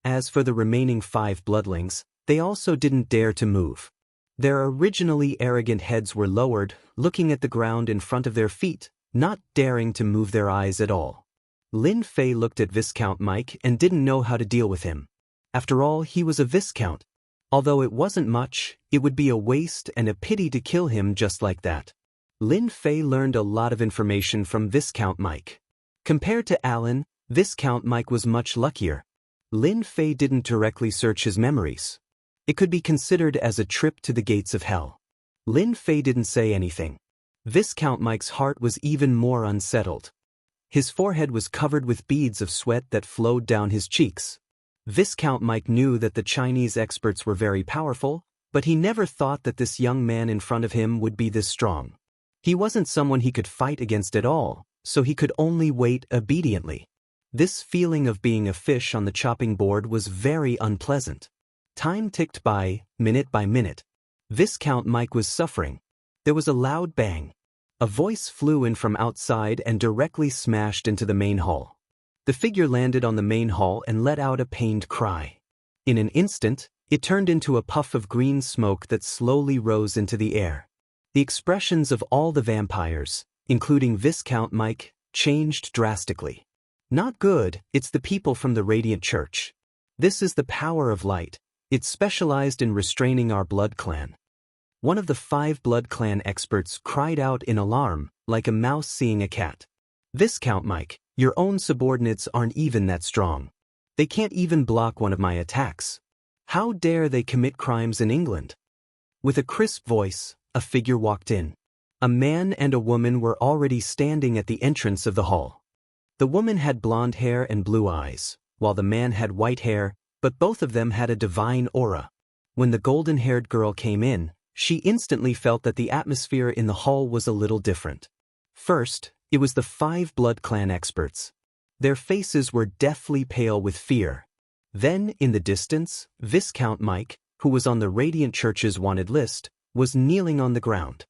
As for the remaining 5 bloodlings, they also didn't dare to move. Their originally arrogant heads were lowered, looking at the ground in front of their feet, not daring to move their eyes at all. Lin Fei looked at Viscount Mike and didn't know how to deal with him. After all, he was a Viscount. Although it wasn't much, it would be a waste and a pity to kill him just like that. Lin Fei learned a lot of information from Viscount Mike. Compared to Alan, Viscount Mike was much luckier. Lin Fei didn't directly search his memories. It could be considered as a trip to the gates of hell. Lin Fei didn't say anything. Viscount Mike's heart was even more unsettled. His forehead was covered with beads of sweat that flowed down his cheeks. Viscount Mike knew that the Chinese experts were very powerful, but he never thought that this young man in front of him would be this strong. He wasn't someone he could fight against at all, so he could only wait obediently. This feeling of being a fish on the chopping board was very unpleasant. Time ticked by minute. Viscount Mike was suffering. There was a loud bang. A voice flew in from outside and directly smashed into the main hall. The figure landed on the main hall and let out a pained cry. In an instant, it turned into a puff of green smoke that slowly rose into the air. The expressions of all the vampires, including Viscount Mike, changed drastically. Not good, it's the people from the Radiant Church. This is the power of light. It's specialized in restraining our blood clan. One of the 5 blood clan experts cried out in alarm, like a mouse seeing a cat. Viscount Mike, your own subordinates aren't even that strong. They can't even block one of my attacks. How dare they commit crimes in England? With a crisp voice, a figure walked in. A man and a woman were already standing at the entrance of the hall. The woman had blonde hair and blue eyes, while the man had white hair, but both of them had a divine aura. When the golden-haired girl came in, she instantly felt that the atmosphere in the hall was a little different. First, it was the 5 blood clan experts. Their faces were deathly pale with fear. Then, in the distance, Viscount Mike, who was on the Radiant Church's wanted list, was kneeling on the ground.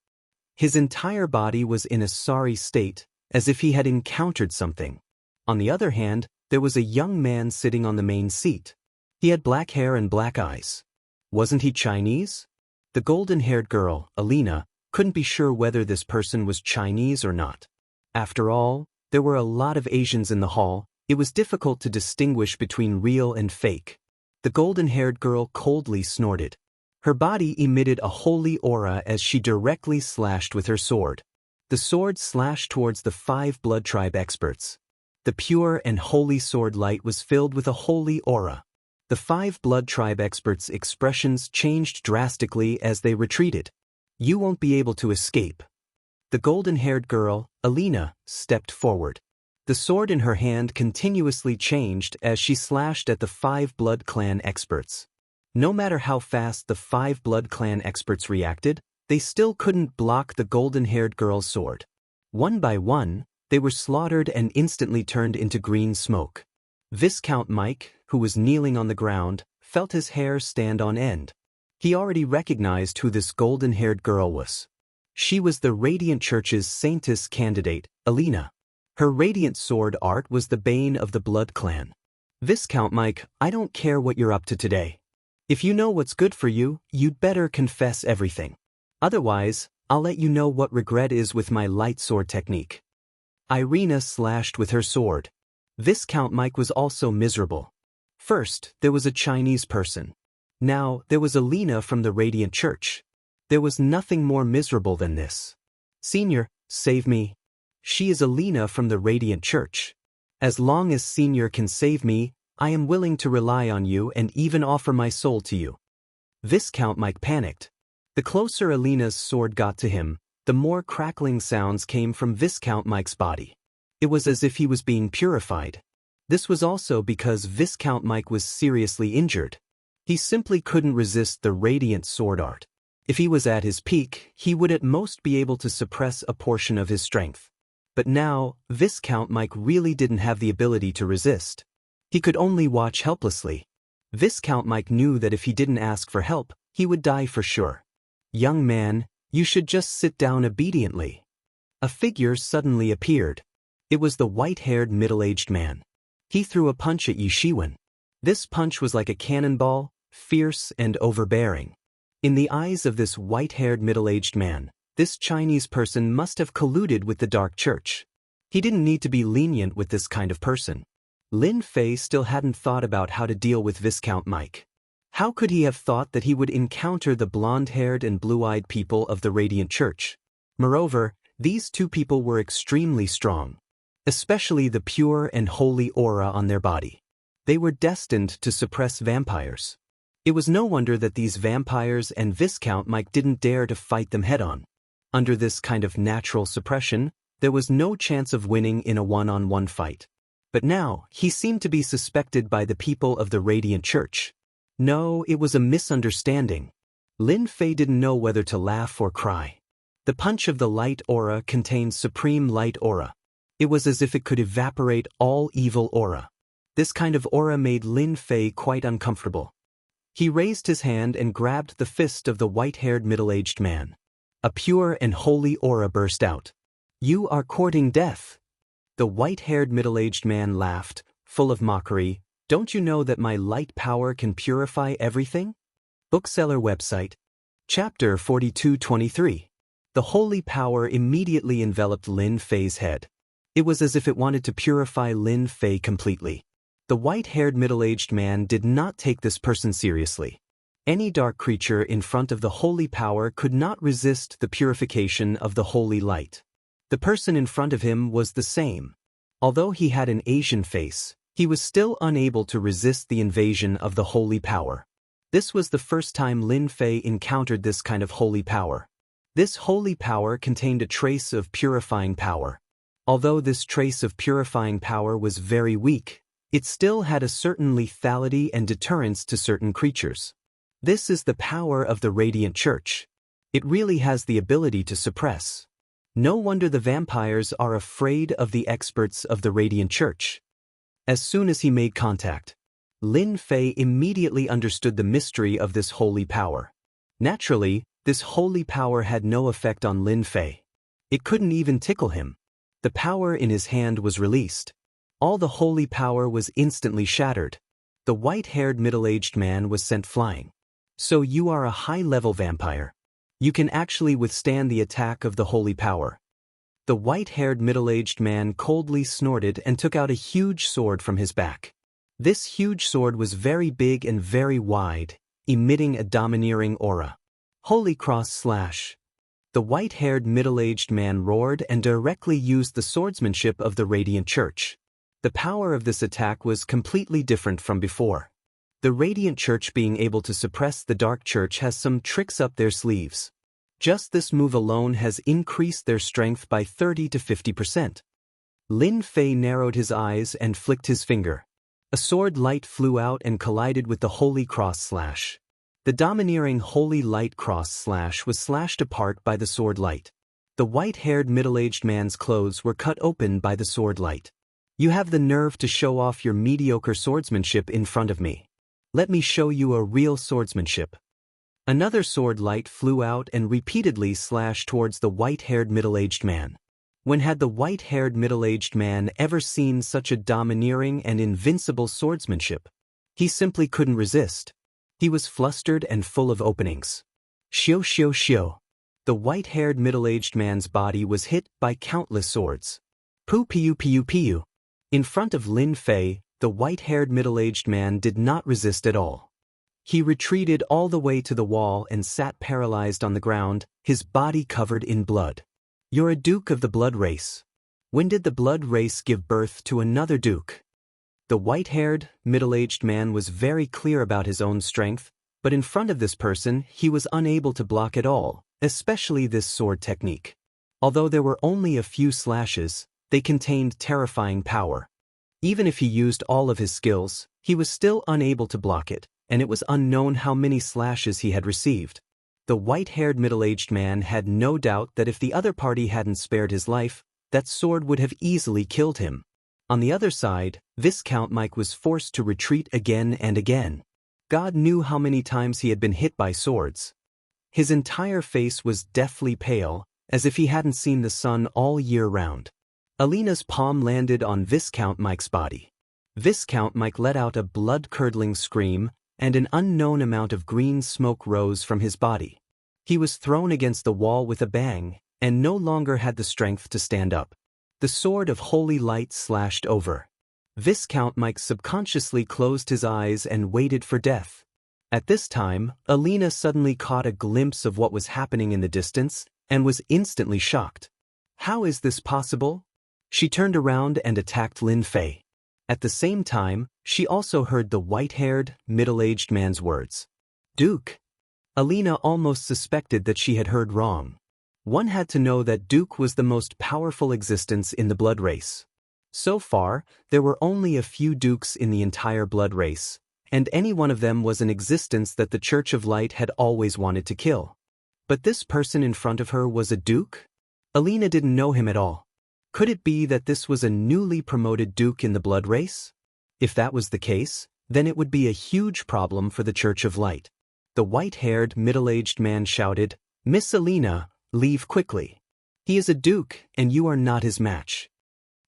His entire body was in a sorry state, as if he had encountered something. On the other hand, there was a young man sitting on the main seat. He had black hair and black eyes. Wasn't he Chinese? The golden-haired girl, Alina, couldn't be sure whether this person was Chinese or not. After all, there were a lot of Asians in the hall. It was difficult to distinguish between real and fake. The golden-haired girl coldly snorted. Her body emitted a holy aura as she directly slashed with her sword. The sword slashed towards the 5 blood tribe experts. The pure and holy sword light was filled with a holy aura. The 5 blood tribe experts' expressions changed drastically as they retreated. You won't be able to escape. The golden-haired girl, Alina, stepped forward. The sword in her hand continuously changed as she slashed at the 5 blood clan experts. No matter how fast the 5 blood clan experts reacted, they still couldn't block the golden-haired girl's sword. One by one, they were slaughtered and instantly turned into green smoke. Viscount Mike, who was kneeling on the ground, felt his hair stand on end. He already recognized who this golden-haired girl was. She was the Radiant Church's Saintess candidate, Alina. Her radiant sword art was the bane of the blood clan. Viscount Mike, I don't care what you're up to today. If you know what's good for you, you'd better confess everything. Otherwise, I'll let you know what regret is with my light sword technique. Irina slashed with her sword. Viscount Mike was also miserable. First, there was a Chinese person. Now, there was Alina from the Radiant Church. There was nothing more miserable than this. Senior, save me. She is Alina from the Radiant Church. As long as Senior can save me, I am willing to rely on you and even offer my soul to you. Viscount Mike panicked. The closer Alina's sword got to him, the more crackling sounds came from Viscount Mike's body. It was as if he was being purified. This was also because Viscount Mike was seriously injured. He simply couldn't resist the radiant sword art. If he was at his peak, he would at most be able to suppress a portion of his strength. But now, Viscount Mike really didn't have the ability to resist. He could only watch helplessly. Viscount Mike knew that if he didn't ask for help, he would die for sure. Young man, you should just sit down obediently. A figure suddenly appeared. It was the white-haired middle-aged man. He threw a punch at Yishiwen. This punch was like a cannonball, fierce and overbearing. In the eyes of this white-haired middle-aged man, this Chinese person must have colluded with the Dark Church. He didn't need to be lenient with this kind of person. Lin Fei still hadn't thought about how to deal with Viscount Mike. How could he have thought that he would encounter the blonde-haired and blue-eyed people of the Radiant Church? Moreover, these 2 people were extremely strong, especially the pure and holy aura on their body. They were destined to suppress vampires. It was no wonder that these vampires and Viscount Mike didn't dare to fight them head-on. Under this kind of natural suppression, there was no chance of winning in a one-on-one fight. But now, he seemed to be suspected by the people of the Radiant Church. No, it was a misunderstanding. Lin Fei didn't know whether to laugh or cry. The punch of the light aura contained supreme light aura. It was as if it could evaporate all evil aura. This kind of aura made Lin Fei quite uncomfortable. He raised his hand and grabbed the fist of the white-haired middle-aged man. A pure and holy aura burst out. You are courting death. The white-haired middle-aged man laughed, full of mockery. Don't you know that my light power can purify everything? Bookseller website. Chapter 42-23. The holy power immediately enveloped Lin Fei's head. It was as if it wanted to purify Lin Fei completely. The white-haired middle-aged man did not take this person seriously. Any dark creature in front of the holy power could not resist the purification of the holy light. The person in front of him was the same. Although he had an Asian face, he was still unable to resist the invasion of the holy power. This was the first time Lin Fei encountered this kind of holy power. This holy power contained a trace of purifying power. Although this trace of purifying power was very weak, it still had a certain lethality and deterrence to certain creatures. This is the power of the Radiant Church. It really has the ability to suppress. No wonder the vampires are afraid of the experts of the Radiant Church. As soon as he made contact, Lin Fei immediately understood the mystery of this holy power. Naturally, this holy power had no effect on Lin Fei. It couldn't even tickle him. The power in his hand was released. All the holy power was instantly shattered. The white-haired middle-aged man was sent flying. So you are a high-level vampire. You can actually withstand the attack of the holy power. The white-haired middle-aged man coldly snorted and took out a huge sword from his back. This huge sword was very big and very wide, emitting a domineering aura. Holy cross slash. The white-haired middle-aged man roared and directly used the swordsmanship of the Radiant Church. The power of this attack was completely different from before. The Radiant Church being able to suppress the Dark Church has some tricks up their sleeves. Just this move alone has increased their strength by 30 to 50%. Lin Fei narrowed his eyes and flicked his finger. A sword light flew out and collided with the holy cross slash. The domineering holy light cross slash was slashed apart by the sword light. The white-haired middle-aged man's clothes were cut open by the sword light. You have the nerve to show off your mediocre swordsmanship in front of me. Let me show you a real swordsmanship. Another sword light flew out and repeatedly slashed towards the white-haired middle-aged man. When had the white-haired middle-aged man ever seen such a domineering and invincible swordsmanship? He simply couldn't resist. He was flustered and full of openings. Xiu xiu xiu. The white-haired middle-aged man's body was hit by countless swords. Pu piu piu piu. In front of Lin Fei, the white-haired middle-aged man did not resist at all. He retreated all the way to the wall and sat paralyzed on the ground, his body covered in blood. You're a duke of the blood race. When did the blood race give birth to another duke? The white-haired, middle-aged man was very clear about his own strength, but in front of this person he was unable to block at all, especially this sword technique. Although there were only a few slashes, they contained terrifying power. Even if he used all of his skills, he was still unable to block it, and it was unknown how many slashes he had received. The white-haired middle-aged man had no doubt that if the other party hadn't spared his life, that sword would have easily killed him. On the other side, Viscount Mike was forced to retreat again and again. God knew how many times he had been hit by swords. His entire face was deathly pale, as if he hadn't seen the sun all year round. Alina's palm landed on Viscount Mike's body. Viscount Mike let out a blood-curdling scream, and an unknown amount of green smoke rose from his body. He was thrown against the wall with a bang, and no longer had the strength to stand up. The sword of holy light slashed over. Viscount Mike subconsciously closed his eyes and waited for death. At this time, Alina suddenly caught a glimpse of what was happening in the distance, and was instantly shocked. How is this possible? She turned around and attacked Lin Fei. At the same time, she also heard the white-haired, middle-aged man's words. Duke. Alina almost suspected that she had heard wrong. One had to know that Duke was the most powerful existence in the blood race. So far, there were only a few dukes in the entire blood race, and any one of them was an existence that the Church of Light had always wanted to kill. But this person in front of her was a duke? Alina didn't know him at all. Could it be that this was a newly promoted duke in the blood race? If that was the case, then it would be a huge problem for the Church of Light. The white-haired, middle-aged man shouted, Miss Alina, leave quickly. He is a duke, and you are not his match.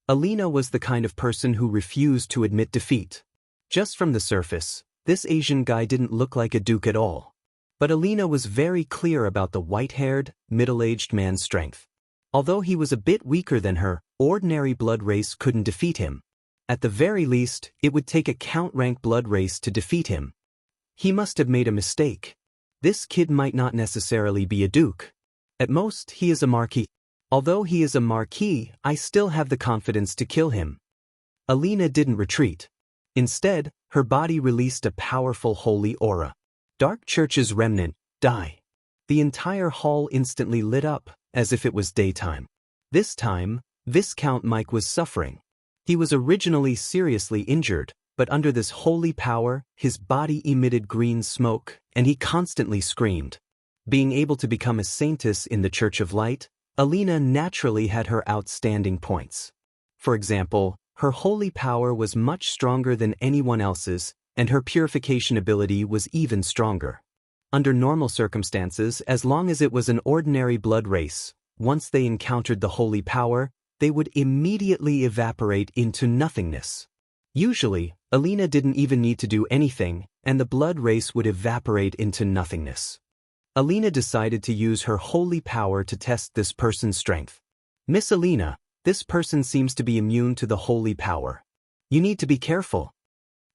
Alina was the kind of person who refused to admit defeat. Just from the surface, this Asian guy didn't look like a duke at all. But Alina was very clear about the white-haired, middle-aged man's strength. Although he was a bit weaker than her, ordinary blood race couldn't defeat him. At the very least, it would take a count-rank blood race to defeat him. He must have made a mistake. This kid might not necessarily be a duke. At most, he is a marquis. Although he is a marquis, I still have the confidence to kill him. Alina didn't retreat. Instead, her body released a powerful holy aura. Dark Church's remnant, die. The entire hall instantly lit up, as if it was daytime. This time, Viscount Mike was suffering. He was originally seriously injured, but under this holy power, his body emitted green smoke, and he constantly screamed. Being able to become a saintess in the Church of Light, Alina naturally had her outstanding points. For example, her holy power was much stronger than anyone else's, and her purification ability was even stronger. Under normal circumstances, as long as it was an ordinary blood race, once they encountered the holy power, they would immediately evaporate into nothingness. Usually, Alina didn't even need to do anything, and the blood race would evaporate into nothingness. Alina decided to use her holy power to test this person's strength. Miss Alina, this person seems to be immune to the holy power. You need to be careful.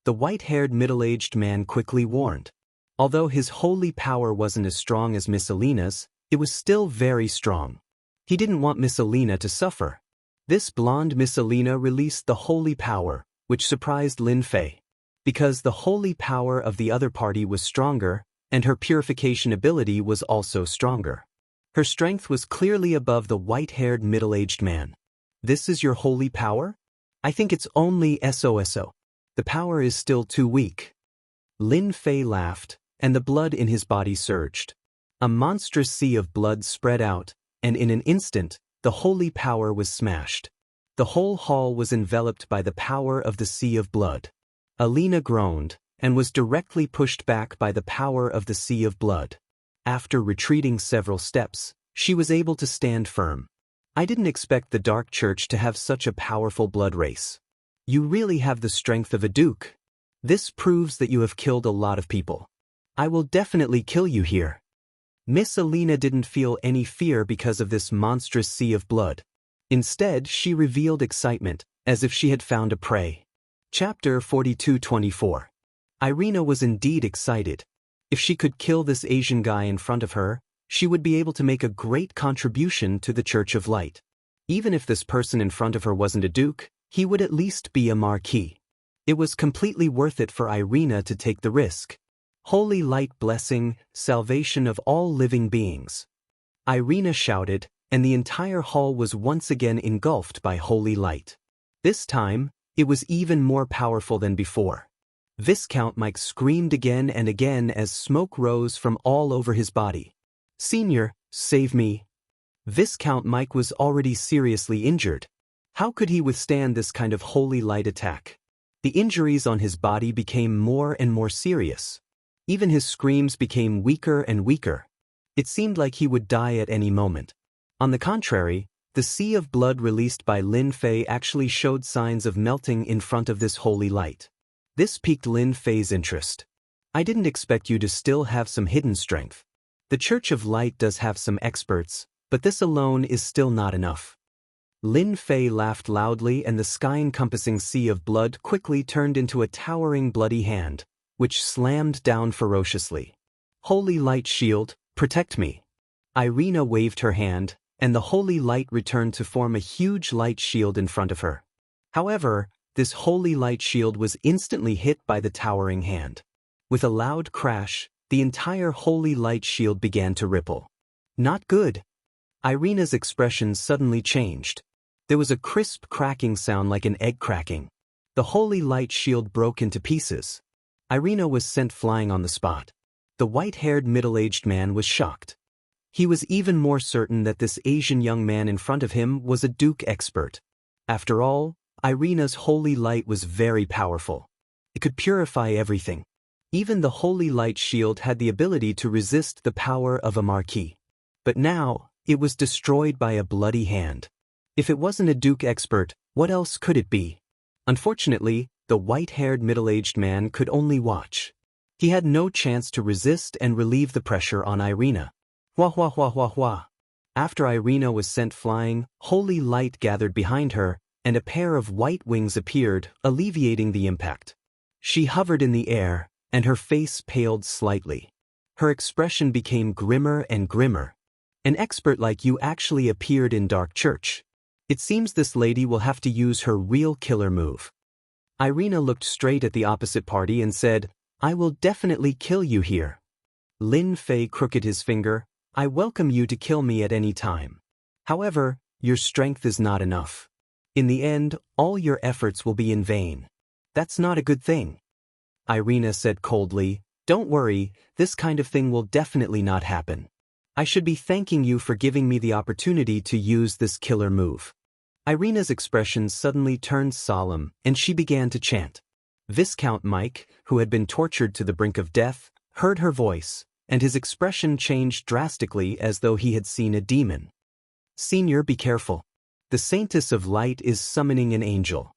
The white-haired middle-aged man quickly warned. Although his holy power wasn't as strong as Miss Alina's, it was still very strong. He didn't want Miss Alina to suffer. This blonde Miss Alina released the holy power, which surprised Lin Fei. Because the holy power of the other party was stronger, and her purification ability was also stronger. Her strength was clearly above the white-haired middle-aged man. This is your holy power? I think it's only SOSO. The power is still too weak. Lin Fei laughed, and the blood in his body surged. A monstrous sea of blood spread out, and in an instant, the holy power was smashed. The whole hall was enveloped by the power of the sea of blood. Alina groaned, and was directly pushed back by the power of the sea of blood. After retreating several steps, she was able to stand firm. I didn't expect the Dark Church to have such a powerful blood race. You really have the strength of a duke. This proves that you have killed a lot of people. I will definitely kill you here. Miss Alina didn't feel any fear because of this monstrous sea of blood. Instead, she revealed excitement, as if she had found a prey. Chapter 42-24. Irina was indeed excited. If she could kill this Asian guy in front of her, she would be able to make a great contribution to the Church of Light. Even if this person in front of her wasn't a duke, he would at least be a marquis. It was completely worth it for Irina to take the risk. Holy light blessing, salvation of all living beings. Irina shouted, and the entire hall was once again engulfed by holy light. This time, it was even more powerful than before. Viscount Mike screamed again and again as smoke rose from all over his body. "Senior, save me." Viscount Mike was already seriously injured. How could he withstand this kind of holy light attack? The injuries on his body became more and more serious. Even his screams became weaker and weaker. It seemed like he would die at any moment. On the contrary, the sea of blood released by Lin Fei actually showed signs of melting in front of this holy light. This piqued Lin Fei's interest. I didn't expect you to still have some hidden strength. The Church of Light does have some experts, but this alone is still not enough. Lin Fei laughed loudly, and the sky-encompassing sea of blood quickly turned into a towering bloody hand, which slammed down ferociously. "Holy light shield, protect me." Irina waved her hand, and the holy light returned to form a huge light shield in front of her. However, this holy light shield was instantly hit by the towering hand. With a loud crash, the entire holy light shield began to ripple. Not good. Irina's expression suddenly changed. There was a crisp cracking sound like an egg cracking. The holy light shield broke into pieces. Irina was sent flying on the spot. The white-haired middle-aged man was shocked. He was even more certain that this Asian young man in front of him was a duke expert. After all, Irina's holy light was very powerful. It could purify everything. Even the holy light shield had the ability to resist the power of a marquis. But now, It was destroyed by a bloody hand. If it wasn't a Duke expert, what else could it be? Unfortunately, the white-haired middle-aged man could only watch. He had no chance to resist and relieve the pressure on Irina. Wah wah wah wah wah. After Irina was sent flying, holy light gathered behind her, and a pair of white wings appeared, alleviating the impact. She hovered in the air, and her face paled slightly. Her expression became grimmer and grimmer. An expert like you actually appeared in Dark Church. It seems this lady will have to use her real killer move. Irina looked straight at the opposite party and said, "I will definitely kill you here." Lin Fei crooked his finger. "I welcome you to kill me at any time. However, your strength is not enough. In the end, all your efforts will be in vain. That's not a good thing." Irina said coldly, "Don't worry, this kind of thing will definitely not happen. I should be thanking you for giving me the opportunity to use this killer move." Irina's expression suddenly turned solemn, and she began to chant. Viscount Mike, who had been tortured to the brink of death, heard her voice, and his expression changed drastically as though he had seen a demon. "Senior, be careful. The Saintess of Light is summoning an angel.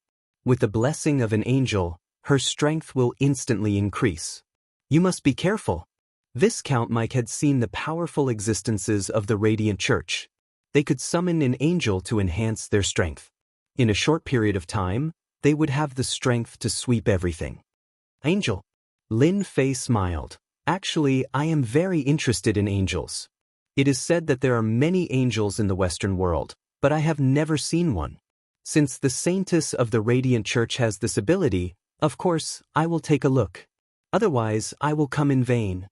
With the blessing of an angel, her strength will instantly increase. You must be careful." Viscount Mike had seen the powerful existences of the Radiant Church. They could summon an angel to enhance their strength. In a short period of time, they would have the strength to sweep everything. "Angel?" Lin Fei smiled. "Actually, I am very interested in angels. It is said that there are many angels in the Western world, but I have never seen one. Since the Saintess of the Radiant Church has this ability, of course, I will take a look. Otherwise, I will come in vain."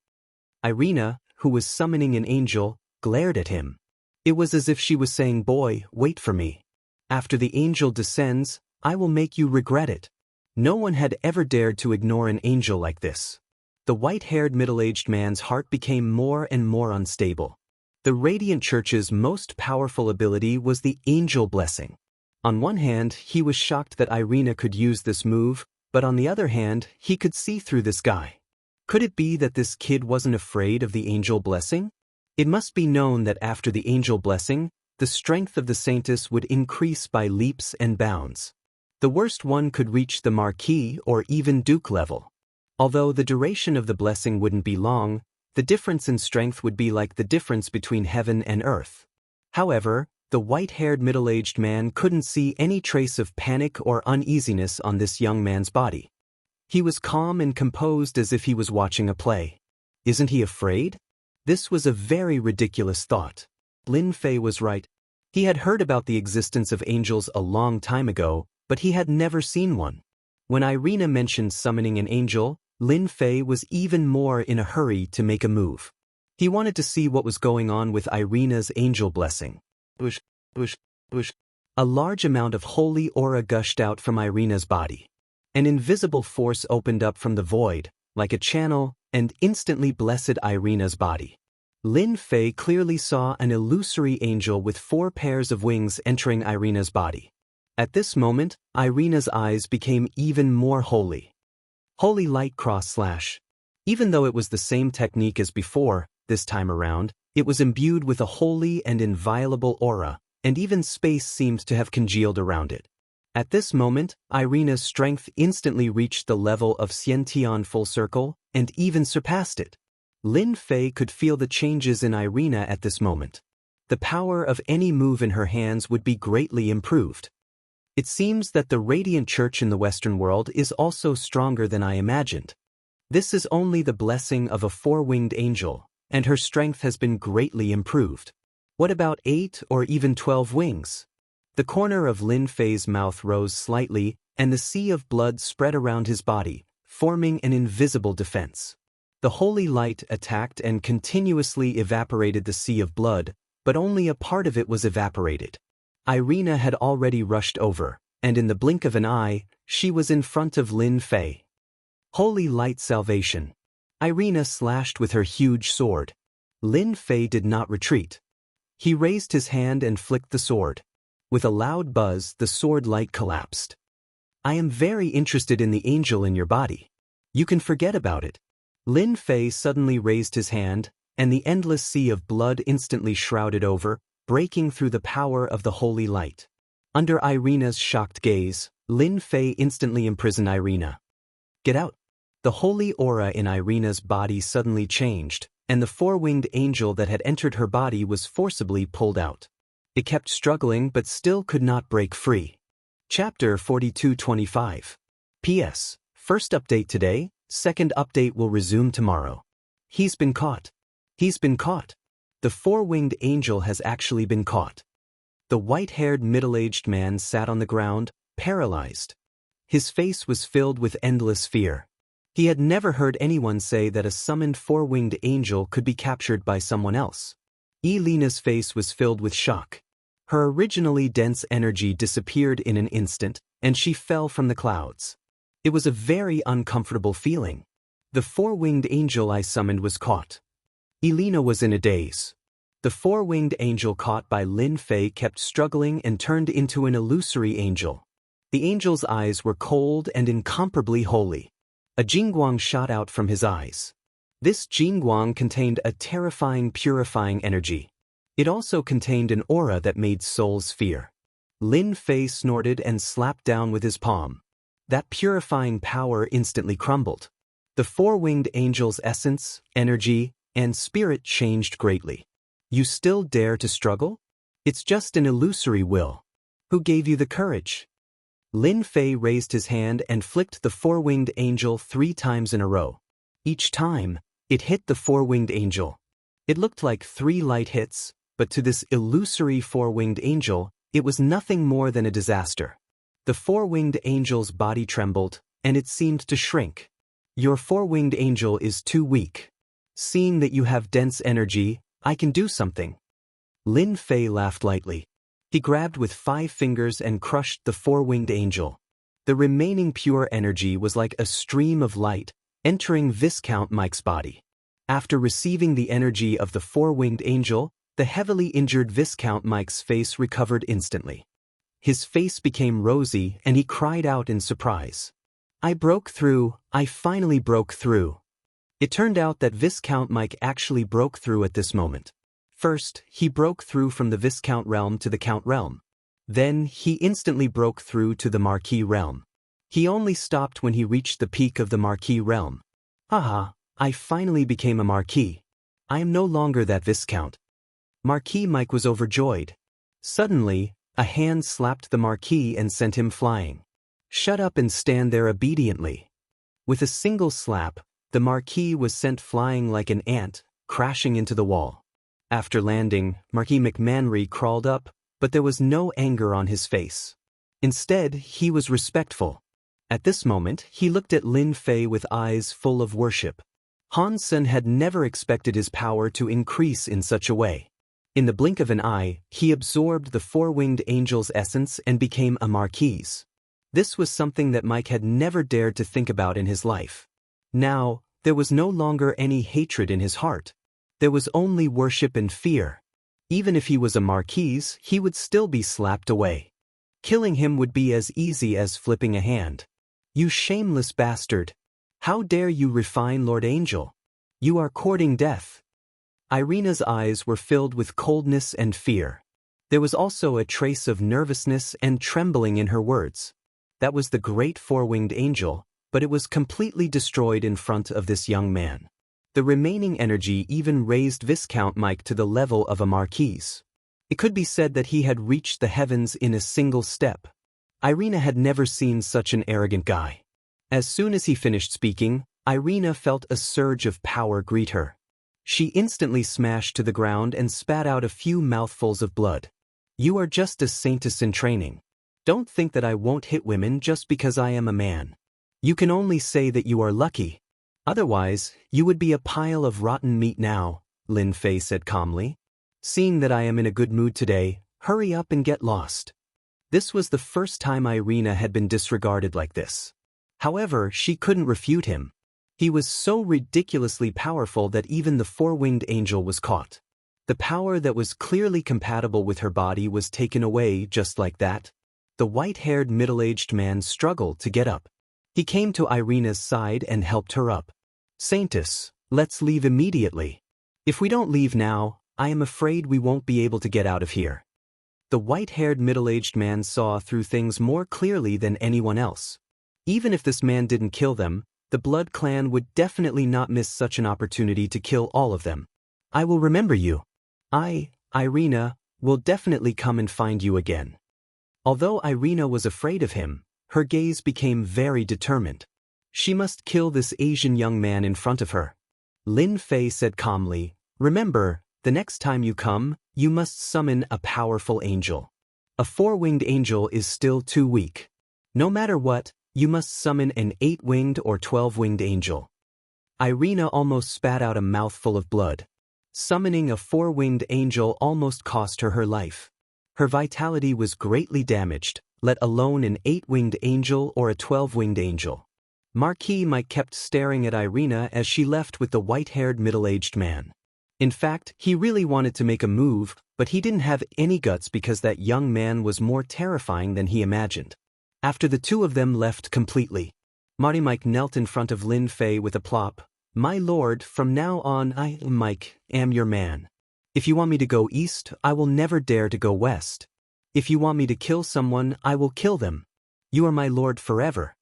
Irina, who was summoning an angel, glared at him. It was as if she was saying, "Boy, wait for me. After the angel descends, I will make you regret it." No one had ever dared to ignore an angel like this. The white-haired middle-aged man's heart became more and more unstable. The Radiant Church's most powerful ability was the angel blessing. On one hand, he was shocked that Irina could use this move, but on the other hand, he could see through this guy. Could it be that this kid wasn't afraid of the angel blessing? It must be known that after the angel blessing, the strength of the Saintess would increase by leaps and bounds. The worst one could reach the Marquis or even Duke level. Although the duration of the blessing wouldn't be long, the difference in strength would be like the difference between heaven and earth. However, the white-haired middle-aged man couldn't see any trace of panic or uneasiness on this young man's body. He was calm and composed as if he was watching a play. Isn't he afraid? This was a very ridiculous thought. Lin Fei was right. He had heard about the existence of angels a long time ago, but he had never seen one. When Irina mentioned summoning an angel, Lin Fei was even more in a hurry to make a move. He wanted to see what was going on with Irina's angel blessing. Bush, bush, bush. A large amount of holy aura gushed out from Irina's body. An invisible force opened up from the void, like a channel, and instantly blessed Irina's body. Lin Fei clearly saw an illusory angel with 4 pairs of wings entering Irina's body. At this moment, Irina's eyes became even more holy. Holy light cross/. Even though it was the same technique as before, this time around, it was imbued with a holy and inviolable aura, and even space seemed to have congealed around it. At this moment, Irina's strength instantly reached the level of Xiantian full circle, and even surpassed it. Lin Fei could feel the changes in Irina at this moment. The power of any move in her hands would be greatly improved. It seems that the Radiant Church in the Western world is also stronger than I imagined. This is only the blessing of a 4-winged angel, and her strength has been greatly improved. What about 8 or even 12 wings? The corner of Lin Fei's mouth rose slightly, and the sea of blood spread around his body, forming an invisible defense. The holy light attacked and continuously evaporated the sea of blood, but only a part of it was evaporated. Irina had already rushed over, and in the blink of an eye, she was in front of Lin Fei. Holy light salvation. Irina slashed with her huge sword. Lin Fei did not retreat. He raised his hand and flicked the sword. With a loud buzz, the sword light collapsed. "I am very interested in the angel in your body. You can forget about it." Lin Fei suddenly raised his hand, and the endless sea of blood instantly shrouded over, breaking through the power of the holy light. Under Irina's shocked gaze, Lin Fei instantly imprisoned Irina. "Get out!" The holy aura in Irina's body suddenly changed, and the four-winged angel that had entered her body was forcibly pulled out. It kept struggling but still could not break free. Chapter 42:25. P.S. First update today, second update will resume tomorrow. He's been caught. He's been caught. The four-winged angel has actually been caught. The white-haired middle-aged man sat on the ground, paralyzed. His face was filled with endless fear. He had never heard anyone say that a summoned four-winged angel could be captured by someone else. Elena's face was filled with shock. Her originally dense energy disappeared in an instant, and she fell from the clouds. It was a very uncomfortable feeling. The four-winged angel I summoned was caught. Elena was in a daze. The four-winged angel caught by Lin Fei kept struggling and turned into an illusory angel. The angel's eyes were cold and incomparably holy. A Jingguang shot out from his eyes. This Jingguang contained a terrifying, purifying energy. It also contained an aura that made souls fear. Lin Fei snorted and slapped down with his palm. That purifying power instantly crumbled. The four-winged angel's essence, energy, and spirit changed greatly. "You still dare to struggle? It's just an illusory will. Who gave you the courage?" Lin Fei raised his hand and flicked the four-winged angel 3 times in a row. Each time, it hit the four-winged angel. It looked like 3 light hits, but to this illusory four-winged angel, it was nothing more than a disaster. The four-winged angel's body trembled, and it seemed to shrink. "Your four-winged angel is too weak. Seeing that you have dense energy, I can do something." Lin Fei laughed lightly. He grabbed with 5 fingers and crushed the four-winged angel. The remaining pure energy was like a stream of light, entering Viscount Mike's body. After receiving the energy of the four-winged angel, the heavily injured Viscount Mike's face recovered instantly. His face became rosy and he cried out in surprise. "I broke through, I finally broke through." It turned out that Viscount Mike actually broke through at this moment. First, he broke through from the Viscount realm to the Count realm. Then, he instantly broke through to the Marquis realm. He only stopped when he reached the peak of the Marquis realm. "Haha, I finally became a Marquis. I am no longer that Viscount." Marquis Mike was overjoyed. Suddenly, a hand slapped the Marquis and sent him flying. "Shut up and stand there obediently." With a single slap, the Marquis was sent flying like an ant, crashing into the wall. After landing, Marquis McManry crawled up, but there was no anger on his face. Instead, he was respectful. At this moment, he looked at Lin Fei with eyes full of worship. Han Sen had never expected his power to increase in such a way. In the blink of an eye, he absorbed the four-winged angel's essence and became a Marquis. This was something that Mike had never dared to think about in his life. Now, there was no longer any hatred in his heart. There was only worship and fear. Even if he was a Marquis, he would still be slapped away. Killing him would be as easy as flipping a hand. "You shameless bastard! How dare you refine Lord Angel? You are courting death." Irina's eyes were filled with coldness and fear. There was also a trace of nervousness and trembling in her words. That was the great four-winged angel, but it was completely destroyed in front of this young man. The remaining energy even raised Viscount Mike to the level of a Marquis. It could be said that he had reached the heavens in a single step. Irina had never seen such an arrogant guy. As soon as he finished speaking, Irina felt a surge of power greet her. She instantly smashed to the ground and spat out a few mouthfuls of blood. "You are just a saintess in training. Don't think that I won't hit women just because I am a man. You can only say that you are lucky. Otherwise, you would be a pile of rotten meat now," Lin Fei said calmly. "Seeing that I am in a good mood today, hurry up and get lost." This was the first time Irina had been disregarded like this. However, she couldn't refute him. He was so ridiculously powerful that even the four-winged angel was caught. The power that was clearly compatible with her body was taken away just like that. The white-haired middle-aged man struggled to get up. He came to Irina's side and helped her up. "Saintess, let's leave immediately." If we don't leave now, I am afraid we won't be able to get out of here. The white-haired middle-aged man saw through things more clearly than anyone else. Even if this man didn't kill them, the Blood Clan would definitely not miss such an opportunity to kill all of them. I will remember you. Irina, will definitely come and find you again. Although Irina was afraid of him, her gaze became very determined. She must kill this Asian young man in front of her. Lin Fei said calmly, remember, the next time you come, you must summon a powerful angel. A 4-winged angel is still too weak. No matter what, you must summon an 8-winged or 12-winged angel. Irina almost spat out a mouthful of blood. Summoning a 4-winged angel almost cost her her life. Her vitality was greatly damaged, let alone an 8-winged angel or a 12-winged angel. Marquis Mike kept staring at Irina as she left with the white-haired middle-aged man. In fact, he really wanted to make a move, but he didn't have any guts because that young man was more terrifying than he imagined. After the two of them left completely, Marty Mike knelt in front of Lin Fei with a plop. My lord, from now on I, Mike, am your man. If you want me to go east, I will never dare to go west. If you want me to kill someone, I will kill them. You are my lord forever.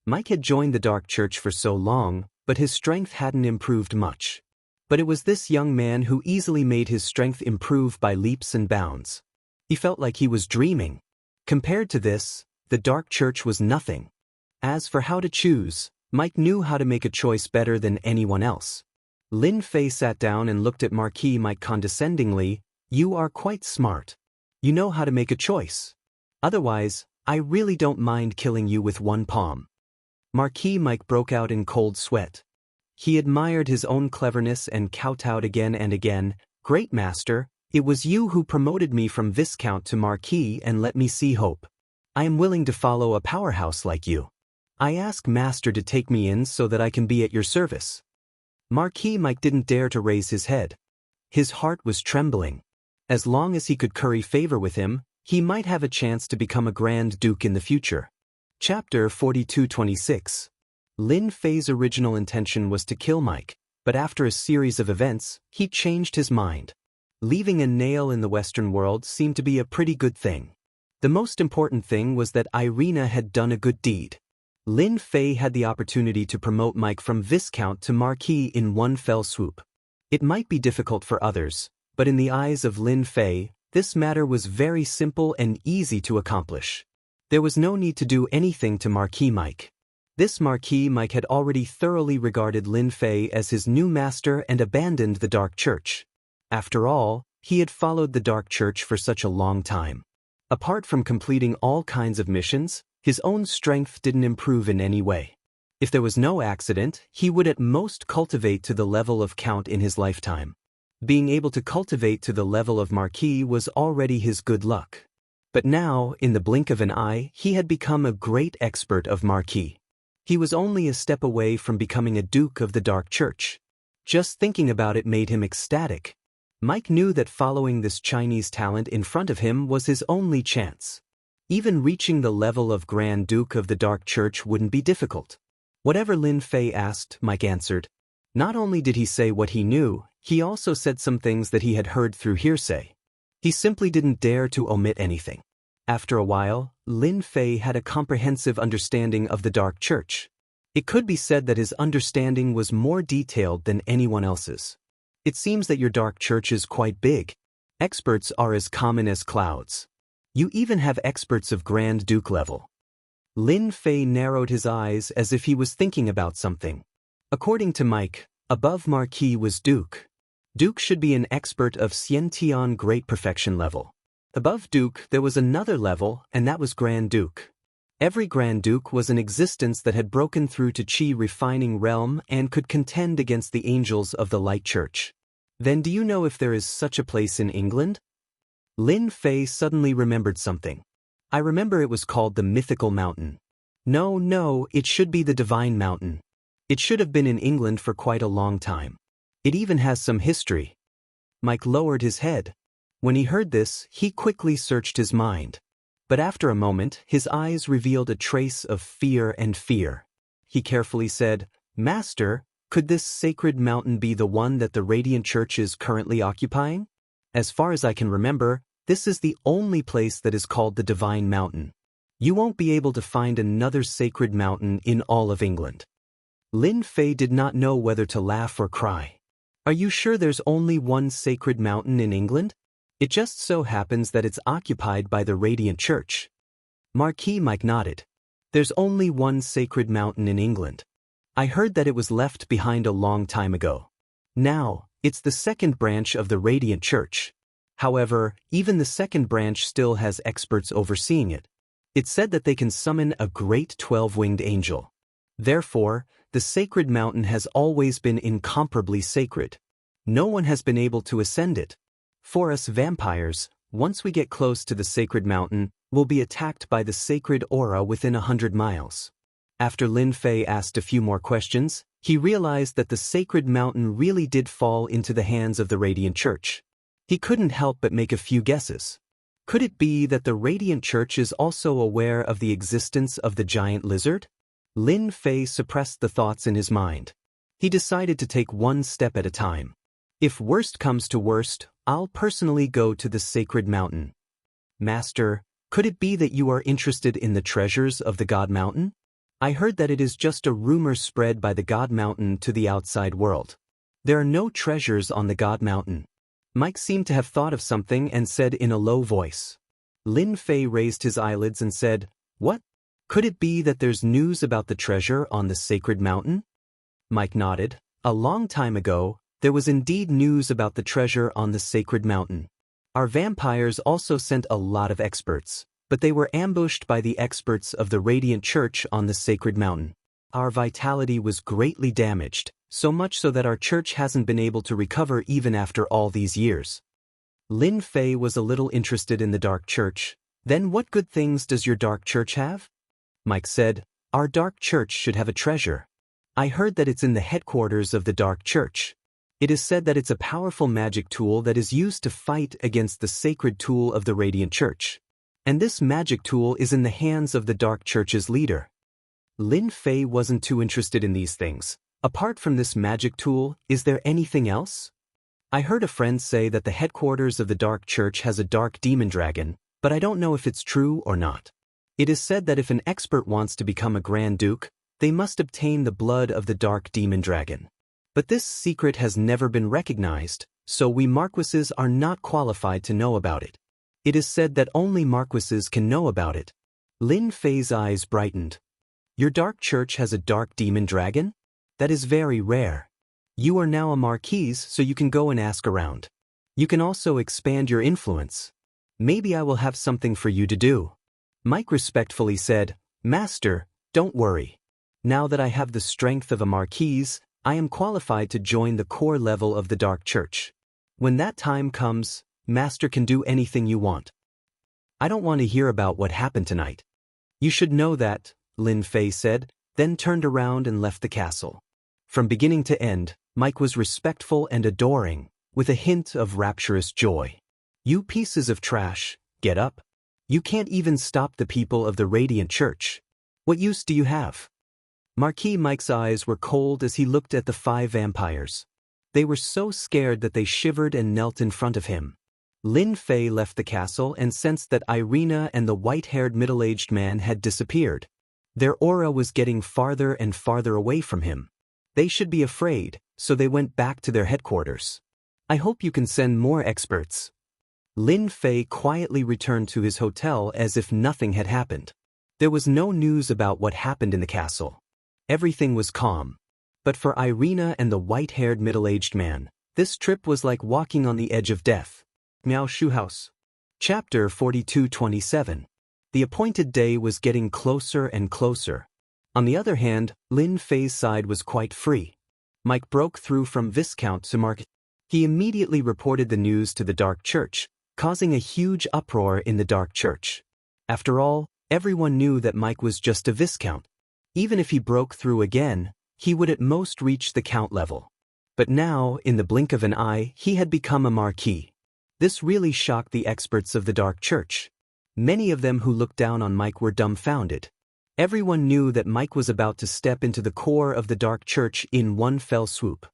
Mike had joined the Dark Church for so long, but his strength hadn't improved much. But it was this young man who easily made his strength improve by leaps and bounds. He felt like he was dreaming. Compared to this, the Dark Church was nothing. As for how to choose, Mike knew how to make a choice better than anyone else. Lin Fei sat down and looked at Marquis Mike condescendingly. You are quite smart. You know how to make a choice. Otherwise, I really don't mind killing you with one palm. Marquis Mike broke out in cold sweat. He admired his own cleverness and kowtowed again and again. Great master, it was you who promoted me from Viscount to Marquis and let me see hope. I am willing to follow a powerhouse like you. I ask Master to take me in so that I can be at your service. Marquis Mike didn't dare to raise his head. His heart was trembling. As long as he could curry favor with him, he might have a chance to become a Grand Duke in the future. Chapter 42-26. Lin Fei's original intention was to kill Mike, but after a series of events, he changed his mind. Leaving a nail in the Western world seemed to be a pretty good thing. The most important thing was that Irina had done a good deed. Lin Fei had the opportunity to promote Mike from Viscount to Marquis in one fell swoop. It might be difficult for others, but in the eyes of Lin Fei, this matter was very simple and easy to accomplish. There was no need to do anything to Marquis Mike. This Marquis Mike had already thoroughly regarded Lin Fei as his new master and abandoned the Dark Church. After all, he had followed the Dark Church for such a long time. Apart from completing all kinds of missions, his own strength didn't improve in any way. If there was no accident, he would at most cultivate to the level of Count in his lifetime. Being able to cultivate to the level of Marquis was already his good luck. But now, in the blink of an eye, he had become a great expert of Marquis. He was only a step away from becoming a Duke of the Dark Church. Just thinking about it made him ecstatic. Mike knew that following this Chinese talent in front of him was his only chance. Even reaching the level of Grand Duke of the Dark Church wouldn't be difficult. Whatever Lin Fei asked, Mike answered. Not only did he say what he knew, he also said some things that he had heard through hearsay. He simply didn't dare to omit anything. After a while, Lin Fei had a comprehensive understanding of the Dark Church. It could be said that his understanding was more detailed than anyone else's. It seems that your Dark Church is quite big. Experts are as common as clouds. You even have experts of Grand Duke level. Lin Fei narrowed his eyes as if he was thinking about something. According to Mike, above Marquis was Duke. Duke should be an expert of Xiantian Great Perfection level. Above Duke there was another level, and that was Grand Duke. Every Grand Duke was an existence that had broken through to Qi refining realm and could contend against the angels of the Light Church. Then do you know if there is such a place in England? Lin Fei suddenly remembered something. I remember it was called the Mythical Mountain. No, it should be the Divine Mountain. It should have been in England for quite a long time. It even has some history. Mike lowered his head. When he heard this, he quickly searched his mind. But after a moment, his eyes revealed a trace of fear. He carefully said, Master, Could this sacred mountain be the one that the Radiant Church is currently occupying? As far as I can remember, this is the only place that is called the Divine Mountain. You won't be able to find another sacred mountain in all of England. Lin Fei did not know whether to laugh or cry. Are you sure there's only one sacred mountain in England? It just so happens that it's occupied by the Radiant Church. Marquis Mike nodded. There's only one sacred mountain in England. I heard that it was left behind a long time ago. Now, it's the second branch of the Radiant Church. However, even the second branch still has experts overseeing it. It's said that they can summon a great 12-winged angel. Therefore, the sacred mountain has always been incomparably sacred. No one has been able to ascend it. For us vampires, once we get close to the sacred mountain, we'll be attacked by the sacred aura within 100 miles. After Lin Fei asked a few more questions, he realized that the sacred mountain really did fall into the hands of the Radiant Church. He couldn't help but make a few guesses. Could it be that the Radiant Church is also aware of the existence of the giant lizard? Lin Fei suppressed the thoughts in his mind. He decided to take one step at a time. If worst comes to worst, I'll personally go to the sacred mountain. Master, could it be that you are interested in the treasures of the God Mountain? I heard that it is just a rumor spread by the God Mountain to the outside world. There are no treasures on the God Mountain. Mike seemed to have thought of something and said in a low voice. Lin Fei raised his eyelids and said, "What? Could it be that there's news about the treasure on the sacred mountain?" Mike nodded. A long time ago, there was indeed news about the treasure on the sacred mountain. Our vampires also sent a lot of experts, but they were ambushed by the experts of the Radiant Church on the sacred mountain. Our vitality was greatly damaged, so much so that our church hasn't been able to recover even after all these years. Lin Fei was a little interested in the Dark Church. Then what good things does your Dark Church have? Mike said, our Dark Church should have a treasure. I heard that it's in the headquarters of the Dark Church. It is said that it's a powerful magic tool that is used to fight against the sacred tool of the Radiant Church. And this magic tool is in the hands of the Dark Church's leader. Lin Fei wasn't too interested in these things. Apart from this magic tool, is there anything else? I heard a friend say that the headquarters of the Dark Church has a dark demon dragon, but I don't know if it's true or not. It is said that if an expert wants to become a Grand Duke, they must obtain the blood of the dark demon dragon. But this secret has never been recognized, so we marquises are not qualified to know about it. It is said that only marquises can know about it. Lin Fei's eyes brightened. Your Dark Church has a dark demon dragon? That is very rare. You are now a marquise, so you can go and ask around. You can also expand your influence. Maybe I will have something for you to do. Mike respectfully said, Master, don't worry. Now that I have the strength of a marquise, I am qualified to join the core level of the Dark Church. When that time comes, Master can do anything you want. I don't want to hear about what happened tonight. You should know that, Lin Fei said, then turned around and left the castle. From beginning to end, Mike was respectful and adoring, with a hint of rapturous joy. You pieces of trash, get up. You can't even stop the people of the Radiant Church. What use do you have? Marquis Mike's eyes were cold as he looked at the 5 vampires. They were so scared that they shivered and knelt in front of him. Lin Fei left the castle and sensed that Irina and the white-haired middle-aged man had disappeared. Their aura was getting farther and farther away from him. They should be afraid, so they went back to their headquarters. I hope you can send more experts. Lin Fei quietly returned to his hotel as if nothing had happened. There was no news about what happened in the castle. Everything was calm. But for Irina and the white-haired middle-aged man, this trip was like walking on the edge of death. Miao Shu House. Chapter 42-27. The appointed day was getting closer and closer. On the other hand, Lin Fei's side was quite free. Mike broke through from Viscount to Marquis. He immediately reported the news to the Dark Church, causing a huge uproar in the Dark Church. After all, everyone knew that Mike was just a Viscount. Even if he broke through again, he would at most reach the Count level. But now, in the blink of an eye, he had become a Marquis. This really shocked the experts of the Dark Church. Many of them who looked down on Mike were dumbfounded. Everyone knew that Mike was about to step into the core of the Dark Church in one fell swoop.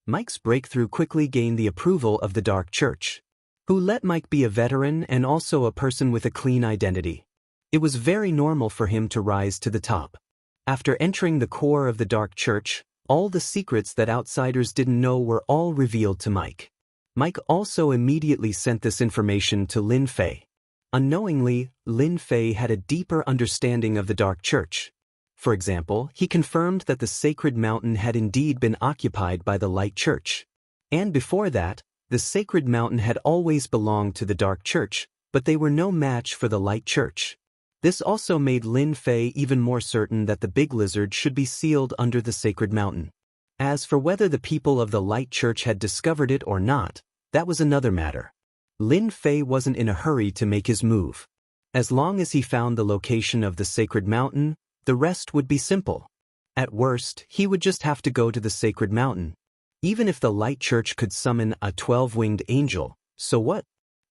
Mike's breakthrough quickly gained the approval of the Dark Church, who let Mike be a veteran and also a person with a clean identity. It was very normal for him to rise to the top. After entering the core of the Dark Church, all the secrets that outsiders didn't know were all revealed to Mike. Mike also immediately sent this information to Lin Fei. Unknowingly, Lin Fei had a deeper understanding of the Dark Church. For example, he confirmed that the sacred mountain had indeed been occupied by the Light Church. And before that, the sacred mountain had always belonged to the Dark Church, but they were no match for the Light Church. This also made Lin Fei even more certain that the Big Lizard should be sealed under the sacred mountain. As for whether the people of the Light Church had discovered it or not, that was another matter. Lin Fei wasn't in a hurry to make his move. As long as he found the location of the sacred mountain, the rest would be simple. At worst, he would just have to go to the sacred mountain. Even if the Light Church could summon a 12-winged angel, so what?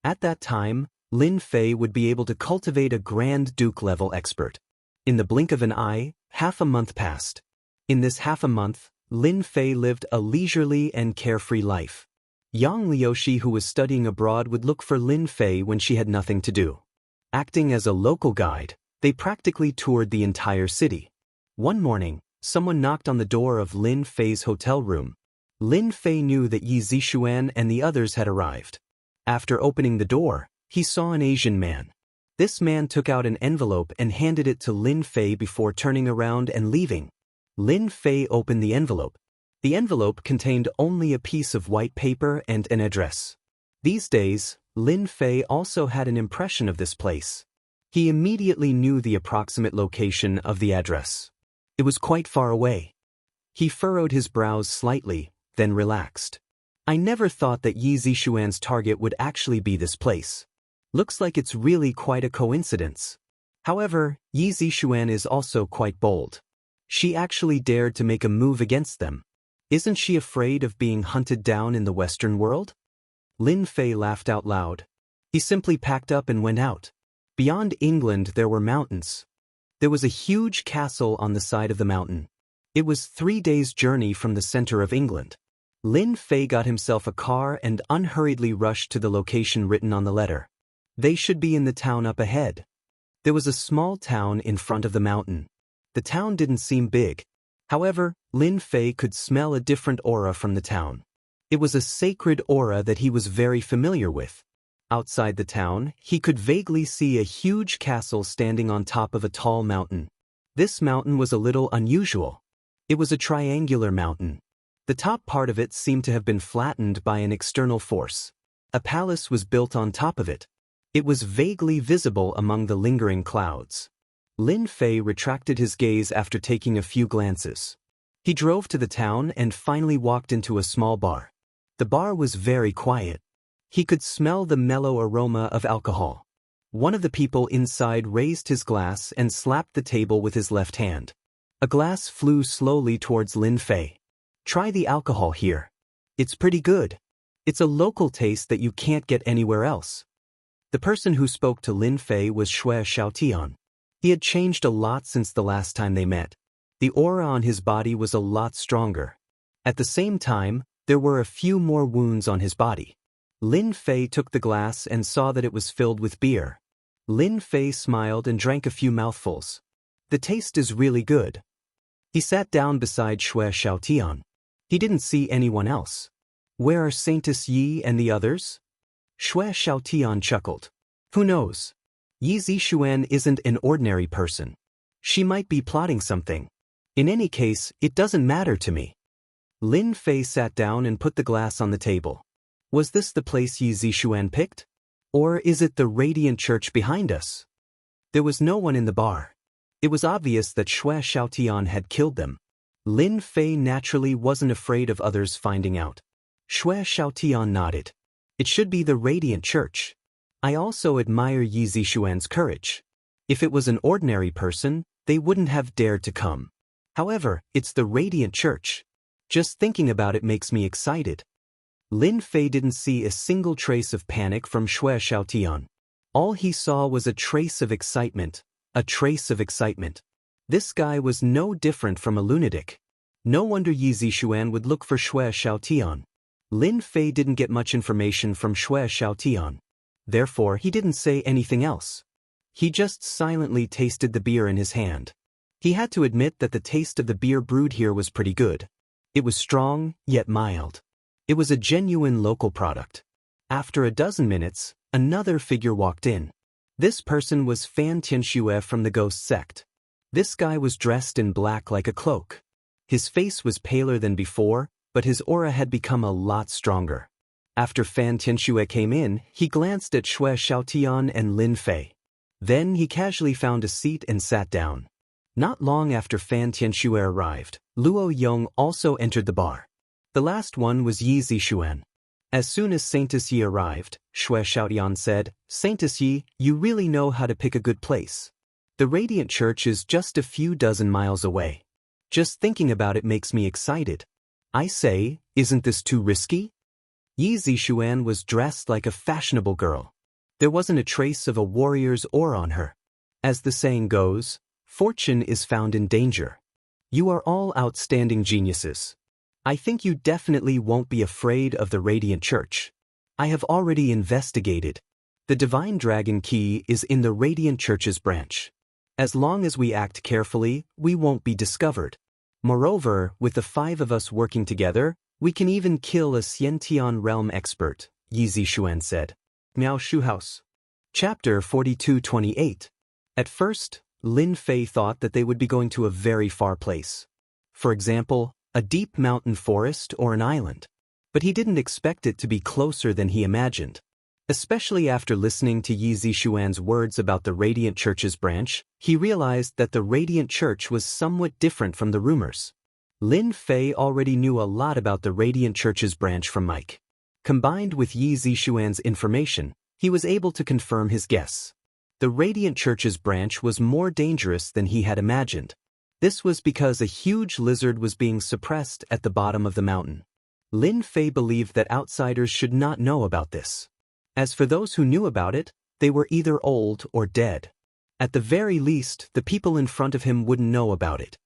At that time, Lin Fei would be able to cultivate a Grand Duke-level expert. In the blink of an eye, half a month passed. In this half a month, Lin Fei lived a leisurely and carefree life. Yang Liushi, who was studying abroad, would look for Lin Fei when she had nothing to do. Acting as a local guide, they practically toured the entire city. One morning, someone knocked on the door of Lin Fei's hotel room. Lin Fei knew that Yi Zixuan and the others had arrived. After opening the door, he saw an Asian man. This man took out an envelope and handed it to Lin Fei before turning around and leaving. Lin Fei opened the envelope. The envelope contained only a piece of white paper and an address. These days, Lin Fei also had an impression of this place. He immediately knew the approximate location of the address. It was quite far away. He furrowed his brows slightly, then relaxed. I never thought that Yi Zixuan's target would actually be this place. Looks like it's really quite a coincidence. However, Yi Zixuan is also quite bold. She actually dared to make a move against them. Isn't she afraid of being hunted down in the Western world? Lin Fei laughed out loud. He simply packed up and went out. Beyond England there were mountains. There was a huge castle on the side of the mountain. It was 3 days' journey from the center of England. Lin Fei got himself a car and unhurriedly rushed to the location written on the letter. They should be in the town up ahead. There was a small town in front of the mountain. The town didn't seem big. However, Lin Fei could smell a different aura from the town. It was a sacred aura that he was very familiar with. Outside the town, he could vaguely see a huge castle standing on top of a tall mountain. This mountain was a little unusual. It was a triangular mountain. The top part of it seemed to have been flattened by an external force. A palace was built on top of it. It was vaguely visible among the lingering clouds. Lin Fei retracted his gaze after taking a few glances. He drove to the town and finally walked into a small bar. The bar was very quiet. He could smell the mellow aroma of alcohol. One of the people inside raised his glass and slapped the table with his left hand. A glass flew slowly towards Lin Fei. Try the alcohol here. It's pretty good. It's a local taste that you can't get anywhere else. The person who spoke to Lin Fei was Xue Xiaotian. He had changed a lot since the last time they met. The aura on his body was a lot stronger. At the same time, there were a few more wounds on his body. Lin Fei took the glass and saw that it was filled with beer. Lin Fei smiled and drank a few mouthfuls. The taste is really good. He sat down beside Xue Xiaotian. He didn't see anyone else. Where are Saintess Yi and the others? Xue Xiaotian chuckled. Who knows? Yi Zixuan isn't an ordinary person. She might be plotting something. In any case, it doesn't matter to me. Lin Fei sat down and put the glass on the table. Was this the place Yi Zixuan picked? Or is it the Radiant Church behind us? There was no one in the bar. It was obvious that Xue Xiaotian had killed them. Lin Fei naturally wasn't afraid of others finding out. Xue Xiaotian nodded. It should be the Radiant Church. I also admire Yi Zixuan's courage. If it was an ordinary person, they wouldn't have dared to come. However, it's the Radiant Church. Just thinking about it makes me excited. Lin Fei didn't see a single trace of panic from Xue Xiaotian. All he saw was a trace of excitement. A trace of excitement. This guy was no different from a lunatic. No wonder Yi Zishuan would look for Xue Xiaotian. Lin Fei didn't get much information from Xue Xiaotian. Therefore, he didn't say anything else. He just silently tasted the beer in his hand. He had to admit that the taste of the beer brewed here was pretty good. It was strong, yet mild. It was a genuine local product. After a dozen minutes, another figure walked in. This person was Fan Tianxue from the Ghost Sect. This guy was dressed in black like a cloak. His face was paler than before, but his aura had become a lot stronger. After Fan Tianxue came in, he glanced at Xue Xiaotian and Lin Fei. Then he casually found a seat and sat down. Not long after Fan Tianxue arrived, Luo Yong also entered the bar. The last one was Yi Zishuan. As soon as Saintess Yi arrived, Xue Xiaotian said, "Saintess Yi, you really know how to pick a good place. The Radiant Church is just a few dozen miles away. Just thinking about it makes me excited. I say, isn't this too risky?" Yi Zishuan was dressed like a fashionable girl. There wasn't a trace of a warrior's aura on her. As the saying goes, fortune is found in danger. You are all outstanding geniuses. I think you definitely won't be afraid of the Radiant Church. I have already investigated. The Divine Dragon Key is in the Radiant Church's branch. As long as we act carefully, we won't be discovered. Moreover, with the 5 of us working together, we can even kill a Xiantian realm expert, Yi Zishuan said. Miao Shu House. Chapter 42-28. At first, Lin Fei thought that they would be going to a very far place. For example, a deep mountain forest or an island. But he didn't expect it to be closer than he imagined. Especially after listening to Yi Zishuan's words about the Radiant Church's branch, he realized that the Radiant Church was somewhat different from the rumors. Lin Fei already knew a lot about the Radiant Church's branch from Mike. Combined with Yi Zishuan's information, he was able to confirm his guess. The Radiant Church's branch was more dangerous than he had imagined. This was because a huge lizard was being suppressed at the bottom of the mountain. Lin Fei believed that outsiders should not know about this. As for those who knew about it, they were either old or dead. At the very least, the people in front of him wouldn't know about it.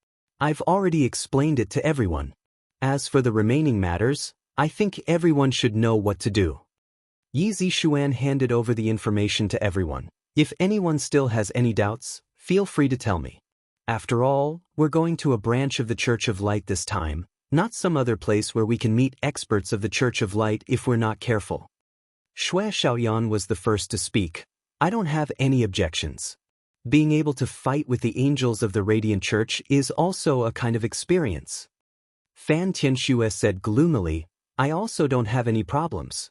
I've already explained it to everyone. As for the remaining matters, I think everyone should know what to do. Yi Zishuan handed over the information to everyone. If anyone still has any doubts, feel free to tell me. After all, we're going to a branch of the Church of Light this time, not some other place where we can meet experts of the Church of Light if we're not careful. Xue Xiaoyan was the first to speak. I don't have any objections. Being able to fight with the angels of the Radiant Church is also a kind of experience. Fan Tianxue said gloomily, I also don't have any problems.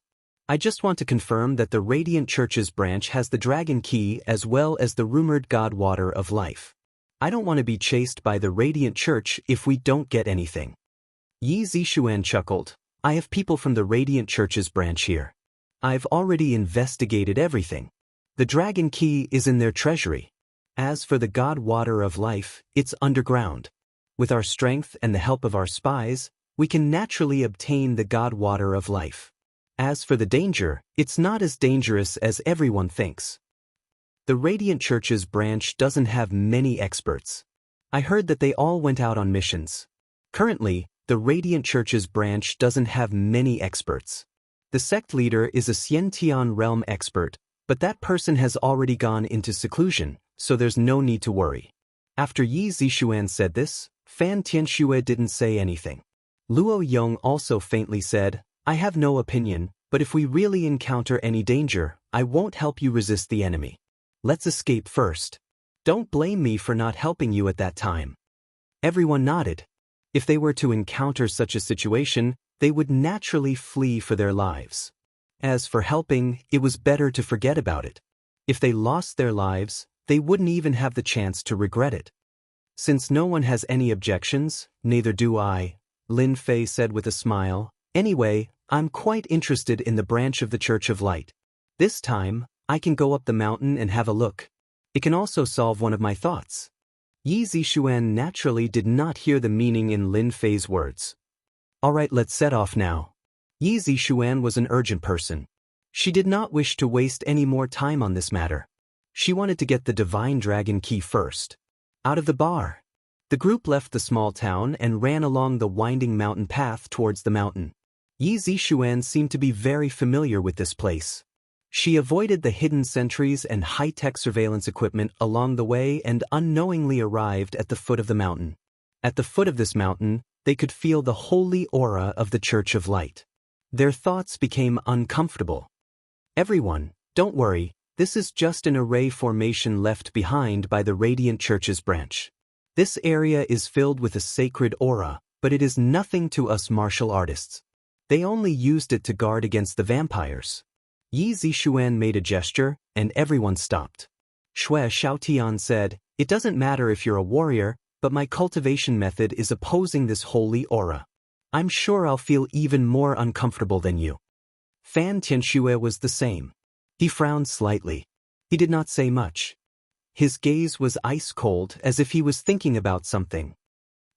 I just want to confirm that the Radiant Church's branch has the Dragon Key as well as the rumored God Water of Life. I don't want to be chased by the Radiant Church if we don't get anything. Yi Zishuan chuckled, I have people from the Radiant Church's branch here. I've already investigated everything. The Dragon Key is in their treasury. As for the God Water of Life, it's underground. With our strength and the help of our spies, we can naturally obtain the God Water of Life. As for the danger, it's not as dangerous as everyone thinks. The Radiant Church's branch doesn't have many experts. I heard that they all went out on missions. Currently, the Radiant Church's branch doesn't have many experts. The sect leader is a Xiantian realm expert, but that person has already gone into seclusion, so there's no need to worry. After Yi Zishuan said this, Fan Tianxue didn't say anything. Luo Yong also faintly said, I have no opinion, but if we really encounter any danger, I won't help you resist the enemy. Let's escape first. Don't blame me for not helping you at that time. Everyone nodded. If they were to encounter such a situation, they would naturally flee for their lives. As for helping, it was better to forget about it. If they lost their lives, they wouldn't even have the chance to regret it. Since no one has any objections, neither do I, Lin Fei said with a smile. Anyway, I'm quite interested in the branch of the Church of Light. This time, I can go up the mountain and have a look. It can also solve one of my thoughts. Yi Zishuan naturally did not hear the meaning in Lin Fei's words. Alright, let's set off now. Yi Zishuan was an urgent person. She did not wish to waste any more time on this matter. She wanted to get the Divine Dragon Key first. Out of the bar, The group left the small town and ran along the winding mountain path towards the mountain. Yi Zixuan seemed to be very familiar with this place. She avoided the hidden sentries and high-tech surveillance equipment along the way and unknowingly arrived at the foot of the mountain. At the foot of this mountain, they could feel the holy aura of the Church of Light. Their thoughts became uncomfortable. Everyone, don't worry, this is just an array formation left behind by the Radiant Church's branch. This area is filled with a sacred aura, but it is nothing to us martial artists. They only used it to guard against the vampires. Yi Zixuan made a gesture, and everyone stopped. Shui Xiaotian said, "It doesn't matter if you're a warrior, but my cultivation method is opposing this holy aura. I'm sure I'll feel even more uncomfortable than you." Fan Tianxue was the same. He frowned slightly. He did not say much. His gaze was ice-cold, as if he was thinking about something.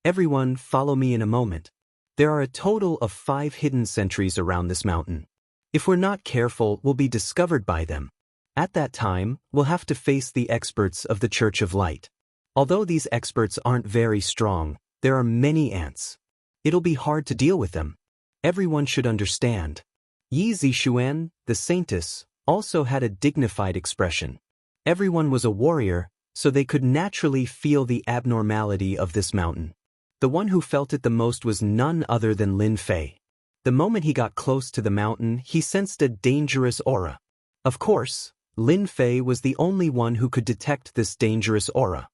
"Everyone, follow me in a moment. There are a total of 5 hidden sentries around this mountain. If we're not careful, we'll be discovered by them. At that time, we'll have to face the experts of the Church of Light. Although these experts aren't very strong, there are many ants. It'll be hard to deal with them. Everyone should understand." Yi Zixuan, the saintess, also had a dignified expression. Everyone was a warrior, so they could naturally feel the abnormality of this mountain. The one who felt it the most was none other than Lin Fei. The moment he got close to the mountain, he sensed a dangerous aura. Of course, Lin Fei was the only one who could detect this dangerous aura.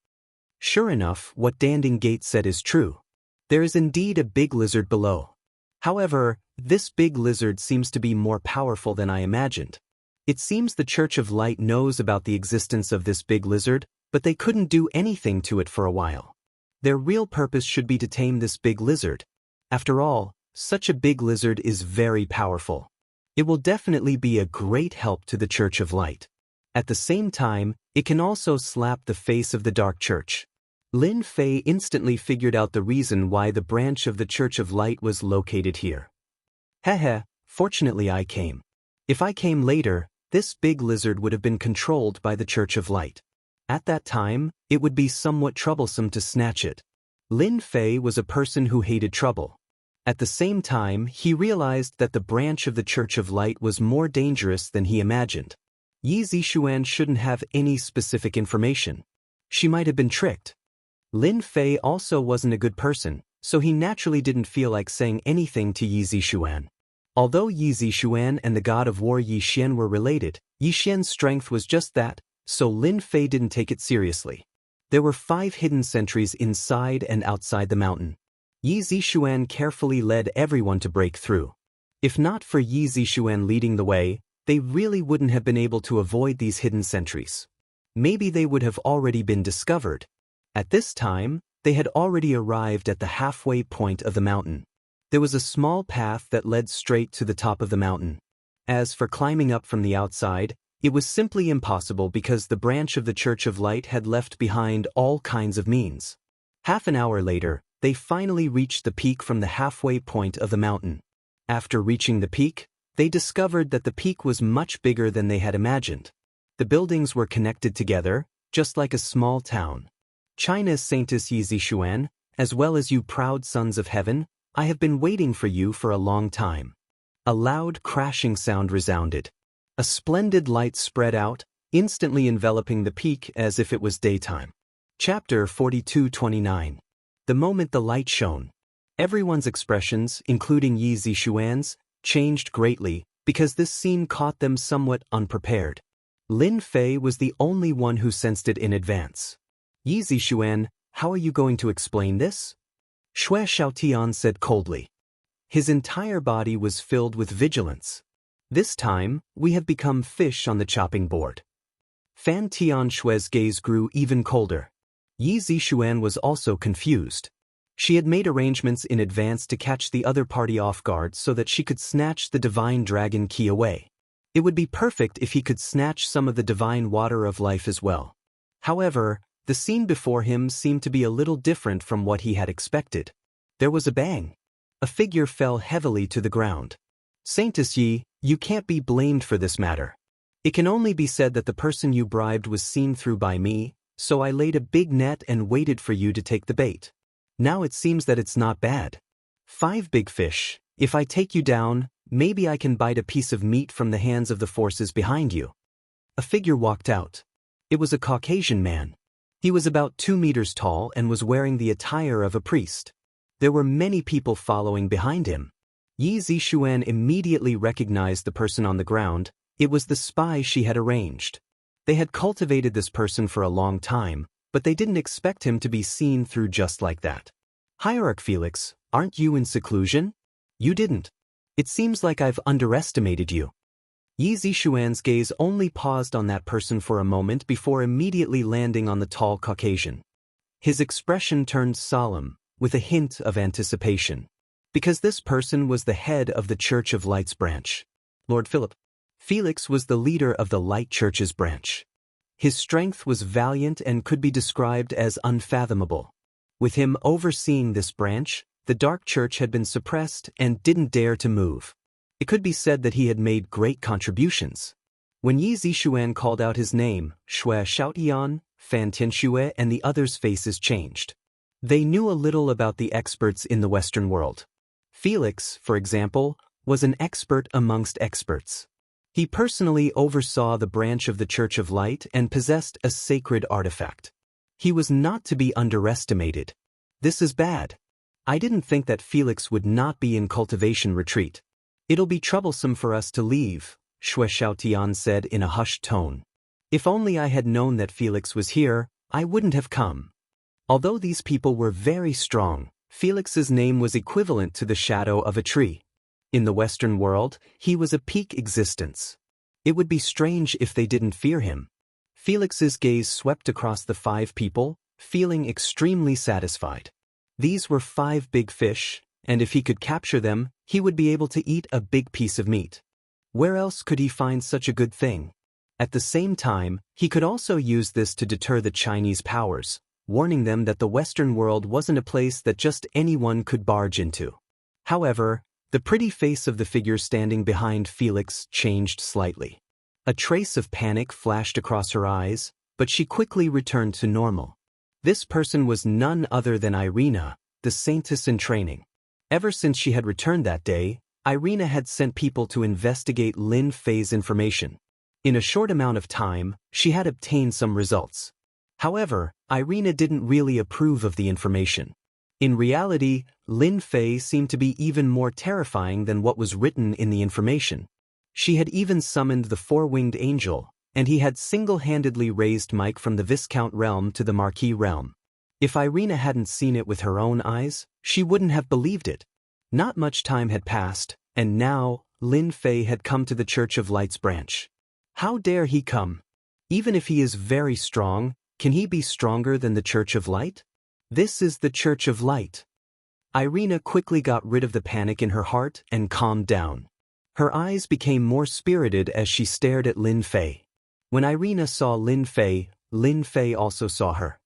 Sure enough, what Danding Gate said is true. There is indeed a big lizard below. However, this big lizard seems to be more powerful than I imagined. It seems the Church of Light knows about the existence of this big lizard, but they couldn't do anything to it for a while. Their real purpose should be to tame this big lizard. After all, such a big lizard is very powerful. It will definitely be a great help to the Church of Light. At the same time, it can also slap the face of the Dark Church. Lin Fei instantly figured out the reason why the branch of the Church of Light was located here. "Heh, fortunately I came. If I came later, this big lizard would have been controlled by the Church of Light. At that time, it would be somewhat troublesome to snatch it." Lin Fei was a person who hated trouble. At the same time, he realized that the branch of the Church of Light was more dangerous than he imagined. Yi Zixuan shouldn't have any specific information. She might have been tricked. Lin Fei also wasn't a good person, so he naturally didn't feel like saying anything to Yi Zixuan. Although Yi Zixuan and the god of war Yi Xian were related, Yi Xian's strength was just that, so Lin Fei didn't take it seriously. There were 5 hidden sentries inside and outside the mountain. Yi Zixuan carefully led everyone to break through. If not for Yi Zixuan leading the way, they really wouldn't have been able to avoid these hidden sentries. Maybe they would have already been discovered. At this time, they had already arrived at the halfway point of the mountain. There was a small path that led straight to the top of the mountain. As for climbing up from the outside, it was simply impossible because the branch of the Church of Light had left behind all kinds of means. Half an hour later, they finally reached the peak from the halfway point of the mountain. After reaching the peak, they discovered that the peak was much bigger than they had imagined. The buildings were connected together, just like a small town. "China's Saintess Yi Zixuan, as well as you proud sons of heaven, I have been waiting for you for a long time." A loud crashing sound resounded. A splendid light spread out, instantly enveloping the peak as if it was daytime. Chapter 42-29. The moment the light shone, everyone's expressions, including Yi Zixuan's, changed greatly because this scene caught them somewhat unprepared. Lin Fei was the only one who sensed it in advance. "Yi Zixuan, how are you going to explain this?" Shui Xiaotian said coldly. His entire body was filled with vigilance. "This time, we have become fish on the chopping board." Fan Tianshui's gaze grew even colder. Yi Zixuan was also confused. She had made arrangements in advance to catch the other party off guard so that she could snatch the divine dragon key away. It would be perfect if he could snatch some of the divine water of life as well. However, the scene before him seemed to be a little different from what he had expected. There was a bang. A figure fell heavily to the ground. "Saintess Yi, you can't be blamed for this matter. It can only be said that the person you bribed was seen through by me, so I laid a big net and waited for you to take the bait. Now it seems that it's not bad. 5 big fish. If I take you down, maybe I can bite a piece of meat from the hands of the forces behind you." A figure walked out. It was a Caucasian man. He was about 2 meters tall and was wearing the attire of a priest. There were many people following behind him. Yi Zixuan immediately recognized the person on the ground. It was the spy she had arranged. They had cultivated this person for a long time, but they didn't expect him to be seen through just like that. "Hierarch Felix, aren't you in seclusion? You didn't. It seems like I've underestimated you." Yi Zixuan's gaze only paused on that person for a moment before immediately landing on the tall Caucasian. His expression turned solemn, with a hint of anticipation. Because this person was the head of the Church of Light's branch. Lord Philip. Felix was the leader of the Light Church's branch. His strength was valiant and could be described as unfathomable. With him overseeing this branch, the Dark Church had been suppressed and didn't dare to move. It could be said that he had made great contributions. When Yi Zixuan called out his name, Xue Xiaotian, Fan Tianxue and the others' faces changed. They knew a little about the experts in the Western world. Felix, for example, was an expert amongst experts. He personally oversaw the branch of the Church of Light and possessed a sacred artifact. He was not to be underestimated. "This is bad. I didn't think that Felix would not be in cultivation retreat. It'll be troublesome for us to leave," Xue Xiaotian said in a hushed tone. "If only I had known that Felix was here, I wouldn't have come." Although these people were very strong, Felix's name was equivalent to the shadow of a tree. In the Western world, he was a peak existence. It would be strange if they didn't fear him. Felix's gaze swept across the 5 people, feeling extremely satisfied. These were 5 big fish, and if he could capture them, he would be able to eat a big piece of meat. Where else could he find such a good thing? At the same time, he could also use this to deter the Chinese powers, warning them that the Western world wasn't a place that just anyone could barge into. However, the pretty face of the figure standing behind Felix changed slightly. A trace of panic flashed across her eyes, but she quickly returned to normal. This person was none other than Irina, the saintess in training. Ever since she had returned that day, Irina had sent people to investigate Lin Fei's information. In a short amount of time, she had obtained some results. However, Irina didn't really approve of the information. In reality, Lin Fei seemed to be even more terrifying than what was written in the information. She had even summoned the 4-winged angel, and he had single-handedly raised Mike from the Viscount realm to the Marquis realm. If Irina hadn't seen it with her own eyes, she wouldn't have believed it. Not much time had passed, and now, Lin Fei had come to the Church of Light's branch. How dare he come? Even if he is very strong, can he be stronger than the Church of Light? This is the Church of Light. Irina quickly got rid of the panic in her heart and calmed down. Her eyes became more spirited as she stared at Lin Fei. When Irina saw Lin Fei also saw her.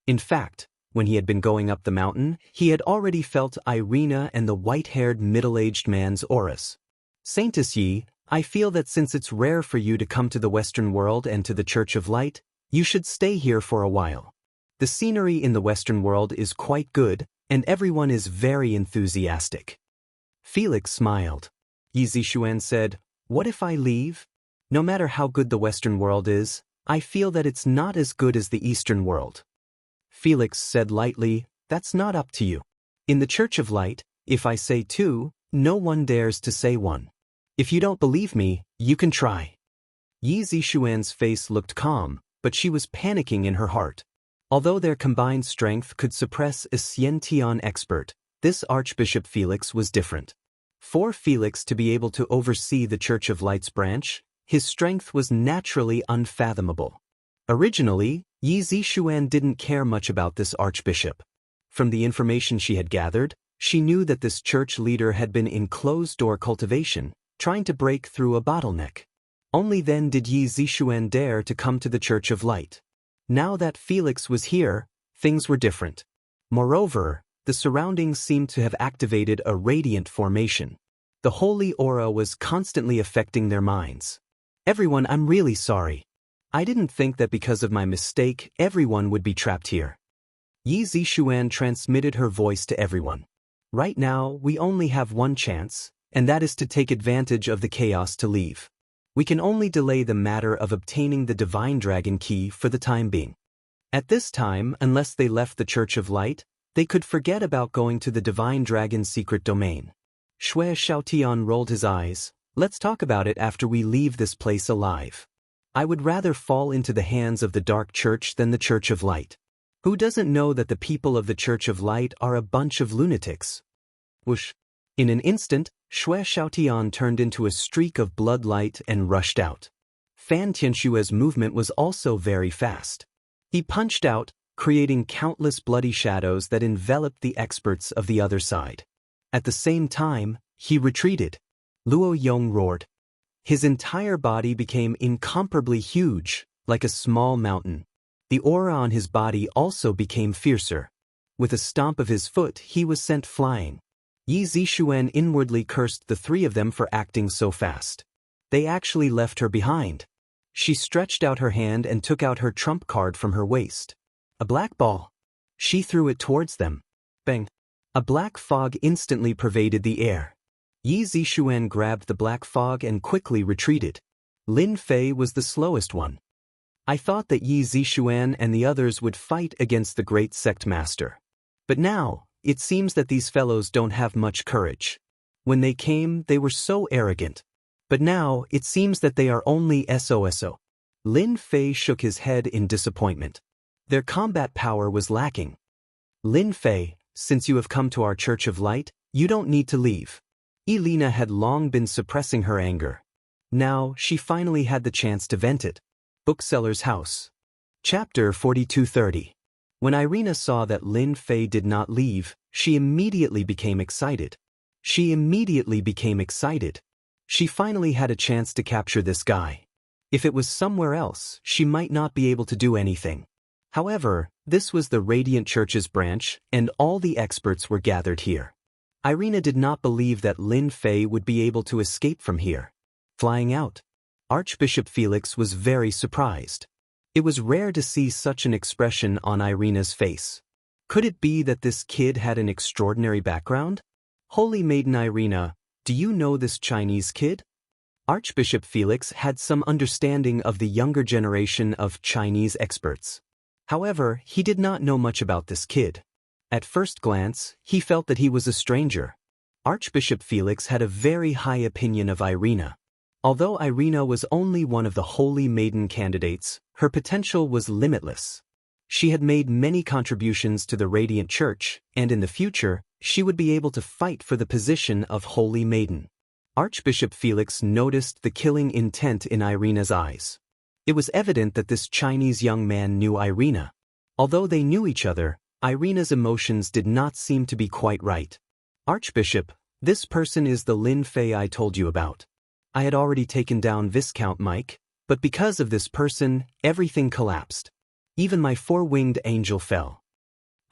In fact, when he had been going up the mountain, he had already felt Irina and the white-haired middle-aged man's auras. "Saintess Yi, I feel that since it's rare for you to come to the Western world and to the Church of Light, you should stay here for a while. The scenery in the Western world is quite good, and everyone is very enthusiastic." Felix smiled. Yi Zixuan said, "What if I leave? No matter how good the Western world is, I feel that it's not as good as the Eastern world." Felix said lightly, "That's not up to you. In the Church of Light, if I say 2, no one dares to say 1. If you don't believe me, you can try." Yi Zixuan's face looked calm, but she was panicking in her heart. Although their combined strength could suppress a Xiantian expert, this Archbishop Felix was different. For Felix to be able to oversee the Church of Light's branch, his strength was naturally unfathomable. Originally, Yi Zixuan didn't care much about this archbishop. From the information she had gathered, she knew that this church leader had been in closed-door cultivation, trying to break through a bottleneck. Only then did Yi Zixuan dare to come to the Church of Light. Now that Felix was here, things were different. Moreover, the surroundings seemed to have activated a radiant formation. The holy aura was constantly affecting their minds. "Everyone, I'm really sorry. I didn't think that because of my mistake, everyone would be trapped here. Yi Zixuan transmitted her voice to everyone. Right now, we only have one chance, and that is to take advantage of the chaos to leave. We can only delay the matter of obtaining the Divine Dragon Key for the time being. At this time, unless they left the Church of Light, they could forget about going to the Divine Dragon's secret domain. Xue Xiaotian rolled his eyes. Let's talk about it after we leave this place alive. I would rather fall into the hands of the Dark Church than the Church of Light. Who doesn't know that the people of the Church of Light are a bunch of lunatics? Whoosh! In an instant, Xue Xiaotian turned into a streak of blood light and rushed out. Fan Tianshue's movement was also very fast. He punched out, creating countless bloody shadows that enveloped the experts of the other side. At the same time, he retreated. Luo Yong roared. His entire body became incomparably huge, like a small mountain. The aura on his body also became fiercer. With a stomp of his foot, he was sent flying. Yi Zixuan inwardly cursed the three of them for acting so fast. They actually left her behind. She stretched out her hand and took out her trump card from her waist. A black ball. She threw it towards them. Bang! A black fog instantly pervaded the air. Yi Zixuan grabbed the black fog and quickly retreated. Lin Fei was the slowest one. I thought that Yi Zixuan and the others would fight against the great sect master. But now, it seems that these fellows don't have much courage. When they came, they were so arrogant. But now, it seems that they are only SOSO. Lin Fei shook his head in disappointment. Their combat power was lacking. Lin Fei, since you have come to our Church of Light, you don't need to leave. Elena had long been suppressing her anger. Now, she finally had the chance to vent it. Bookseller's House. Chapter 4230. When Irina saw that Lin Fei did not leave, she immediately became excited. She finally had a chance to capture this guy. If it was somewhere else, she might not be able to do anything. However, this was the Radiant Church's branch, and all the experts were gathered here. Irina did not believe that Lin Fei would be able to escape from here. Flying out. Archbishop Felix was very surprised. It was rare to see such an expression on Irina's face. Could it be that this kid had an extraordinary background? Holy Maiden Irina, do you know this Chinese kid? Archbishop Felix had some understanding of the younger generation of Chinese experts. However, he did not know much about this kid. At first glance, he felt that he was a stranger. Archbishop Felix had a very high opinion of Irina. Although Irina was only one of the Holy Maiden candidates, her potential was limitless. She had made many contributions to the Radiant Church, and in the future, she would be able to fight for the position of Holy Maiden. Archbishop Felix noticed the killing intent in Irina's eyes. It was evident that this Chinese young man knew Irina. Although they knew each other, Irina's emotions did not seem to be quite right. Archbishop, this person is the Lin Fei I told you about. I had already taken down Viscount Mike, but because of this person, everything collapsed. Even my four-winged angel fell.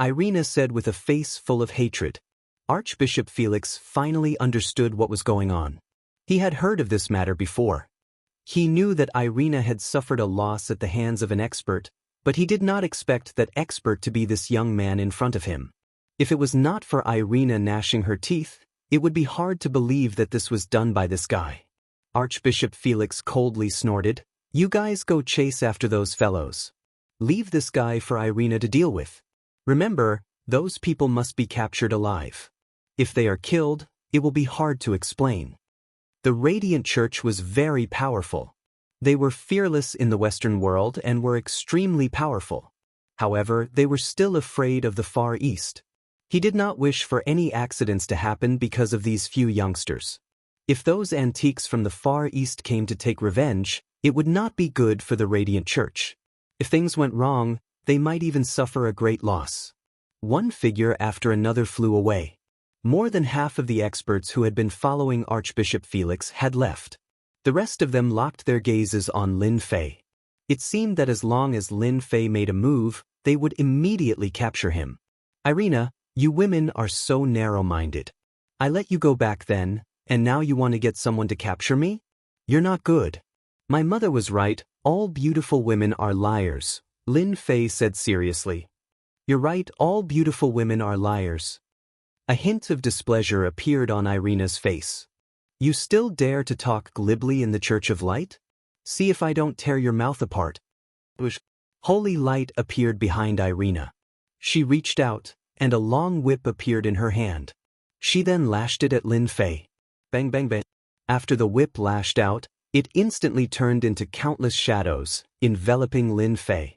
Irina said with a face full of hatred. Archbishop Felix finally understood what was going on. He had heard of this matter before. He knew that Irina had suffered a loss at the hands of an expert, but he did not expect that expert to be this young man in front of him. If it was not for Irina gnashing her teeth, it would be hard to believe that this was done by this guy. Archbishop Felix coldly snorted, "You guys go chase after those fellows. Leave this guy for Irina to deal with. Remember, those people must be captured alive. If they are killed, it will be hard to explain." The Radiant Church was very powerful. They were fearless in the Western world and were extremely powerful. However, they were still afraid of the Far East. He did not wish for any accidents to happen because of these few youngsters. If those antiques from the Far East came to take revenge, it would not be good for the Radiant Church. If things went wrong, they might even suffer a great loss. One figure after another flew away. More than half of the experts who had been following Archbishop Felix had left. The rest of them locked their gazes on Lin Fei. It seemed that as long as Lin Fei made a move, they would immediately capture him. Irina, you women are so narrow-minded. I let you go back then, and now you want to get someone to capture me? You're not good. My mother was right, all beautiful women are liars, Lin Fei said seriously. You're right, all beautiful women are liars. A hint of displeasure appeared on Irina's face. You still dare to talk glibly in the Church of Light? See if I don't tear your mouth apart. Holy light appeared behind Irina. She reached out, and a long whip appeared in her hand. She then lashed it at Lin Fei. Bang bang bang. After the whip lashed out, it instantly turned into countless shadows, enveloping Lin Fei.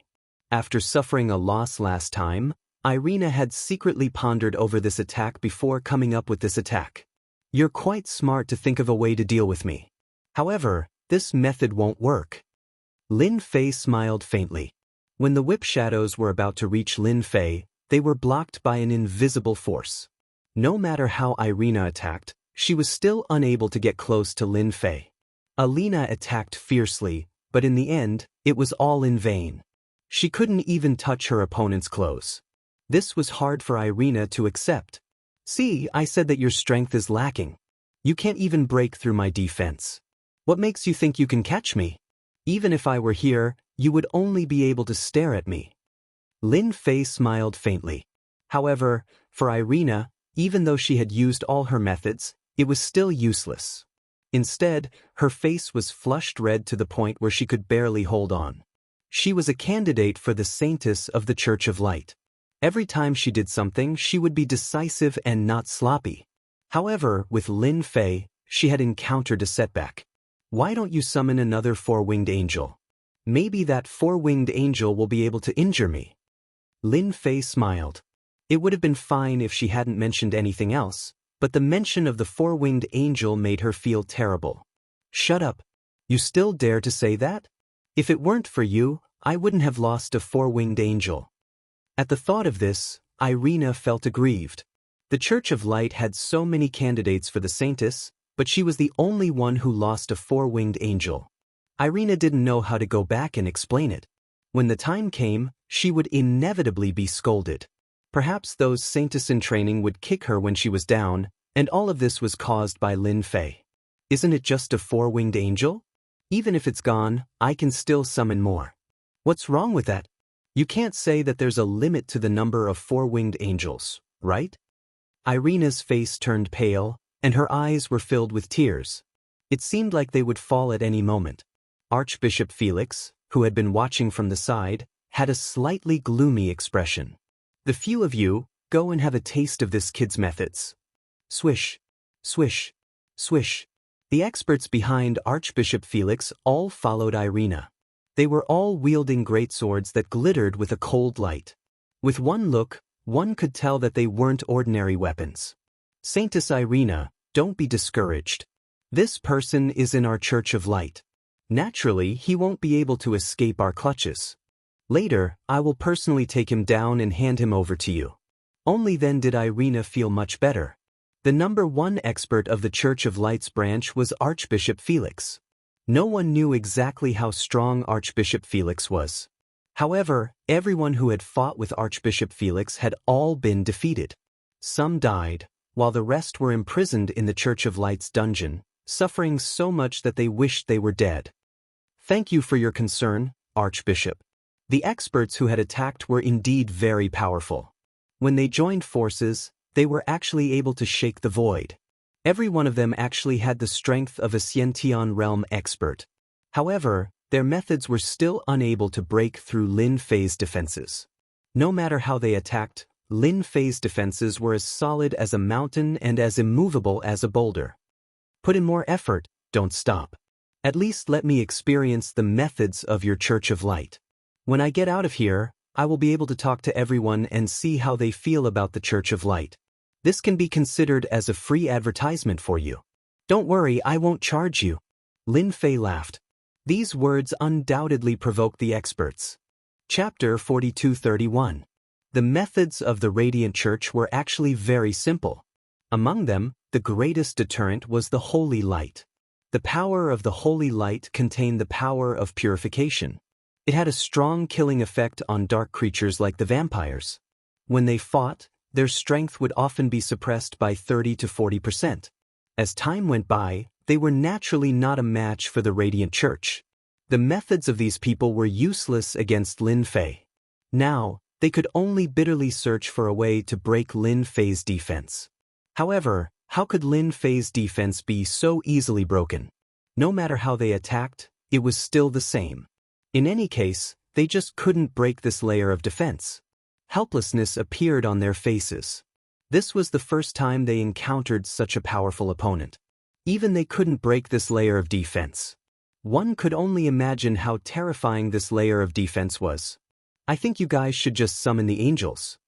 After suffering a loss last time, Irina had secretly pondered over this attack before coming up with this attack. You're quite smart to think of a way to deal with me. However, this method won't work. Lin Fei smiled faintly. When the whip shadows were about to reach Lin Fei, they were blocked by an invisible force. No matter how Irina attacked, she was still unable to get close to Lin Fei. Alina attacked fiercely, but in the end, it was all in vain. She couldn't even touch her opponent's clothes. This was hard for Irina to accept. See, I said that your strength is lacking. You can't even break through my defense. What makes you think you can catch me? Even if I were here, you would only be able to stare at me. Lin Fei smiled faintly. However, for Irina, even though she had used all her methods, it was still useless. Instead, her face was flushed red to the point where she could barely hold on. She was a candidate for the saintess of the Church of Light. Every time she did something, she would be decisive and not sloppy. However, with Lin Fei, she had encountered a setback. Why don't you summon another four-winged angel? Maybe that four-winged angel will be able to injure me. Lin Fei smiled. It would have been fine if she hadn't mentioned anything else, but the mention of the four-winged angel made her feel terrible. Shut up. You still dare to say that? If it weren't for you, I wouldn't have lost a four-winged angel. At the thought of this, Irina felt aggrieved. The Church of Light had so many candidates for the saintess, but she was the only one who lost a four-winged angel. Irina didn't know how to go back and explain it. When the time came, she would inevitably be scolded. Perhaps those saintess in training would kick her when she was down, and all of this was caused by Lin Fei. Isn't it just a four-winged angel? Even if it's gone, I can still summon more. What's wrong with that? You can't say that there's a limit to the number of four-winged angels, right? Irina's face turned pale, and her eyes were filled with tears. It seemed like they would fall at any moment. Archbishop Felix, who had been watching from the side, had a slightly gloomy expression. The few of you, go and have a taste of this kid's methods. Swish, swish, swish. The experts behind Archbishop Felix all followed Irina. They were all wielding greatswords that glittered with a cold light. With one look, one could tell that they weren't ordinary weapons. Saintess Irina, don't be discouraged. This person is in our Church of Light. Naturally, he won't be able to escape our clutches. Later, I will personally take him down and hand him over to you. Only then did Irina feel much better. The number one expert of the Church of Light's branch was Archbishop Felix. No one knew exactly how strong Archbishop Felix was. However, everyone who had fought with Archbishop Felix had all been defeated. Some died, while the rest were imprisoned in the Church of Light's dungeon, suffering so much that they wished they were dead. Thank you for your concern, Archbishop. The experts who had attacked were indeed very powerful. When they joined forces, they were actually able to shake the void. Every one of them actually had the strength of a Xiantian realm expert. However, their methods were still unable to break through Lin Fei's defenses. No matter how they attacked, Lin Fei's defenses were as solid as a mountain and as immovable as a boulder. Put in more effort, don't stop. At least let me experience the methods of your Church of Light. When I get out of here, I will be able to talk to everyone and see how they feel about the Church of Light. This can be considered as a free advertisement for you. Don't worry, I won't charge you. Lin Fei laughed. These words undoubtedly provoked the experts. Chapter 4231. The methods of the Radiant Church were actually very simple. Among them, the greatest deterrent was the Holy Light. The power of the Holy Light contained the power of purification. It had a strong killing effect on dark creatures like the vampires. When they fought, their strength would often be suppressed by 30 to 40%. As time went by, they were naturally not a match for the Radiant Church. The methods of these people were useless against Lin Fei. Now, they could only bitterly search for a way to break Lin Fei's defense. However, how could Lin Fei's defense be so easily broken? No matter how they attacked, it was still the same. In any case, they just couldn't break this layer of defense. Helplessness appeared on their faces. This was the first time they encountered such a powerful opponent. Even they couldn't break this layer of defense. One could only imagine how terrifying this layer of defense was. I think you guys should just summon the angels.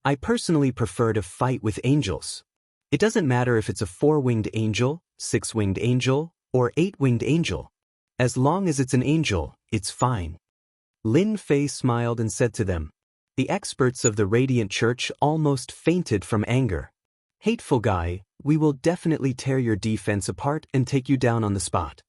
I personally prefer to fight with angels. It doesn't matter if it's a 4-winged angel, 6-winged angel, or 8-winged angel. As long as it's an angel, it's fine. Lin Fei smiled and said to them. The experts of the Radiant Church almost fainted from anger. Hateful guy, we will definitely tear your defense apart and take you down on the spot.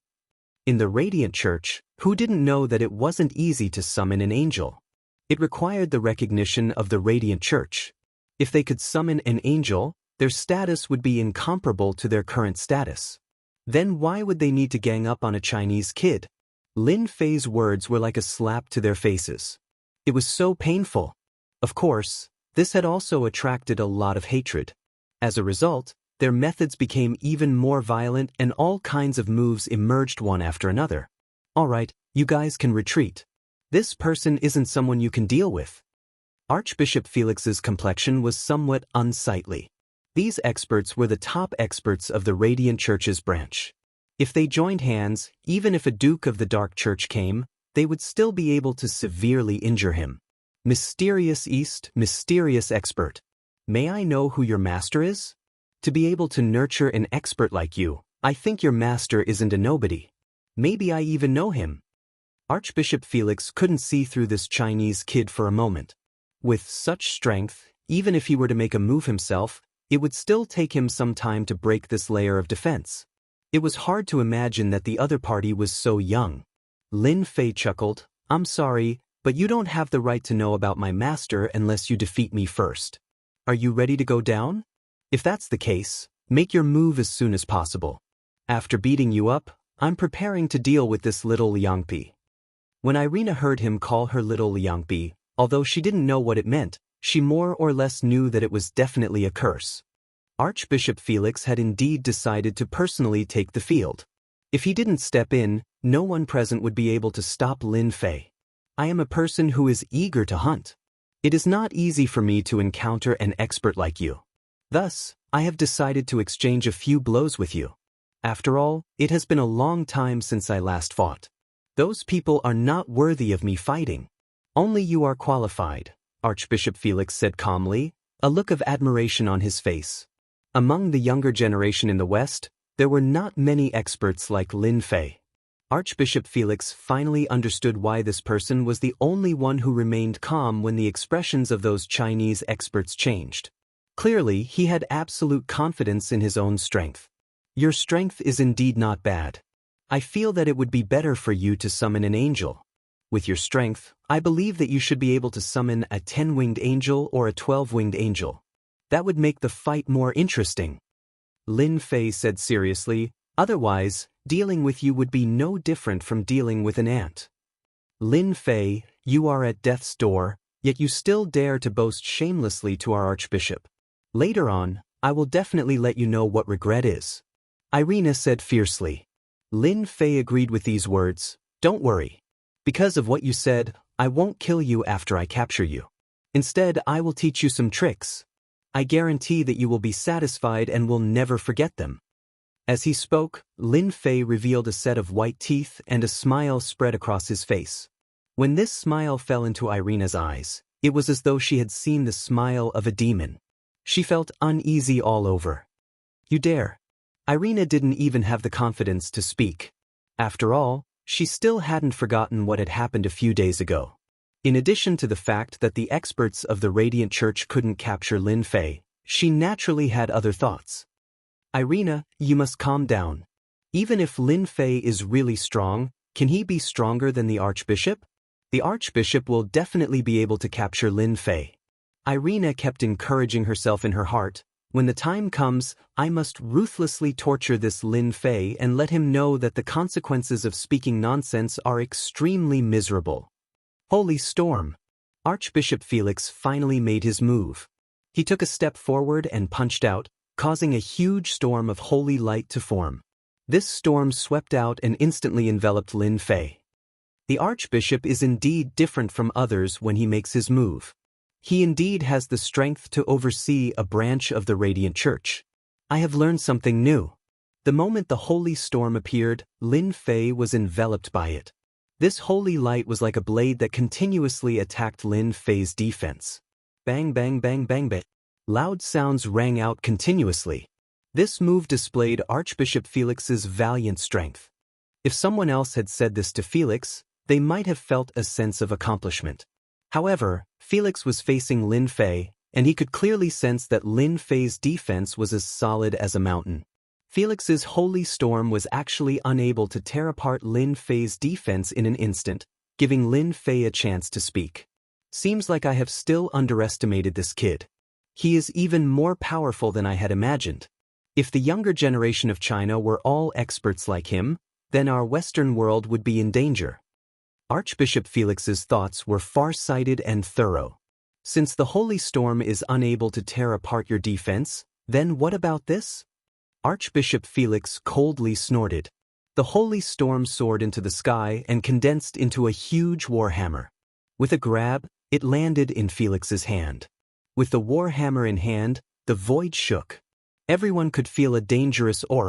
In the Radiant Church, who didn't know that it wasn't easy to summon an angel? It required the recognition of the Radiant Church. If they could summon an angel, their status would be incomparable to their current status. Then why would they need to gang up on a Chinese kid? Lin Fei's words were like a slap to their faces. It was so painful. Of course, this had also attracted a lot of hatred. As a result, their methods became even more violent and all kinds of moves emerged one after another. Alright, you guys can retreat. This person isn't someone you can deal with. Archbishop Felix's complexion was somewhat unsightly. These experts were the top experts of the Radiant Church's branch. If they joined hands, even if a Duke of the Dark Church came, they would still be able to severely injure him. Mysterious East, mysterious expert. May I know who your master is? To be able to nurture an expert like you, I think your master isn't a nobody. Maybe I even know him. Archbishop Felix couldn't see through this Chinese kid for a moment. With such strength, even if he were to make a move himself, it would still take him some time to break this layer of defense. It was hard to imagine that the other party was so young. Lin Fei chuckled, I'm sorry, but you don't have the right to know about my master unless you defeat me first. Are you ready to go down? If that's the case, make your move as soon as possible. After beating you up, I'm preparing to deal with this little Liangpi. When Irina heard him call her little Liangpi, although she didn't know what it meant, she more or less knew that it was definitely a curse. Archbishop Felix had indeed decided to personally take the field. If he didn't step in, no one present would be able to stop Lin Fei. I am a person who is eager to hunt. It is not easy for me to encounter an expert like you. Thus, I have decided to exchange a few blows with you. After all, it has been a long time since I last fought. Those people are not worthy of me fighting. Only you are qualified, Archbishop Felix said calmly, a look of admiration on his face. Among the younger generation in the West, there were not many experts like Lin Fei. Archbishop Felix finally understood why this person was the only one who remained calm when the expressions of those Chinese experts changed. Clearly, he had absolute confidence in his own strength. Your strength is indeed not bad. I feel that it would be better for you to summon an angel. With your strength, I believe that you should be able to summon a 10-winged angel or a 12-winged angel. That would make the fight more interesting. Lin Fei said seriously, otherwise, dealing with you would be no different from dealing with an ant. Lin Fei, you are at death's door, yet you still dare to boast shamelessly to our archbishop. Later on, I will definitely let you know what regret is. Irina said fiercely. Lin Fei agreed with these words, don't worry. Because of what you said, I won't kill you after I capture you. Instead, I will teach you some tricks. I guarantee that you will be satisfied and will never forget them. As he spoke, Lin Fei revealed a set of white teeth and a smile spread across his face. When this smile fell into Irina's eyes, it was as though she had seen the smile of a demon. She felt uneasy all over. You dare. Irina didn't even have the confidence to speak. After all, she still hadn't forgotten what had happened a few days ago. In addition to the fact that the experts of the Radiant Church couldn't capture Lin Fei, she naturally had other thoughts. Irina, you must calm down. Even if Lin Fei is really strong, can he be stronger than the Archbishop? The Archbishop will definitely be able to capture Lin Fei. Irina kept encouraging herself in her heart, When the time comes, I must ruthlessly torture this Lin Fei and let him know that the consequences of speaking nonsense are extremely miserable. Holy storm! Archbishop Felix finally made his move. He took a step forward and punched out, causing a huge storm of holy light to form. This storm swept out and instantly enveloped Lin Fei. The Archbishop is indeed different from others when he makes his move. He indeed has the strength to oversee a branch of the Radiant Church. I have learned something new. The moment the holy storm appeared, Lin Fei was enveloped by it. This holy light was like a blade that continuously attacked Lin Fei's defense. Bang bang bang bang bang. Loud sounds rang out continuously. This move displayed Archbishop Felix's valiant strength. If someone else had said this to Felix, they might have felt a sense of accomplishment. However, Felix was facing Lin Fei, and he could clearly sense that Lin Fei's defense was as solid as a mountain. Felix's holy storm was actually unable to tear apart Lin Fei's defense in an instant, giving Lin Fei a chance to speak. Seems like I have still underestimated this kid. He is even more powerful than I had imagined. If the younger generation of China were all experts like him, then our Western world would be in danger. Archbishop Felix's thoughts were far-sighted and thorough. Since the holy storm is unable to tear apart your defense, then what about this? Archbishop Felix coldly snorted. The holy storm soared into the sky and condensed into a huge warhammer. With a grab, it landed in Felix's hand. With the warhammer in hand, the void shook. Everyone could feel a dangerous aura